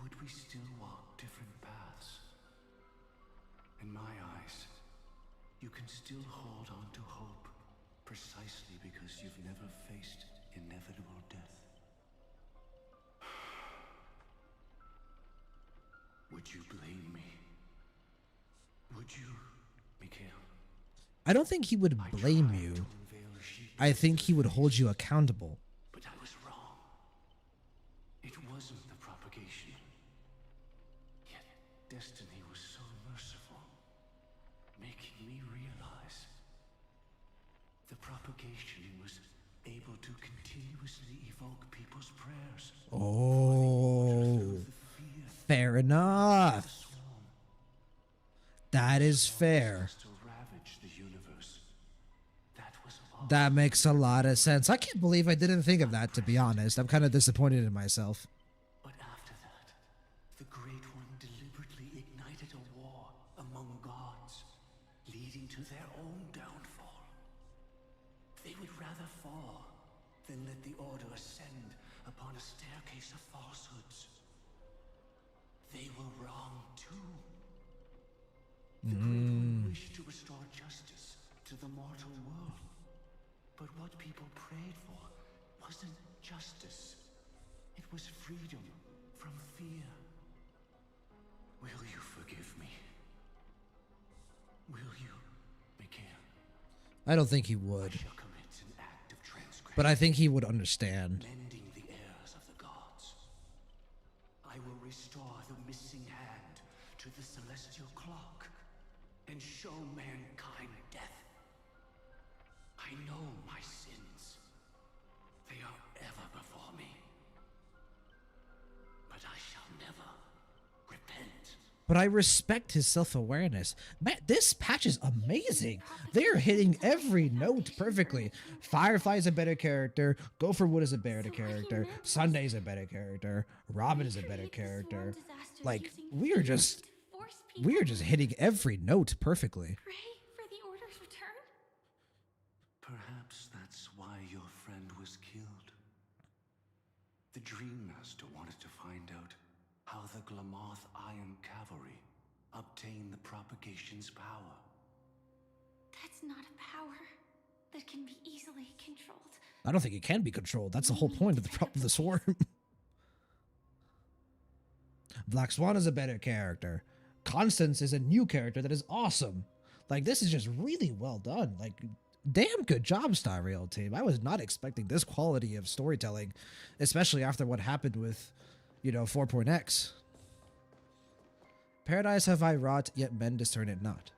would we still walk different paths? In my eyes, you can still hold on to hope precisely because you've never faced inevitable death. Would you blame me? Would you, Mikhail? I don't think he would blame you. I think he would hold you accountable. But I was wrong. It wasn't the propagation. Yet destiny was so merciful, making me realize the propagation was able to continuously evoke people's prayers. Oh, fair enough. That is fair. That makes a lot of sense. I can't believe I didn't think of that, to be honest. I'm kind of disappointed in myself. But after that, the Great One deliberately ignited a war among gods, leading to their own downfall. They would rather fall than let the Order ascend upon a staircase of falsehoods. They were wrong too. The Great One wished to restore justice to the mortal world. But what people prayed for wasn't justice. It was freedom from fear. Will you forgive me? Will you, Mikhail? I don't think he would. But I think he would understand. Mending the errors of the gods. I will restore the missing hand to the celestial clock and show mankind death. I know my sins. They are ever before me. but I respect his self-awareness. Man, this patch is amazing. They're hitting every note perfectly. Firefly is a better character. Gopher Wood is a better character. Sunday's a better character. Robin is a better character. Like, we are just hitting every note perfectly. Pray for the Order's return? Perhaps that's why your friend was killed. The Dream Master wanted to find out how the Glamoth Iron Cavalry obtained the propagation's power. That's not a power that can be easily controlled. I don't think it can be controlled. That's the whole point of the swarm. Black Swan is a better character. Constance is a new character that is awesome. Like, this is just really well done. Like, damn good job, Star Rail team. I was not expecting this quality of storytelling, especially after what happened with, 4.x. Paradise have I wrought, yet men discern it not.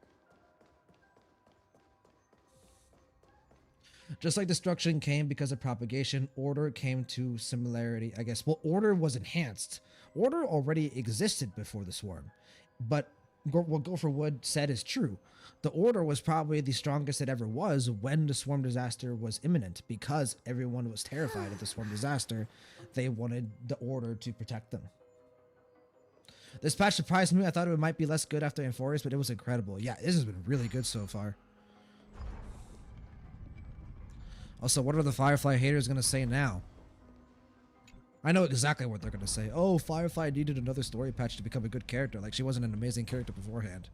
Just like destruction came because of propagation, order came to similarity, I guess. Well, order was enhanced. Order already existed before the swarm. But what Gopher Wood said is true. The order was probably the strongest it ever was when the swarm disaster was imminent, because everyone was terrified of the swarm disaster. They wanted the order to protect them. This patch surprised me. I thought it might be less good after Amphorius, but it was incredible. Yeah, this has been really good so far. Also, what are the Firefly haters going to say now? I know exactly what they're going to say. Oh, Firefly needed another story patch to become a good character. Like, she wasn't an amazing character beforehand.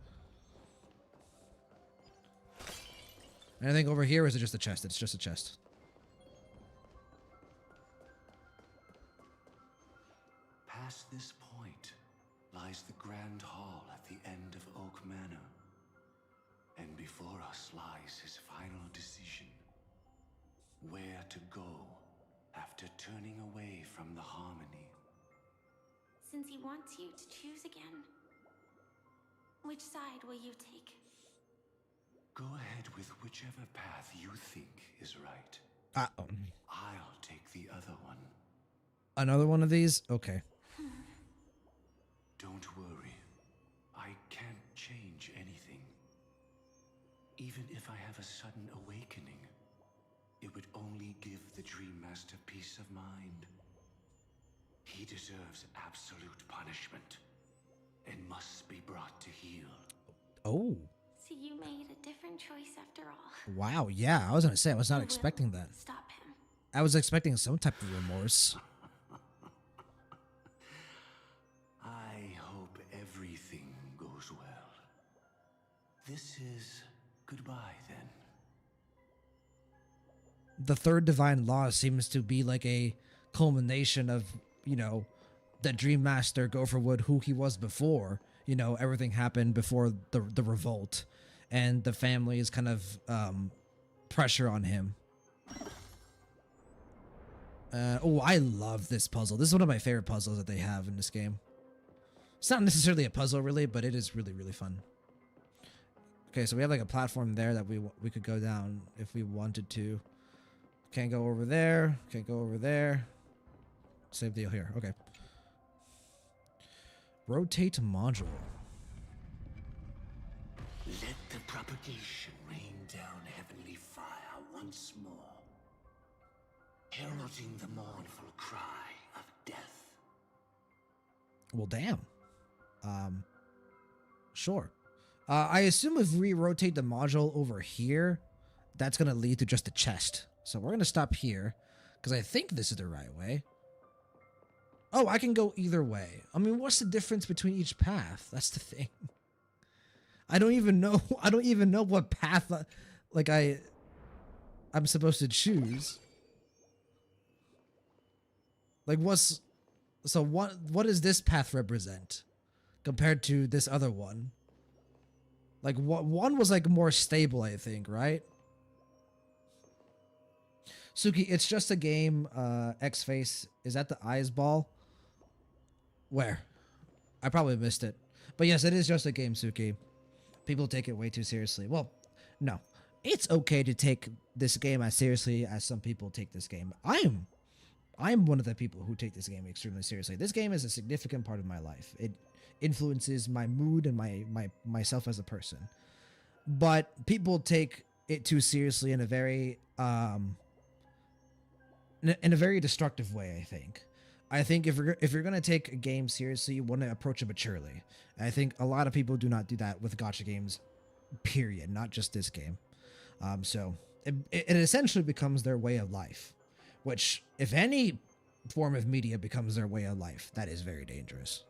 Anything over here, or is it just a chest? It's just a chest. Past this point lies the Grand Hall at the end of Oak Manor. And before us lies his final decision. Where to go after turning away from the Harmony. Since he wants you to choose again, which side will you take? Go ahead with whichever path you think is right. I'll take the other one. Another one of these? Okay. Don't worry. I can't change anything. Even if I have a sudden awakening, it would only give the Dream Master peace of mind. He deserves absolute punishment and must be brought to heel. Oh. So you made a different choice after all. Wow, yeah, I was going to say, I was not expecting that. Stop him. I was expecting some type of remorse. I hope everything goes well. This is goodbye, then. The third divine law seems to be like a culmination of, the Dream Master, Gopher Wood, who he was before. Everything happened before the revolt, and the family's kind of pressure on him. Oh, I love this puzzle. This is one of my favorite puzzles that they have in this game. It's not necessarily a puzzle, really, but it is really, really fun. Okay, so we have like a platform there that we could go down if we wanted to. Can't go over there. Can't go over there. Same deal here. Okay. Rotate module. Let the propagation rain down heavenly fire once more, heralding the mournful cry of death. Well, damn. Sure. I assume if we rotate the module over here, that's going to lead to just a chest. So we're going to stop here, because I think this is the right way. Oh, I can go either way. I mean, what's the difference between each path? That's the thing. I don't even know. I don't even know what path I'm supposed to choose. Like, what does this path represent compared to this other one? Like, one was like more stable, I think, right? Suki, it's just a game. X-Face, is that the eyes ball? Where? I probably missed it. But yes, it is just a game, Suki. People take it way too seriously. Well, no. It's okay to take this game as seriously as some people take this game. I'm one of the people who take this game extremely seriously. This game is a significant part of my life. It influences my mood and myself as a person. But people take it too seriously in a very destructive way, I think. I think if you're going to take a game seriously, you want to approach it maturely. And I think a lot of people do not do that with gacha games, period, not just this game. So it essentially becomes their way of life, which, if any form of media becomes their way of life, that is very dangerous.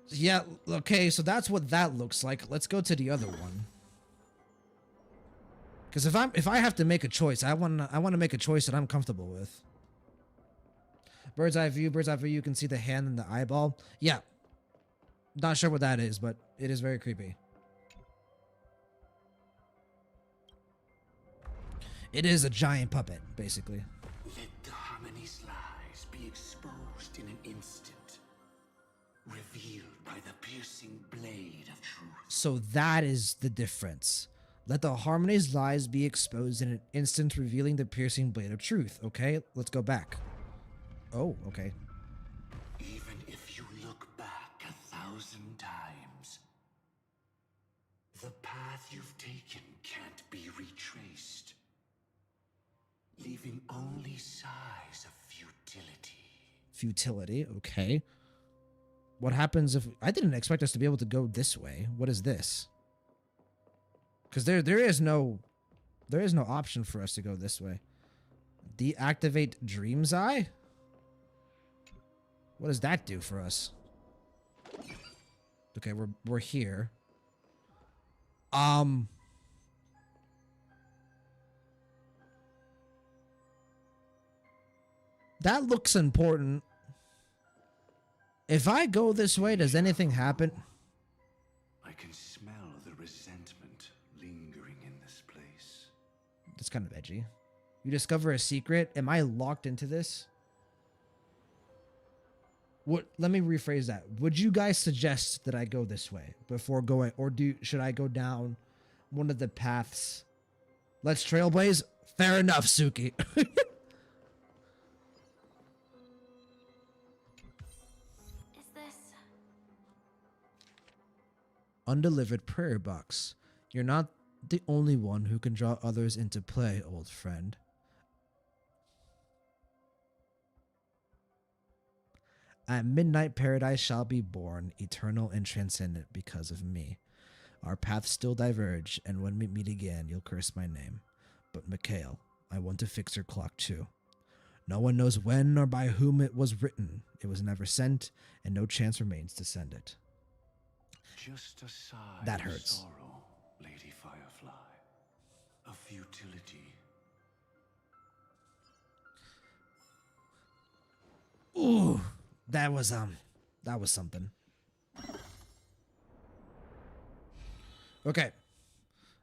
Yeah, okay, so that's what that looks like. Let's go to the other one. Because if I have to make a choice, I want to make a choice that I'm comfortable with. Bird's eye view, you can see the hand and the eyeball. Yeah. Not sure what that is, but it is very creepy. It is a giant puppet, basically. Let the harmony's lies be exposed in an instant, revealed by the piercing blade of truth. So that is the difference. Let the harmony's lies be exposed in an instant, revealing the piercing blade of truth. Okay, let's go back. Oh, okay. Even if you look back 1,000 times, the path you've taken can't be retraced, leaving only sighs of futility. Futility, okay. What happens if... I didn't expect us to be able to go this way. What is this? Because there is no option for us to go this way. Deactivate Dream's Eye? What does that do for us? Okay, we're here. That looks important. If I go this way, does anything happen? I can smell the resentment lingering in this place. That's kind of edgy. You discover a secret. Am I locked into this? What? Let me rephrase that. Would you guys suggest that I go this way before going, or should I go down one of the paths? Let's trailblaze. Fair enough, Suki. Undelivered prayer box. You're not the only one who can draw others into play, old friend. At midnight, paradise shall be born, eternal and transcendent because of me. Our paths still diverge, and when we meet again, you'll curse my name. But Mikhail, I want to fix your clock too. No one knows when or by whom it was written. It was never sent, and no chance remains to send it. Just a sigh that of hurts. Sorrow, Lady Firefly. Of futility. Ooh, that was something. Okay,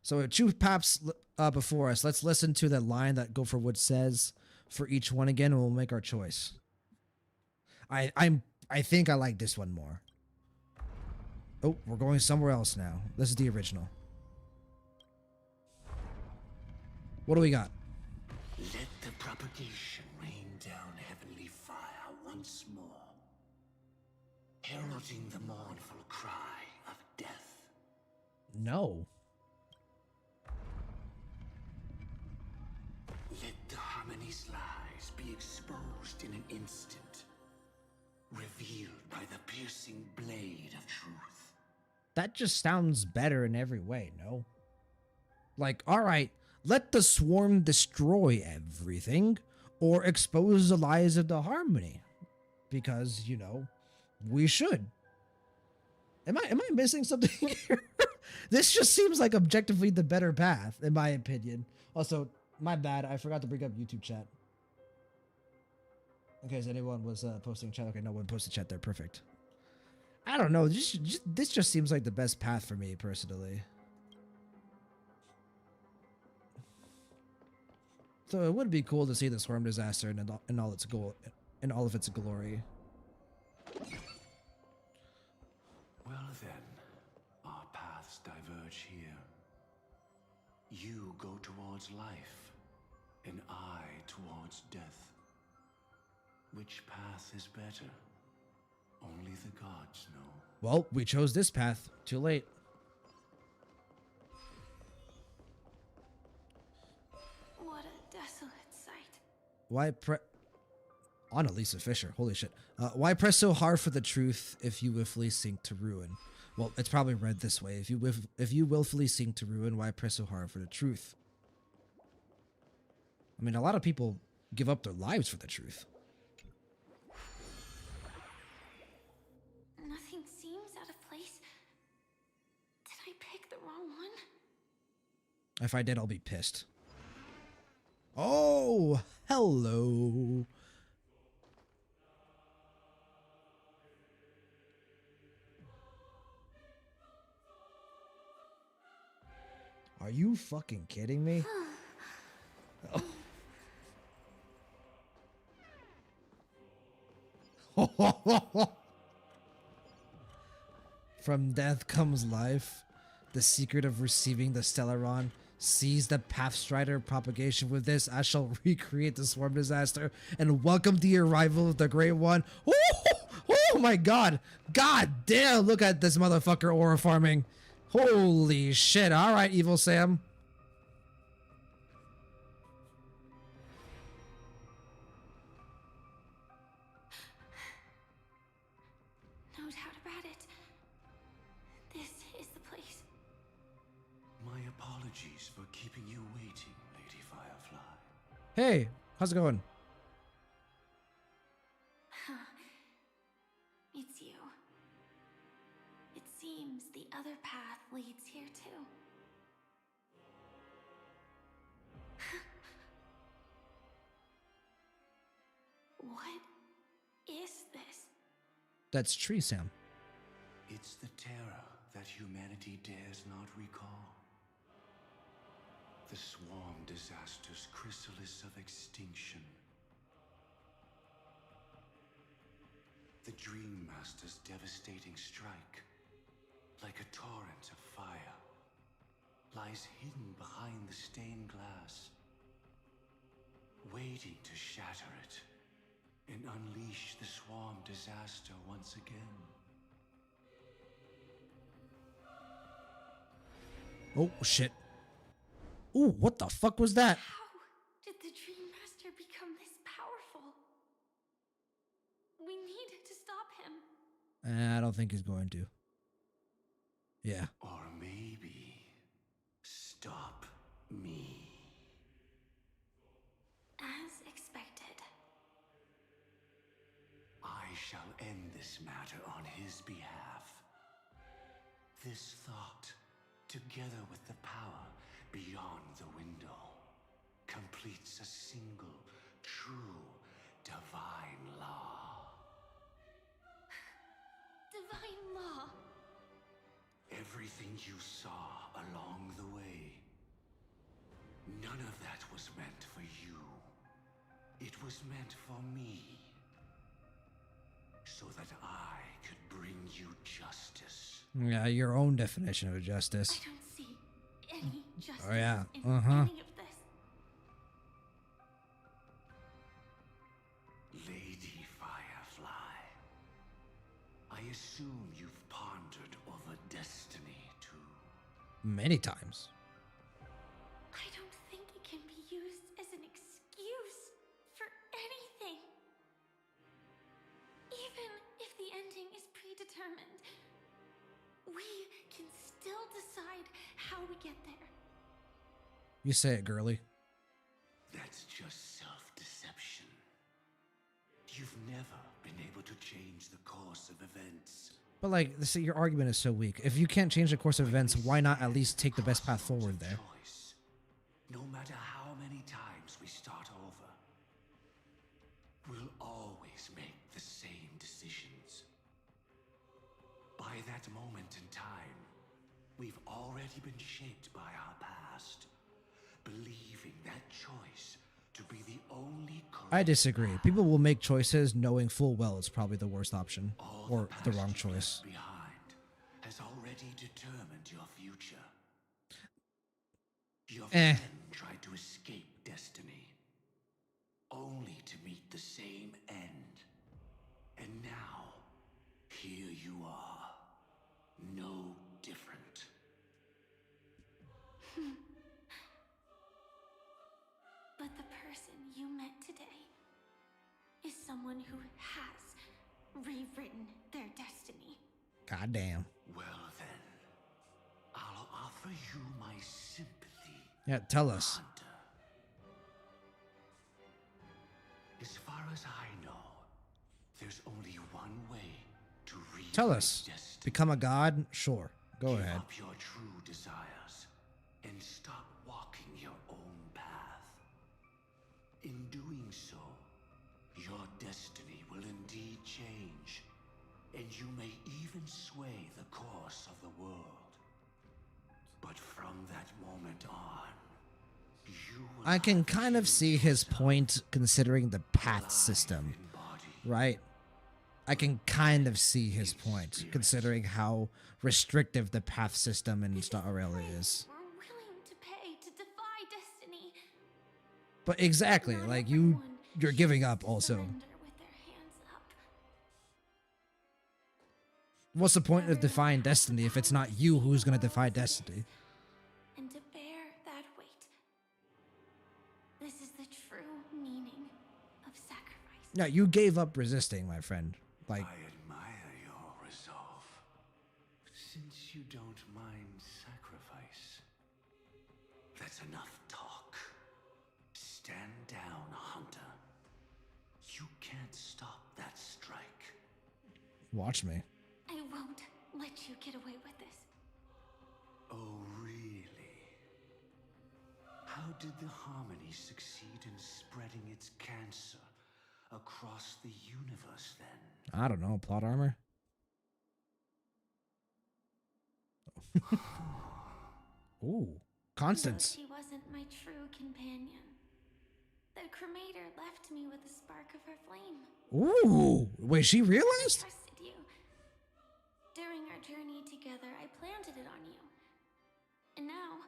so we have two paths before us. Let's listen to the line that Gopher Wood says for each one again, and we'll make our choice. I think I like this one more. Oh, we're going somewhere else now. This is the original. What do we got? Let the propagation rain down heavenly fire once more, heralding the mournful cry of death. No. Let the harmony's lies be exposed in an instant, revealed by the piercing blade of truth. That just sounds better in every way, no? Like, alright, let the swarm destroy everything, or expose the lies of the harmony. Because, you know, we should. Am I missing something here? This just seems like objectively the better path, in my opinion. Also, my bad, I forgot to bring up YouTube chat. In case anyone was posting chat. Okay, no one posted chat there, perfect. I don't know, this just seems like the best path for me, personally. So it would be cool to see the swarm disaster in all of its glory. Well then, our paths diverge here. You go towards life, an eye towards death. Which path is better? Only the gods know. Well, we chose this path. Too late. What a desolate sight. Why Annalisa Fisher, holy shit. Why press so hard for the truth if you willfully sink to ruin? Well, it's probably read this way. If you willfully sink to ruin, why press so hard for the truth? I mean, a lot of people give up their lives for the truth. Nothing seems out of place. Did I pick the wrong one? If I did, I'll be pissed. Oh, hello. Are you fucking kidding me? From death comes life. The secret of receiving the Stellaron. Seize the Pathstrider propagation. With this, I shall recreate the swarm disaster and welcome the arrival of the Great One. Oh my god. God damn, look at this motherfucker aura farming. Holy shit. Alright, Evil Sam. No doubt about it. This is the place. My apologies for keeping you waiting, Lady Firefly. Hey, how's it going? It's you. It seems the other path leads here too. What is this? That's Tree Sam. It's the terror that humanity dares not recall. The Swan disaster's chrysalis of extinction. The Dream Master's devastating strike, like a torrent of fire, lies hidden behind the stained glass, waiting to shatter it and unleash the Swarm disaster once again. Oh, shit. Ooh, what the fuck was that? How did the Dream Master become this powerful? We needed to stop him. I don't think he's going to. Yeah. Or maybe stop me. As expected. I shall end this matter on his behalf. This thought, together with the power beyond the window, completes a single, true, divine law. Divine law. Everything you saw along the way, none of that was meant for you. It was meant for me. So that I could bring you justice. Yeah, your own definition of justice. I don't see any justice Oh yeah. in any of this. Lady Firefly, I assume you've pondered over destiny too. Many times. I don't think it can be used as an excuse for anything. Even if the ending is predetermined, we can still decide how we get there. You say it, girly. That's just self-deception. You've never been able to change the course of events. But like, see, your argument is so weak. If you can't change the course of events, why not at least take the best path forward there? Choice. No matter how many times we start over, we'll always make the same decisions. By that moment in time, we've already been shaped by our past, believing that choice to be the only correct. I disagree. People will make choices knowing full well it's probably the worst option or the wrong choice. Behind has already determined your future. Your friend tried to escape destiny, only to meet the same end. And now, here you are, no different. But the person you met today is someone who has rewritten their destiny. Goddamn. Well then, I'll offer you my sympathy. Yeah, tell us. Hunter. As far as I know, there's only one way to rewrite Tell us. destiny. Become a god? Sure. Go Give ahead. up your true desires and stop walking your own path. In doing so, your destiny will indeed change, and you may even sway the course of the world. But from that moment on, you will I can kind of see his point considering the path system, right? I can kind of see his point considering how restrictive the path system in Star Rail is. We're willing to pay to defy destiny. But exactly, like you're giving up also. Surrender with their hands up. What's the point of defying destiny if it's not you who's going to defy destiny? And to bear that weight. This is the true meaning of sacrifice. Yeah, you gave up resisting, my friend. Like, I admire your resolve. Since you don't mind sacrifice, that's enough talk. Stand down, Hunter. You can't stop that strike. watch me. I won't let you get away with this. Oh, really? How did the Harmony succeed in spreading its cancer across the universe then? I don't know, plot armor? Ooh, Constance. Though she wasn't my true companion. The cremator left me with a spark of her flame. Ooh, wait, she realized? I trusted you. During our journey together, I planted it on you. And now,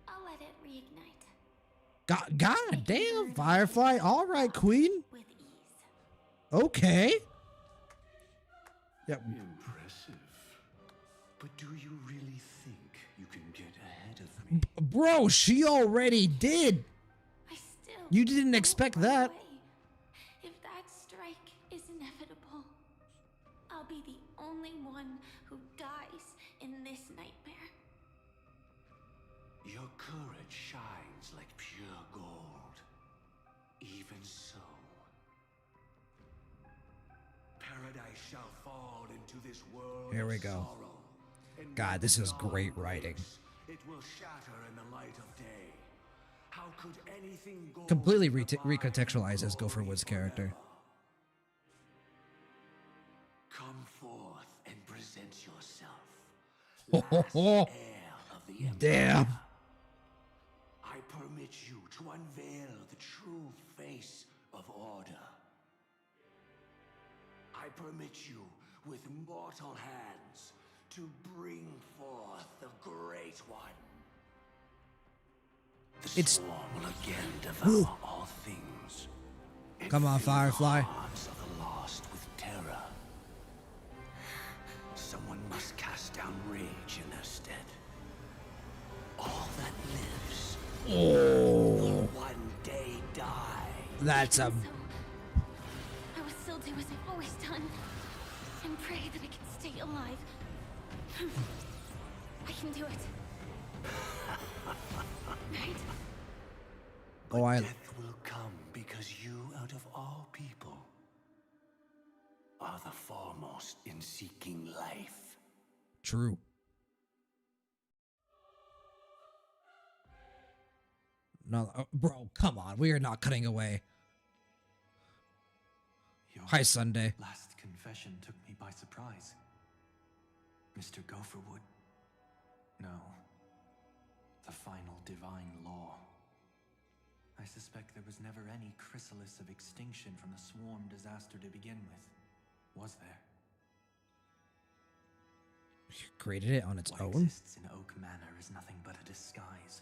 I'll let it reignite. God damn, Firefly. All right, queen. With ease. Okay. Yep. Impressive. But do you really think you can get ahead of me? Bro, she already did. I still You didn't expect won't run that. away. If that strike is inevitable, I'll be the only one who dies in this nightmare. Your courage shines like pure gold. Even so, paradise shall fall into this world. Here we of go. sorrow, and God, this is when great dawn writing. breaks, it will shatter in the light of day. How could anything go Completely recontextualizes Gopher Wood's character. Come forth and present yourself. Ho, ho, ho. Heir of the Empire. Damn. I permit you to unveil the true face of order. I permit you, with mortal hands, to bring forth the Great One. The Swan will again devour all things. and Come on, fill the Firefly. hearts of the lost with terror. Someone must cast down rage in their stead. All that lives will one day die. That's a... I will still do as I've always done, and pray that I can stay alive. I can do it. Right? Oh, I... Death will come because you, out of all people, are the foremost in seeking life. True. No, bro, come on. We are not cutting away. Your Hi, Sunday. last confession took me by surprise. Mr. Gopher Wood. No. The final divine law. I suspect there was never any chrysalis of extinction from the swarm disaster to begin with. Was there? You created it on its What own? exists in Oak Manor is nothing but a disguise.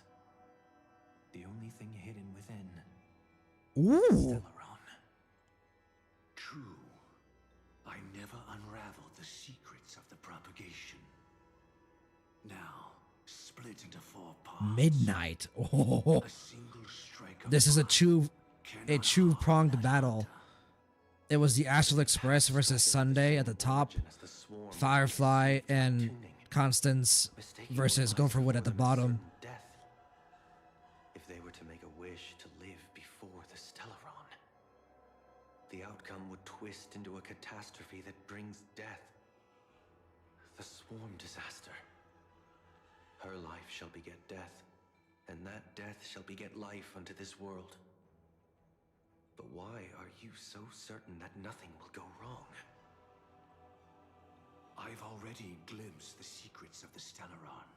The only something hidden within. Ooh. True. I never unraveled the secrets of the propagation. Now, split into 4 parts. Midnight. Oh. A single strike of This is a cannot two-pronged battle. It was the Astral Express versus Sunday at the top. Firefly and Constance versus Gopher Wood at the bottom. Death. If they were to make a wish to live before the Stellaron, the outcome would twist into a catastrophe that brings death. The swarm disaster. Her life shall beget death, and that death shall beget life unto this world. But why are you so certain that nothing will go wrong? I've already glimpsed the secrets of the Stellaron,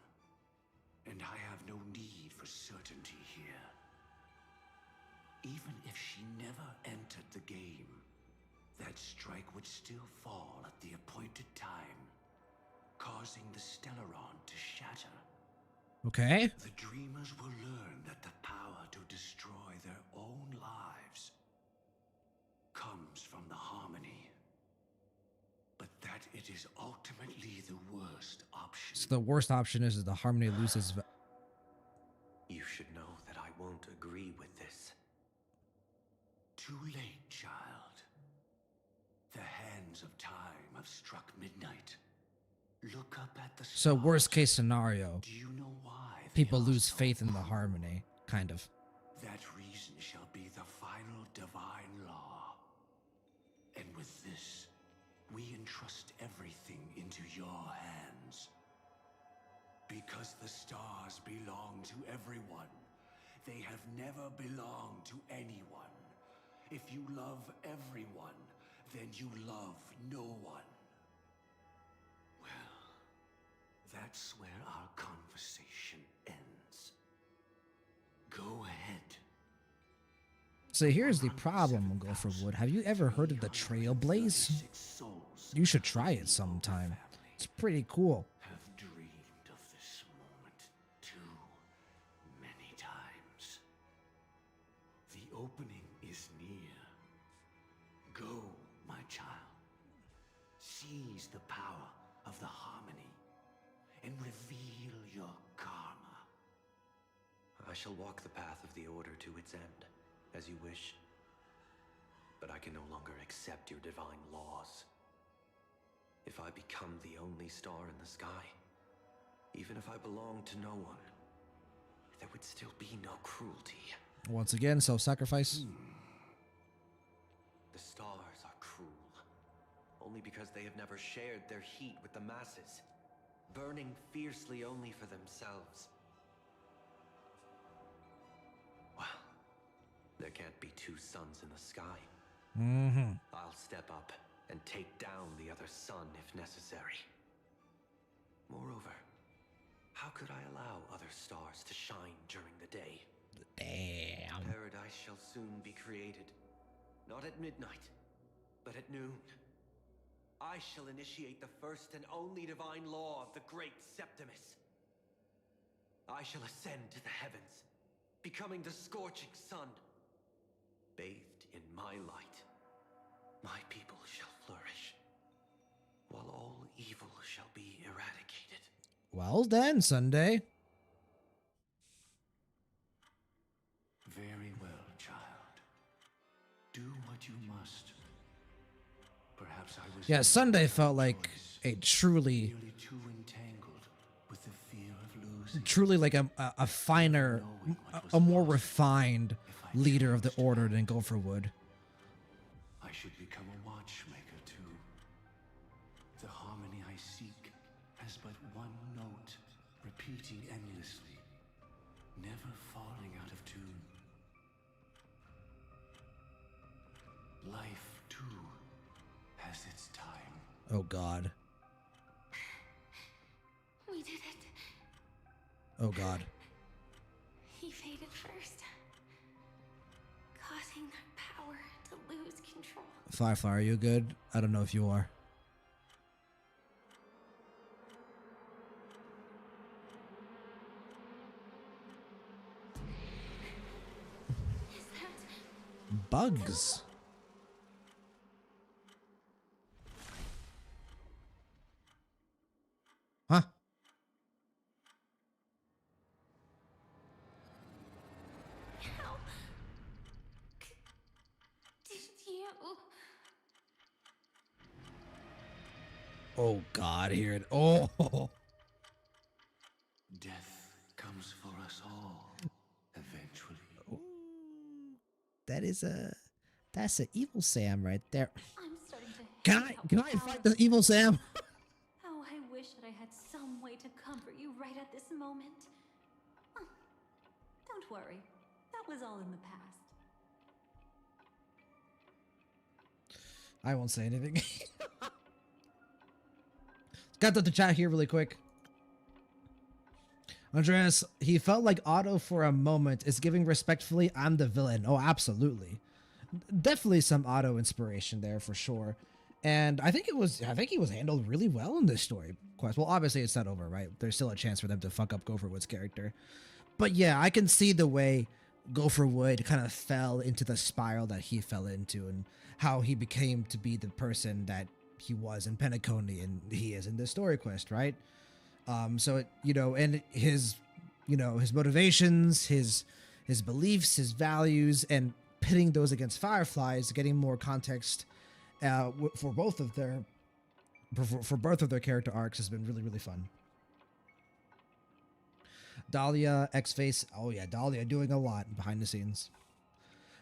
and I have no need for certainty here. Even if she never entered the game, that strike would still fall at the appointed time, causing the Stellaron to shatter. Okay. The dreamers will learn that the power to destroy their own lives comes from the harmony, but that it is ultimately the worst option. So the worst option is the harmony loses. You should know that I won't agree with this. Too late, child. The hands of time have struck midnight. Look up at the stars. So worst case scenario. Do you know why people lose faith in the harmony, kind of. That reason shall be the final divine law. And with this, we entrust everything into your hands. Because the stars belong to everyone. They have never belonged to anyone. If you love everyone, then you love no one. Well, that's where our conversation ends. Go ahead. So here's the problem, Gopher Wood. Have you ever heard of the Trailblaze? You should try it sometime. It's pretty cool. Have dreamed of this moment too many times. The opening is near. Go, my child. Seize the power of the harmony and reveal your karma. I shall walk the path of the Order to its end, as you wish. But I can no longer accept your divine laws. If I become the only star in the sky, even if I belong to no one, there would still be no cruelty. Once again, self-sacrifice. The stars are cruel, only because they have never shared their heat with the masses, burning fiercely only for themselves. Well, there can't be two suns in the sky. Mm-hmm. I'll step up and take down the other sun if necessary. Moreover, how could I allow other stars to shine during the day? Damn. Paradise shall soon be created. Not at midnight, but at noon. I shall initiate the first and only divine law of the great Septimus. I shall ascend to the heavens, becoming the scorching sun. Bathed in my light, my people shall flourish, while all evil shall be eradicated. Well then, Sunday. Very well, child. Do what you must. Perhaps I was Yeah, Sunday felt like a truly too entangled with the fear of losing. truly like a finer, a more refined leader of the Order than Gopher Wood. I should become a watchmaker too. The harmony I seek has but one note, repeating endlessly, never falling out of tune. Life too has its time. Oh God. We did it. Oh God. He faded first, causing their power to lose control. Firefly, are you good? I don't know if you are. Bugs. Huh? How did you? Oh God, here it. Oh. Death comes for us all, eventually. That is that's an evil Sam right there. I'm starting to Can I fight the evil Sam? Oh, I wish that I had some way to comfort you right at this moment. Oh, don't worry. That was all in the past. I won't say anything. Got to the chat here really quick. Andreas, he felt like Otto for a moment is giving respectfully, I'm the villain. Oh, absolutely. Definitely some Otto inspiration there for sure. And I think he was handled really well in this story quest. Well, obviously it's not over, right? There's still a chance for them to fuck up Gopher Wood's character. But yeah, I can see the way Gopher Wood kind of fell into the spiral that he fell into and how he became to be the person that he was in Penacony and he is in this story quest, right? So it, and his motivations, his beliefs, his values, and pitting those against Fireflies, getting more context for both of their character arcs has been really, really fun. Dahlia, X-Face, oh yeah, Dahlia doing a lot behind the scenes.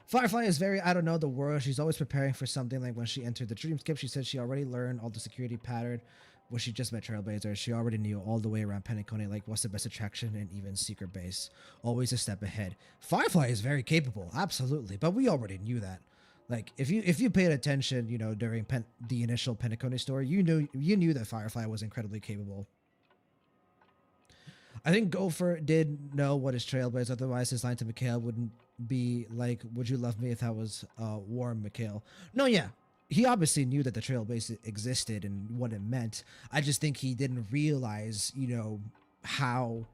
Firefly is very, I don't know, the world. She's always preparing for something. Like when she entered the dreamscape, she said she already learned all the security pattern when she just met Trailblazer. She already knew all the way around Penacony, like what's the best attraction and even secret base. Always a step ahead. Firefly is very capable, absolutely, but we already knew that. Like if you paid attention, during the initial Penacony story, you knew that Firefly was incredibly capable. I think Gopher did know what his Trailblazer, otherwise his line to Mikhail wouldn't be like, would you love me if that was warm, Mikhail? No, yeah. He obviously knew that the Trailblazer existed and what it meant. I just think he didn't realize, how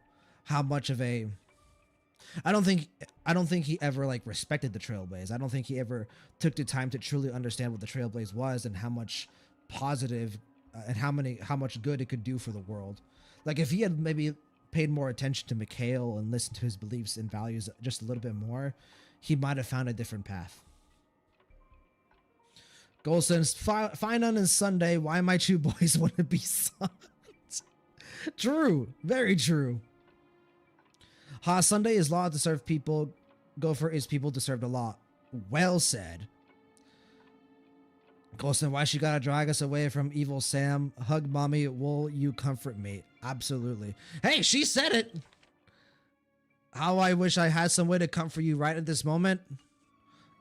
much of a I don't think he ever like respected the Trailblaze. I don't think he ever took the time to truly understand what the Trailblaze was and how much positive and how much good it could do for the world. Like if he had maybe paid more attention to Mikhail and listened to his beliefs and values just a little bit more, he might have found a different path. Golson's fine on his Sunday. Why my two boys want to be sons? True, very true. Sunday is law to serve people. Gopher is people to serve the law. Well said. Golson, why she gotta drag us away from evil Sam? Hug mommy, will you comfort me? Absolutely. Hey, she said it. How I wish I had some way to comfort you right at this moment.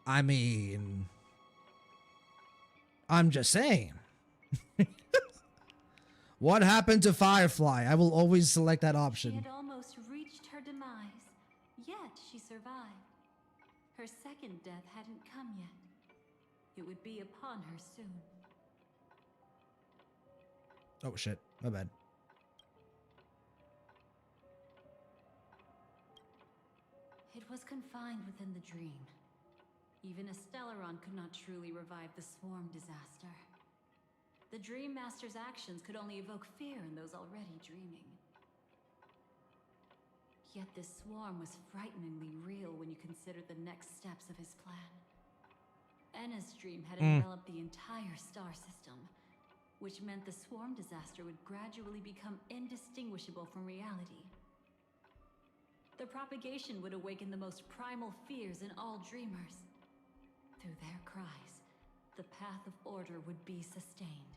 I mean, I'm just saying. What happened to Firefly? I will always select that option. She had almost reached her demise, yet she survived. Her second death hadn't come yet. It would be upon her soon. Oh shit, my bad. It was confined within the dream. Even a Stellaron could not truly revive the swarm disaster. The Dream Master's actions could only evoke fear in those already dreaming. Yet this swarm was frighteningly real when you consider the next steps of his plan. Enna's dream had enveloped the entire star system, which meant the swarm disaster would gradually become indistinguishable from reality. The propagation would awaken the most primal fears in all dreamers. Through their cries, the path of order would be sustained.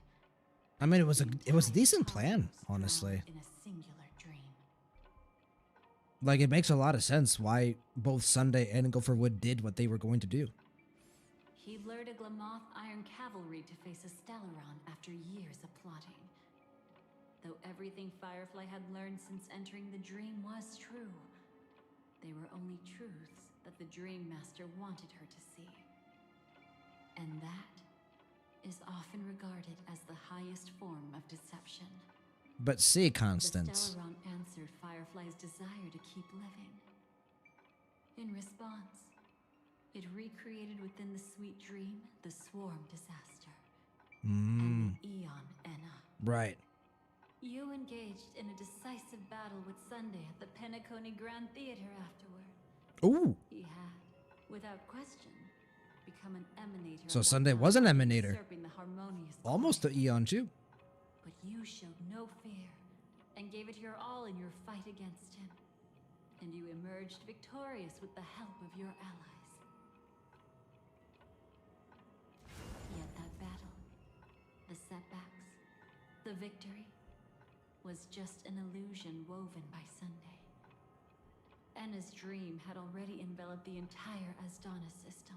I mean, it was a decent plan, honestly. In a singular dream. Like, it makes a lot of sense why both Sunday and Gopher Wood did what they were going to do. He lured a Glamoth Iron Cavalry to face a Stellaron after years of plotting. Though everything Firefly had learned since entering the dream was true, they were only truths that the Dream Master wanted her to see. And that is often regarded as the highest form of deception. But see, Constance. The Stellaron answered Firefly's desire to keep living. In response, It recreated within the sweet dream the swarm disaster Mm. and the Eon Enna. Right. You engaged in a decisive battle with Sunday at the Penacony Grand Theater afterward. Ooh. He had, without question, become an emanator. So of that Sunday was an power, emanator. usurping the harmonious Almost the Eon too. But you showed no fear and gave it your all in your fight against him. And you emerged victorious with the help of your allies. Yet that battle, the setbacks, the victory, was just an illusion woven by Sunday. Enna's dream had already enveloped the entire Asdana system.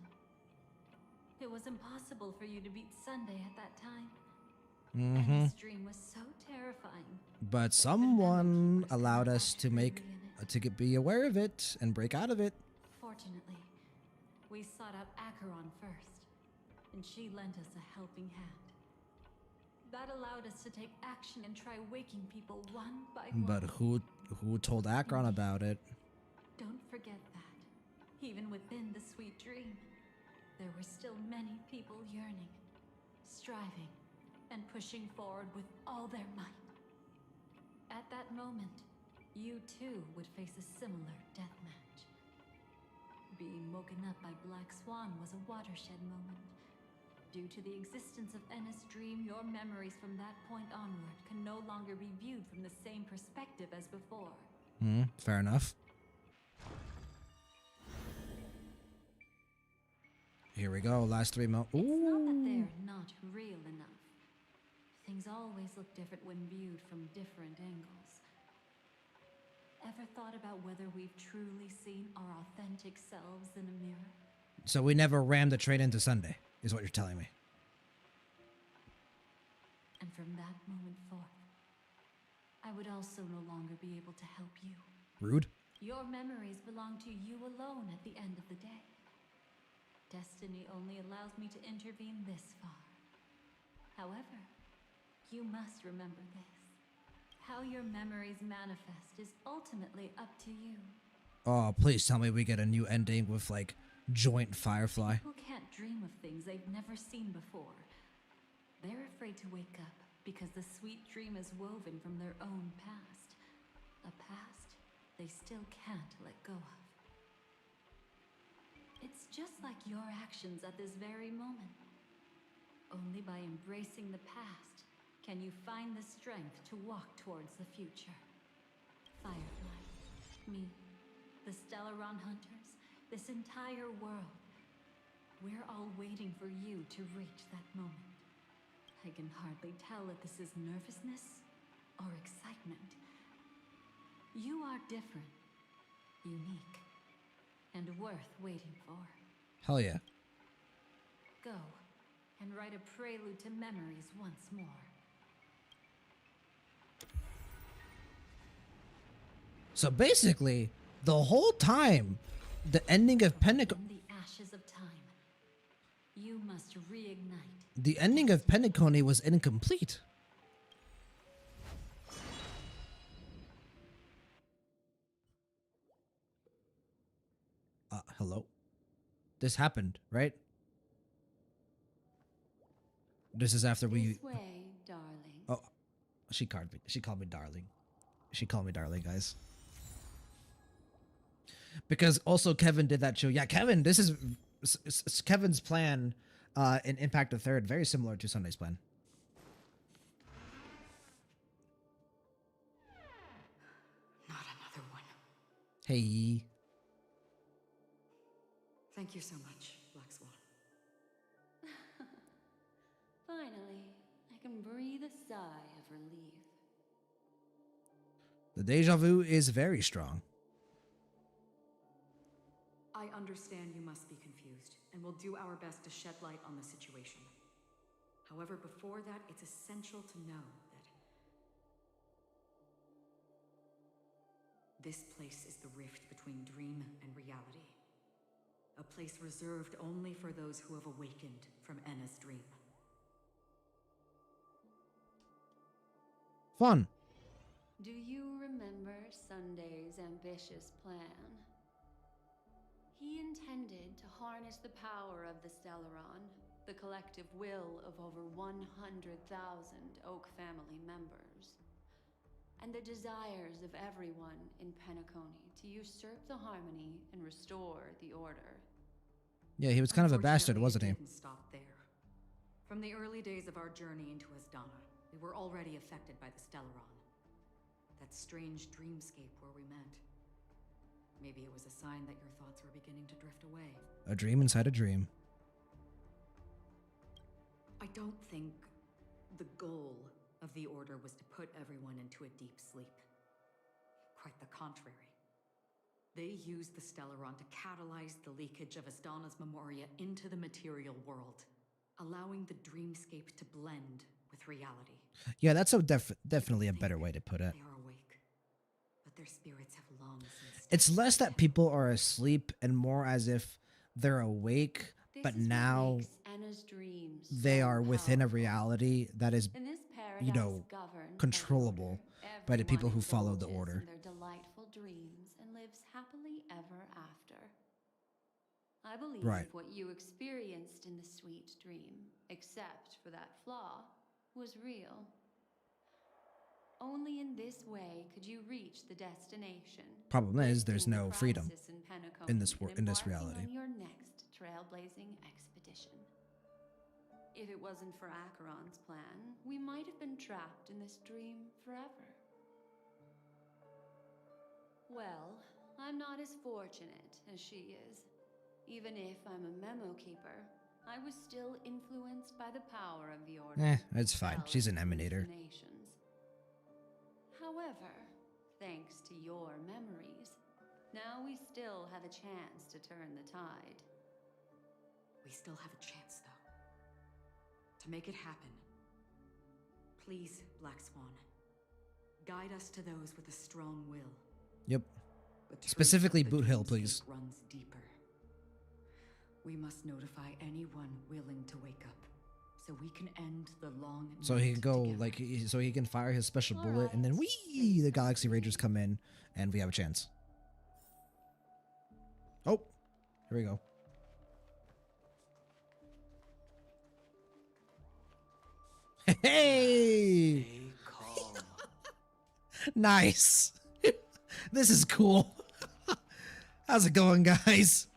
It was impossible for you to beat Sunday at that time. Mm-hmm. Enna's dream was so terrifying. But someone allowed us to be aware of it and break out of it. Fortunately, we sought out Acheron first, and she lent us a helping hand. That allowed us to take action and try waking people one by one. But who told Akron about it? Don't forget that, even within the sweet dream, there were still many people yearning, striving, and pushing forward with all their might. At that moment, you too would face a similar deathmatch. Being woken up by Black Swan was a watershed moment. Due to the existence of Enna's dream, your memories from that point onward can no longer be viewed from the same perspective as before. Fair enough. Here we go, last 3 months. It's not that they're not real enough. Things always look different when viewed from different angles. Ever thought about whether we've truly seen our authentic selves in a mirror? So we never rammed the train into Sunday, is what you're telling me. And from that moment forth, I would also no longer be able to help you. Rude. Your memories belong to you alone at the end of the day. Destiny only allows me to intervene this far. However, you must remember this. How your memories manifest is ultimately up to you. Oh, please tell me we get a new ending with, like, joint Firefly. People can't dream of things they've never seen before. They're afraid to wake up because the sweet dream is woven from their own past. A past they still can't let go of. It's just like your actions at this very moment. Only by embracing the past can you find the strength to walk towards the future. Firefly, me, the Stellaron Hunters, this entire world. We're all waiting for you to reach that moment. I can hardly tell if this is nervousness or excitement. You are different, unique, and worth waiting for. Hell yeah. Go and write a prelude to memories once more. So basically, the whole time, the ending of Penacony. The ashes of time. You must reignite. The ending of Penacony was incomplete. Hello? This happened, right? This is after we... This way, darling. Oh, she called me darling. She called me darling, guys. Because also Kevin did that show. Yeah, Kevin, this is Kevin's plan in Impact the Third. Very similar to Sunday's plan. Not another one. Hey. Thank you so much, Black Swan. Finally, I can breathe a sigh of relief. The deja vu is very strong. I understand you must be confused, and we'll do our best to shed light on the situation. However, before that, it's essential to know that this place is the rift between dream and reality. A place reserved only for those who have awakened from Enna's dream. Fun. Do you remember Sunday's ambitious plan? He intended to harness the power of the Stellaron, the collective will of over 100,000 Oak family members, and the desires of everyone in Penacony to usurp the harmony and restore the order. Yeah, he was kind of a bastard, wasn't he? It didn't stop there. From the early days of our journey into Asdana, we were already affected by the Stellaron. That strange dreamscape where we met. Maybe it was a sign that your thoughts were beginning to drift away. A dream inside a dream. I don't think the goal of the Order was to put everyone into a deep sleep. Quite the contrary. They used the Stellaron to catalyze the leakage of Asdana's Memoria into the material world, allowing the dreamscape to blend with reality. Yeah, that's definitely a better way to put it. They are awake, but their spirits have long since... It's less that people are asleep and more as if they're awake, but now they are within a reality that is, you know, controllable by the people who follow the Order. Their delightful dreams and lives happily ever after. I believe what you experienced in the sweet dream, except for that flaw, was real. Only in this way could you reach the destination. Problem is, there's no freedom in this reality. On your next trailblazing expedition. If it wasn't for Acheron's plan, we might have been trapped in this dream forever. Well, I'm not as fortunate as she is. Even if I'm a memo keeper, I was still influenced by the power of the Order. It's fine. She's an emanator. However, thanks to your memories, now we still have a chance to turn the tide. We still have a chance, though. To make it happen, please, Black Swan, guide us to those with a strong will. Yep. Specifically Boot Hill, please. Runs deeper. We must notify anyone willing to wake up, so we can end the long night. So he can go so he can fire his special bullet, and then the Galaxy Rangers come in, and we have a chance. Oh, here we go. Hey! Nice. This is cool. How's it going, guys?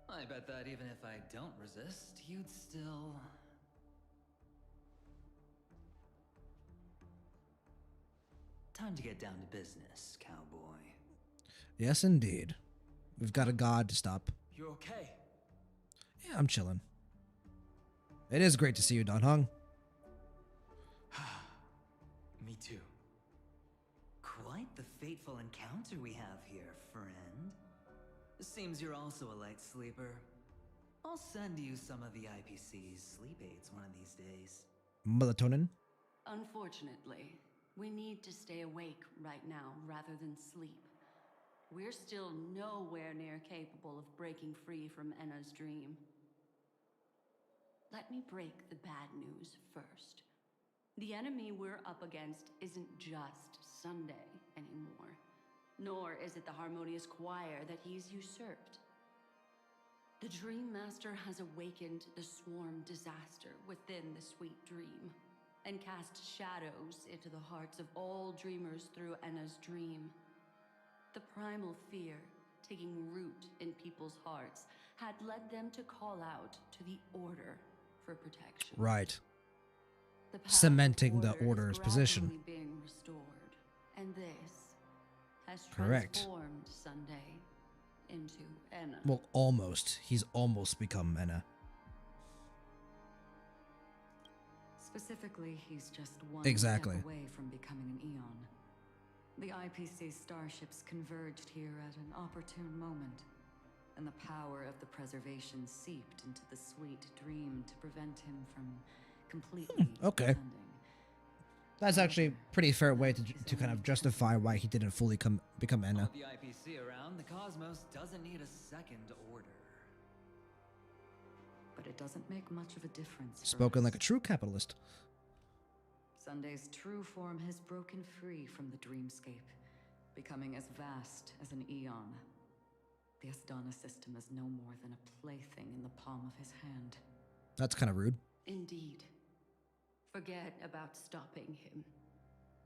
I bet that even if I don't resist, you'd still... Time to get down to business, cowboy. Yes, indeed. We've got a god to stop. You okay? Yeah, I'm chilling. It is great to see you, Don Hung. Me too. Quite the fateful encounter we have here, friend. Seems you're also a light sleeper. I'll send you some of the IPC's sleep aids one of these days. Melatonin? Unfortunately, we need to stay awake right now rather than sleep. We're still nowhere near capable of breaking free from Enna's dream. Let me break the bad news first. The enemy we're up against isn't just Sunday anymore, nor is it the harmonious choir that he's usurped. The Dream Master has awakened the swarm disaster within the sweet dream, and cast shadows into the hearts of all dreamers through Enna's dream. The primal fear, taking root in people's hearts, had led them to call out to the Order for protection. Right. The Cementing the Order's position. Being restored, and this has Correct. transformed Sunday into Enna. Well, almost. He's almost become Enna. Specifically, he's just one Exactly. step away from becoming an Eon. The IPC starships converged here at an opportune moment, and the power of the preservation seeped into the sweet dream to prevent him from completely Okay. descending. That's actually a pretty fair way to kind of justify why he didn't fully become Enna. With the IPC around, the cosmos doesn't need a second order. But it doesn't make much of a difference. for Spoken us. like a true capitalist. Sunday's true form has broken free from the dreamscape, becoming as vast as an eon. The Astana system is no more than a plaything in the palm of his hand. That's kind of rude. Indeed. Forget about stopping him.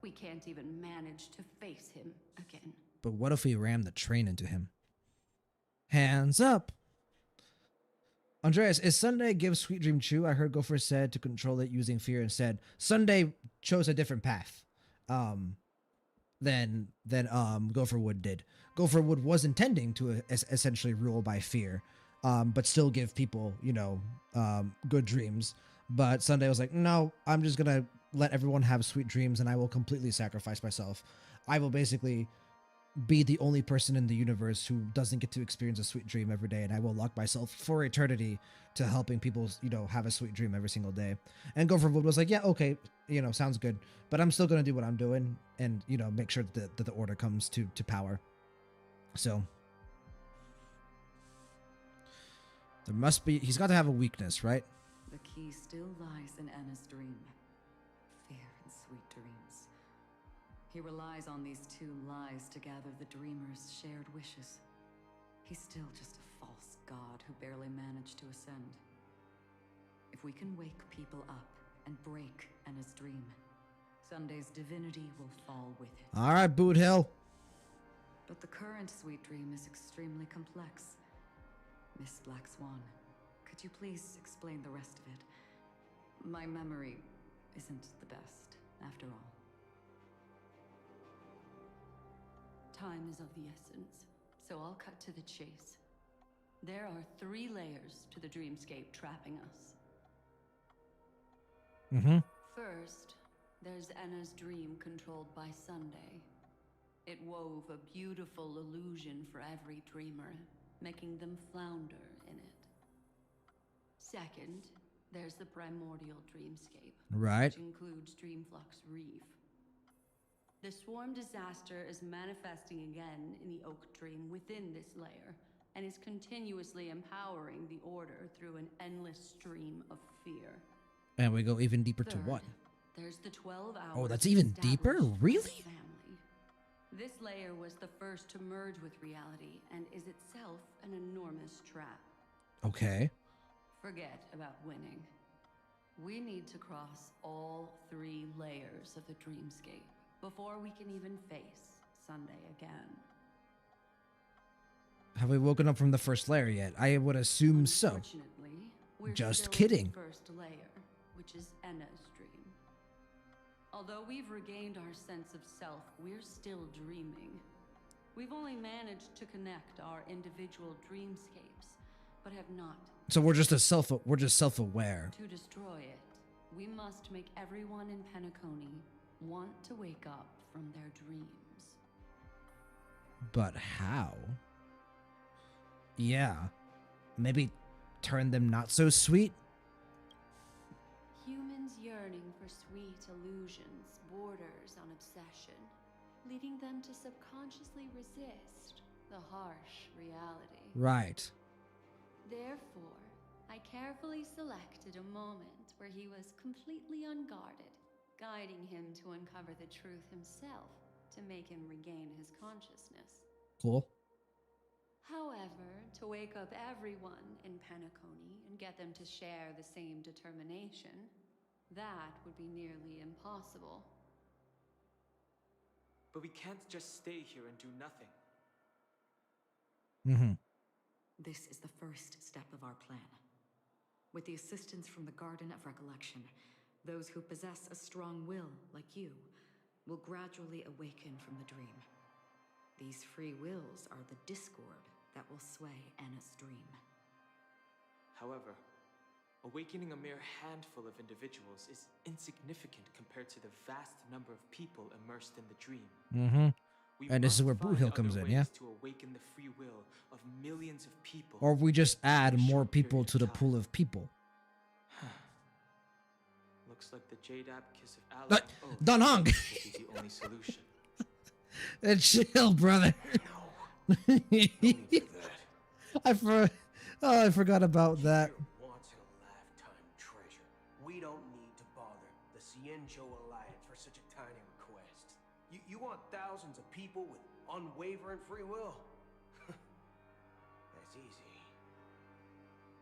We can't even manage to face him again. But what if we ram the train into him? Hands up! Andreas, is Sunday give Sweet Dream Chew? I heard Gopher said to control it using fear instead. Sunday chose a different path than Gopher Wood did. Gopher Wood was intending to essentially rule by fear, but still give people, good dreams. But Sunday was like, no, I'm just going to let everyone have sweet dreams and I will completely sacrifice myself. I will basically be the only person in the universe who doesn't get to experience a sweet dream every day, and I will lock myself for eternity to helping people, have a sweet dream every single day. And Gopher Wood was like, yeah, okay, sounds good, but I'm still going to do what I'm doing and, make sure that the order comes to power. So there must be, he's got to have a weakness, right? The key still lies in Anna's dream. Fear and sweet dreams. He relies on these two lies to gather the dreamer's shared wishes. He's still just a false god who barely managed to ascend. If we can wake people up and break Anna's dream, Sunday's divinity will fall with it. All right, Boot Hill. But the current sweet dream is extremely complex. Miss Black Swan, could you please explain the rest of it? My memory isn't the best, after all. Time is of the essence, so I'll cut to the chase. There are 3 layers to the dreamscape trapping us. First, there's Anna's dream controlled by Sunday. It wove a beautiful illusion for every dreamer, making them flounder in it. Second, there's the primordial dreamscape, right, which includes Dreamflux Reef. The swarm disaster is manifesting again in the Oak Dream within this layer, and is continuously empowering the Order through an endless stream of fear. And we go even deeper. Third, to what? There's the 12 hours. Oh, that's even deeper? Really? Family. This layer was the first to merge with reality, and is itself an enormous trap. Okay. Forget about winning. We need to cross all 3 layers of the dreamscape before we can even face Sunday again. Have we woken up from the first layer yet? I would assume so. Unfortunately, we're just still kidding. in the first layer, which is Enna's dream. Although we've regained our sense of self, we're still dreaming. We've only managed to connect our individual dreamscapes, but have not. So we're just self-aware. To destroy it, we must make everyone in Penacony want to wake up from their dreams. But how? Yeah. Maybe turn them not so sweet? Humans yearning for sweet illusions borders on obsession, leading them to subconsciously resist the harsh reality. Right. Therefore, I carefully selected a moment where he was completely unguarded, guiding him to uncover the truth himself to make him regain his consciousness. Cool. However, to wake up everyone in Penacony and get them to share the same determination, that would be nearly impossible. But we can't just stay here and do nothing. This is the first step of our plan. With the assistance from the Garden of Recollection, those who possess a strong will, like you, will gradually awaken from the dream. These free wills are the discord that will sway Anna's dream. However, awakening a mere handful of individuals is insignificant compared to the vast number of people immersed in the dream. And this is where Boot Hill comes in, yeah? To awaken the free will of millions of people. Or we just add more people to the pool of people. Looks like the Jadab kiss of Allah. Don Hong! Will be the only solution. Chill, brother. I forgot about that. Once in a lifetime treasure. We don't need to bother the Cienjo Alliance for such a tiny request. You want thousands of people with unwavering free will? easy.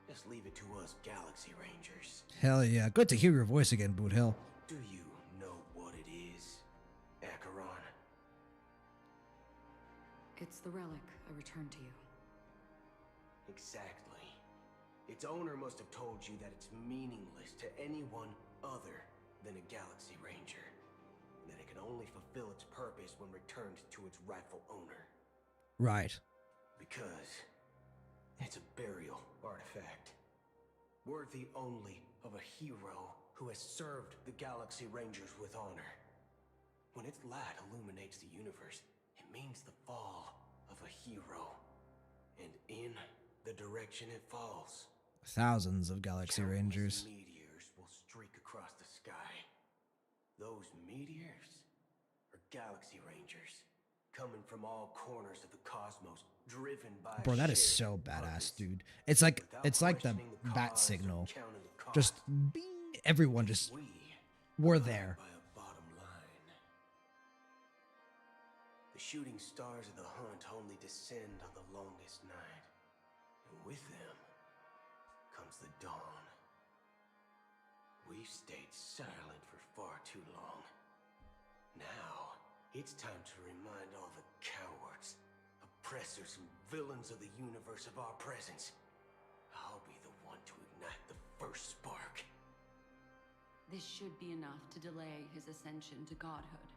Just leave it to us Galaxy Rangers. Hell yeah. Good to hear your voice again, Boot Hill. Do you know what it is, Acheron? It's the relic I returned to you. Exactly. Its owner must have told you that it's meaningless to anyone other than a Galaxy Ranger. And that it can only fulfill its purpose when returned to its rightful owner. Right. Because it's a burial artifact. Worthy only of a hero who has served the Galaxy Rangers with honor. When its light illuminates the universe, it means the fall of a hero. And in the direction it falls, Thousands of Galaxy Rangers. meteors will streak across the sky. Those meteors are Galaxy Rangers, coming from all corners of the cosmos, driven by Bro, that is so badass, dude. It's like the bat signal. Just bing, everyone just we're there. The shooting stars of the hunt only descend on the longest night, and with them comes the dawn. We've stayed silent for far too long. Now, it's time to remind all the cowards, oppressors, and villains of the universe of our presence. I'll be the one to ignite the first spark. This should be enough to delay his ascension to godhood.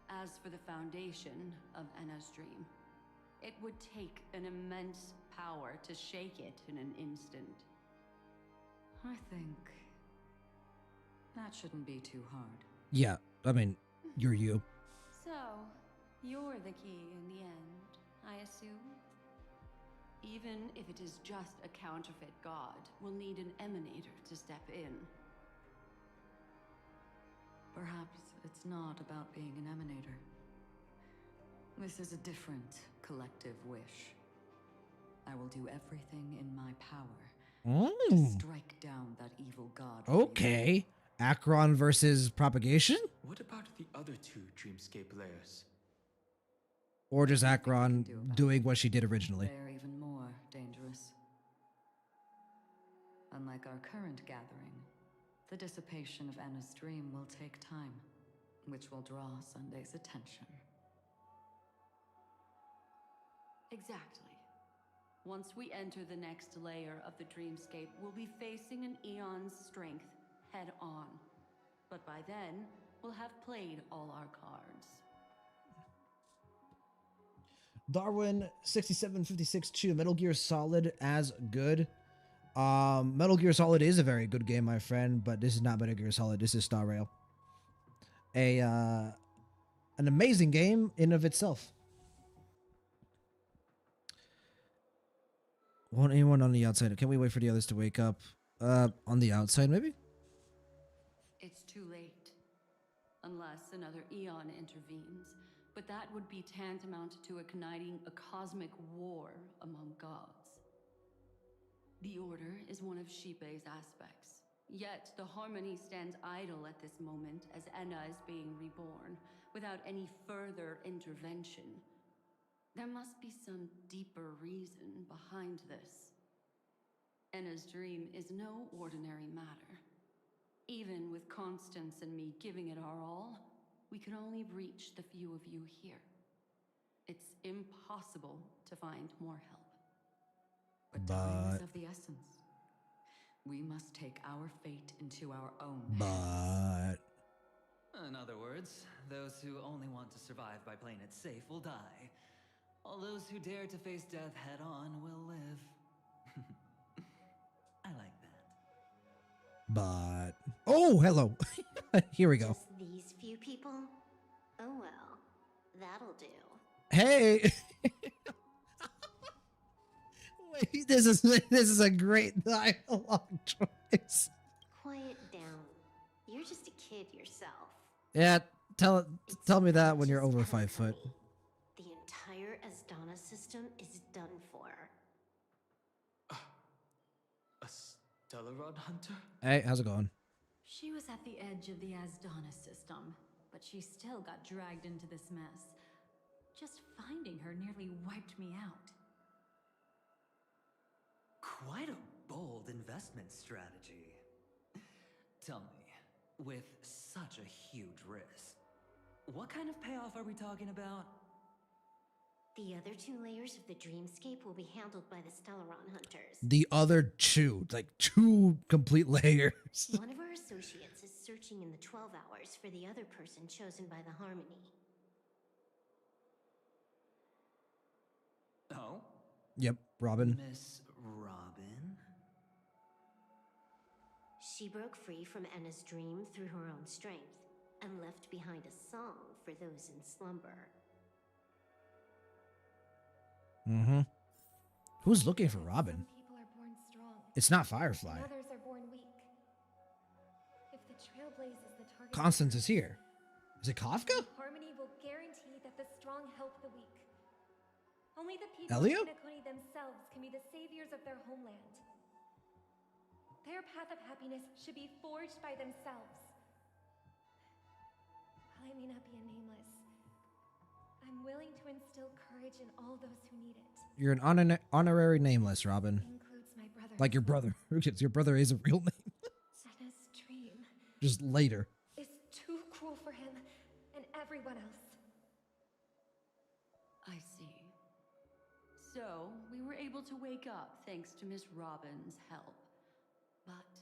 As for the foundation of Enna's dream, it would take an immense power to shake it in an instant. I think that shouldn't be too hard. Yeah, I mean, you're you. So, you're the key in the end, I assume? Even if it is just a counterfeit god, we'll need an emanator to step in. Perhaps it's not about being an emanator. This is a different collective wish. I will do everything in my power to strike down that evil god. Okay. Acheron versus propagation? What about the other two dreamscape layers? Or just Acheron doing what she did originally? They're even more dangerous. Unlike our current gathering, the dissipation of Enna's dream will take time, which will draw Sunday's attention. Exactly. Once we enter the next layer of the dreamscape, we'll be facing an eon's strength head on. But by then, we'll have played all our cards. Darwin 6756 Metal Gear Solid as good. Metal Gear Solid is a very good game, my friend, but this is not Metal Gear Solid. This is Star Rail. An amazing game in of itself. Won't anyone on the outside? Can we wait for the others to wake up? On the outside, maybe? It's too late. Unless another eon intervenes. But that would be tantamount to igniting a cosmic war among gods. The Order is one of Shipei's aspects. Yet the Harmony stands idle at this moment as Enna is being reborn, without any further intervention. There must be some deeper reason behind this. Enna's dream is no ordinary matter. Even with Constance and me giving it our all, we can only reach the few of you here. It's impossible to find more help. But time is of the essence. We must take our fate into our own hands. In other words, those who only want to survive by playing it safe will die. All those who dare to face death head on will live. I like that. But oh, hello. Here we go. Just these few people? Oh well, that'll do. Hey. Wait, this is a great dialogue choice. Quiet down. You're just a kid yourself. Yeah, tell me that when you're over 5 foot. The entire Asdana system is done for. A Stellarod hunter? Hey, how's it going? She was at the edge of the Asdana system, but she still got dragged into this mess. Just finding her nearly wiped me out. investment strategy. Tell me, with such a huge risk, what kind of payoff are we talking about? The other 2 layers of the dreamscape will be handled by the Stellaron hunters. The other 2, like 2 complete layers. One of our associates is searching in the 12 hours for the other person chosen by the Harmony. Oh? Yep, Robin. Miss Robin? She broke free from Enna's dream through her own strength, and left behind a song for those in slumber. Mm-hmm. Who's looking for Robin? Some people are born strong. It's not Firefly. And others are born weak. If the Trailblaze is the target, Constance is here. Is it Kafka? Harmony will guarantee that the strong help the weak. Only the people Elio? of Penacony themselves can be the saviors of their homeland. Their path of happiness should be forged by themselves. While I may not be a nameless, I'm willing to instill courage in all those who need it. You're an honorary nameless, Robin. Includes my brother. Like your brother. Your brother is a real name. Senna's dream Just later. is too cruel for him and everyone else. I see. So, we were able to wake up thanks to Miss Robin's help. But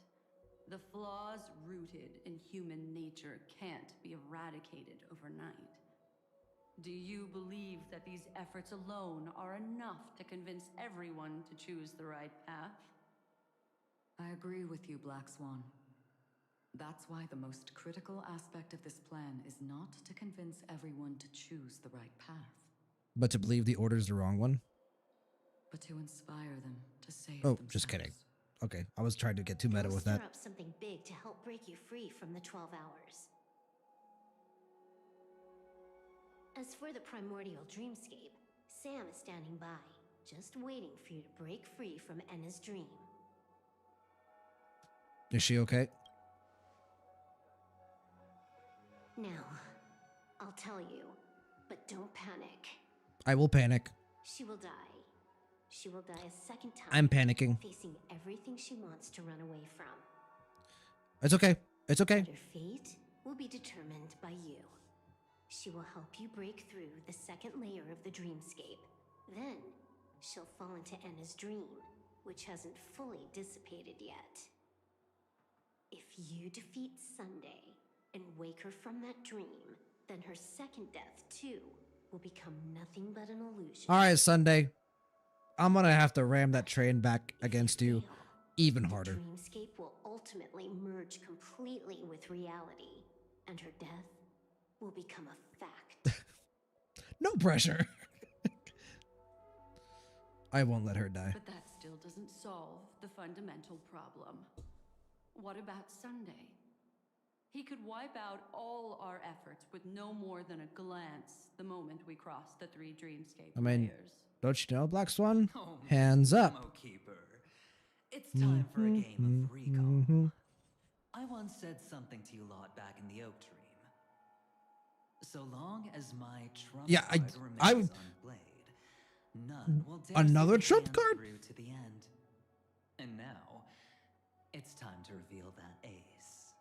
the flaws rooted in human nature can't be eradicated overnight. Do you believe that these efforts alone are enough to convince everyone to choose the right path? I agree with you, Black Swan. That's why the most critical aspect of this plan is not to convince everyone to choose the right path, But to believe the order's the wrong one? but to inspire them to save Oh, themselves. just kidding. Okay, I was trying to get too meta We'll with stir that. up something big to help break you free from the 12 hours. As for the primordial dreamscape, Sam is standing by, just waiting for you to break free from Enna's dream. Is she okay? Now, I'll tell you, but don't panic. I will panic. She will die. She will die a second time. I'm panicking. Facing everything she wants to run away from. It's okay. It's okay. But her fate will be determined by you. She will help you break through the second layer of the dreamscape. Then, she'll fall into Enna's dream, which hasn't fully dissipated yet. If you defeat Sunday and wake her from that dream, then her second death, too, will become nothing but an illusion. All right, Sunday. I'm gonna have to ram that train back against you even harder. The dreamscape will ultimately merge completely with reality, and her death will become a fact. No pressure. I won't let her die. But that still doesn't solve the fundamental problem. What about Sunday? He could wipe out all our efforts with no more than a glance the moment we cross the 3 dreamscape I mean, layers. don't you know, Black Swan? Oh, Hands up. Demo Keeper. It's time for a game of recall. I once said something to you lot back in the Oak Dream. So long as my trump Yeah, card I remains unplayed, none will dare Another see the trump hand card? through to the end. And now, it's time to reveal that ace.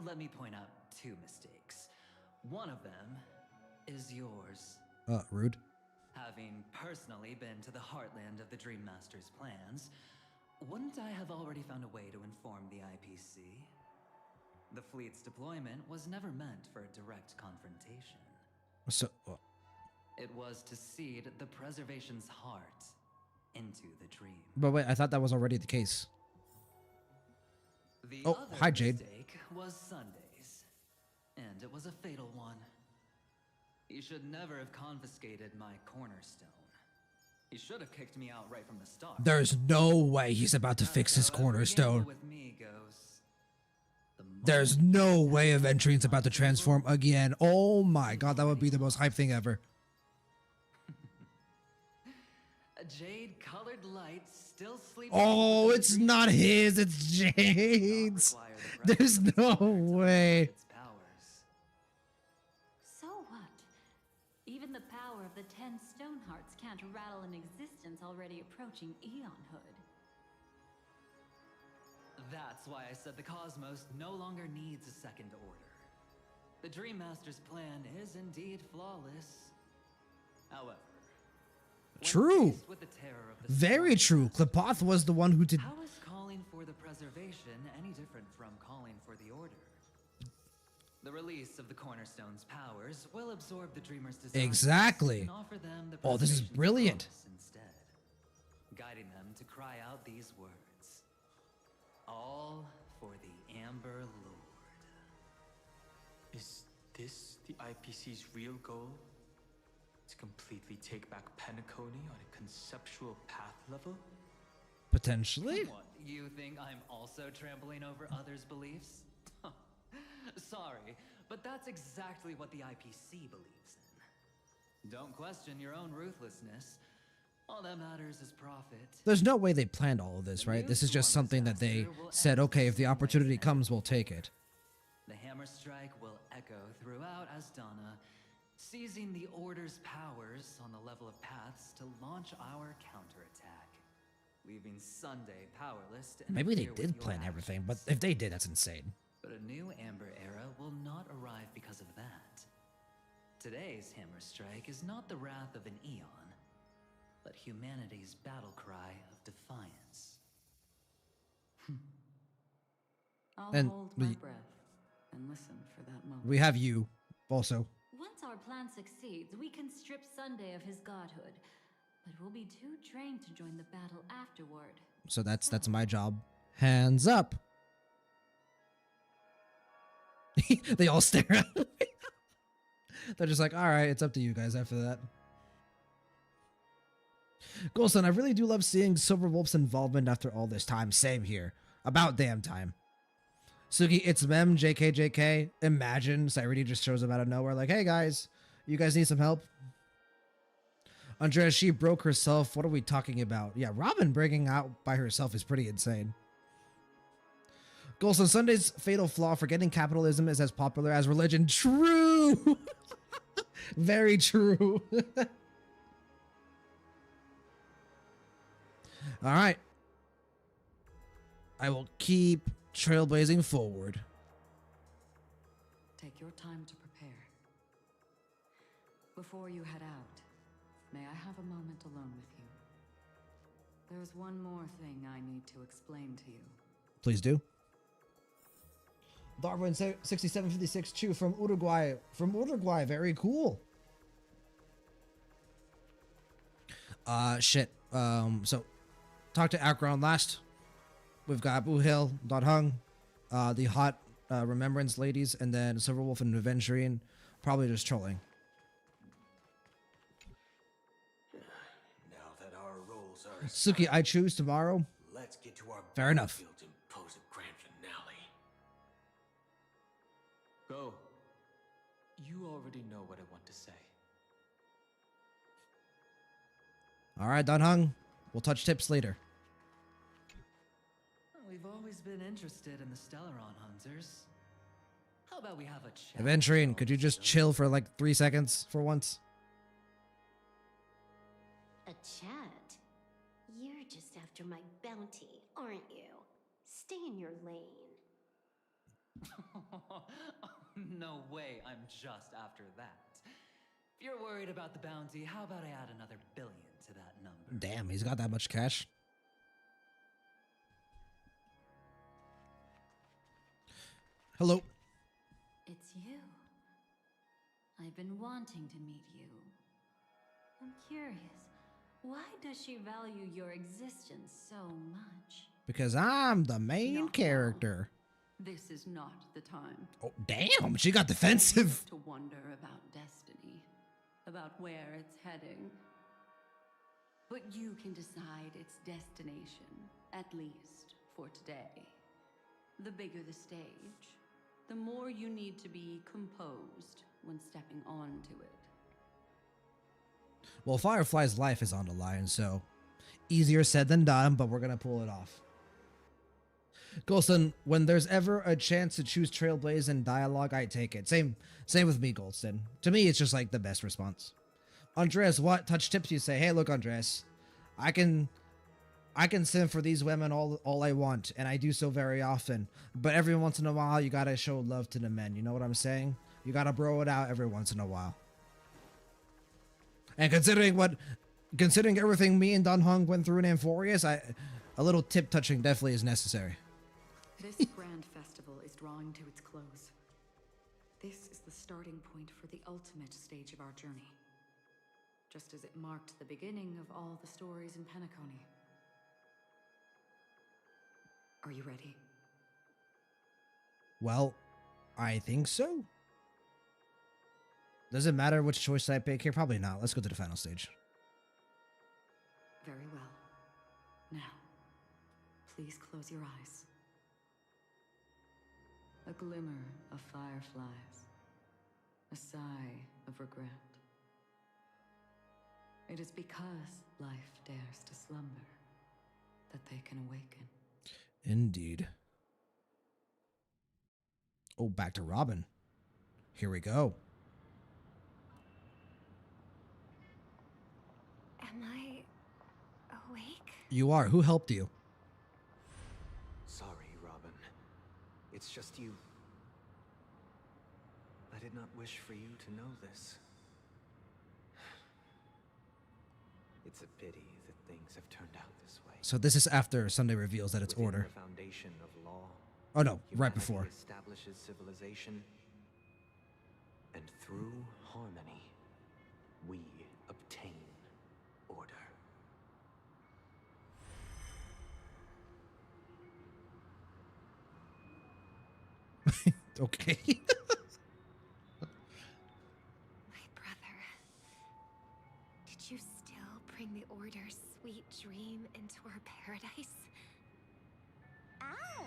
Let me point out 2 mistakes. One of them is yours. Rude. Having personally been to the heartland of the Dream Master's plans, wouldn't I have already found a way to inform the IPC? The fleet's deployment was never meant for a direct confrontation. So, It was to seed the preservation's heart into the dream. but wait, I thought that was already the case. The Oh, other hi, Jade. mistake was Sunday's, and it was a fatal one. He should never have confiscated my cornerstone. He should have kicked me out right from the start. There's no way he's about to fix his cornerstone. With me goes. There's no way Aventrine's about to transform again. Oh my god, that would be the most hype thing ever. A jade-colored light still sleeping. Oh, it's not his, it's Jade's. There's no way. So what? Even the power of the 10 Stonehearts can't rattle an existence already approaching eonhood. That's why I said the cosmos no longer needs a second order. The Dream Master's plan is indeed flawless. However, True. faced with the terror of the Very true. Klipoth was the one who did. How is calling for the preservation any different from calling for the order? The release of the Cornerstone's powers will absorb the Dreamer's desires Exactly. and offer them the Oh, this is preservation brilliant. promise instead, guiding them to cry out these words: all for the Amber Lord. Is this the IPC's real goal? To completely take back Penacony on a conceptual path level? Potentially. What, you think I'm also trampling over others' beliefs? Sorry, but that's exactly what the IPC believes in. Don't question your own ruthlessness. All that matters is profit. There's no way they planned all of this, right? This is just something that they said, okay, if the opportunity comes, we'll take it. The hammer strike will echo throughout Asdana, seizing the Order's powers on the level of paths to launch our counterattack, leaving Sunday powerless to Maybe they interfere did with plan your everything, but if they did, that's insane. But a new Amber Era will not arrive because of that. Today's hammer strike is not the wrath of an eon, but humanity's battle cry of defiance. I'll And hold my breath and listen for that moment. We have you also. Once our plan succeeds, we can strip Sunday of his godhood, but we'll be too drained to join the battle afterward. So that's my job. Hands up. They all stare at me. They're just like, all right, it's up to you guys after that. Golson, I really do love seeing Silverwolf's involvement after all this time. Same here. About damn time. Suki, it's Mem, JK. Imagine Cyrene just shows up out of nowhere like, hey guys, you guys need some help? Andrea, she broke herself. What are we talking about? Yeah, Robin breaking out by herself is pretty insane. Golson, Sunday's fatal flaw: forgetting capitalism is as popular as religion. True! Very true. All right. I will keep trailblazing forward. Take your time to prepare. Before you head out, may I have a moment alone with you? There's one more thing I need to explain to you. Please do. Darwin 6756 Chu from Uruguay. Very cool. Shit. So talk to Akron last. We've got Boo Hill, Hung, the hot Remembrance ladies, and then Silverwolf and Aventurine. Probably just trolling. Now that our roles are Suki, I choose tomorrow. let's get to our Fair enough. battlefield and pose a grand finale. Go. You already know what I want to say. All right, Hung. We'll touch tips later. We've always been interested in the Stellaron Hunters. How about we have a chat? Aventurine, could you just chill for like 3 seconds for once? A chat? You're just after my bounty, aren't you? Stay in your lane. No way, I'm just after that. If you're worried about the bounty, how about I add another billion to that number? Damn, he's got that much cash. Hello. It's you. I've been wanting to meet you. I'm curious, why does she value your existence so much? Because I'm the main character. This is not the time. Oh, damn, she got defensive. To wonder about destiny, about where it's heading. But you can decide its destination, at least for today. The bigger the stage, the more you need to be composed when stepping onto it. Well, Firefly's life is on the line, so easier said than done, but we're gonna pull it off. Golston, when there's ever a chance to choose Trailblaze in dialogue, I take it. Same with me, Golston. To me, it's just like the best response. Andres, what touch tips you say? Hey, look, Andres, I can I can sin for these women all I want, and I do so very often. But every once in a while, you gotta show love to the men. You know what I'm saying? You gotta bro it out every once in a while. And considering everything me and Don Hung went through in Amphorius, a little tip touching definitely is necessary. This grand festival is drawing to its close. This is the starting point for the ultimate stage of our journey. Just as it marked the beginning of all the stories in Penacony. Are you ready? Well, I think so. Does it matter which choice I pick here? Probably not. Let's go to the final stage. Very well. Now, please close your eyes. A glimmer of fireflies. A sigh of regret. It is because life dares to slumber that they can awaken. Indeed. Oh, back to Robin. Here we go. Am I awake? You are. Who helped you? Sorry, Robin. It's just you. I did not wish for you to know this. It's a pity that things have turned out this way. So this is after Sunday reveals that it's Within order. the foundation of law, Oh no, right humanity before. establishes civilization, and through harmony, we obtain order. Okay. My brother. Did you still bring the Order's sweet dream into our paradise? Ow!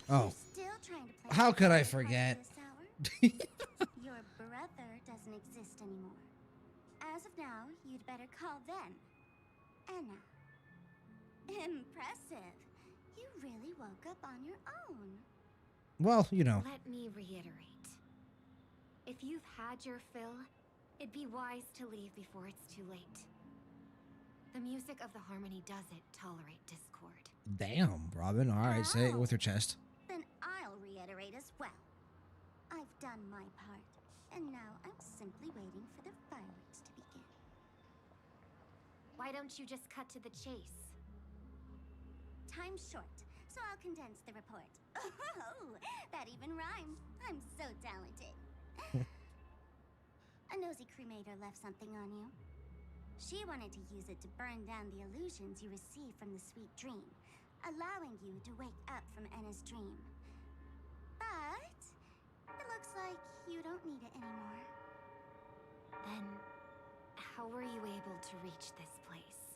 Oh. Still trying to play How could I the forget? this hour? Your brother doesn't exist anymore. As of now, you'd better call them Anna. Impressive. You really woke up on your own. Well, you know. Let me reiterate. If you've had your fill, it'd be wise to leave before it's too late. The music of the harmony doesn't tolerate discord. Damn, Robin. All right, say it with your chest. Then I'll reiterate as well. I've done my part, and now I'm simply waiting for the fireworks to begin. Why don't you just cut to the chase? Time's short, so I'll condense the report. Oh, that even rhymed. I'm so talented. A nosy cremator left something on you. She wanted to use it to burn down the illusions you received from the sweet dream, allowing you to wake up from Anna's dream. But it looks like you don't need it anymore. Then, how were you able to reach this place?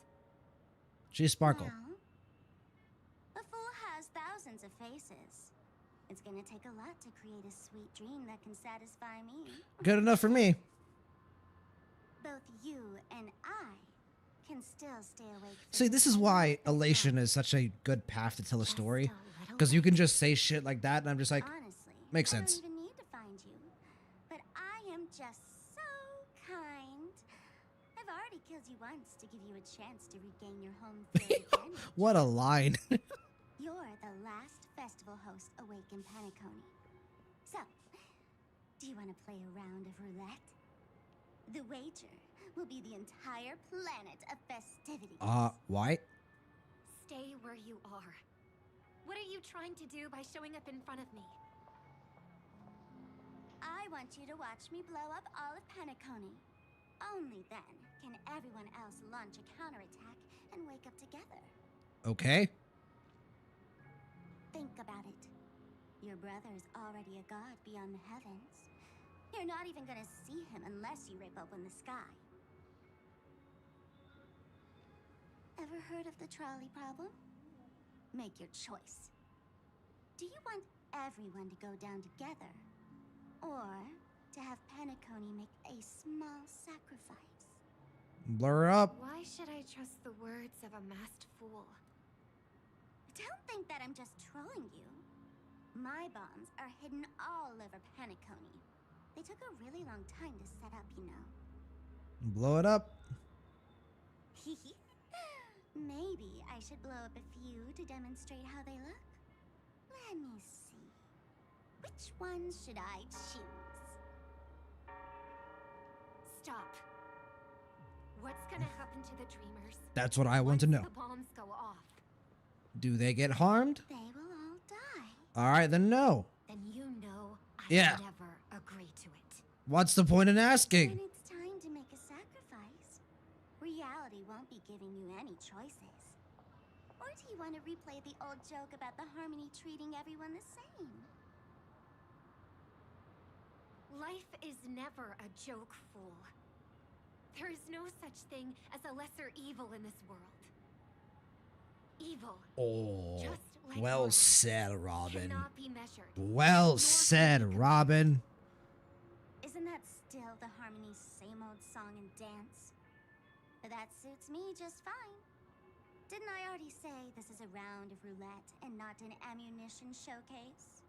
She's Sparkle. Well, a fool has thousands of faces. It's gonna take a lot to create a sweet dream that can satisfy me. Good enough for me. Both you and I can still stay awake. See, this is why elation is such a good path to tell a story. Because you can just say shit like that, and I'm just like, honestly, makes I sense. don't even need to find you. But I am just so kind. I've already killed you once to give you a chance to regain your home field again. What a line. You're the last festival host awake in Penacony. So, do you want to play a round of roulette? The wager will be the entire planet of festivities. Why? Stay where you are. What are you trying to do by showing up in front of me? I want you to watch me blow up all of Penacony. Only then can everyone else launch a counterattack and wake up together. Okay. Think about it. Your brother is already a god beyond the heavens. You're not even gonna see him unless you rip open the sky. Ever heard of the trolley problem? Make your choice. Do you want everyone to go down together? Or to have Penacony make a small sacrifice? Blur up. Why should I trust the words of a masked fool? Don't think that I'm just trolling you. My bombs are hidden all over Penacony. They took a really long time to set up, you know. Blow it up. Maybe I should blow up a few to demonstrate how they look. Let me see. Which ones should I choose? Stop. What's gonna happen to the dreamers? That's what I want to know. The bombs go off. Do they get harmed? They will all die. All right, then no. Then you know I Yeah. never agree to it. What's the point in asking? When it's time to make a sacrifice, reality won't be giving you any choices. Or do you want to replay the old joke about the Harmony treating everyone the same? Life is never a joke, fool. There is no such thing as a lesser evil in this world. Evil. Oh, just like well normal, said, Robin. cannot be measured. Well said, Robin. Isn't that still the Harmony's same old song and dance? But that suits me just fine. Didn't I already say this is a round of roulette and not an ammunition showcase?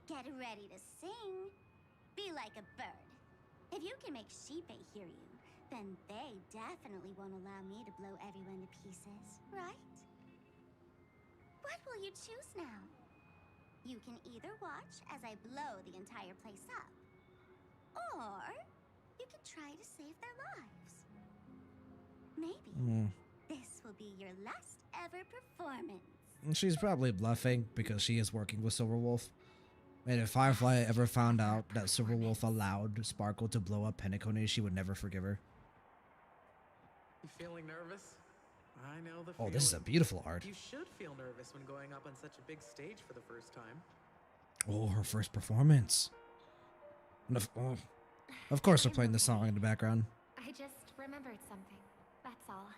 Get ready to sing. Be like a bird. If you can make Sheepei hear you, then they definitely won't allow me to blow everyone to pieces, right? What will you choose now? You can either watch as I blow the entire place up, or you can try to save their lives. Maybe this will be your last ever performance. She's probably bluffing because she is working with Silverwolf. And if Firefly ever found out that Silverwolf allowed Sparkle to blow up Penacony, she would never forgive her. You feeling nervous? I know the Oh, feeling. this is a beautiful art. You should feel nervous when going up on such a big stage for the first time. Oh, her first performance. And of course they're playing the song in the background. I just remembered something. That's all.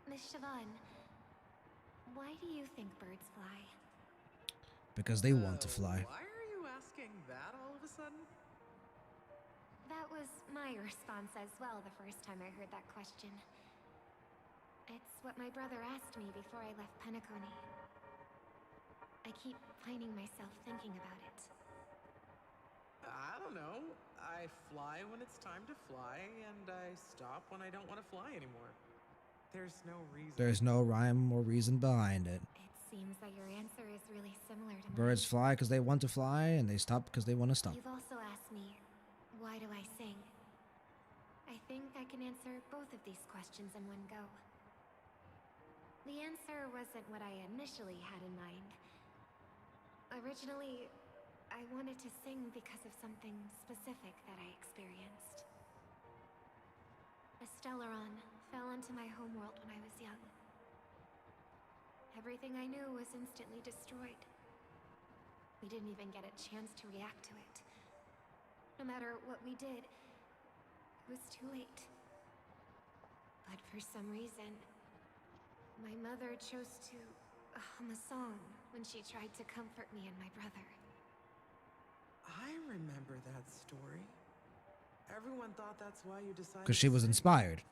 Miss Siobhan, why do you think birds fly? Because they want to fly. Why are you asking that all of a sudden? That was my response as well the first time I heard that question. It's what my brother asked me before I left Penacony. I keep finding myself thinking about it. I don't know. I fly when it's time to fly, and I stop when I don't want to fly anymore. There's no reason. There's no rhyme or reason behind it. Seems that your answer is really similar to mine. Birds fly because they want to fly, and they stop because they want to stop. You've also asked me, why do I sing? I think I can answer both of these questions in one go. The answer wasn't what I initially had in mind. Originally, I wanted to sing because of something specific that I experienced. A Stellaron fell into my homeworld when I was young. Everything I knew was instantly destroyed. We didn't even get a chance to react to it. No matter what we did, it was too late. But for some reason, my mother chose to hum a song when she tried to comfort me and my brother. I remember that story. Everyone thought that's why you decided. Because she was inspired.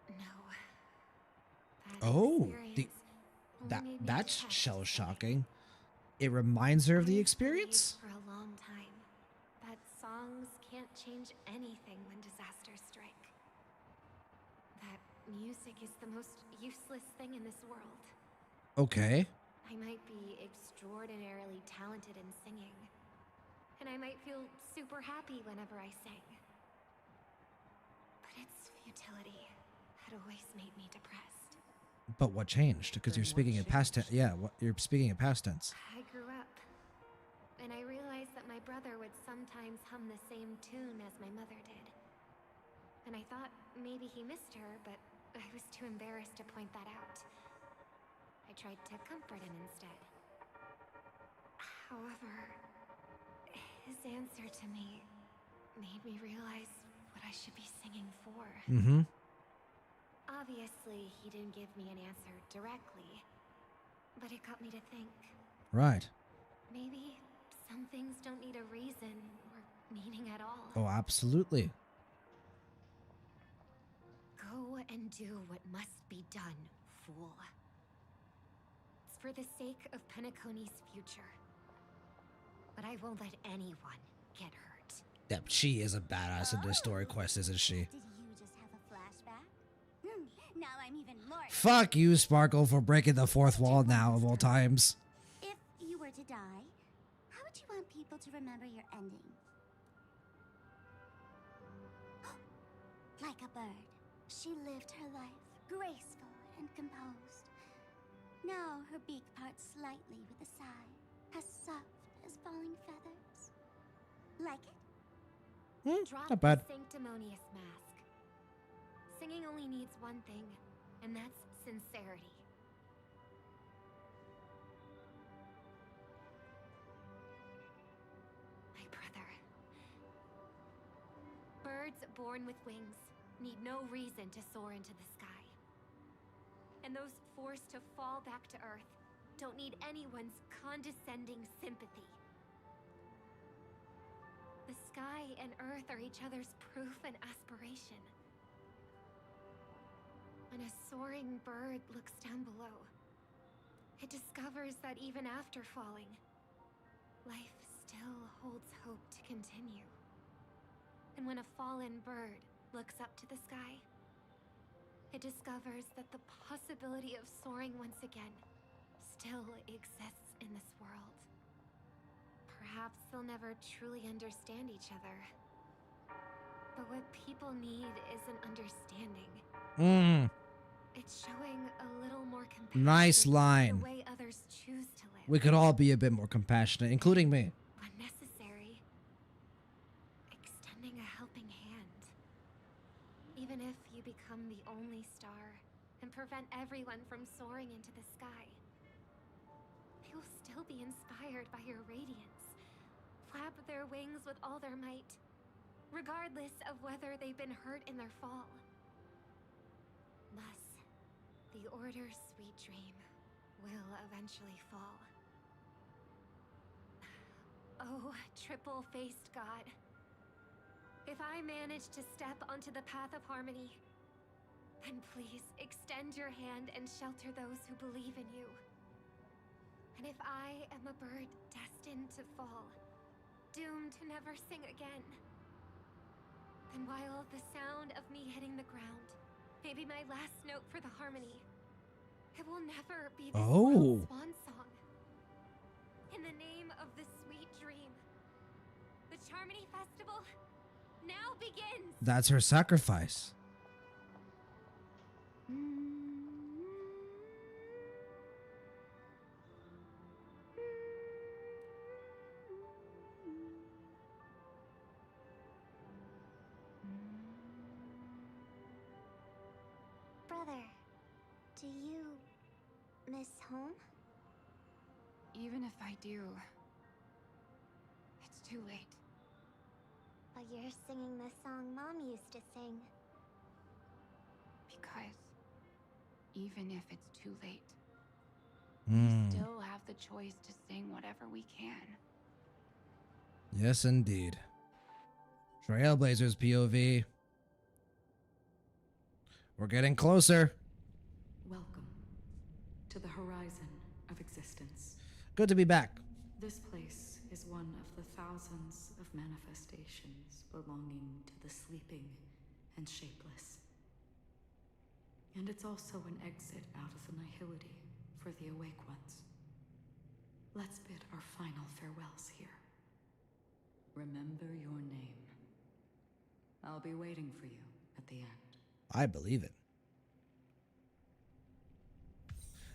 No. Oh, that's shell shocking. It reminds her of the experience? For a long time, that songs can't change anything when disasters strike. That music is the most useless thing in this world. Okay. I might be extraordinarily talented in singing, and I might feel super happy whenever I sing. But its futility had always made me depressed. But what changed? Because you're speaking in past tense. Yeah, you're speaking in past tense. I grew up, and I realized that my brother would sometimes hum the same tune as my mother did. And I thought maybe he missed her, but I was too embarrassed to point that out. I tried to comfort him instead. However, his answer to me made me realize what I should be singing for. Mm-hmm. Obviously, he didn't give me an answer directly, but it got me to think. Right. Maybe some things don't need a reason or meaning at all. Oh, absolutely. Go and do what must be done, fool. It's for the sake of Penacony's future. But I won't let anyone get hurt. Yep, she is a badass in this story quest, isn't she? Did you just have a flashback? Now I'm even more. Fuck you, Sparkle, for breaking the fourth wall now of all times. If you were to die, how would you want people to remember your ending? Like a bird, she lived her life, graceful and composed. Now her beak parts slightly with a sigh, as soft as falling feathers. Like it? Drop not bad. the sanctimonious mask. Singing only needs one thing, and that's sincerity. My brother. Birds born with wings need no reason to soar into the sky. And those forced to fall back to Earth don't need anyone's condescending sympathy. The sky and Earth are each other's proof and aspiration. When a soaring bird looks down below, it discovers that even after falling, life still holds hope to continue. And when a fallen bird looks up to the sky, it discovers that the possibility of soaring once again still exists in this world. Perhaps they'll never truly understand each other. But what people need isn't understanding. It's showing a little more compassion. Nice line. The way others choose to live. We could all be a bit more compassionate, including me. When necessary, extending a helping hand. Even if you become the only star and prevent everyone from soaring into the sky, they will still be inspired by your radiance, flap their wings with all their might, regardless of whether they've been hurt in their fall. Thus, the Order's sweet dream will eventually fall. Oh, triple-faced God. If I manage to step onto the path of harmony, then please extend your hand and shelter those who believe in you. And if I am a bird destined to fall, doomed to never sing again, then while the sound of me hitting the ground may be my last note for the harmony, it will never be this world's swan song. In the name of the sweet dream, the Charmony Festival now begins! That's her sacrifice. Brother, do you miss home? Even if I do, it's too late. But you're singing the song Mom used to sing. Because even if it's too late, we still have the choice to sing whatever we can. Yes, indeed. Trailblazers POV. We're getting closer. Welcome to the horizon of existence. Good to be back. This place is one of the thousands of manifestations belonging to the sleeping and shapeless. And it's also an exit out of the nihility for the awake ones. Let's bid our final farewells here. Remember your name. I'll be waiting for you at the end. I believe it.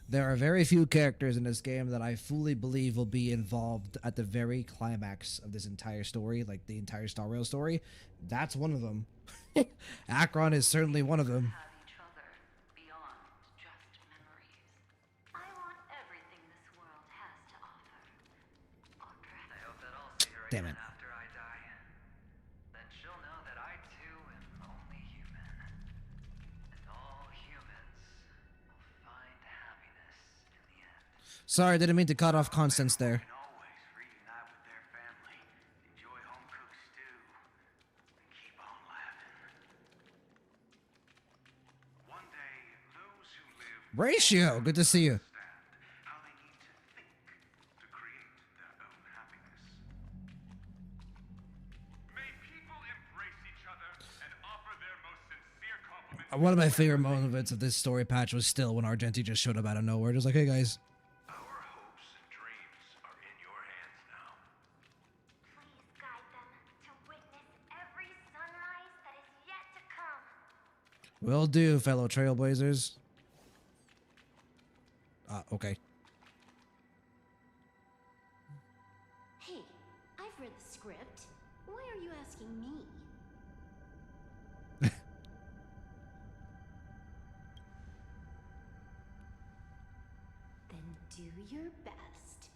There are very few characters in this game that I fully believe will be involved at the very climax of this entire story, like the entire Star Rail story. That's one of them. Akron is certainly one of them. I want everything this world has to offer. I hope that I'll see her Damn again it. after I die. Then she'll know that I too am only human. And all humans will find happiness in the end. Sorry, I didn't mean to cut off Constance there. Always reunite with their family, enjoy home-cooked stew, and keep on laughing. One day, those who live Ratio, good to see you. how they need to think to create their own happiness. May people embrace each other and offer their most sincere compliments One of my favorite moments of this story patch was still when Argenti just showed up out of nowhere. Just like, hey guys. Our hopes and dreams are in your hands now. Please guide them to witness every sunrise that is yet to come. Will do, fellow trailblazers. Okay. Hey, I've read the script. Why are you asking me? Then do your best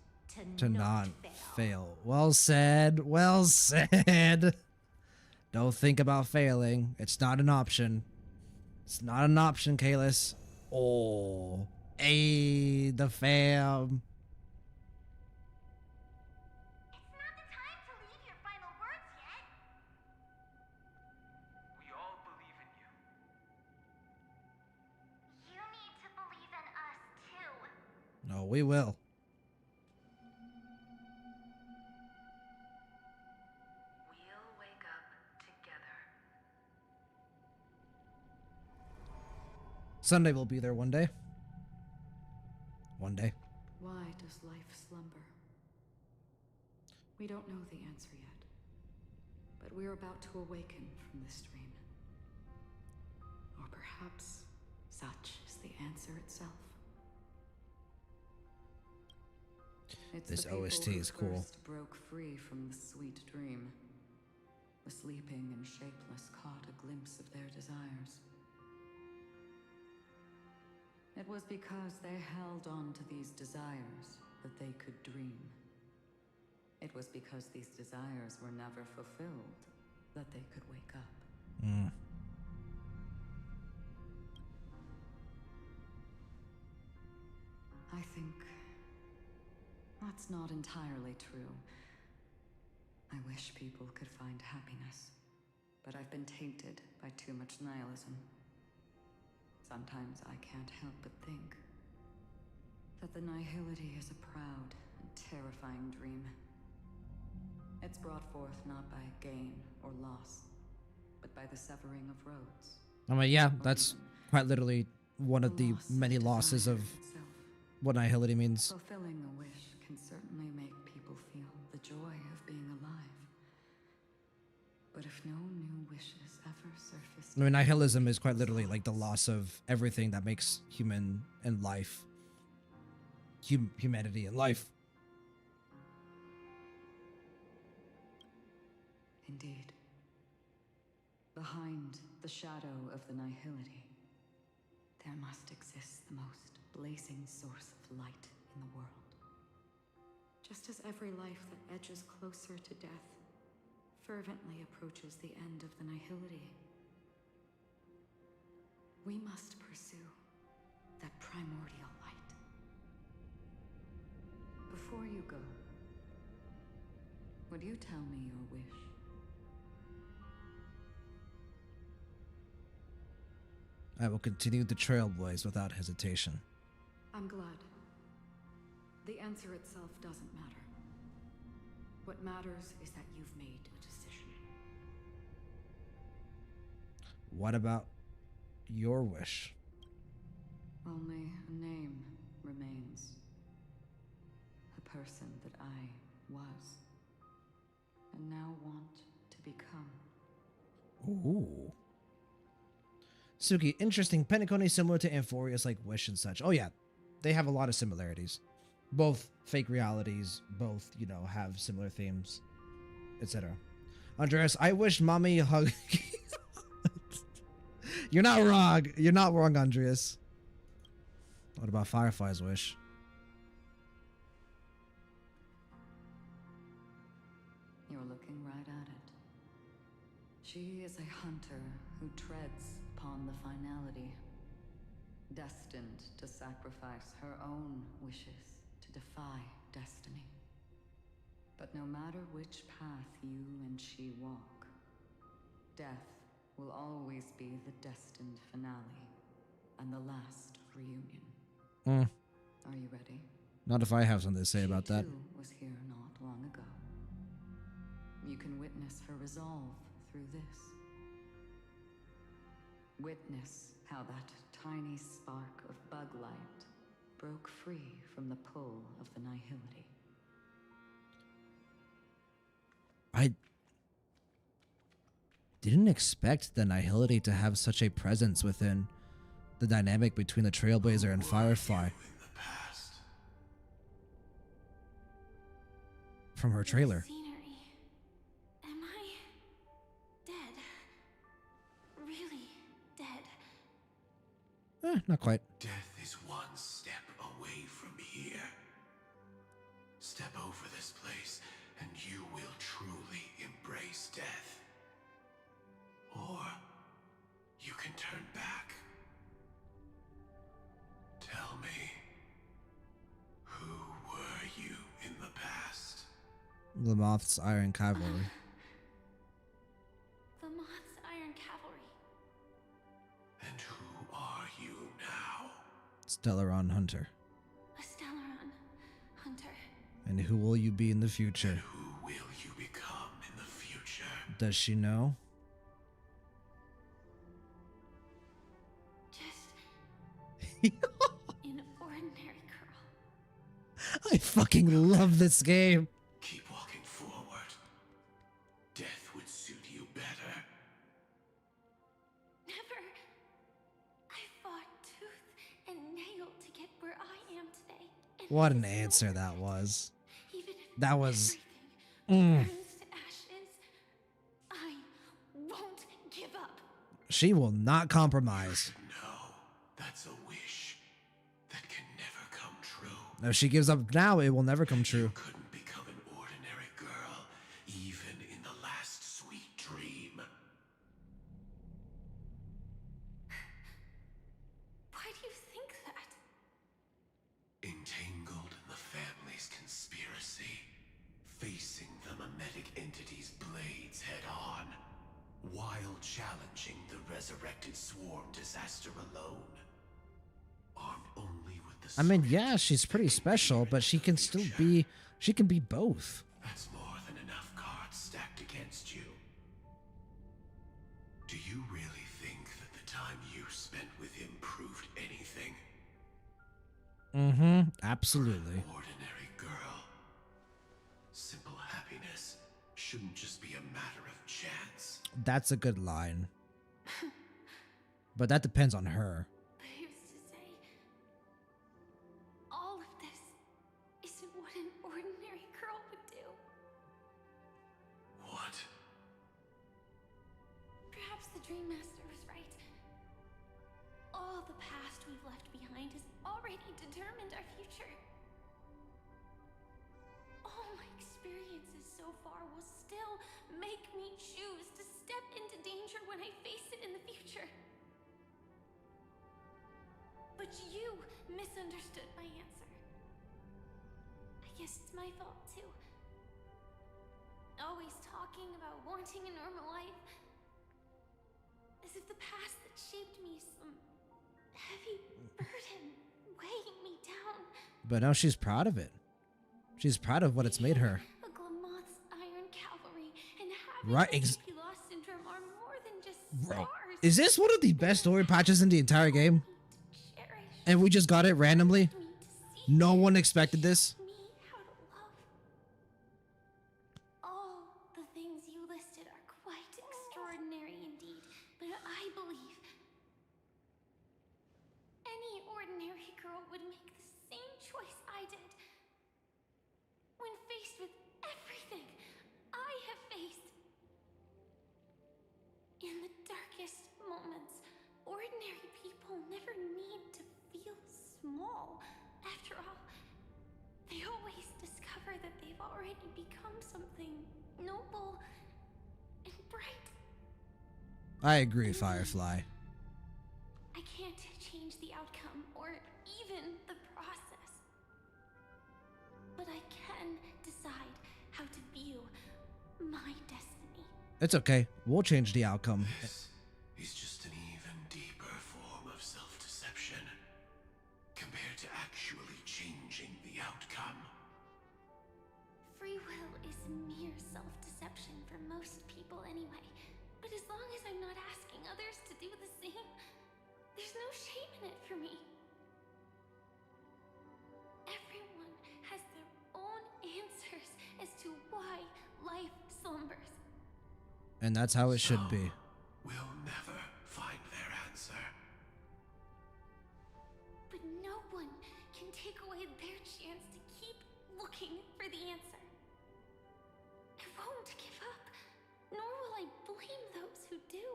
To not fail. fail. Well said. Well said. Don't think about failing. It's not an option. It's not an option, Kalis. Oh. Hey, the fam. It's not the time to leave your final words yet. We all believe in you. You need to believe in us too. No, we will. We'll wake up together. Sunday will be there one day. One day. Why does life slumber? We don't know the answer yet, but we're about to awaken from this dream. Or perhaps such is the answer itself. It's This the people OST who is cool. first broke free from the sweet dream. The sleeping and shapeless caught a glimpse of their desires. It was because they held on to these desires that they could dream. It was because these desires were never fulfilled that they could wake up. I think that's not entirely true. I wish people could find happiness, but I've been tainted by too much nihilism. Sometimes I can't help but think that the nihility is a proud and terrifying dream. It's brought forth not by gain or loss, but by the severing of roads. I mean, yeah, that's quite literally one of the many losses of what nihility means. Fulfilling a wish can certainly make people feel the joy of being alive. But if no new wishes ever surface, I mean, nihilism is quite literally like the loss of everything that makes human and life, humanity and life. Indeed. Behind the shadow of the nihility, there must exist the most blazing source of light in the world. Just as every life that edges closer to death fervently approaches the end of the nihility, we must pursue that primordial light. Before you go, would you tell me your wish? I will continue the trailblaze without hesitation. I'm glad. The answer itself doesn't matter. What matters is that you've made a decision. What about your wish? Only a name remains. A person that I was, and now want to become. Ooh. Suki, interesting. Penacony similar to Amphorius, like Wish and such. Oh yeah, they have a lot of similarities. Both fake realities, both, you know, have similar themes, etc. Andreas, I wish mommy hug. You're not wrong. You're not wrong, Andreas. What about Firefly's wish? You're looking right at it. She is a hunter who treads upon the finality, destined to sacrifice her own wishes to defy destiny. But no matter which path you and she walk, death will always be the destined finale and the last reunion. Are you ready? Not if I have something to say about that. She too was here not long ago. You can witness her resolve through this. Witness how that tiny spark of bug light broke free from the pull of the nihility. I didn't expect the nihility to have such a presence within the dynamic between the Trailblazer and Firefly. From her trailer. Scenery. Am I dead? Really dead? Not quite. Death is one step away from here. Step over this place and you will truly embrace death. Or you can turn back. Tell me, who were you in the past? Lamoth's Iron Cavalry. The Moth's Iron Cavalry. And who are you now? Stellaron Hunter. A Stellaron Hunter. And who will you be in the future? And who will you become in the future? Does she know? Just an ordinary girl. I fucking love this game. Keep walking forward. Death would suit you better. Never. I fought tooth and nail to get where I am today. And What an answer that was. even if That was. burns to ashes, I won't give up. She will not compromise. No, that's a wish that can never come true. If she gives up now, it will never come true. Couldn't become an ordinary girl, even in the last sweet dream. Why do you think that? Entangled in the family's conspiracy, facing the mimetic entity's blades head on, while challenging the resurrected swarm disaster alone. Armed only with the I mean, yeah, she's pretty special, but she can still be. She can be both. That's more than enough cards stacked against you. Do you really think that the time you spent with him proved anything? Absolutely. Ordinary girl. Simple happiness shouldn't just be a matter of chance. That's a good line. But that depends on her. But who's to say all of this isn't what an ordinary girl would do? What? Perhaps the Dream Master was right. All the past we've left behind has already determined our future. All my experiences so far will still make me choose to step into danger when I face it in the future. But you misunderstood my answer. I guess it's my fault too. Always talking about wanting a normal life. As if the past that shaped me is some heavy burden weighing me down. But now she's proud of it. She's proud of what it's made her. A Glamoth's Iron Cavalry and Right, having the loss syndrome are more than just Bro, scars. is this one of the best story patches in the entire game? And we just got it randomly? No one expected this? All the things you listed are quite extraordinary indeed, but I believe any ordinary girl would make the same choice I did. When faced with everything I have faced. In the darkest moments, ordinary people never need to feel small. After all, they always discover that they've already become something noble and bright. I agree, Firefly. I can't change the outcome or even the process. But I can decide how to view my destiny. It's okay. We'll change the outcome. This is just an even deeper form of self-deception compared to actually changing the outcome. Free will is mere self-deception for most people anyway. But as long as I'm not asking others to do the same, there's no shame in it for me. Everyone has their own answers as to why life slumbers. And that's how it should be. We'll never find their answer. But no one can take away their chance to keep looking for the answer. I won't give up, nor will I blame those who do.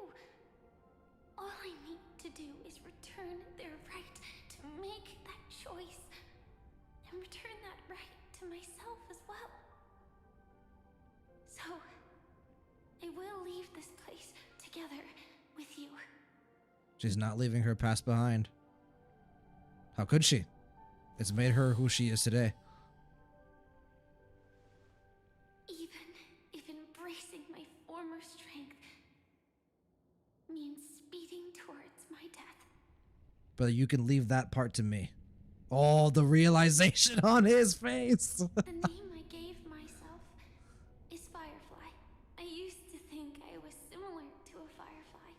All I need to do is return their right to make that choice, and return that right to myself as well. So, I will leave this place together with you. She's not leaving her past behind. How could she? It's made her who she is today. Even if embracing my former strength means speeding towards my death. But you can leave that part to me. Oh, the realization on his face. The name I gave myself is Firefly. I used to think I was similar to a firefly,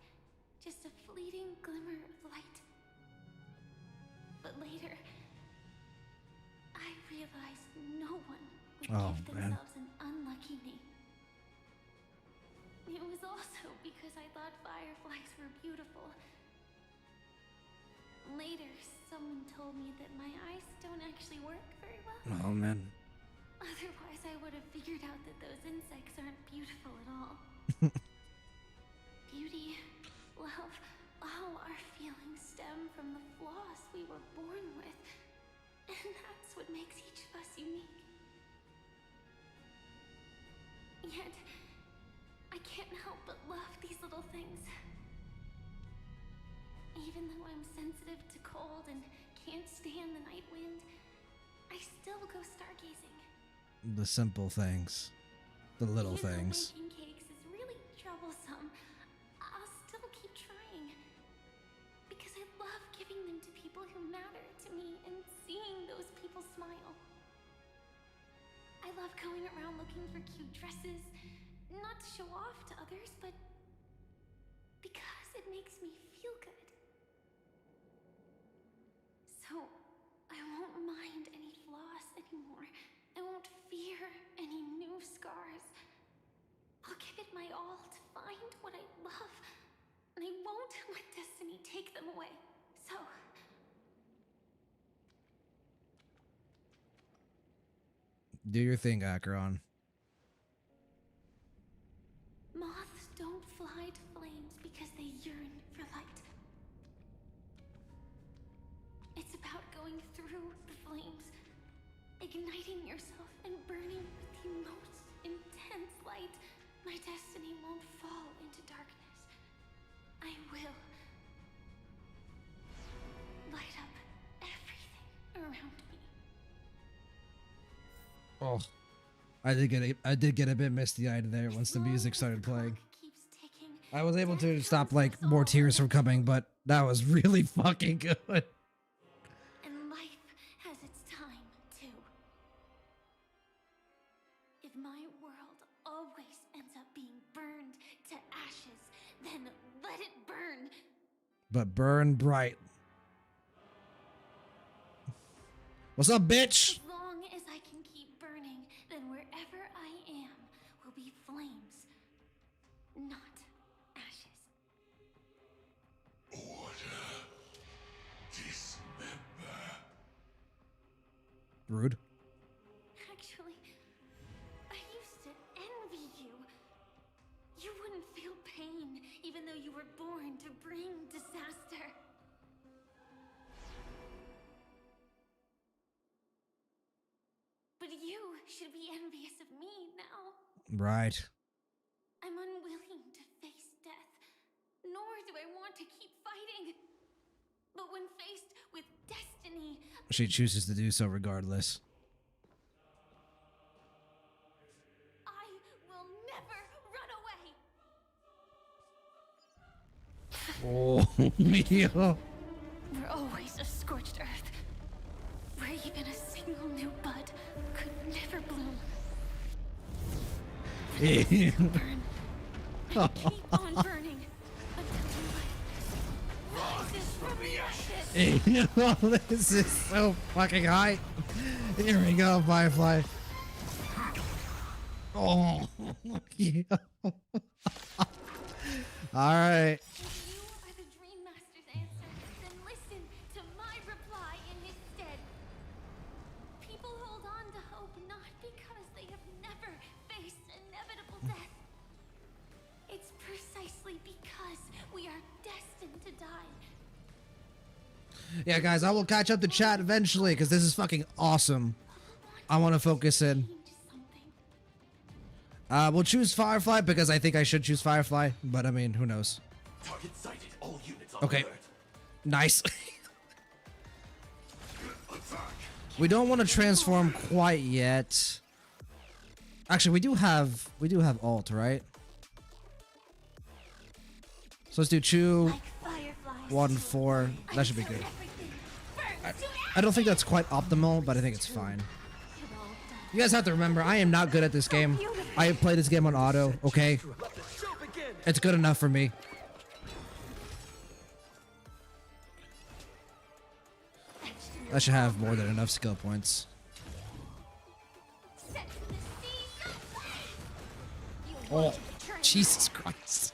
just a fleeting glimmer of light. But later, I realized no one would give themselves an unlucky name. It was also because I thought fireflies were beautiful. Later, someone told me that my eyes don't actually work very well. Oh, man. Otherwise, I would have figured out that those insects aren't beautiful at all. Beauty, love, all our feelings stem from the flaws we were born with. And that's what makes each of us unique. Yet, I can't help but love these little things. Even though I'm sensitive to cold and can't stand the night wind, I still go stargazing. The simple things. The little Even though things. making cakes is really troublesome, I'll still keep trying. Because I love giving them to people who matter to me and seeing those people smile. I love going around looking for cute dresses, not to show off to others, but because it makes me feel good. So, I won't mind any flaws anymore. I won't fear any new scars. I'll give it my all to find what I love, and I won't let destiny take them away. So, Do your thing, Acheron. moths don't fly to flames because they yearn for light. It's about going through the flames, igniting yourself and burning with the most intense light. My destiny won't fall into darkness. I will light up everything around me. Oh, I did get a bit misty-eyed there once the music started playing. I was able to stop like more tears from coming, but that was really fucking good. And life has its time, too. If my world always ends up being burned to ashes, then let it burn. But burn bright. What's up, bitch? As long as I can keep burning, then wherever I am will be flames, not ashes. Order. Dismember. Rude. Actually, I used to envy you. You wouldn't feel pain, even though you were born to bring disaster. But you should be envious of me now. Right. I'm unwilling to face death, nor do I want to keep fighting. But when faced with destiny, She chooses to do so regardless. I will never run away. Oh, Mio. We're always a scorched earth, where even a single new bud could never bloom. Burn and keep on burning until your light rises from the ashes. This is so fucking high. Here we go, Firefly. Oh, yeah. All right. If you are the Dream Master's answer, then listen to my reply in his stead. People hold on to hope not because they have never faced inevitable death. It's precisely because we are destined to die. Yeah, guys, I will catch up to chat eventually because this is fucking awesome. I want to focus in. We'll choose Firefly because I think I should choose Firefly, but I mean, who knows? Target sighted. All units on Okay. alert. Nice. We don't want to transform quite yet. Actually, we do have alt, right? So let's do 2, 1, 4. That should be good. I don't think that's quite optimal, but I think it's fine. You guys have to remember, I am not good at this game. I have played this game on auto, okay? It's good enough for me. I should have more than enough skill points. Oh, Jesus Christ.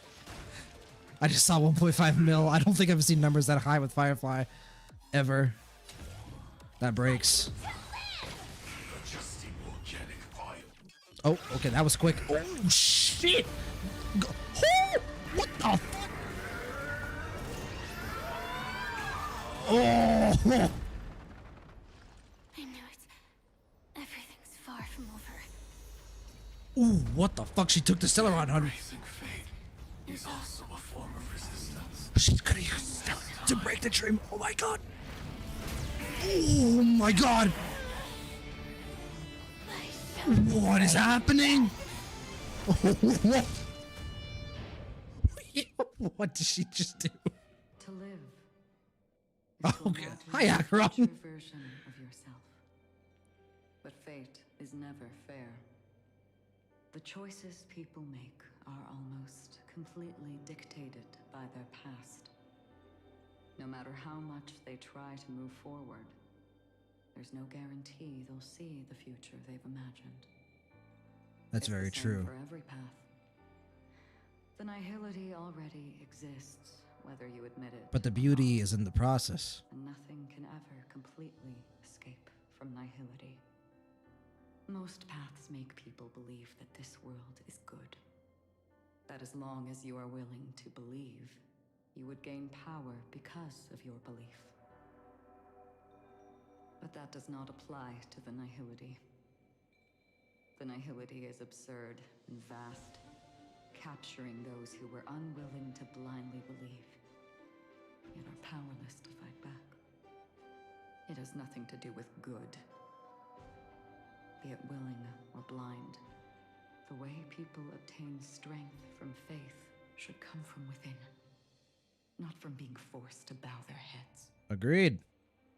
I just saw 1.5 mil. I don't think I've seen numbers that high with Firefly ever. That breaks. Oh, okay, that was quick. Oh, shit! Oh, what the fuck? Oh! I knew it. Everything's far from over. Ooh, what the fuck? She took the Celeron, honey. Is also a form of resistance. She's gonna use Celeron to break the dream. Oh my god. Oh my god. What is happening? What? What did she just do? To live. Okay. Hi, Akron. Version of yourself. But fate is never fair. The choices people make are almost completely dictated by their past. No matter how much they try to move forward, there's no guarantee they'll see the future they've imagined. That's very true. For every path. The nihility already exists, whether you admit it. But the beauty is in the process. And nothing can ever completely escape from nihility. Most paths make people believe that this world is good. That as long as you are willing to believe, you would gain power because of your belief. But that does not apply to the nihility. The nihility is absurd and vast, capturing those who were unwilling to blindly believe, yet are powerless to fight back. It has nothing to do with good. Be it willing or blind, the way people obtain strength from faith should come from within, not from being forced to bow their heads. Agreed.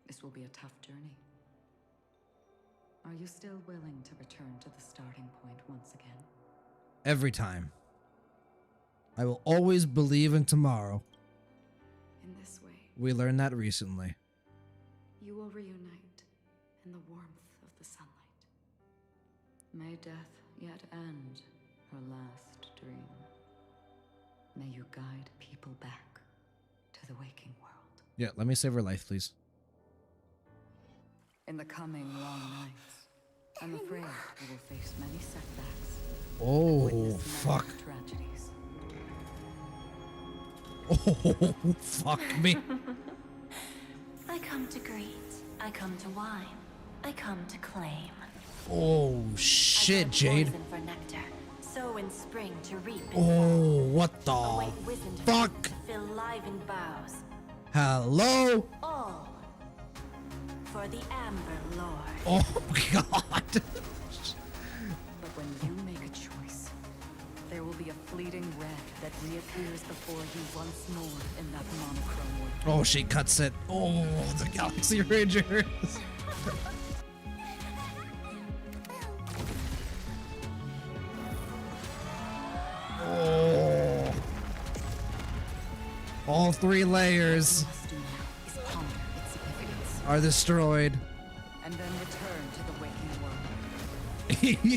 This will be a tough journey. Are you still willing to return to the starting point once again? Every time. I will always believe in tomorrow. In this way, We learned that recently. you will reunite in the warmth of the sunlight. May death yet end her last dream. May you guide people back to the waking world. Yeah, let me save her life, please. In the coming long nights, I'm afraid you will face many setbacks. Oh, Witness fuck. many tragedies. Oh, fuck me. I come to greet. I come to wine. I come to claim. Oh, shit, Jade. Poison for nectar. Sow in spring to reap in Oh, what the Await wizened fuck? fruit to fill livened boughs. Hello? All for the Amber Lord. Oh, God. But when you make a choice, there will be a fleeting red that reappears before you once more in that monochrome wood. Oh, she cuts it. Oh, the Galaxy Rangers. Oh. All 3 layers are destroyed. And then return to the waking world.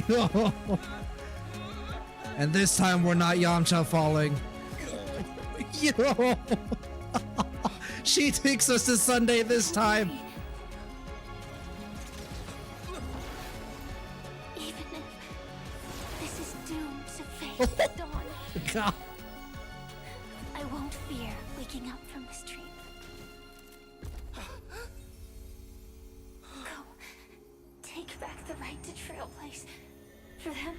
Yo. And this time we're not Yamcha falling. Yo. She takes us to Sunday this time. Even if this is doomed to fade at dawn, God. I won't fear waking up from this dream. Go. Take back the right to Trailblaze. For them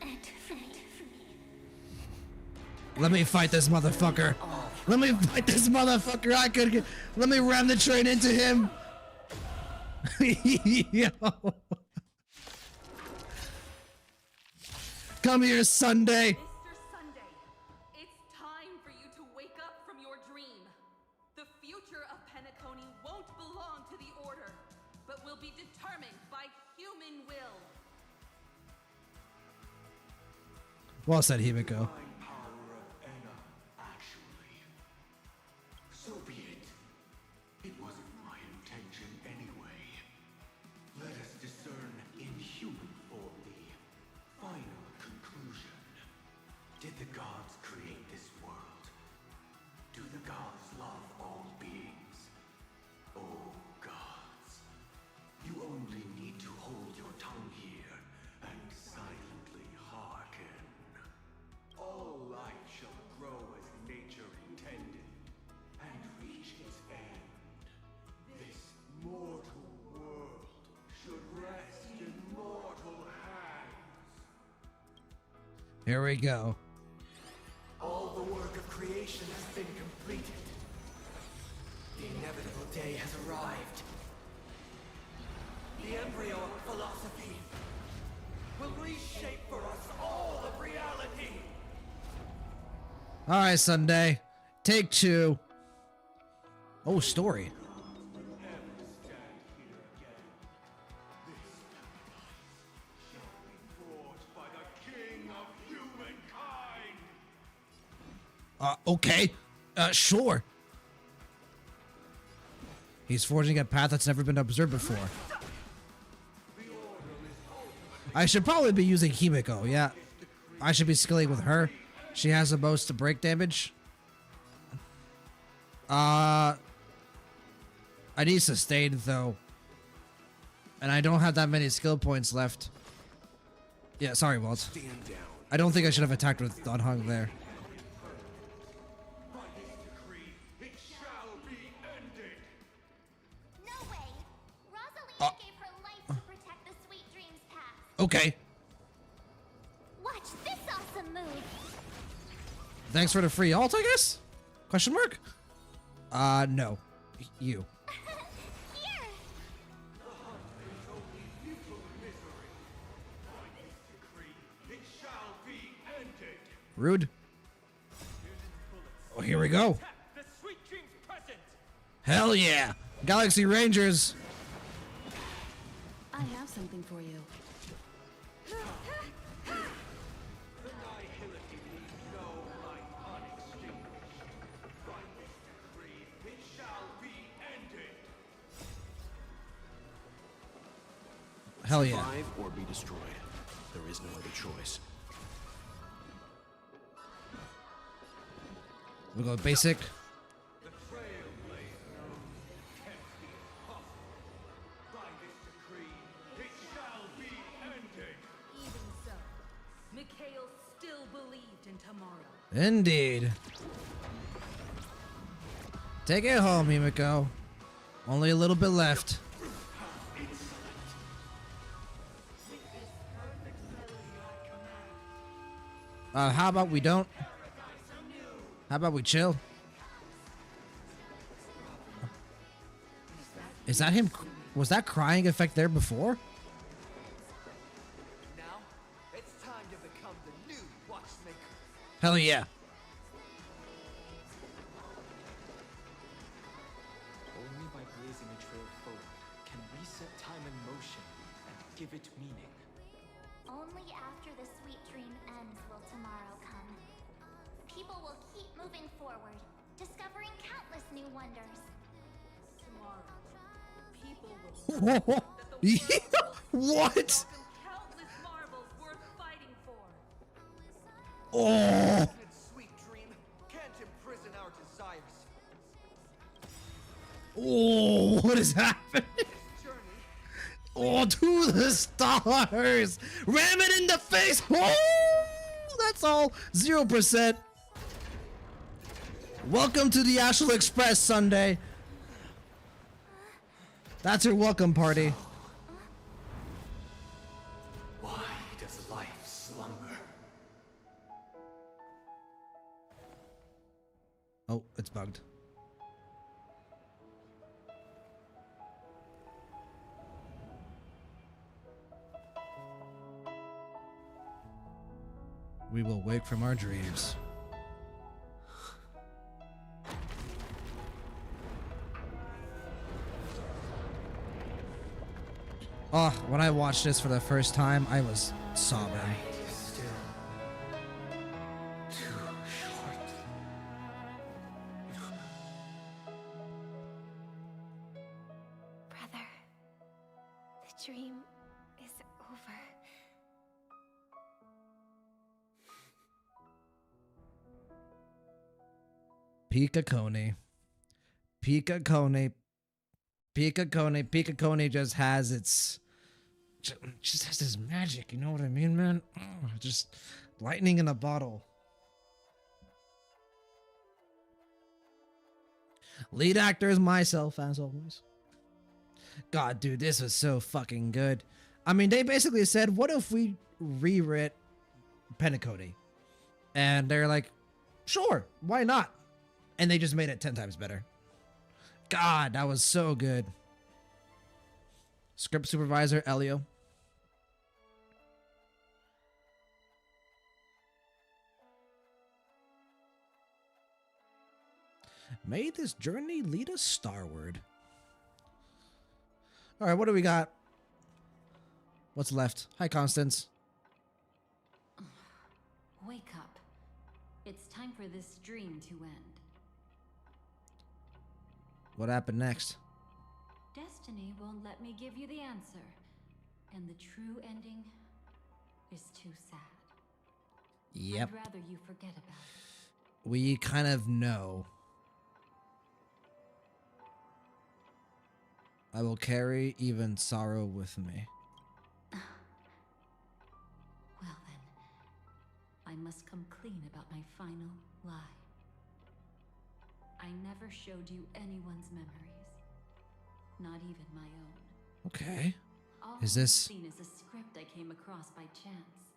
and for me. Let me fight this motherfucker. Let me fight this motherfucker. Let me ram the train into him. Yo. Come here, Sunday. Mr. Sunday, it's time for you to wake up from your dream. The future of Penacony won't belong to the Order, but will be determined by human will. Well said, Himiko. So be it. It wasn't my intention anyway. Let us discern in human form the final conclusion. Did the gods create this world? Do the gods love all beings? Oh gods, you only need to hold your tongue here and silently hearken. All life shall grow as nature intended and reach its end. This mortal world should rest in mortal hands. Here we go. All the work of creation has been completed. The inevitable day has arrived. The embryo of philosophy will reshape for us all of reality. All right, Sunday. Take 2. Oh, story. Okay. Sure. He's forging a path that's never been observed before. I should probably be using Himiko, yeah. I should be skilling with her. She has the most to break damage. I need sustained though. And I don't have that many skill points left. Yeah, sorry, Walt. I don't think I should have attacked with Unhung there. No way! Rosalina gave her life to protect the Sweet Dreams path. Okay. Watch this awesome move! Thanks for the free alt, I guess? Question mark? No. You. Here! Rude. Oh, here we go. Hell yeah. Galaxy Rangers. I have something for you. Hell yeah. Survive or be destroyed. There is no other choice. We go basic. Even so, Mikhail still believed in tomorrow. Indeed. Take it home, Himiko. Only a little bit left. How about we don't? How about we chill? Is that him? Was that crying effect there before? Now, it's time to become the new watchmaker. Hell yeah. Only by blazing a trail forward can we set time in motion and give it meaning. Only after the sweet dream ends will tomorrow come. People will keep moving forward, discovering countless new wonders. Tomorrow, people will know that the world will What? countless marvels worth fighting for. Oh. Sweet dream can't imprison our desires. Oh, what is happening? Oh, to the stars! Ram it in the face! Oh, that's all. 0%. Welcome to the Astral Express, Sunday. That's your welcome party. Why does life slumber? Oh, it's bugged. We will wake from our dreams. Oh, when I watched this for the first time, I was sobbing. Still too short. Brother, the dream is over. Penacony. Penacony just has its... just has this magic, you know what I mean, man? Oh, just lightning in a bottle. Lead actor is myself, as always. God, dude, this was so fucking good. I mean, they basically said, what if we rewrit Penacony? And they're like, sure, why not? And they just made it 10 times better. God, that was so good. Script supervisor, Elio. May this journey lead us starward. All right, what do we got? What's left? Hi, Constance. Wake up. It's time for this dream to end. What happened next? Destiny won't let me give you the answer. And the true ending is too sad. Yep. I'd rather you forget about it. We kind of know. I will carry even sorrow with me. Well then, I must come clean about my final lie. I never showed you anyone's memories. Not even my own. Okay. All Is this... I've seen is a script I came across by chance.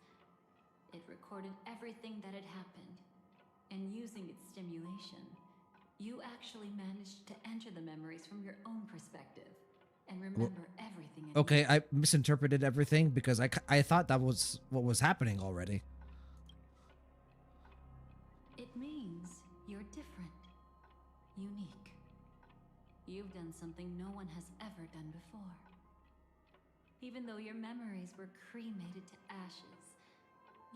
It recorded everything that had happened. And using its stimulation, you actually managed to enter the memories from your own perspective. And remember everything. Okay, I misinterpreted everything because I thought that was what was happening already. It means you're different. Unique. You've done something no one has ever done before. Even though your memories were cremated to ashes,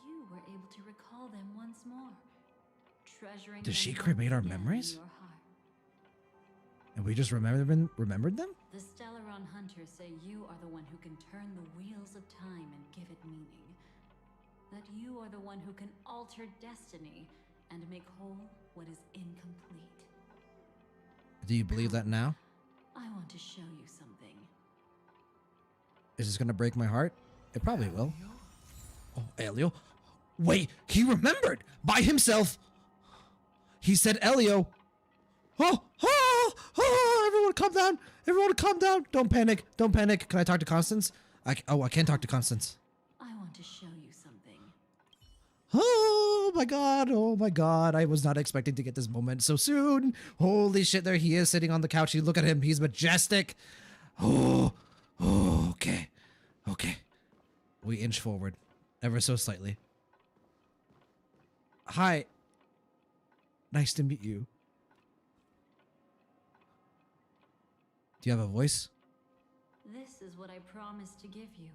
you were able to recall them once more. Treasuring Did she them cremate our once again memories? in your heart. And we just remembered them? The Stellaron Hunters say you are the one who can turn the wheels of time and give it meaning. That you are the one who can alter destiny and make whole what is incomplete. Do you believe that now? I want to show you something. Is this gonna break my heart? It probably will. Oh, Elio. Wait, he remembered by himself. He said Elio. Oh, everyone calm down. Everyone calm down. Don't panic. Don't panic. Can I talk to Constance? I can't talk to Constance. I want to show you something. Oh my god. Oh my god. I was not expecting to get this moment so soon. Holy shit, there he is sitting on the couch. You look at him. He's majestic. Oh, okay. Okay. We inch forward ever so slightly. Hi. Nice to meet you. Do you have a voice? This is what I promised to give you.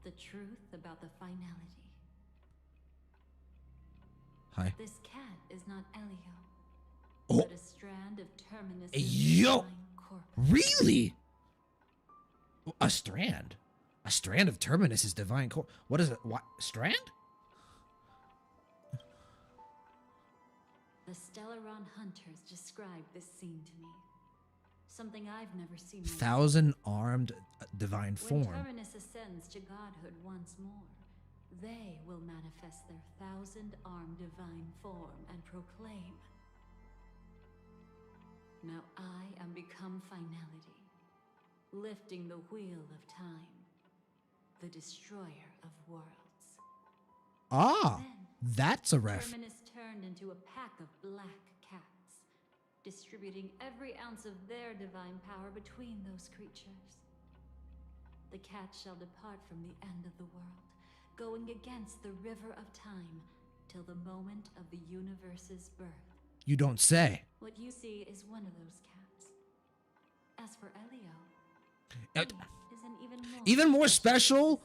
The truth about the finality. Hi. This cat is not Elio. Oh. But a strand of Terminus' Yo. divine corpus. Really? A strand? A strand of Terminus is divine core. What is it? What strand? The Stellaron hunters described this scene to me. Something I've never seen myself. 1,000-armed divine When form. Terminus ascends to godhood once more, they will manifest their 1,000-armed divine form and proclaim, "Now I am become finality, lifting the wheel of time, the destroyer of worlds." Ah, Then, that's a ref. Terminus turned into a pack of black cats, distributing every ounce of their divine power between those creatures. The cats shall depart from the end of the world, going against the river of time till the moment of the universe's birth. You don't say. What you see is one of those cats. As for Elio, Uh, he is an even more special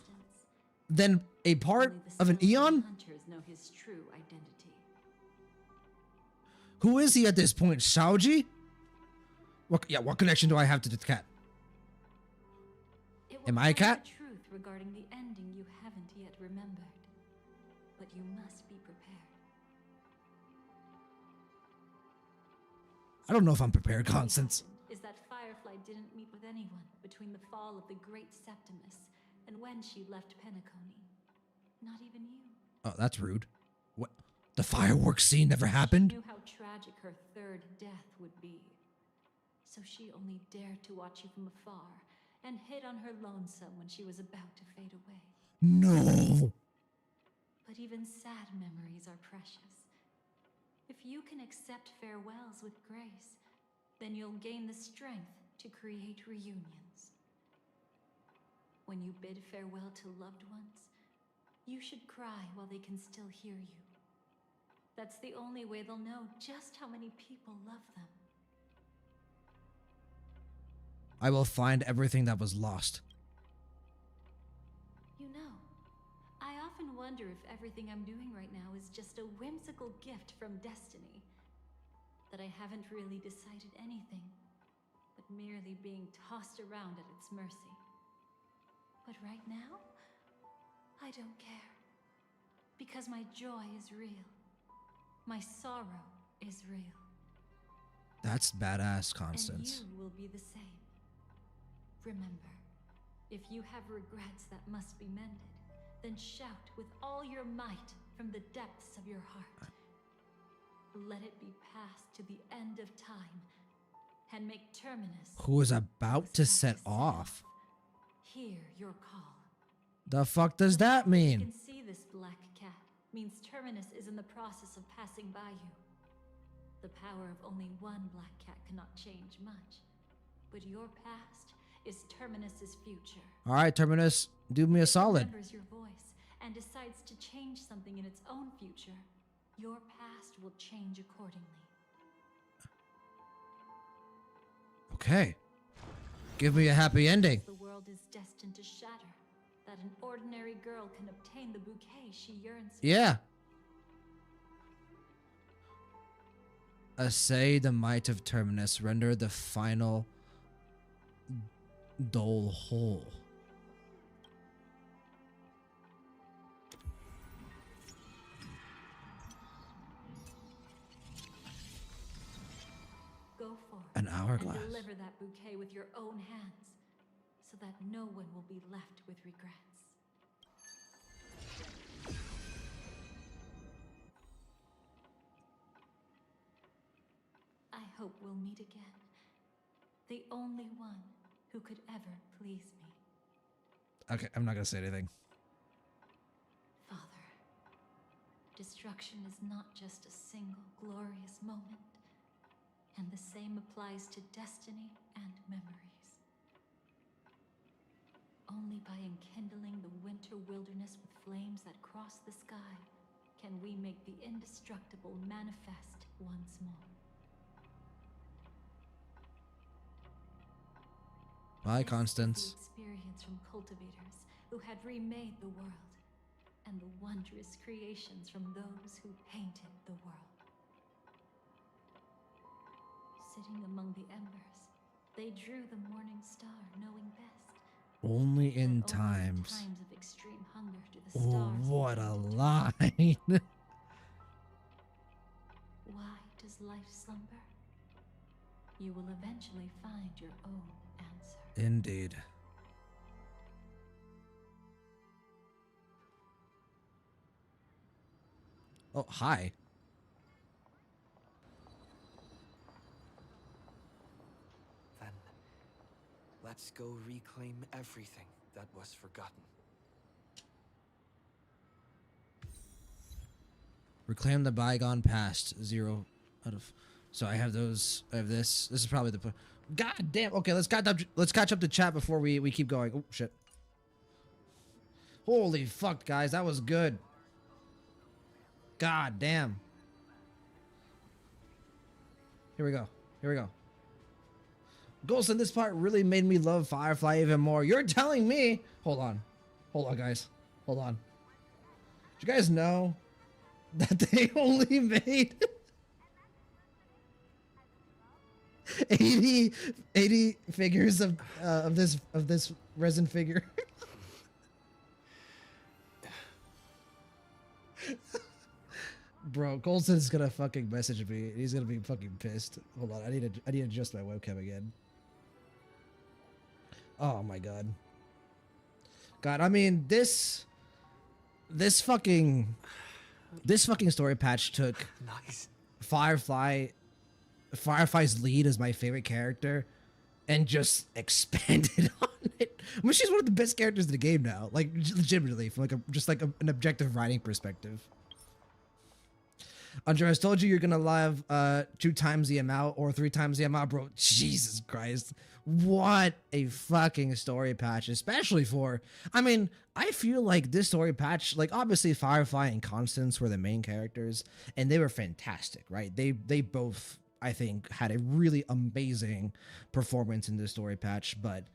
than a part Only the of an Stellaron eon? hunters know his true identity. Who is he at this point? Shaoji? What connection do I have to the cat? It will Am I a tell you cat? the truth regarding the ending you haven't yet remembered, but you must be prepared. I don't know if I'm prepared, Constance. Is that Firefly didn't meet with anyone between the fall of the Great Septimus and when she left Penacony. Not even you. Oh, that's rude. What? The fireworks scene never happened? She knew how tragic her third death would be. So she only dared to watch you from afar and hid on her lonesome when she was about to fade away. No. But even sad memories are precious. If you can accept farewells with grace, then you'll gain the strength to create reunions. When you bid farewell to loved ones, you should cry while they can still hear you. That's the only way they'll know just how many people love them. I will find everything that was lost. You know, I often wonder if everything I'm doing right now is just a whimsical gift from destiny. That I haven't really decided anything, but merely being tossed around at its mercy. But right now, I don't care. Because my joy is real. My sorrow is real. That's badass, Constance. And you will be the same. Remember, if you have regrets that must be mended, then shout with all your might from the depths of your heart. Let it be passed to the end of time, and make Terminus, Who is about to set off? hear your call. The fuck does that You mean? can see this black cat means Terminus is in the process of passing by you. The power of only one black cat cannot change much, but your past is Terminus's future. All right, Terminus, do me a solid. It remembers your voice and decides to change something in its own future. Your past will change accordingly. Okay. Give me a happy ending. The world is destined to shatter, that an ordinary girl can obtain the bouquet she yearns for. Yeah. Assay the might of Terminus, render the final dole whole. Go forth An hourglass. and deliver that bouquet with your own hands, so that no one will be left with regrets. I hope we'll meet again. The only one who could ever please me. Okay, I'm not gonna say anything. Father, destruction is not just a single glorious moment, and the same applies to destiny and memories. Only by enkindling the winter wilderness with flames that cross the sky can we make the indestructible manifest once more. Bye, This is Constance. the experience from cultivators who had remade the world, and the wondrous creations from those who painted the world. Sitting among the embers, they drew the morning star, knowing best. Only in But only times. times of extreme hunger do the Oh, stars what a begin to line. Why does life slumber? You will eventually find your own answer. Indeed. Oh, hi. Then, let's go reclaim everything that was forgotten. Reclaim the bygone past. 0 out of. So I have those. I have this. This is probably the. God damn. Okay, let's catch up to chat before we keep going. Oh shit. Holy fuck, guys, that was good. God damn. Here we go. Here we go. Ghost in this part really made me love Firefly even more. You're telling me. Hold on. Hold on, guys. Hold on. Did you guys know that they only made 80 figures of this resin figure? Bro, Colson is gonna fucking message me. He's gonna be fucking pissed. Hold on, I need to adjust my webcam again. Oh my god. God, I mean this fucking story patch took Firefly's lead as my favorite character and just expanded on it. I mean, she's one of the best characters in the game now, like legitimately from like an objective writing perspective. Andreas told you you're gonna live 2 times the amount or 3 times the amount, bro. Jesus Christ. What a fucking story patch, especially for, I mean, I feel like this story patch, like obviously Firefly and Constance were the main characters and they were fantastic, right? They both, I think, had a really amazing performance in this story patch, but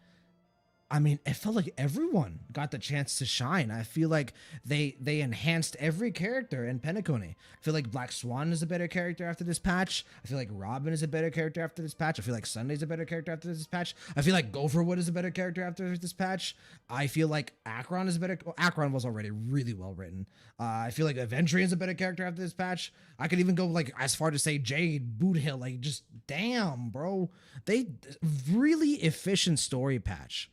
I mean, it felt like everyone got the chance to shine. I feel like they enhanced every character in Penacony. I feel like Black Swan is a better character after this patch. I feel like Robin is a better character after this patch. I feel like Sunday's a better character after this patch. I feel like Gopher Wood is a better character after this patch. I feel like Akron is a better... Well, Akron was already really well written. I feel like Aventry is a better character after this patch. I could even go like as far to say Jade, Boot Hill. Like, just damn, bro. They... Really efficient story patch.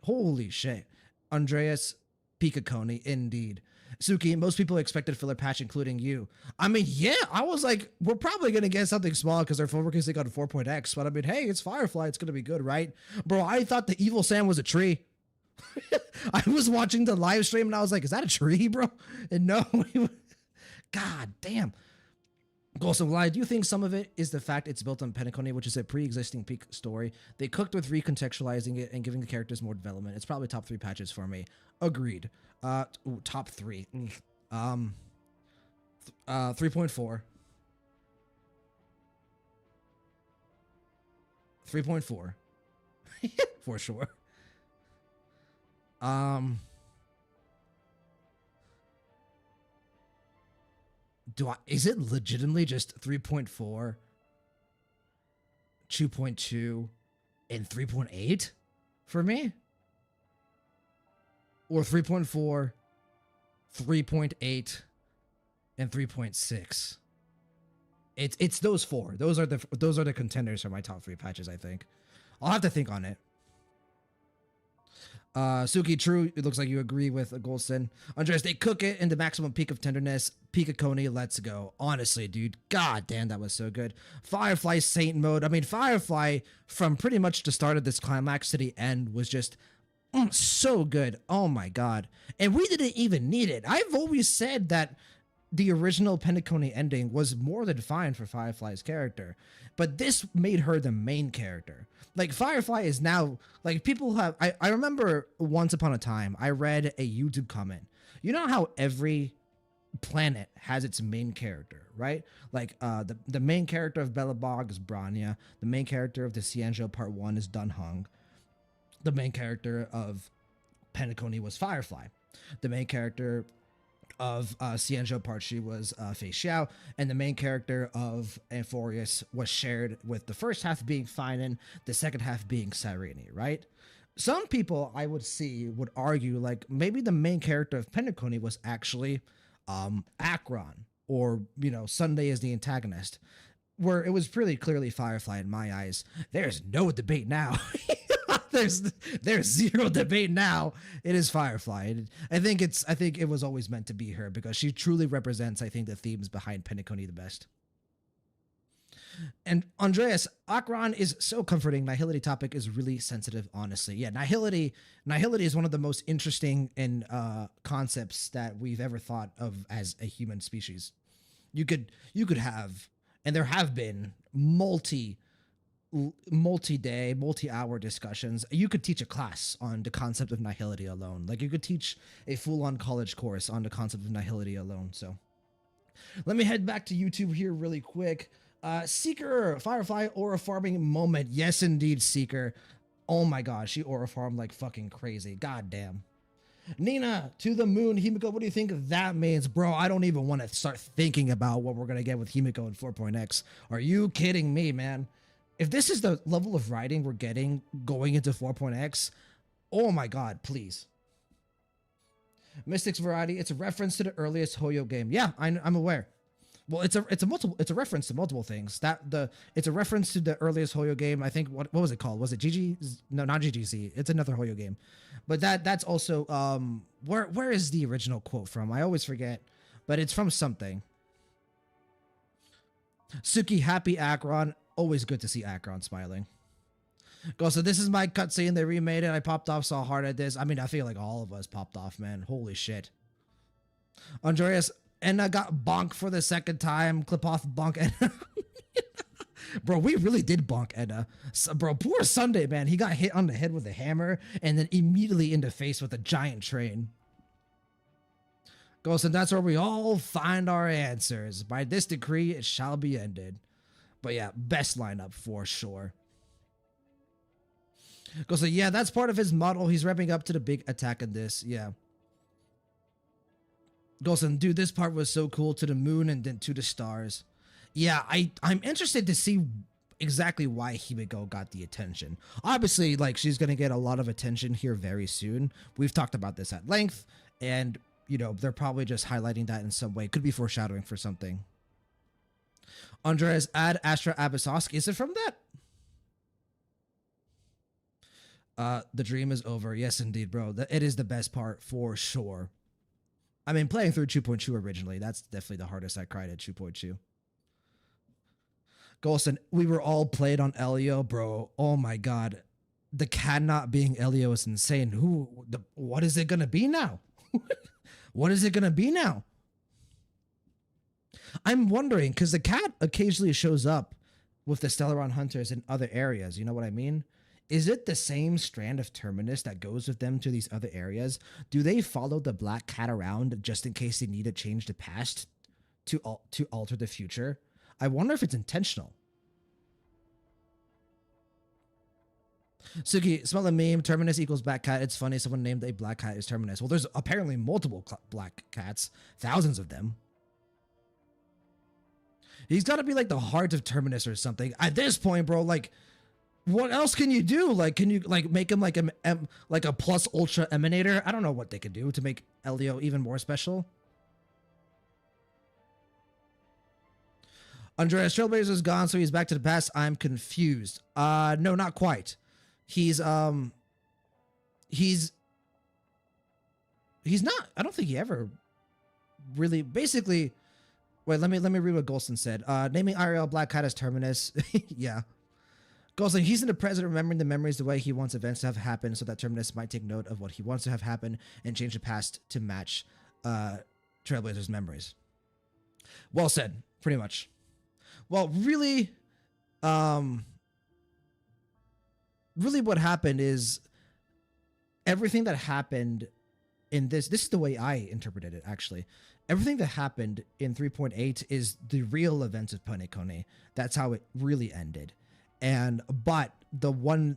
Holy shit. Andreas Penacony, indeed. Suki, most people expected filler patch, including you. I mean, yeah, I was like, we're probably going to get something small because they're focusing on 4.x, but I mean, hey, it's Firefly, it's going to be good, right? Bro, I thought the evil Sam was a tree. I was watching the live stream and I was like, is that a tree, bro? And no, God damn. Also, why do you think some of it is the fact it's built on Penacony, which is a pre-existing peak story? They cooked with recontextualizing it and giving the characters more development. It's probably top 3 patches for me. Agreed. Top 3. 3.4. 3.4. For sure. Is it legitimately just 3.4, 2.2, and 3.8 for me? Or 3.4, 3.8, and 3.6? It's those 4. Those are the contenders for my top 3 patches, I think. I'll have to think on it. Suki, true. It looks like you agree with Goldston. Andres, they cook it in the maximum peak of tenderness. Penacony, let's go. Honestly, dude, god damn, that was so good. Firefly Saint mode. I mean, Firefly from pretty much the start of this climax to the end was just so good. Oh my god. And we didn't even need it. I've always said that the original Penacony ending was more than fine for Firefly's character, but this made her the main character. Like, Firefly is now, like, people have, I remember once upon a time, I read a YouTube comment. You know how every planet has its main character, right? Like, the main character of Belobog is Branya. The main character of the Cianjo Part 1 is Dunhung. The main character of Penacony was Firefly. The main character of Xianzhou part, she was Fei Xiao, and the main character of Amphorius was shared, with the first half being Finan, the second half being Cyrene, right? Some people I would see would argue like maybe the main character of Penacony was actually Akron, or Sunday is the antagonist, where it was pretty clearly Firefly in my eyes. There's no debate now. there's zero debate now. It is Firefly. I think it was always meant to be her, because she truly represents, I think, the themes behind Penacony the best. And Andreas, Akron is so comforting. Nihility topic is really sensitive, honestly. Yeah, nihility is one of the most interesting and concepts that we've ever thought of as a human species. You could have, and there have been multi-day, multi-hour discussions. You could teach a class on the concept of nihility alone. Like, you could teach a full-on college course on the concept of nihility alone. So let me head back to YouTube here really quick. Seeker, Firefly aura farming moment. Yes, indeed, Seeker. Oh my god, she aura farmed like fucking crazy. God damn. Nina, to the moon. Himiko, what do you think that means? Bro, I don't even want to start thinking about what we're going to get with Himiko in 4.x. Are you kidding me, man? If this is the level of writing we're getting going into 4.x, oh my god, please. Mystics Variety, it's a reference to the earliest Hoyo game. Yeah, I'm aware. Well, it's a reference to multiple things. It's a reference to the earliest Hoyo game. I think what was it called? Was it GG? No, not GGC. It's another Hoyo game. But that's also where is the original quote from? I always forget, but it's from something. Suki, happy Akron. Always good to see Akron smiling. Go, so this is my cutscene. They remade it. I popped off so hard at this. I mean, I feel like all of us popped off, man. Holy shit. Andreas, Enna got bonk for the second time. Clip off bonk Enna. Bro, we really did bonk Enna. So, bro, poor Sunday, man. He got hit on the head with a hammer and then immediately in the face with a giant train. Ghost, and that's where we all find our answers. By this decree, it shall be ended. But yeah, best lineup for sure. Ghost, so yeah, that's part of his model. He's revving up to the big attack in this. Yeah. Golson, dude, this part was so cool, to the moon and then to the stars. Yeah, I'm interested to see exactly why Himiko got the attention. Obviously, like, she's going to get a lot of attention here very soon. We've talked about this at length, and, they're probably just highlighting that in some way. Could be foreshadowing for something. Andres, add Astra Abyssosky. Is it from that? The dream is over. Yes, indeed, bro. It is the best part for sure. I mean, playing through 2.2 originally, that's definitely the hardest I cried at 2.2. Golson, we were all played on Elio, bro. Oh my god. The cat not being Elio is insane. What is it gonna be now? What is it gonna be now? I'm wondering, because the cat occasionally shows up with the Stellaron Hunters in other areas, you know what I mean? Is it the same strand of Terminus that goes with them to these other areas? Do they follow the black cat around just in case they need to change the past to alter the future? I wonder if it's intentional. Suki, smell a meme. Terminus equals black cat. It's funny someone named a black cat is Terminus. Well, there's apparently multiple black cats. Thousands of them. He's got to be like the heart of Terminus or something. At this point, bro, like, what else can you do? Like, can you like make him like a plus ultra emanator? I don't know what they could do to make Elio even more special. Andreas Trailblazers is gone, so he's back to the past. I'm confused. No, not quite. He's not. I don't think he ever really. Basically, wait. Let me read what Golson said. Naming IRL Black Cat as Terminus. Yeah. Goes like he's in the present, remembering the memories the way he wants events to have happened, so that Terminus might take note of what he wants to have happen and change the past to match Trailblazer's memories. Well said, pretty much. Well, really, what happened is everything that happened in this is the way I interpreted it, actually. Everything that happened in 3.8 is the real events of Penacony. That's how it really ended. But the one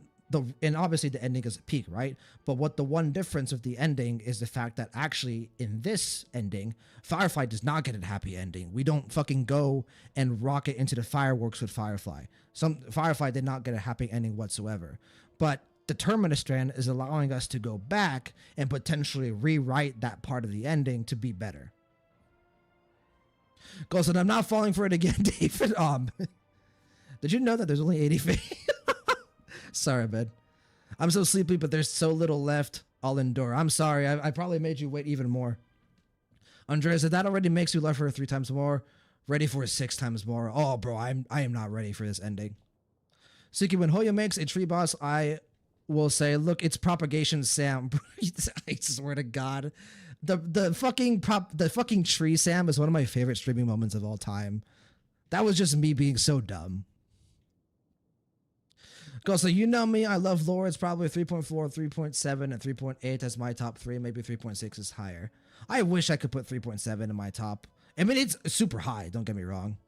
and obviously the ending is a peak, right? But what the one difference of the ending is the fact that actually in this ending, Firefly does not get a happy ending. We don't fucking go and rocket into the fireworks with Firefly. Firefly did not get a happy ending whatsoever. But the Terminus Strand is allowing us to go back and potentially rewrite that part of the ending to be better. Goes, and I'm not falling for it again, David. Did you know that there's only 80 feet? Sorry, man. I'm so sleepy, but there's so little left. I'll endure. I'm sorry. I probably made you wait even more. Andreas, if that already makes you love her 3 times more, ready for 6 times more. Oh, bro, I am not ready for this ending. Suki, when Hoya makes a tree boss, I will say, look, it's propagation Sam. I swear to God. The fucking tree Sam is one of my favorite streaming moments of all time. That was just me being so dumb. Go, so you know me, I love lore. It's probably 3.4, 3.7, and 3.8 as my top 3. Maybe 3.6 is higher. I wish I could put 3.7 in my top. I mean, it's super high, don't get me wrong.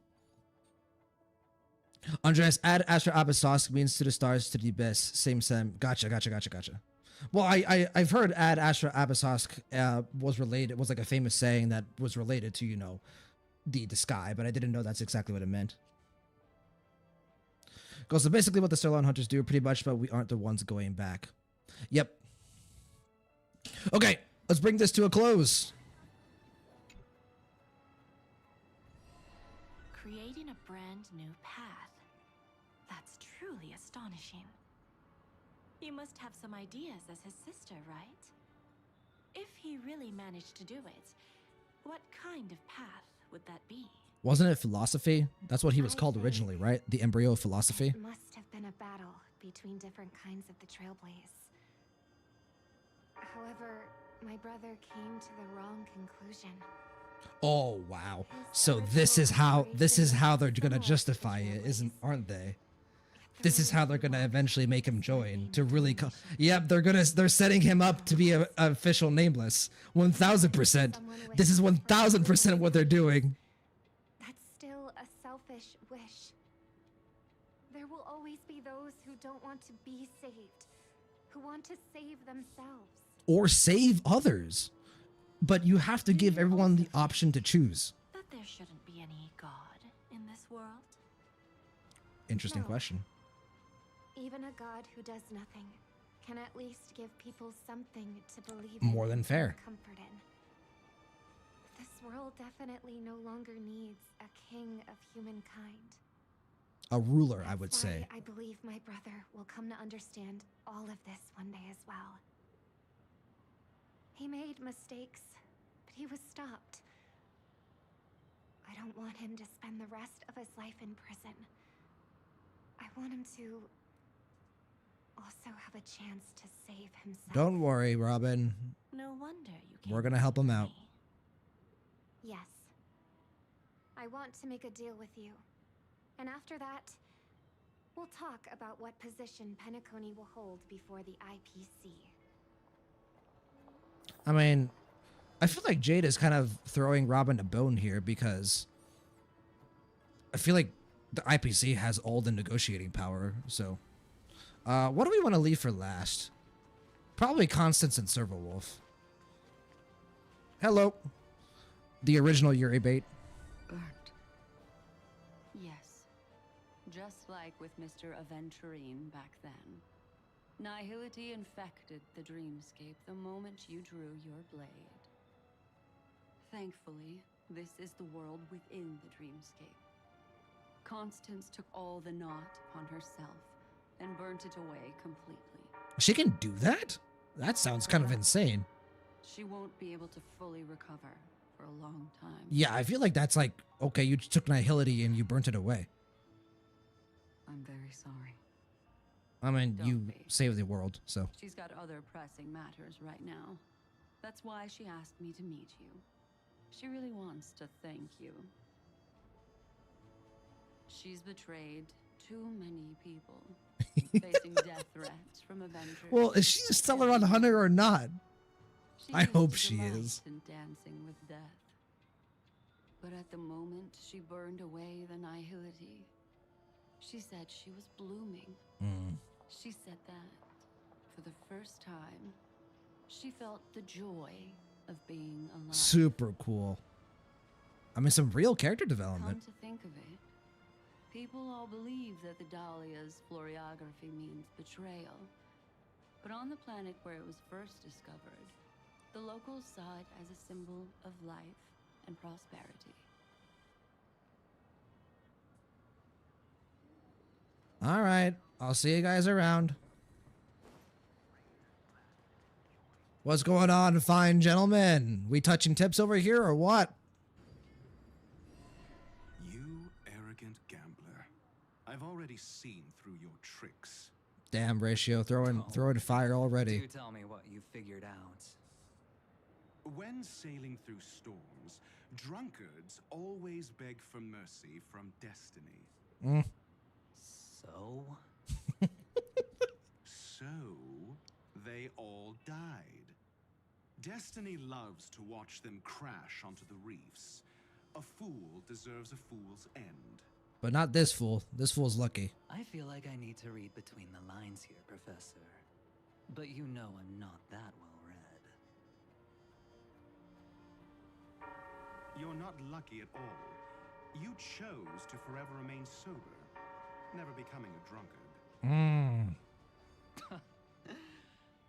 Andreas, add Astra Abyssosque means to the stars to the abyss. Same Sam. Gotcha. Well, I've heard add Astra Abyssosque was like a famous saying that was related to, you know, the sky, but I didn't know that's exactly what it meant. Goes, so basically what the Sterlon Hunters do pretty much, but we aren't the ones going back. Yep. Okay, let's bring this to a close. Creating a brand new path. That's truly astonishing. You must have some ideas as his sister, right? If he really managed to do it, what kind of path would that be? Wasn't it philosophy? That's what he was called originally, right? The embryo of philosophy. It must have been a battle between different kinds of the Trailblaze. However, my brother came to the wrong conclusion. Oh wow! So this is how they're gonna justify it, aren't they? This is how they're gonna eventually make him join to really. Yep, they're setting him up to be a official nameless. 1000%. This is 1000% what they're doing. Still a selfish wish. There will always be those who don't want to be saved, who want to save themselves. Or save others. But you have to give everyone the option to choose. That there shouldn't be any God in this world? Interesting question. Even a God who does nothing can at least give people something to believe More in than fair. and comfort in. This world definitely no longer needs a king of humankind. A ruler, I would say. I believe my brother will come to understand all of this one day as well. He made mistakes, but he was stopped. I don't want him to spend the rest of his life in prison. I want him to also have a chance to save himself. Don't worry, Robin. No wonder you We're gonna help him out. Yes. I want to make a deal with you. And after that, we'll talk about what position Penacony will hold before the IPC. I mean, I feel like Jade is kind of throwing Robin a bone here because I feel like the IPC has all the negotiating power. So, what do we want to leave for last? Probably Constance and Servalwolf. Hello. The original Yuri bait. Burnt. Yes. Just like with Mr. Aventurine back then. Nihility infected the dreamscape the moment you drew your blade. Thankfully, this is the world within the dreamscape. Constance took all the knot upon herself and burnt it away completely. She can do that? That sounds kind of insane. She won't be able to fully recover for a long time. Yeah, I feel like that's like, okay, you took Nihility and you burnt it away. I'm very sorry. I mean, you saved the world, so. She's got other pressing matters right now. That's why she asked me to meet you. She really wants to thank you. She's betrayed too many people, facing death threats from Avengers. Well, is she still around Hunter or not? I hope used to she delight is. in dancing with death. But at the moment she burned away the Nihility, she said she was blooming. She said that, for the first time, she felt the joy of being alive. Super cool. I mean, some real character development. Come to think of it, people all believe that the Dahlia's floriography means betrayal. But on the planet where it was first discovered, the locals saw it as a symbol of life and prosperity. All right, I'll see you guys around. What's going on, fine gentlemen? We touching tips over here or what? You arrogant gambler. I've already seen through your tricks. Damn, Ratio, throwing fire already. Do tell me what you figured out. When sailing through storms, drunkards always beg for mercy from destiny. Mm. So? So, they all died. Destiny loves to watch them crash onto the reefs. A fool deserves a fool's end. But not this fool. This fool's lucky. I feel like I need to read between the lines here, Professor. But you know I'm not that well read. You're not lucky at all. You chose to forever remain sober, never becoming a drunkard.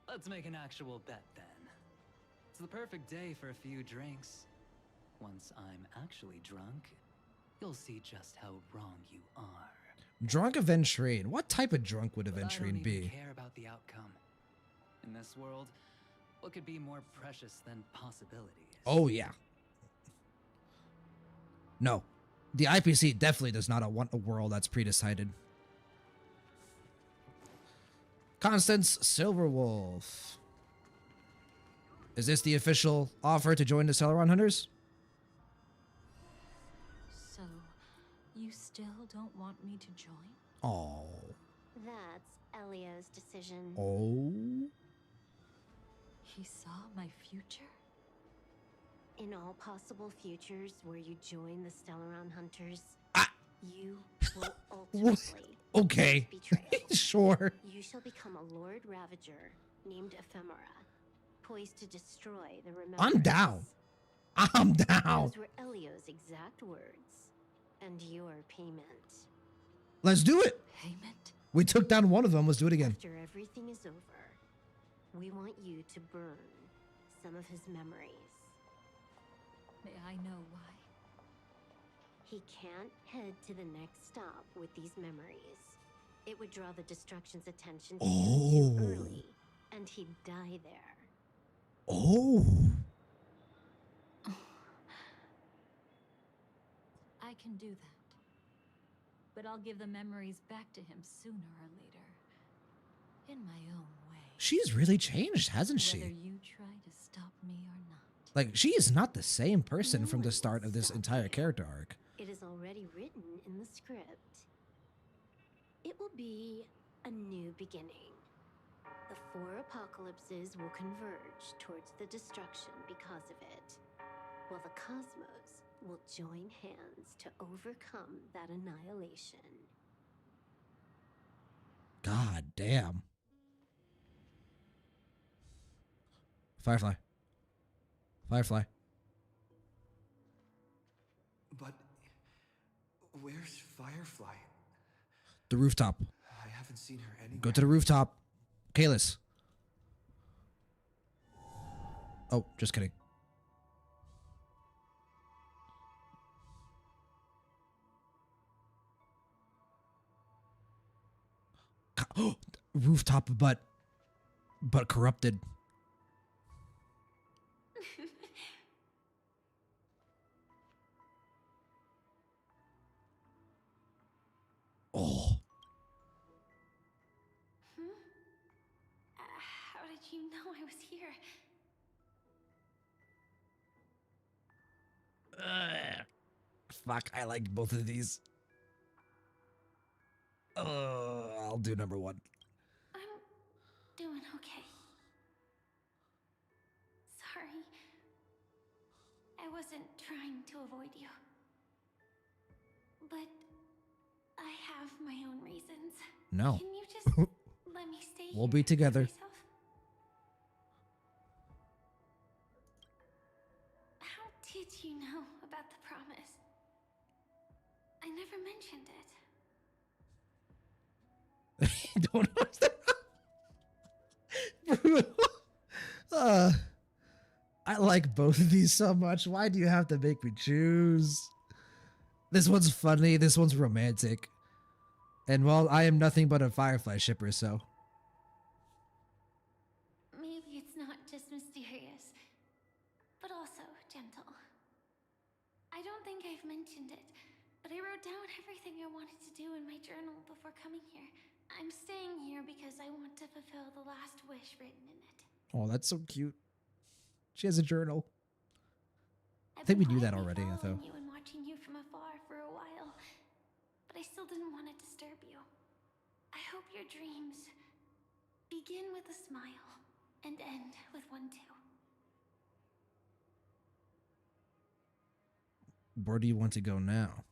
Let's make an actual bet then. It's the perfect day for a few drinks. Once I'm actually drunk, you'll see just how wrong you are. Drunk Aventurine. What type of drunk would Aventurine I don't be? even care about the outcome. In this world, what could be more precious than possibilities? Oh, yeah. No. The IPC definitely does not want a world that's pre-decided. Constance Silverwolf. Is this the official offer to join the Celeron Hunters? So, you still don't want me to join? Oh. That's Elio's decision. Oh. He saw my future? In all possible futures where you join the Stellaron Hunters, you will ultimately Okay. betrayal. Sure. You shall become a Lord Ravager named Ephemera, poised to destroy the remembrance. I'm down. I'm down. Those were Elio's exact words, and your payment. Let's do it. Payment? We took down one of them. Let's do it again. After everything is over, we want you to burn some of his memories. May I know why? He can't head to the next stop with these memories. It would draw the Destruction's attention to him too early, and he'd die there. Oh. I can do that. But I'll give the memories back to him sooner or later. In my own way. She's really changed, hasn't she? Whether you try to stop me or not. Like, she is not the same person from the start of this entire character arc. It is already written in the script. It will be a new beginning. The 4 apocalypses will converge towards the destruction because of it, while the cosmos will join hands to overcome that annihilation. God damn. Firefly. Firefly. But where's Firefly? The rooftop. I haven't seen her anywhere. Go to the rooftop. Kalis. Oh, just kidding. Rooftop, but corrupted. Oh. How did you know I was here? Fuck, I liked both of these. I'll do number 1. I'm doing okay. Sorry. I wasn't trying to avoid you. But I have my own reasons. No. Can you just We'll be together. How did you know about the promise? I never mentioned it. Don't understand. I like both of these so much. Why do you have to make me choose? This one's funny. This one's romantic. And well, I am nothing but a Firefly shipper, so. Maybe it's not just mysterious, but also gentle. I don't think I've mentioned it, but I wrote down everything I wanted to do in my journal before coming here. I'm staying here because I want to fulfill the last wish written in it. Oh, that's so cute. She has a journal. I think we knew that already, I thought. You and watching you from afar for a while, but I still didn't want to disturb you. I hope your dreams begin with a smile and end with one too. Where do you want to go now?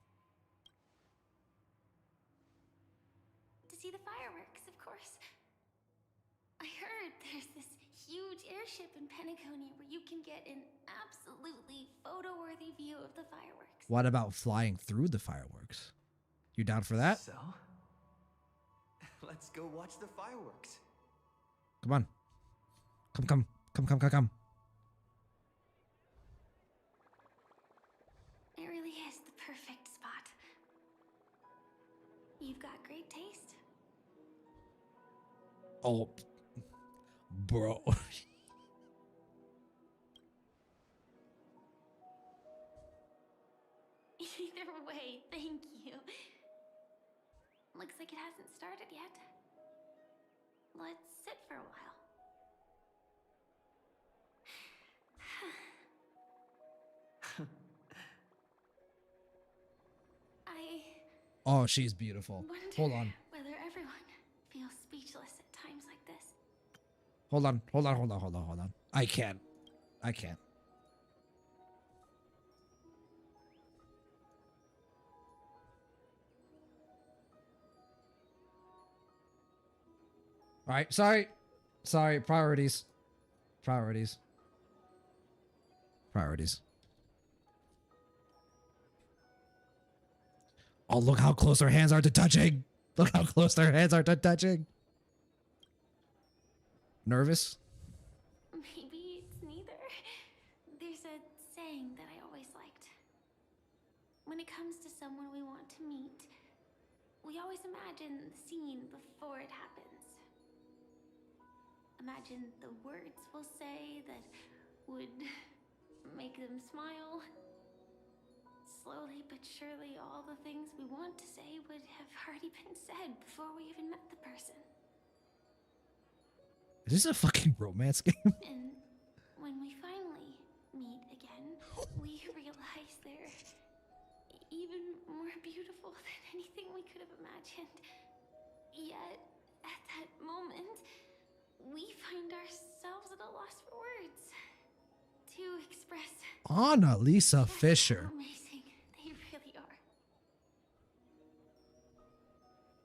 To see the fireworks, of course. I heard there's this huge airship in Penacony where you can get an absolutely photo-worthy view of the fireworks. What about flying through the fireworks? You down for that? So, let's go watch the fireworks. Come on. Come. It really is the perfect spot. You've got great taste. Oh, bro. Either way, thank you. Looks like it hasn't started yet. Let's sit for a while. Oh, she's beautiful. Hold on. Whether everyone feels speechless at times like this. Hold on. I can't. All right, sorry. Priorities. Oh, look how close her hands are to touching. Nervous? Maybe it's neither. There's a saying that I always liked. When it comes to someone we want to meet, we always imagine the scene before it happens. Imagine the words we'll say that would make them smile. Slowly but surely, all the things we want to say would have already been said before we even met the person. Is this a fucking romance game? And when we finally meet again, we realize they're even more beautiful than anything we could have imagined. Yet, at that moment, we find ourselves at a loss for words to express Annalisa Fisher. how amazing they really are.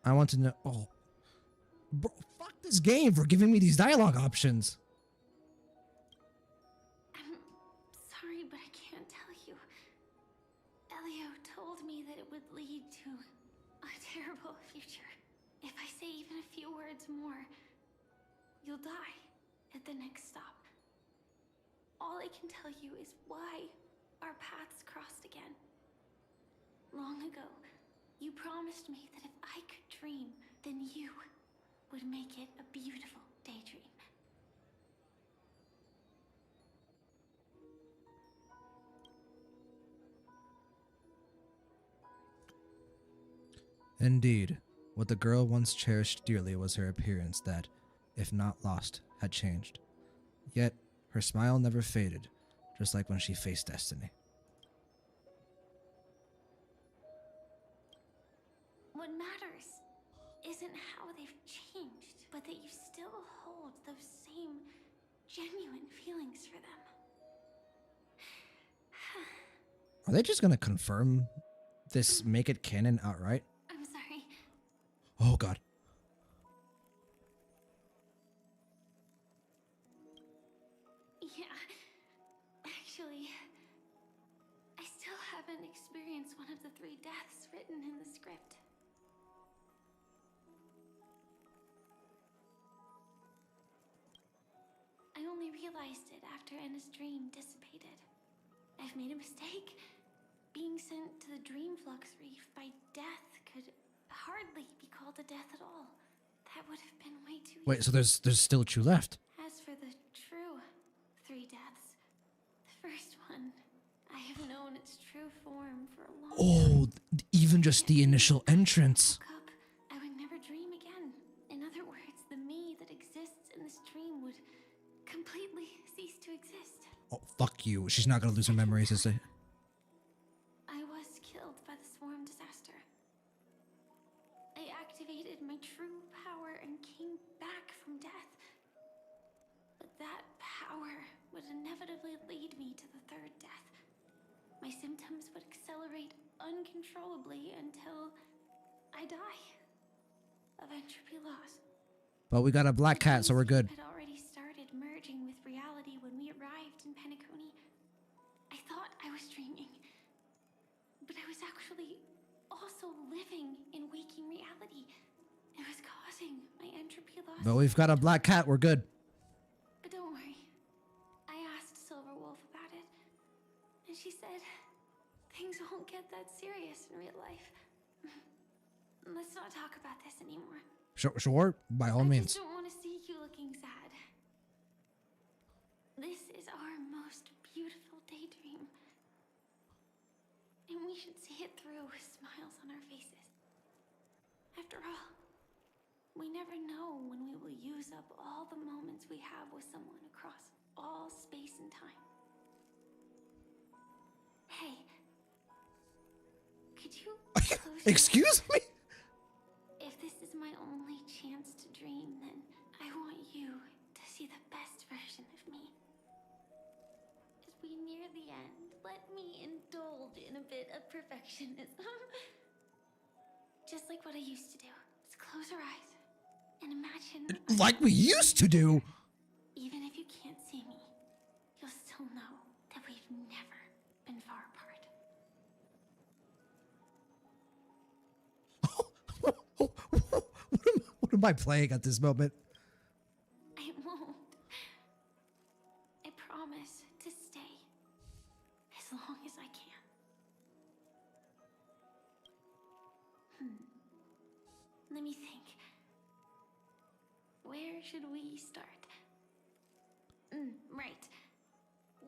I want to know. Oh, bro, fuck this game for giving me these dialogue options. I'm sorry, but I can't tell you. Elio told me that it would lead to a terrible future. If I say even a few words more, you'll die at the next stop. All I can tell you is why our paths crossed again. Long ago, you promised me that if I could dream, then you would make it a beautiful daydream. Indeed, what the girl once cherished dearly was her appearance that, if not lost, had changed. Yet, her smile never faded, just like when she faced destiny. What matters isn't how they've changed, but that you still hold those same genuine feelings for them. Are they just gonna confirm this, make it canon outright? I'm sorry. Oh god. Yeah. Actually, I still haven't experienced one of the 3 deaths written in the script. I only realized it after Anna's dream dissipated. I've made a mistake. Being sent to the Dream Flux Reef by death could hardly be called a death at all. That would have been way too Wait, easy. so there's still 2 left. As for the true 3 deaths, the first one, I have known its true form for a long time. Oh, even just the initial entrance. I would never dream again. In other words, the me that exists in this dream would completely cease to exist. Oh, fuck you. She's not gonna lose her memories, is it? I was killed by the swarm disaster. I activated my true power and came back from death. But that power would inevitably lead me to the 3rd death. My symptoms would accelerate uncontrollably until I die of entropy loss. But we got a black cat, so we're good. Had already started merging with reality when we arrived in Penacony. I thought I was dreaming, but I was actually also living in waking reality. It was causing my entropy loss. But we've got a black cat, we're good. But don't worry. I asked Silver Wolf about it, and she said things won't get that serious in real life. Let's not talk about this anymore. Sure, by all means. I just don't want to see you looking sad. This is our most beautiful daydream. And we should see it through with smiles on our faces. After all, we never know when we will use up all the moments we have with someone across all space and time. Hey, could you close Excuse me? If this is my only chance to dream, then I want you to see the best version of me. As we near the end, let me indulge in a bit of perfectionism. Just like what I used to do. Let's close our eyes and imagine. Like we used to do. Even if you can't see me, you'll still know that we've never been far apart. What am I playing at this moment? I won't. I promise to stay as long as I can. Let me think. Where should we start? Right.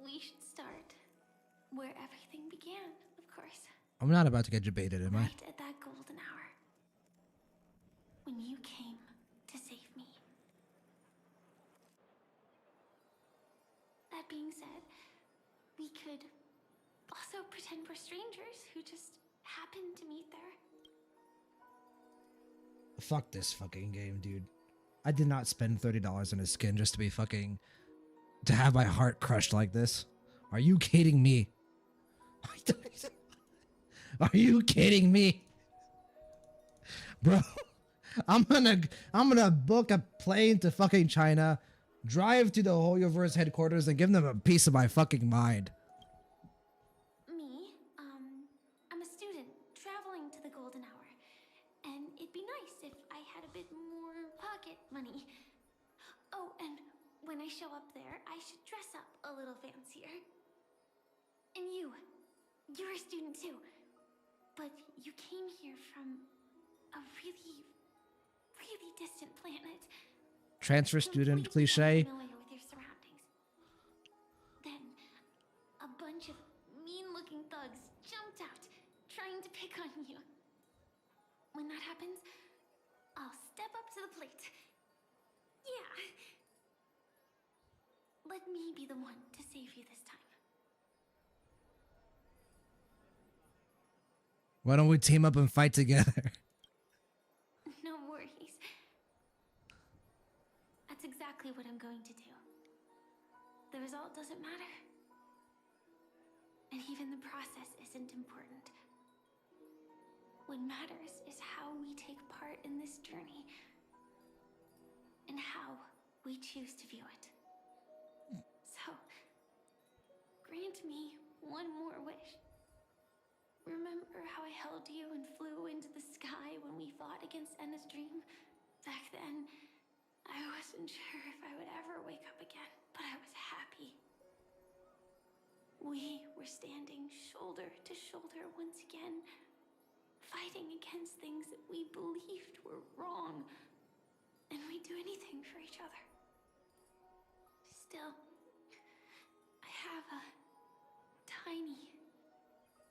We should start where everything began, of course. I'm not about to get debated, am I? Right at that golden hour. When you came to save me. That being said, we could also pretend we're strangers who just happened to meet there. Fuck this fucking game, dude. I did not spend $30 on a skin just to be fucking... to have my heart crushed like this. Are you kidding me? Are you kidding me? Bro, I'm gonna book a plane to fucking China, drive to the Hoyoverse headquarters and give them a piece of my fucking mind. Me, I'm a student traveling to the golden hour, and it'd be nice if I had a bit more pocket money. Oh, and when I show up there, I should dress up a little fancier. And you're a student too, but you came here from a really distant planet. Transfer student cliche. Familiar with your surroundings. Then, a bunch of mean-looking thugs jumped out, trying to pick on you. When that happens, I'll step up to the plate. Yeah. Let me be the one to save you this time. Why don't we team up and fight together? No worries. That's exactly what I'm going to do. The result doesn't matter. And even the process isn't important. What matters is how we take part in this journey. And how we choose to view it. So, grant me one more wish. Remember how I held you and flew into the sky when we fought against Enna's dream? Back then, I wasn't sure if I would ever wake up again, but I was happy. We were standing shoulder to shoulder once again, fighting against things that we believed were wrong, and we'd do anything for each other. Still, I have a tiny,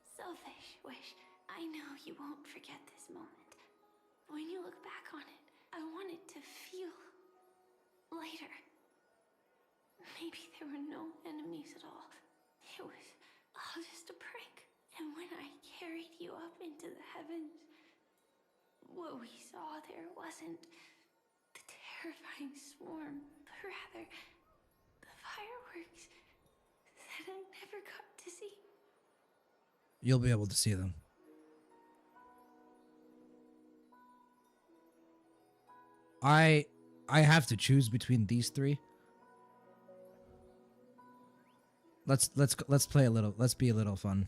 selfish wish. I know you won't forget this moment. When you look back on it, I want it to feel lighter. Maybe there were no enemies at all. It was all just a prank. And when I carried you up into the heavens, what we saw there wasn't the terrifying swarm, but rather the fireworks that I never got to see. You'll be able to see them. I have to choose between these three. Let's play a little. Let's be a little fun.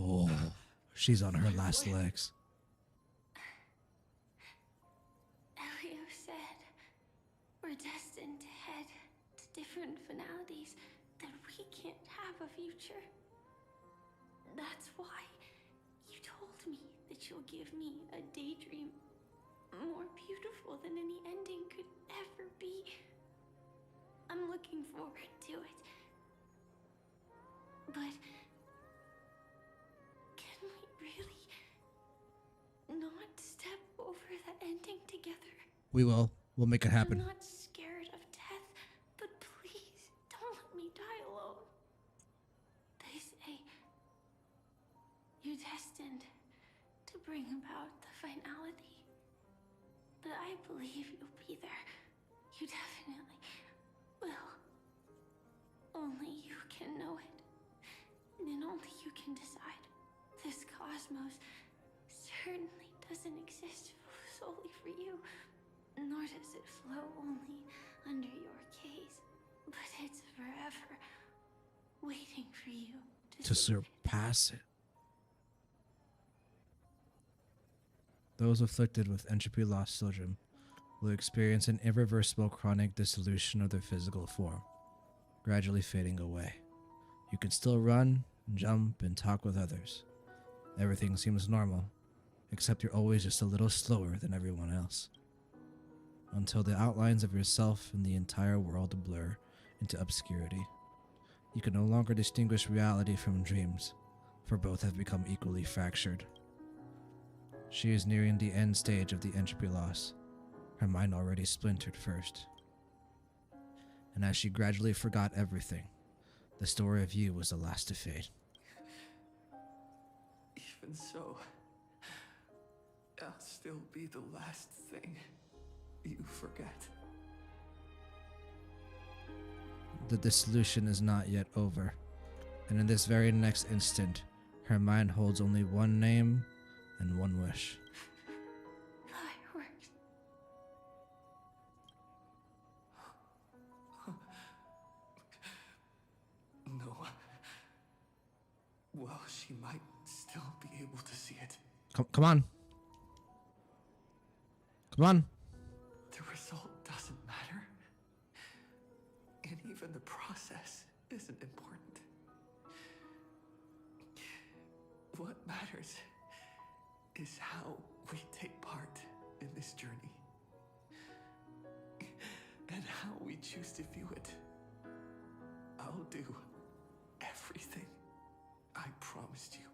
Oh, she's on her last legs. Elio said we're destined to head to different finalities, that we can't have a future. That's why you told me that you'll give me a daydream more beautiful than any ending could ever be. I'm looking forward to it. But can we really not step over the ending together? We will. We'll make it happen. I'm not scared of death, but please don't let me die alone. They say you're destined to bring about the finality, but I believe you'll be there. You definitely will. Only you can know it, and only you can decide. This cosmos certainly doesn't exist solely for you, nor does it flow only under your gaze, but it's forever waiting for you To surpass it. Those afflicted with entropy loss syndrome will experience an irreversible chronic dissolution of their physical form, gradually fading away. You can still run, jump, and talk with others. Everything seems normal, except you're always just a little slower than everyone else. Until the outlines of yourself and the entire world blur into obscurity. You can no longer distinguish reality from dreams, for both have become equally fractured. She is nearing the end stage of the entropy loss, her mind already splintered first. And as she gradually forgot everything, the story of you was the last to fade. Even so, I'll still be the last thing you forget. The dissolution is not yet over, and in this very next instant, her mind holds only one name and one wish. Fireworks. No. Well, she might still be able to see it. Come on. Come on. The result doesn't matter. And even the process isn't important. What matters is how we take part in this journey. And how we choose to view it. I'll do everything I promised you.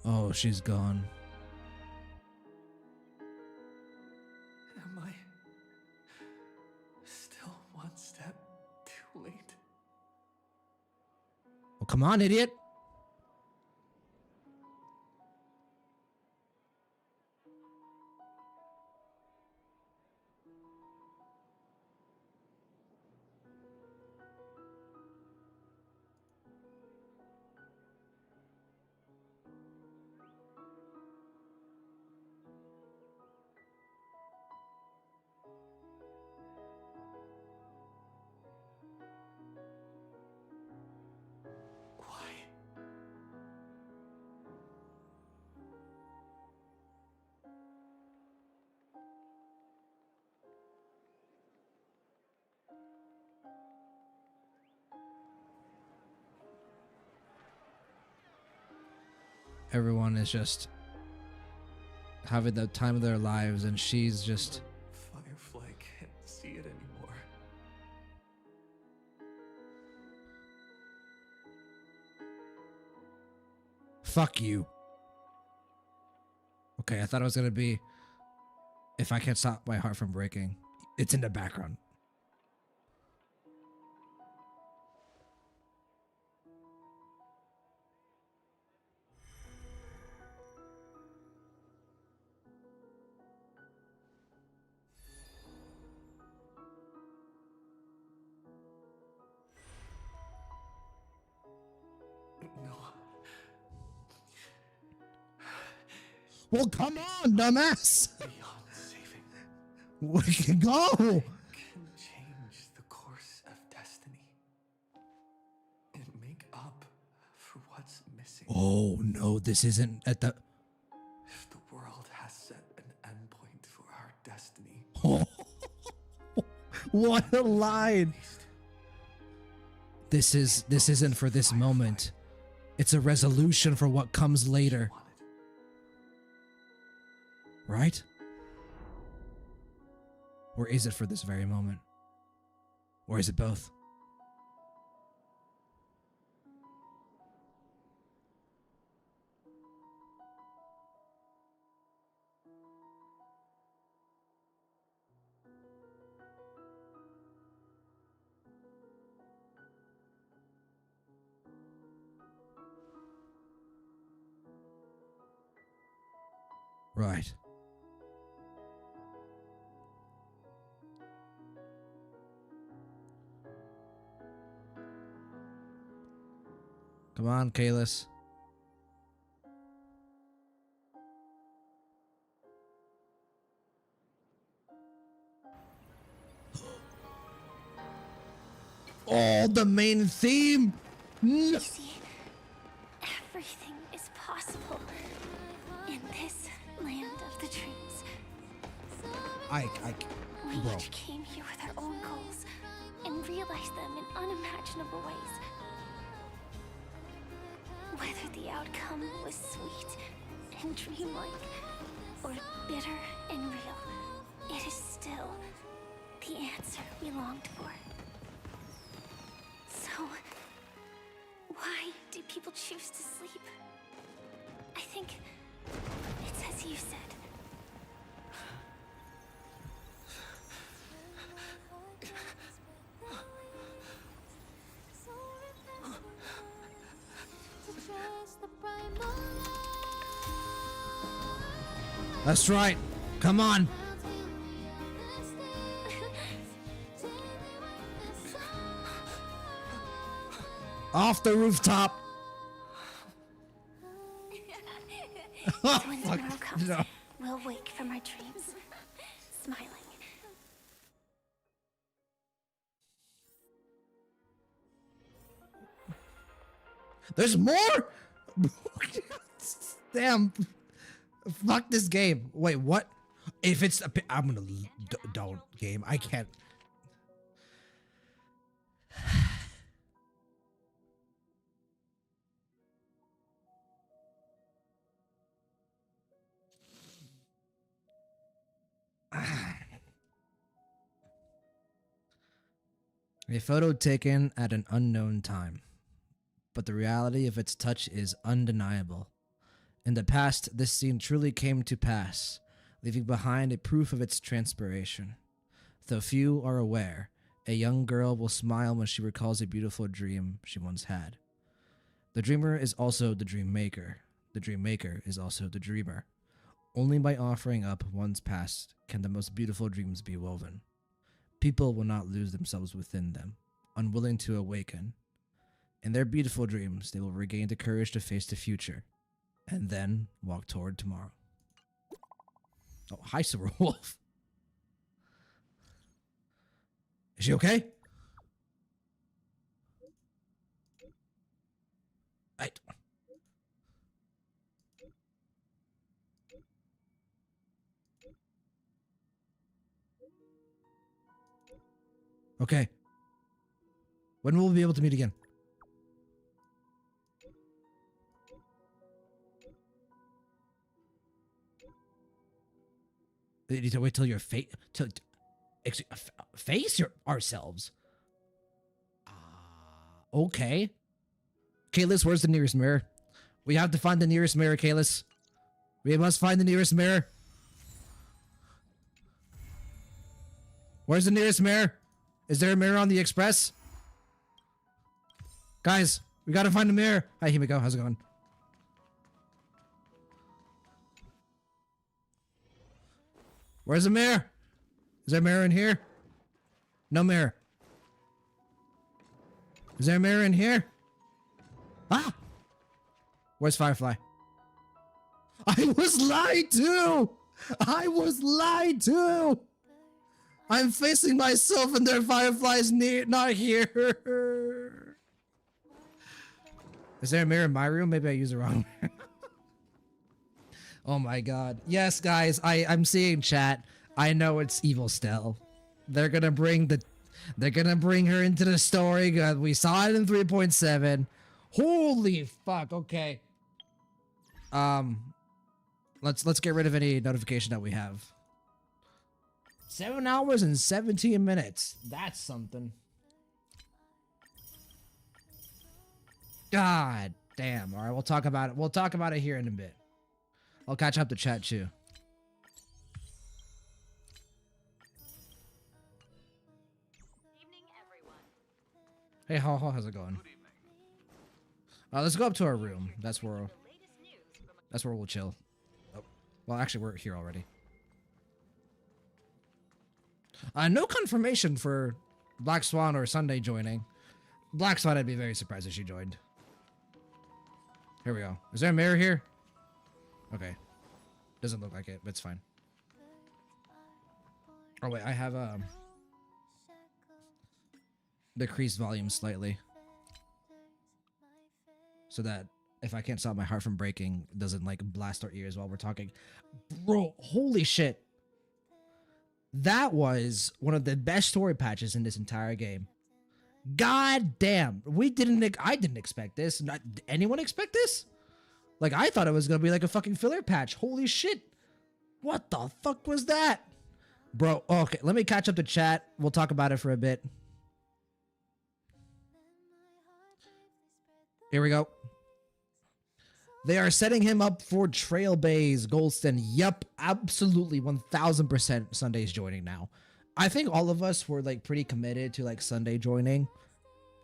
Oh, she's gone. Am I still one step too late? Well, come on, idiot. everyone is just having the time of their lives, and she's just... Firefly can't see it anymore. Fuck you. Okay, I thought it was gonna be If I Can't Stop My Heart From Breaking. It's in the background. No. Well, come on, dumbass. Beyond saving. We can go. Can change the course of destiny. And make up for what's missing. Oh no, this isn't at the... If the world has set an endpoint for our destiny. Oh, what a line. This isn't for this moment. It's a resolution for what comes later. Right? Or is it for this very moment? Or is it both? Right. Come on, Kalis. Oh, the main theme. You see, everything is possible in this land of the dreams. We bro. each came here with our own goals and realized them in unimaginable ways. Whether the outcome was sweet and dreamlike or bitter and real, it is still the answer we longed for. So, why do people choose to sleep? I think it's as you said. That's right. Come on. Off the rooftop. So when Fuck, tomorrow comes, no. we'll wake from our dreams, smiling. There's more? Damn. Fuck this game. Wait, what? If it's a... I'm gonna... Don't, game. I can't... A photo taken at an unknown time, but the reality of its touch is undeniable. In the past, this scene truly came to pass, leaving behind a proof of its transpiration. Though few are aware, a young girl will smile when she recalls a beautiful dream she once had. The dreamer is also the dream maker. The dream maker is also the dreamer. Only by offering up one's past can the most beautiful dreams be woven. People will not lose themselves within them, unwilling to awaken. In their beautiful dreams, they will regain the courage to face the future, and then walk toward tomorrow. Oh, hi, Silver Wolf. Is she okay? Okay. When will we be able to meet again? You need to wait till your face ourselves. Okay. Kalis, where's the nearest mirror? We have to find the nearest mirror, Kalis. We must find the nearest mirror. Where's the nearest mirror? Is there a mirror on the express? Guys, we gotta find a mirror. Hi, Himiko. How's it going? Where's the mirror? Is there a mirror in here? No mirror. Is there a mirror in here? Ah! Where's Firefly? I was lied to! I was lied to! I'm facing myself and their Firefly's not here. Is there a mirror in my room? Maybe I used the wrong mirror. Oh my god. Yes, guys, I'm seeing chat. I know it's Evil Stell. They're gonna bring her into the story. We saw it in 3.7. Holy fuck, okay. Let's get rid of any notification that we have. 7 hours and 17 minutes. That's something. God damn. All right, we'll talk about it. We'll talk about it here in a bit. I'll catch up to chat too. Evening, everyone. Hey, how's it going? Let's go up to our room. That's where we'll chill. Oh, well, actually, we're here already. No confirmation for Black Swan or Sunday joining. Black Swan, I'd be very surprised if she joined. Here we go. Is there a mirror here? Okay. Doesn't look like it, but it's fine. Oh wait, I have decreased volume slightly, so that if I can't stop my heart from breaking, it doesn't like blast our ears while we're talking. Bro, holy shit. That was one of the best story patches in this entire game. God damn. I didn't expect this. Did anyone expect this? Like, I thought it was gonna be like a fucking filler patch. Holy shit. What the fuck was that? Bro, okay, let me catch up to chat. We'll talk about it for a bit. Here we go. They are setting him up for Trailblaze Goldston. Yep, absolutely 1000% Sunday's joining now. I think all of us were like pretty committed to like Sunday joining.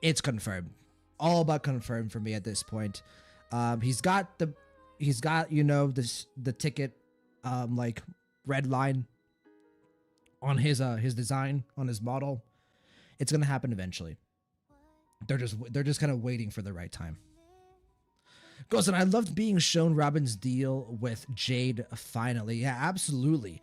It's confirmed. All about confirmed for me at this point. He's got you know the ticket like red line on his design on his model. It's gonna happen eventually. They're just kind of waiting for the right time. Goes, and I loved being shown Robin's deal with Jade finally. Yeah, absolutely.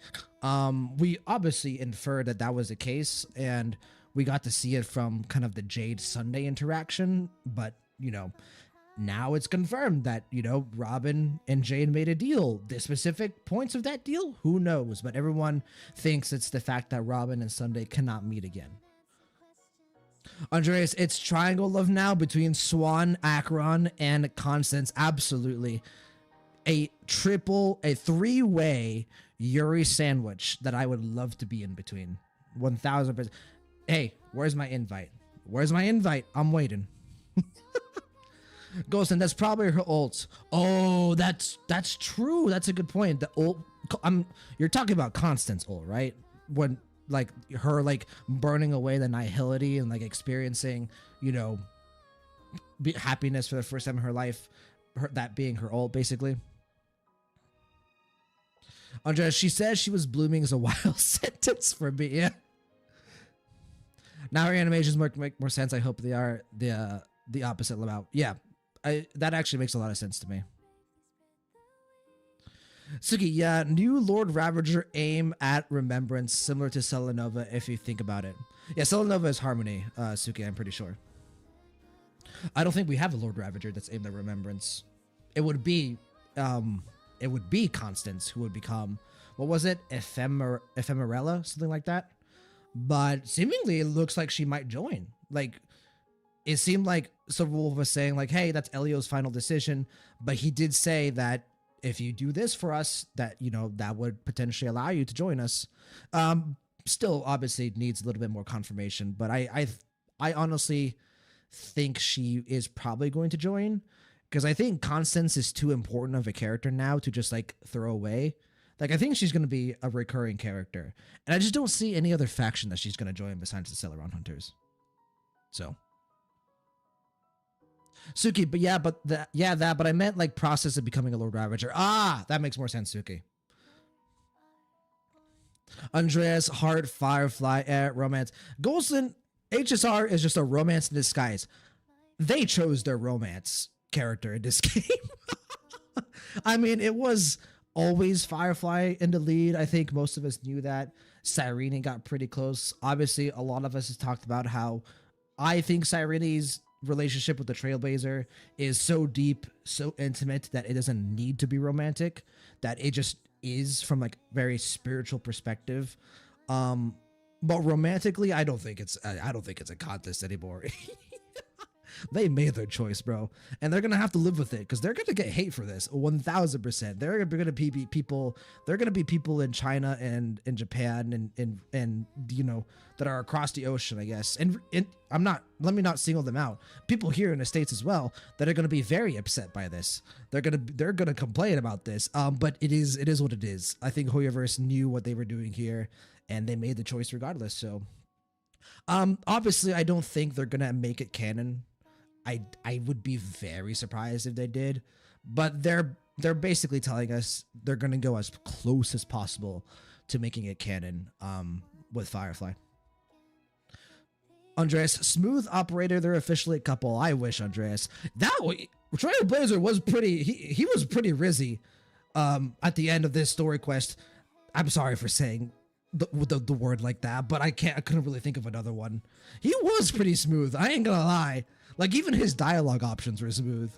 We obviously inferred that was the case, and we got to see it from kind of the Jade Sunday interaction, but you know, now it's confirmed that, you know, Robin and Jade made a deal. The specific points of that deal, who knows? But everyone thinks it's the fact that Robin and Sunday cannot meet again. Andreas, it's triangle love now between Swan, Akron, and Constance. Absolutely. A three-way Yuri sandwich that I would love to be in between. 1000%. Hey, where's my invite? Where's my invite? I'm waiting. Ghost, and that's probably her ult. Oh, that's true. That's a good point. The ult, you're talking about Constance ult, right? When like her like burning away the nihility and like experiencing, you know, happiness for the first time in her life, that being her ult, basically. Andrea, she says she was blooming as a wild sentence for me. Yeah. Now her animations make more sense. I hope they are the opposite about. Yeah, that actually makes a lot of sense to me. Suki, yeah, new Lord Ravager aim at Remembrance, similar to Selenova if you think about it. Yeah, Selenova is Harmony, Suki, I'm pretty sure. I don't think we have a Lord Ravager that's aimed at Remembrance. It would be Constance who would become, what was it? Ephemerella, something like that. But seemingly it looks like she might join. Like, it seemed like Silverwolf was saying like, hey, that's Elio's final decision. But he did say that if you do this for us, that, you know, that would potentially allow you to join us. Still obviously needs a little bit more confirmation, but I honestly think she is probably going to join, because I think Constance is too important of a character now to just like throw away. Like, I think she's going to be a recurring character, and I just don't see any other faction that she's going to join besides the Celeron Hunters. So Suki, but yeah, but I meant like process of becoming a Lord Ravager. Ah, that makes more sense, Suki. Andreas, Heart, Firefly, romance. Golson, HSR is just a romance in disguise. They chose their romance character in this game. I mean, it was always Firefly in the lead. I think most of us knew that. Cyrene got pretty close. Obviously, a lot of us has talked about how I think Cyrene's relationship with the Trailblazer is so deep, so intimate, that it doesn't need to be romantic, that it just is from like very spiritual perspective. But romantically, I don't think it's a contest anymore. They made their choice, bro, and they're gonna have to live with it, because they're gonna get hate for this 1000%. There are gonna be people. There are gonna be people in China and in Japan and you know, that are across the ocean, I guess. And let me not single them out. People here in the States as well that are gonna be very upset by this. They're gonna complain about this. But it is what it is. I think Hoyoverse knew what they were doing here, and they made the choice regardless. So, obviously, I don't think they're gonna make it canon. I would be very surprised if they did, but they're basically telling us they're gonna go as close as possible to making it canon with Firefly. Andreas, smooth operator, they're officially a couple. I wish, Andreas. That way, Trailblazer was pretty, he was pretty rizzy at the end of this story quest. I'm sorry for saying the word like that, but I couldn't really think of another one. He was pretty smooth, I ain't gonna lie. Like, even his dialogue options were smooth.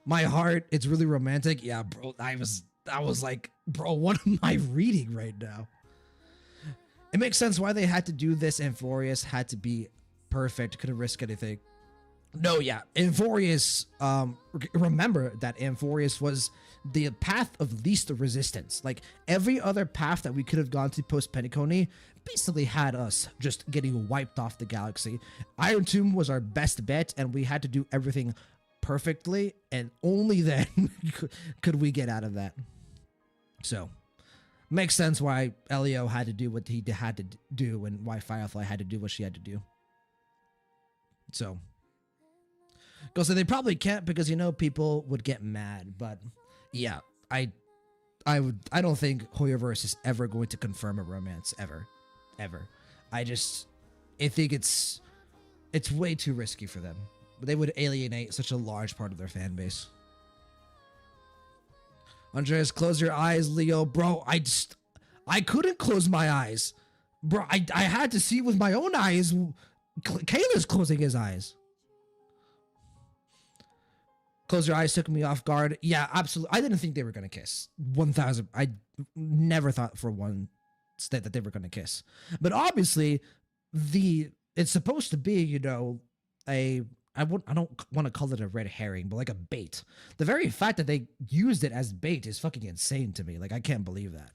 My heart, it's really romantic. Yeah, bro, I was like, bro, what am I reading right now? It makes sense why they had to do this. Amphorius had to be perfect, couldn't risk anything. No, yeah, Amphorius, remember that Amphorius was the path of least resistance. Like, every other path that we could have gone to post Penacony basically had us just getting wiped off the galaxy. Iron Tomb was our best bet, and we had to do everything perfectly, and only then could we get out of that. So, makes sense why Elio had to do what he had to do, and why Firefly had to do what she had to do. So, so they probably can't, because, you know, people would get mad. But yeah, I don't think Hoyoverse is ever going to confirm a romance ever. I think it's way too risky for them. They would alienate such a large part of their fan base. Andreas, close your eyes, Leo. Bro, I couldn't close my eyes. Bro, I had to see with my own eyes. Kayla's closing his eyes. Close your eyes took me off guard. Yeah, absolutely. I didn't think they were going to kiss. 1000. I never thought for one state that they were going to kiss. But obviously, it's supposed to be, you know, I don't want to call it a red herring, but like a bait. The very fact that they used it as bait is fucking insane to me. Like, I can't believe that.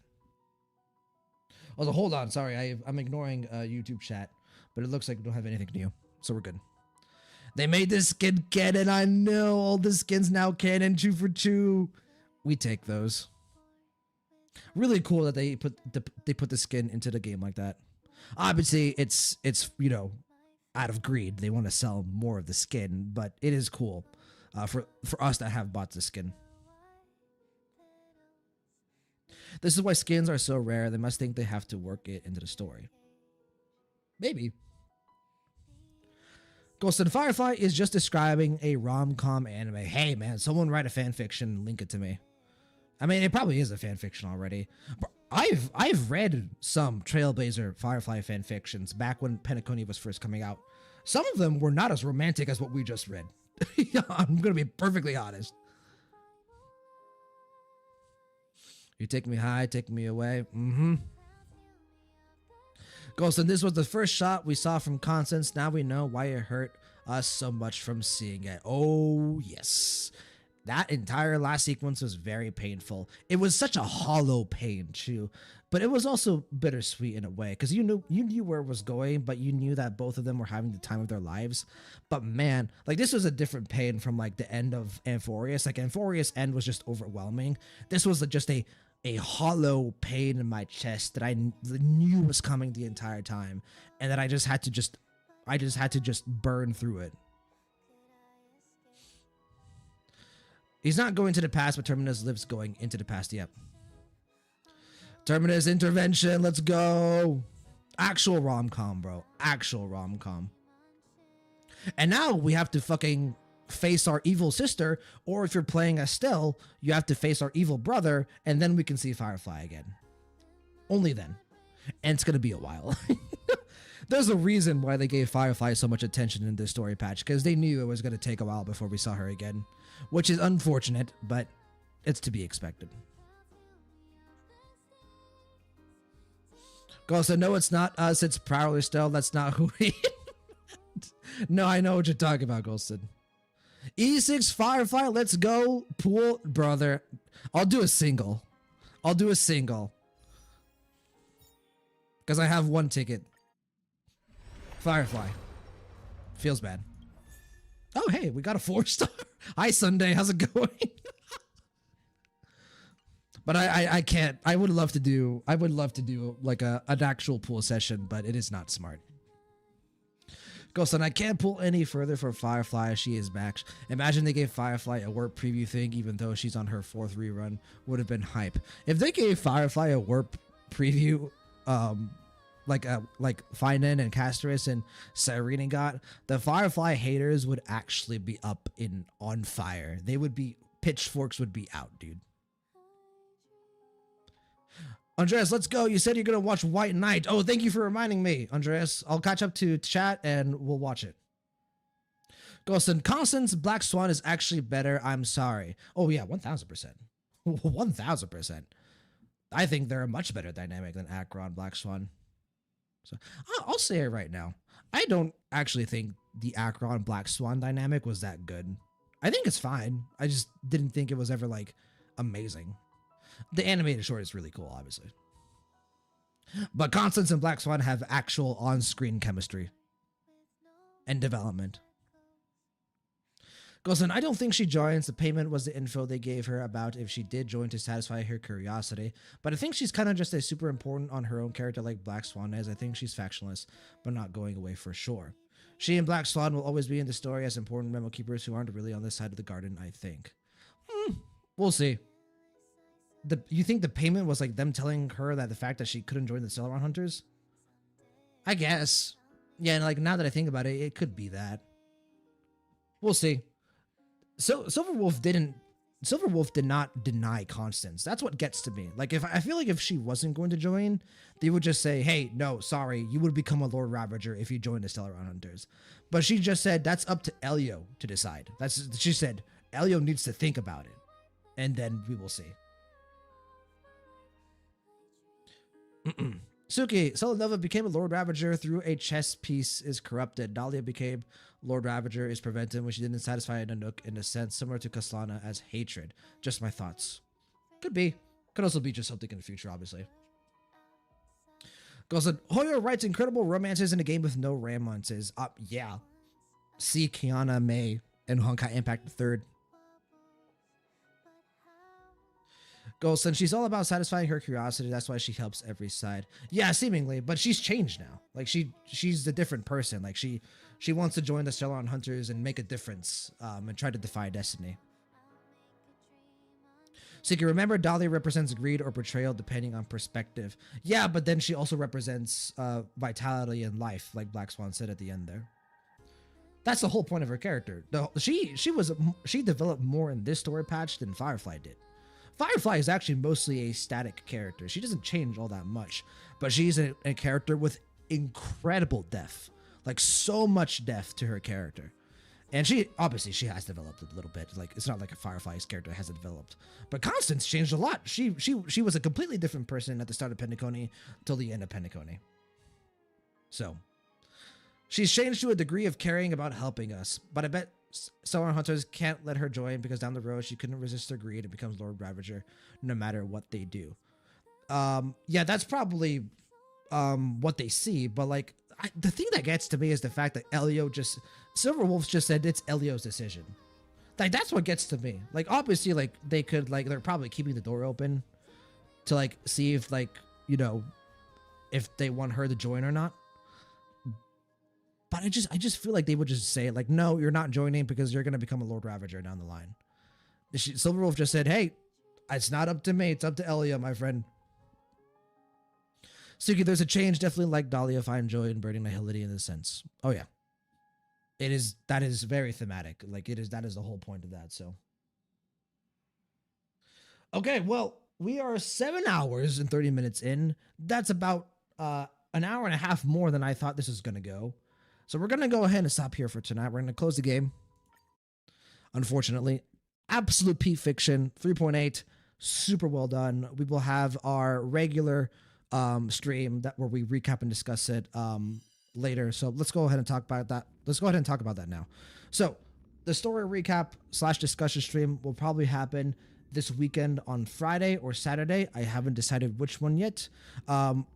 Also, hold on. Sorry, I'm ignoring YouTube chat, but it looks like we don't have anything new, so we're good. They made this skin canon. I know all the skins now canon 2 for 2. We take those. Really cool that they put the skin into the game like that. Obviously, it's you know, out of greed. They want to sell more of the skin, but it is cool for us that have bought the skin. This is why skins are so rare. They must think they have to work it into the story. Maybe. Ghost and Firefly is just describing a rom-com anime. Hey, man, someone write a fan fiction and link it to me. I mean, it probably is a fan fiction already. I've read some Trailblazer Firefly fan fictions back when Penacony was first coming out. Some of them were not as romantic as what we just read. I'm gonna be perfectly honest. You take me high, take me away. Ghost, and this was the first shot we saw from Constance. Now we know why it hurt us so much from seeing it. Oh, yes. That entire last sequence was very painful. It was such a hollow pain too, but it was also bittersweet in a way because you knew where it was going, but you knew that both of them were having the time of their lives. But man, like this was a different pain from like the end of Amphorius. Like Amphorius' end was just overwhelming. This was just a hollow pain in my chest that I knew was coming the entire time, and that I just had to burn through it. He's not going to the past, but Terminus lives going into the past. Yep. Terminus intervention. Let's go. Actual rom-com, bro. Actual rom-com. And now we have to fucking face our evil sister, or if you're playing Estelle, you have to face our evil brother, and then we can see Firefly again. Only then. And it's going to be a while. There's a reason why they gave Firefly so much attention in this story patch, because they knew it was going to take a while before we saw her again. Which is unfortunate, but it's to be expected. Ghost, no, it's not us, it's Prowler still. That's not who we... No, I know what you're talking about, Ghosted. E6 Firefly, let's go. Pool, brother. I'll do a single. Because I have one ticket. Firefly. Feels bad. Oh, hey, we got a 4-star. Hi, Sunday. How's it going? But I can't. I would love to do like an actual pool session, but it is not smart. Ghost, and I can't pull any further for Firefly. She is back. Imagine they gave Firefly a warp preview thing, even though she's on her 4th rerun. Would have been hype. If they gave Firefly a warp preview, like Finan and Casterus and Cyrene got, the Firefly haters would actually be on fire. They would be, pitchforks would be out, dude. Andreas, let's go. You said you're gonna watch White Knight. Oh, thank you for reminding me, Andreas. I'll catch up to chat and we'll watch it. Ghostin, Constance Black Swan is actually better. I'm sorry. Oh yeah, 1000%. 1000%. I think they're a much better dynamic than Akron Black Swan. So I'll say it right now. I don't actually think the Akron Black Swan dynamic was that good. I think it's fine. I just didn't think it was ever like amazing. The animated short is really cool, obviously. But Constance and Black Swan have actual on-screen chemistry and development. Golson, I don't think she joins. The payment was the info they gave her about if she did join to satisfy her curiosity. But I think she's kind of just as super important on her own character like Black Swan is. I think she's factionless, but not going away for sure. She and Black Swan will always be in the story as important memo keepers who aren't really on this side of the garden, I think. We'll see. You think the payment was like them telling her that the fact that she couldn't join the Celeron Hunters? I guess. Yeah, and like now that I think about it, it could be that. We'll see. So Silverwolf did not deny Constance. That's what gets to me. Like I feel like if she wasn't going to join, they would just say, "Hey, no, sorry, you would become a Lord Ravager if you joined the Stellaron Hunters." But she just said that's up to Elio to decide. She said Elio needs to think about it, and then we will see. Suki, Celanova became a Lord Ravager through a chess piece is corrupted. Dahlia became Lord Ravager is prevented when she didn't satisfy Nanook in a sense similar to Kaslana as hatred. Just my thoughts. Could be. Could also be just something in the future, obviously. Goes on, Hoyer writes incredible romances in a game with no romances. Yeah. See Kiana, May, and Honkai Impact the 3rd. Golson, she's all about satisfying her curiosity. That's why she helps every side. Yeah, seemingly, but she's changed now. Like she's a different person. Like she wants to join the Stellaron Hunters and make a difference, and try to defy destiny. So you can remember Dahlia represents greed or betrayal depending on perspective. Yeah, but then she also represents vitality and life, like Black Swan said at the end there. That's the whole point of her character. She developed more in this story patch than Firefly did. Firefly is actually mostly a static character. She doesn't change all that much, but she's a character with incredible depth, like so much depth to her character. And she has developed a little bit. Like it's not like a Firefly's character hasn't developed, but Constance changed a lot. She was a completely different person at the start of Penacony till the end of Penacony. So she's changed to a degree of caring about helping us, but I bet Solar Hunters can't let her join because down the road she couldn't resist their greed and becomes Lord Ravager no matter what they do. Yeah, that's probably what they see, but like the thing that gets to me is the fact that Silverwolf just said it's Elio's decision. Like that's what gets to me. Like obviously, like they could like they're probably keeping the door open to like see if like if they want her to join or not. But I just feel like they would just say like, no, you're not joining because you're gonna become a Lord Ravager down the line. Silverwolf just said, hey, it's not up to me, it's up to Elio, my friend. Suki, there's a change, definitely like Dahlia, find joy in burning nihility in this sense. Oh yeah. That is very thematic. Like that is the whole point of that, so. Okay, well, we are 7 hours and 30 minutes in. That's about an hour and a half more than I thought this was gonna go. So we're gonna go ahead and stop here for tonight. We're gonna close the game. Unfortunately, absolute peak fiction, 3.8, super well done. We will have our regular stream where we recap and discuss it later. So let's go ahead and talk about that. Let's go ahead and talk about that now. So the story recap / discussion stream will probably happen this weekend on Friday or Saturday. I haven't decided which one yet.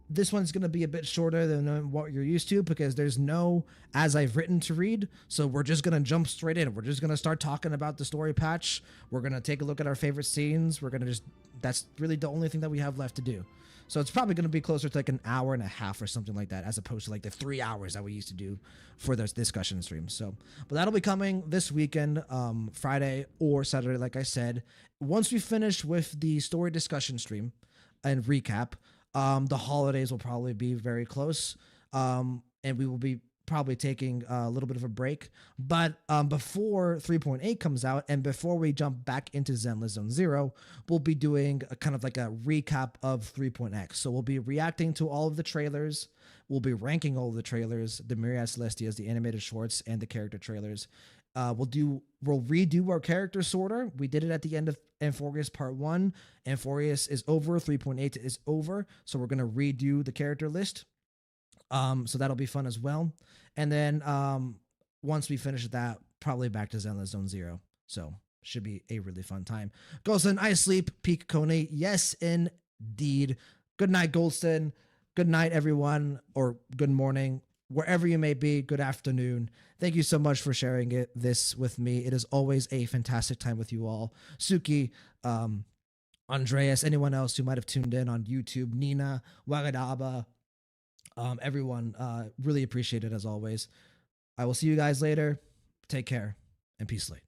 This one's going to be a bit shorter than what you're used to because there's no as I've written to read. So we're just going to jump straight in. We're just going to start talking about the story patch. We're going to take a look at our favorite scenes. We're going to that's really the only thing that we have left to do. So it's probably going to be closer to like an hour and a half or something like that, as opposed to like the 3 hours that we used to do for those discussion streams. So, but that'll be coming this weekend, Friday or Saturday, like I said. Once we finish with the story discussion stream and recap, the holidays will probably be very close, and we will be probably taking a little bit of a break. But before 3.8 comes out and before we jump back into Zenless Zone Zero, we'll be doing a kind of like a recap of 3.x. So we'll be reacting to all of the trailers. We'll be ranking all of the trailers, the Myriad Celestias, the animated shorts, and the character trailers. We'll redo our character sorter. We did it at the end of Amphorius Part 1. Amphorius is over, 3.8 is over. So we're going to redo the character list. So that'll be fun as well. And then once we finish that, probably back to Zenless Zone Zero. So should be a really fun time. Goldston, I sleep, peak Coney. Yes, indeed. Good night, Goldston. Good night, everyone, or good morning, wherever you may be. Good afternoon. Thank you so much for sharing this with me. It is always a fantastic time with you all. Suki, Andreas, anyone else who might have tuned in on YouTube, Nina, Wagadaba, everyone, really appreciate it as always. I will see you guys later. Take care and peace, light.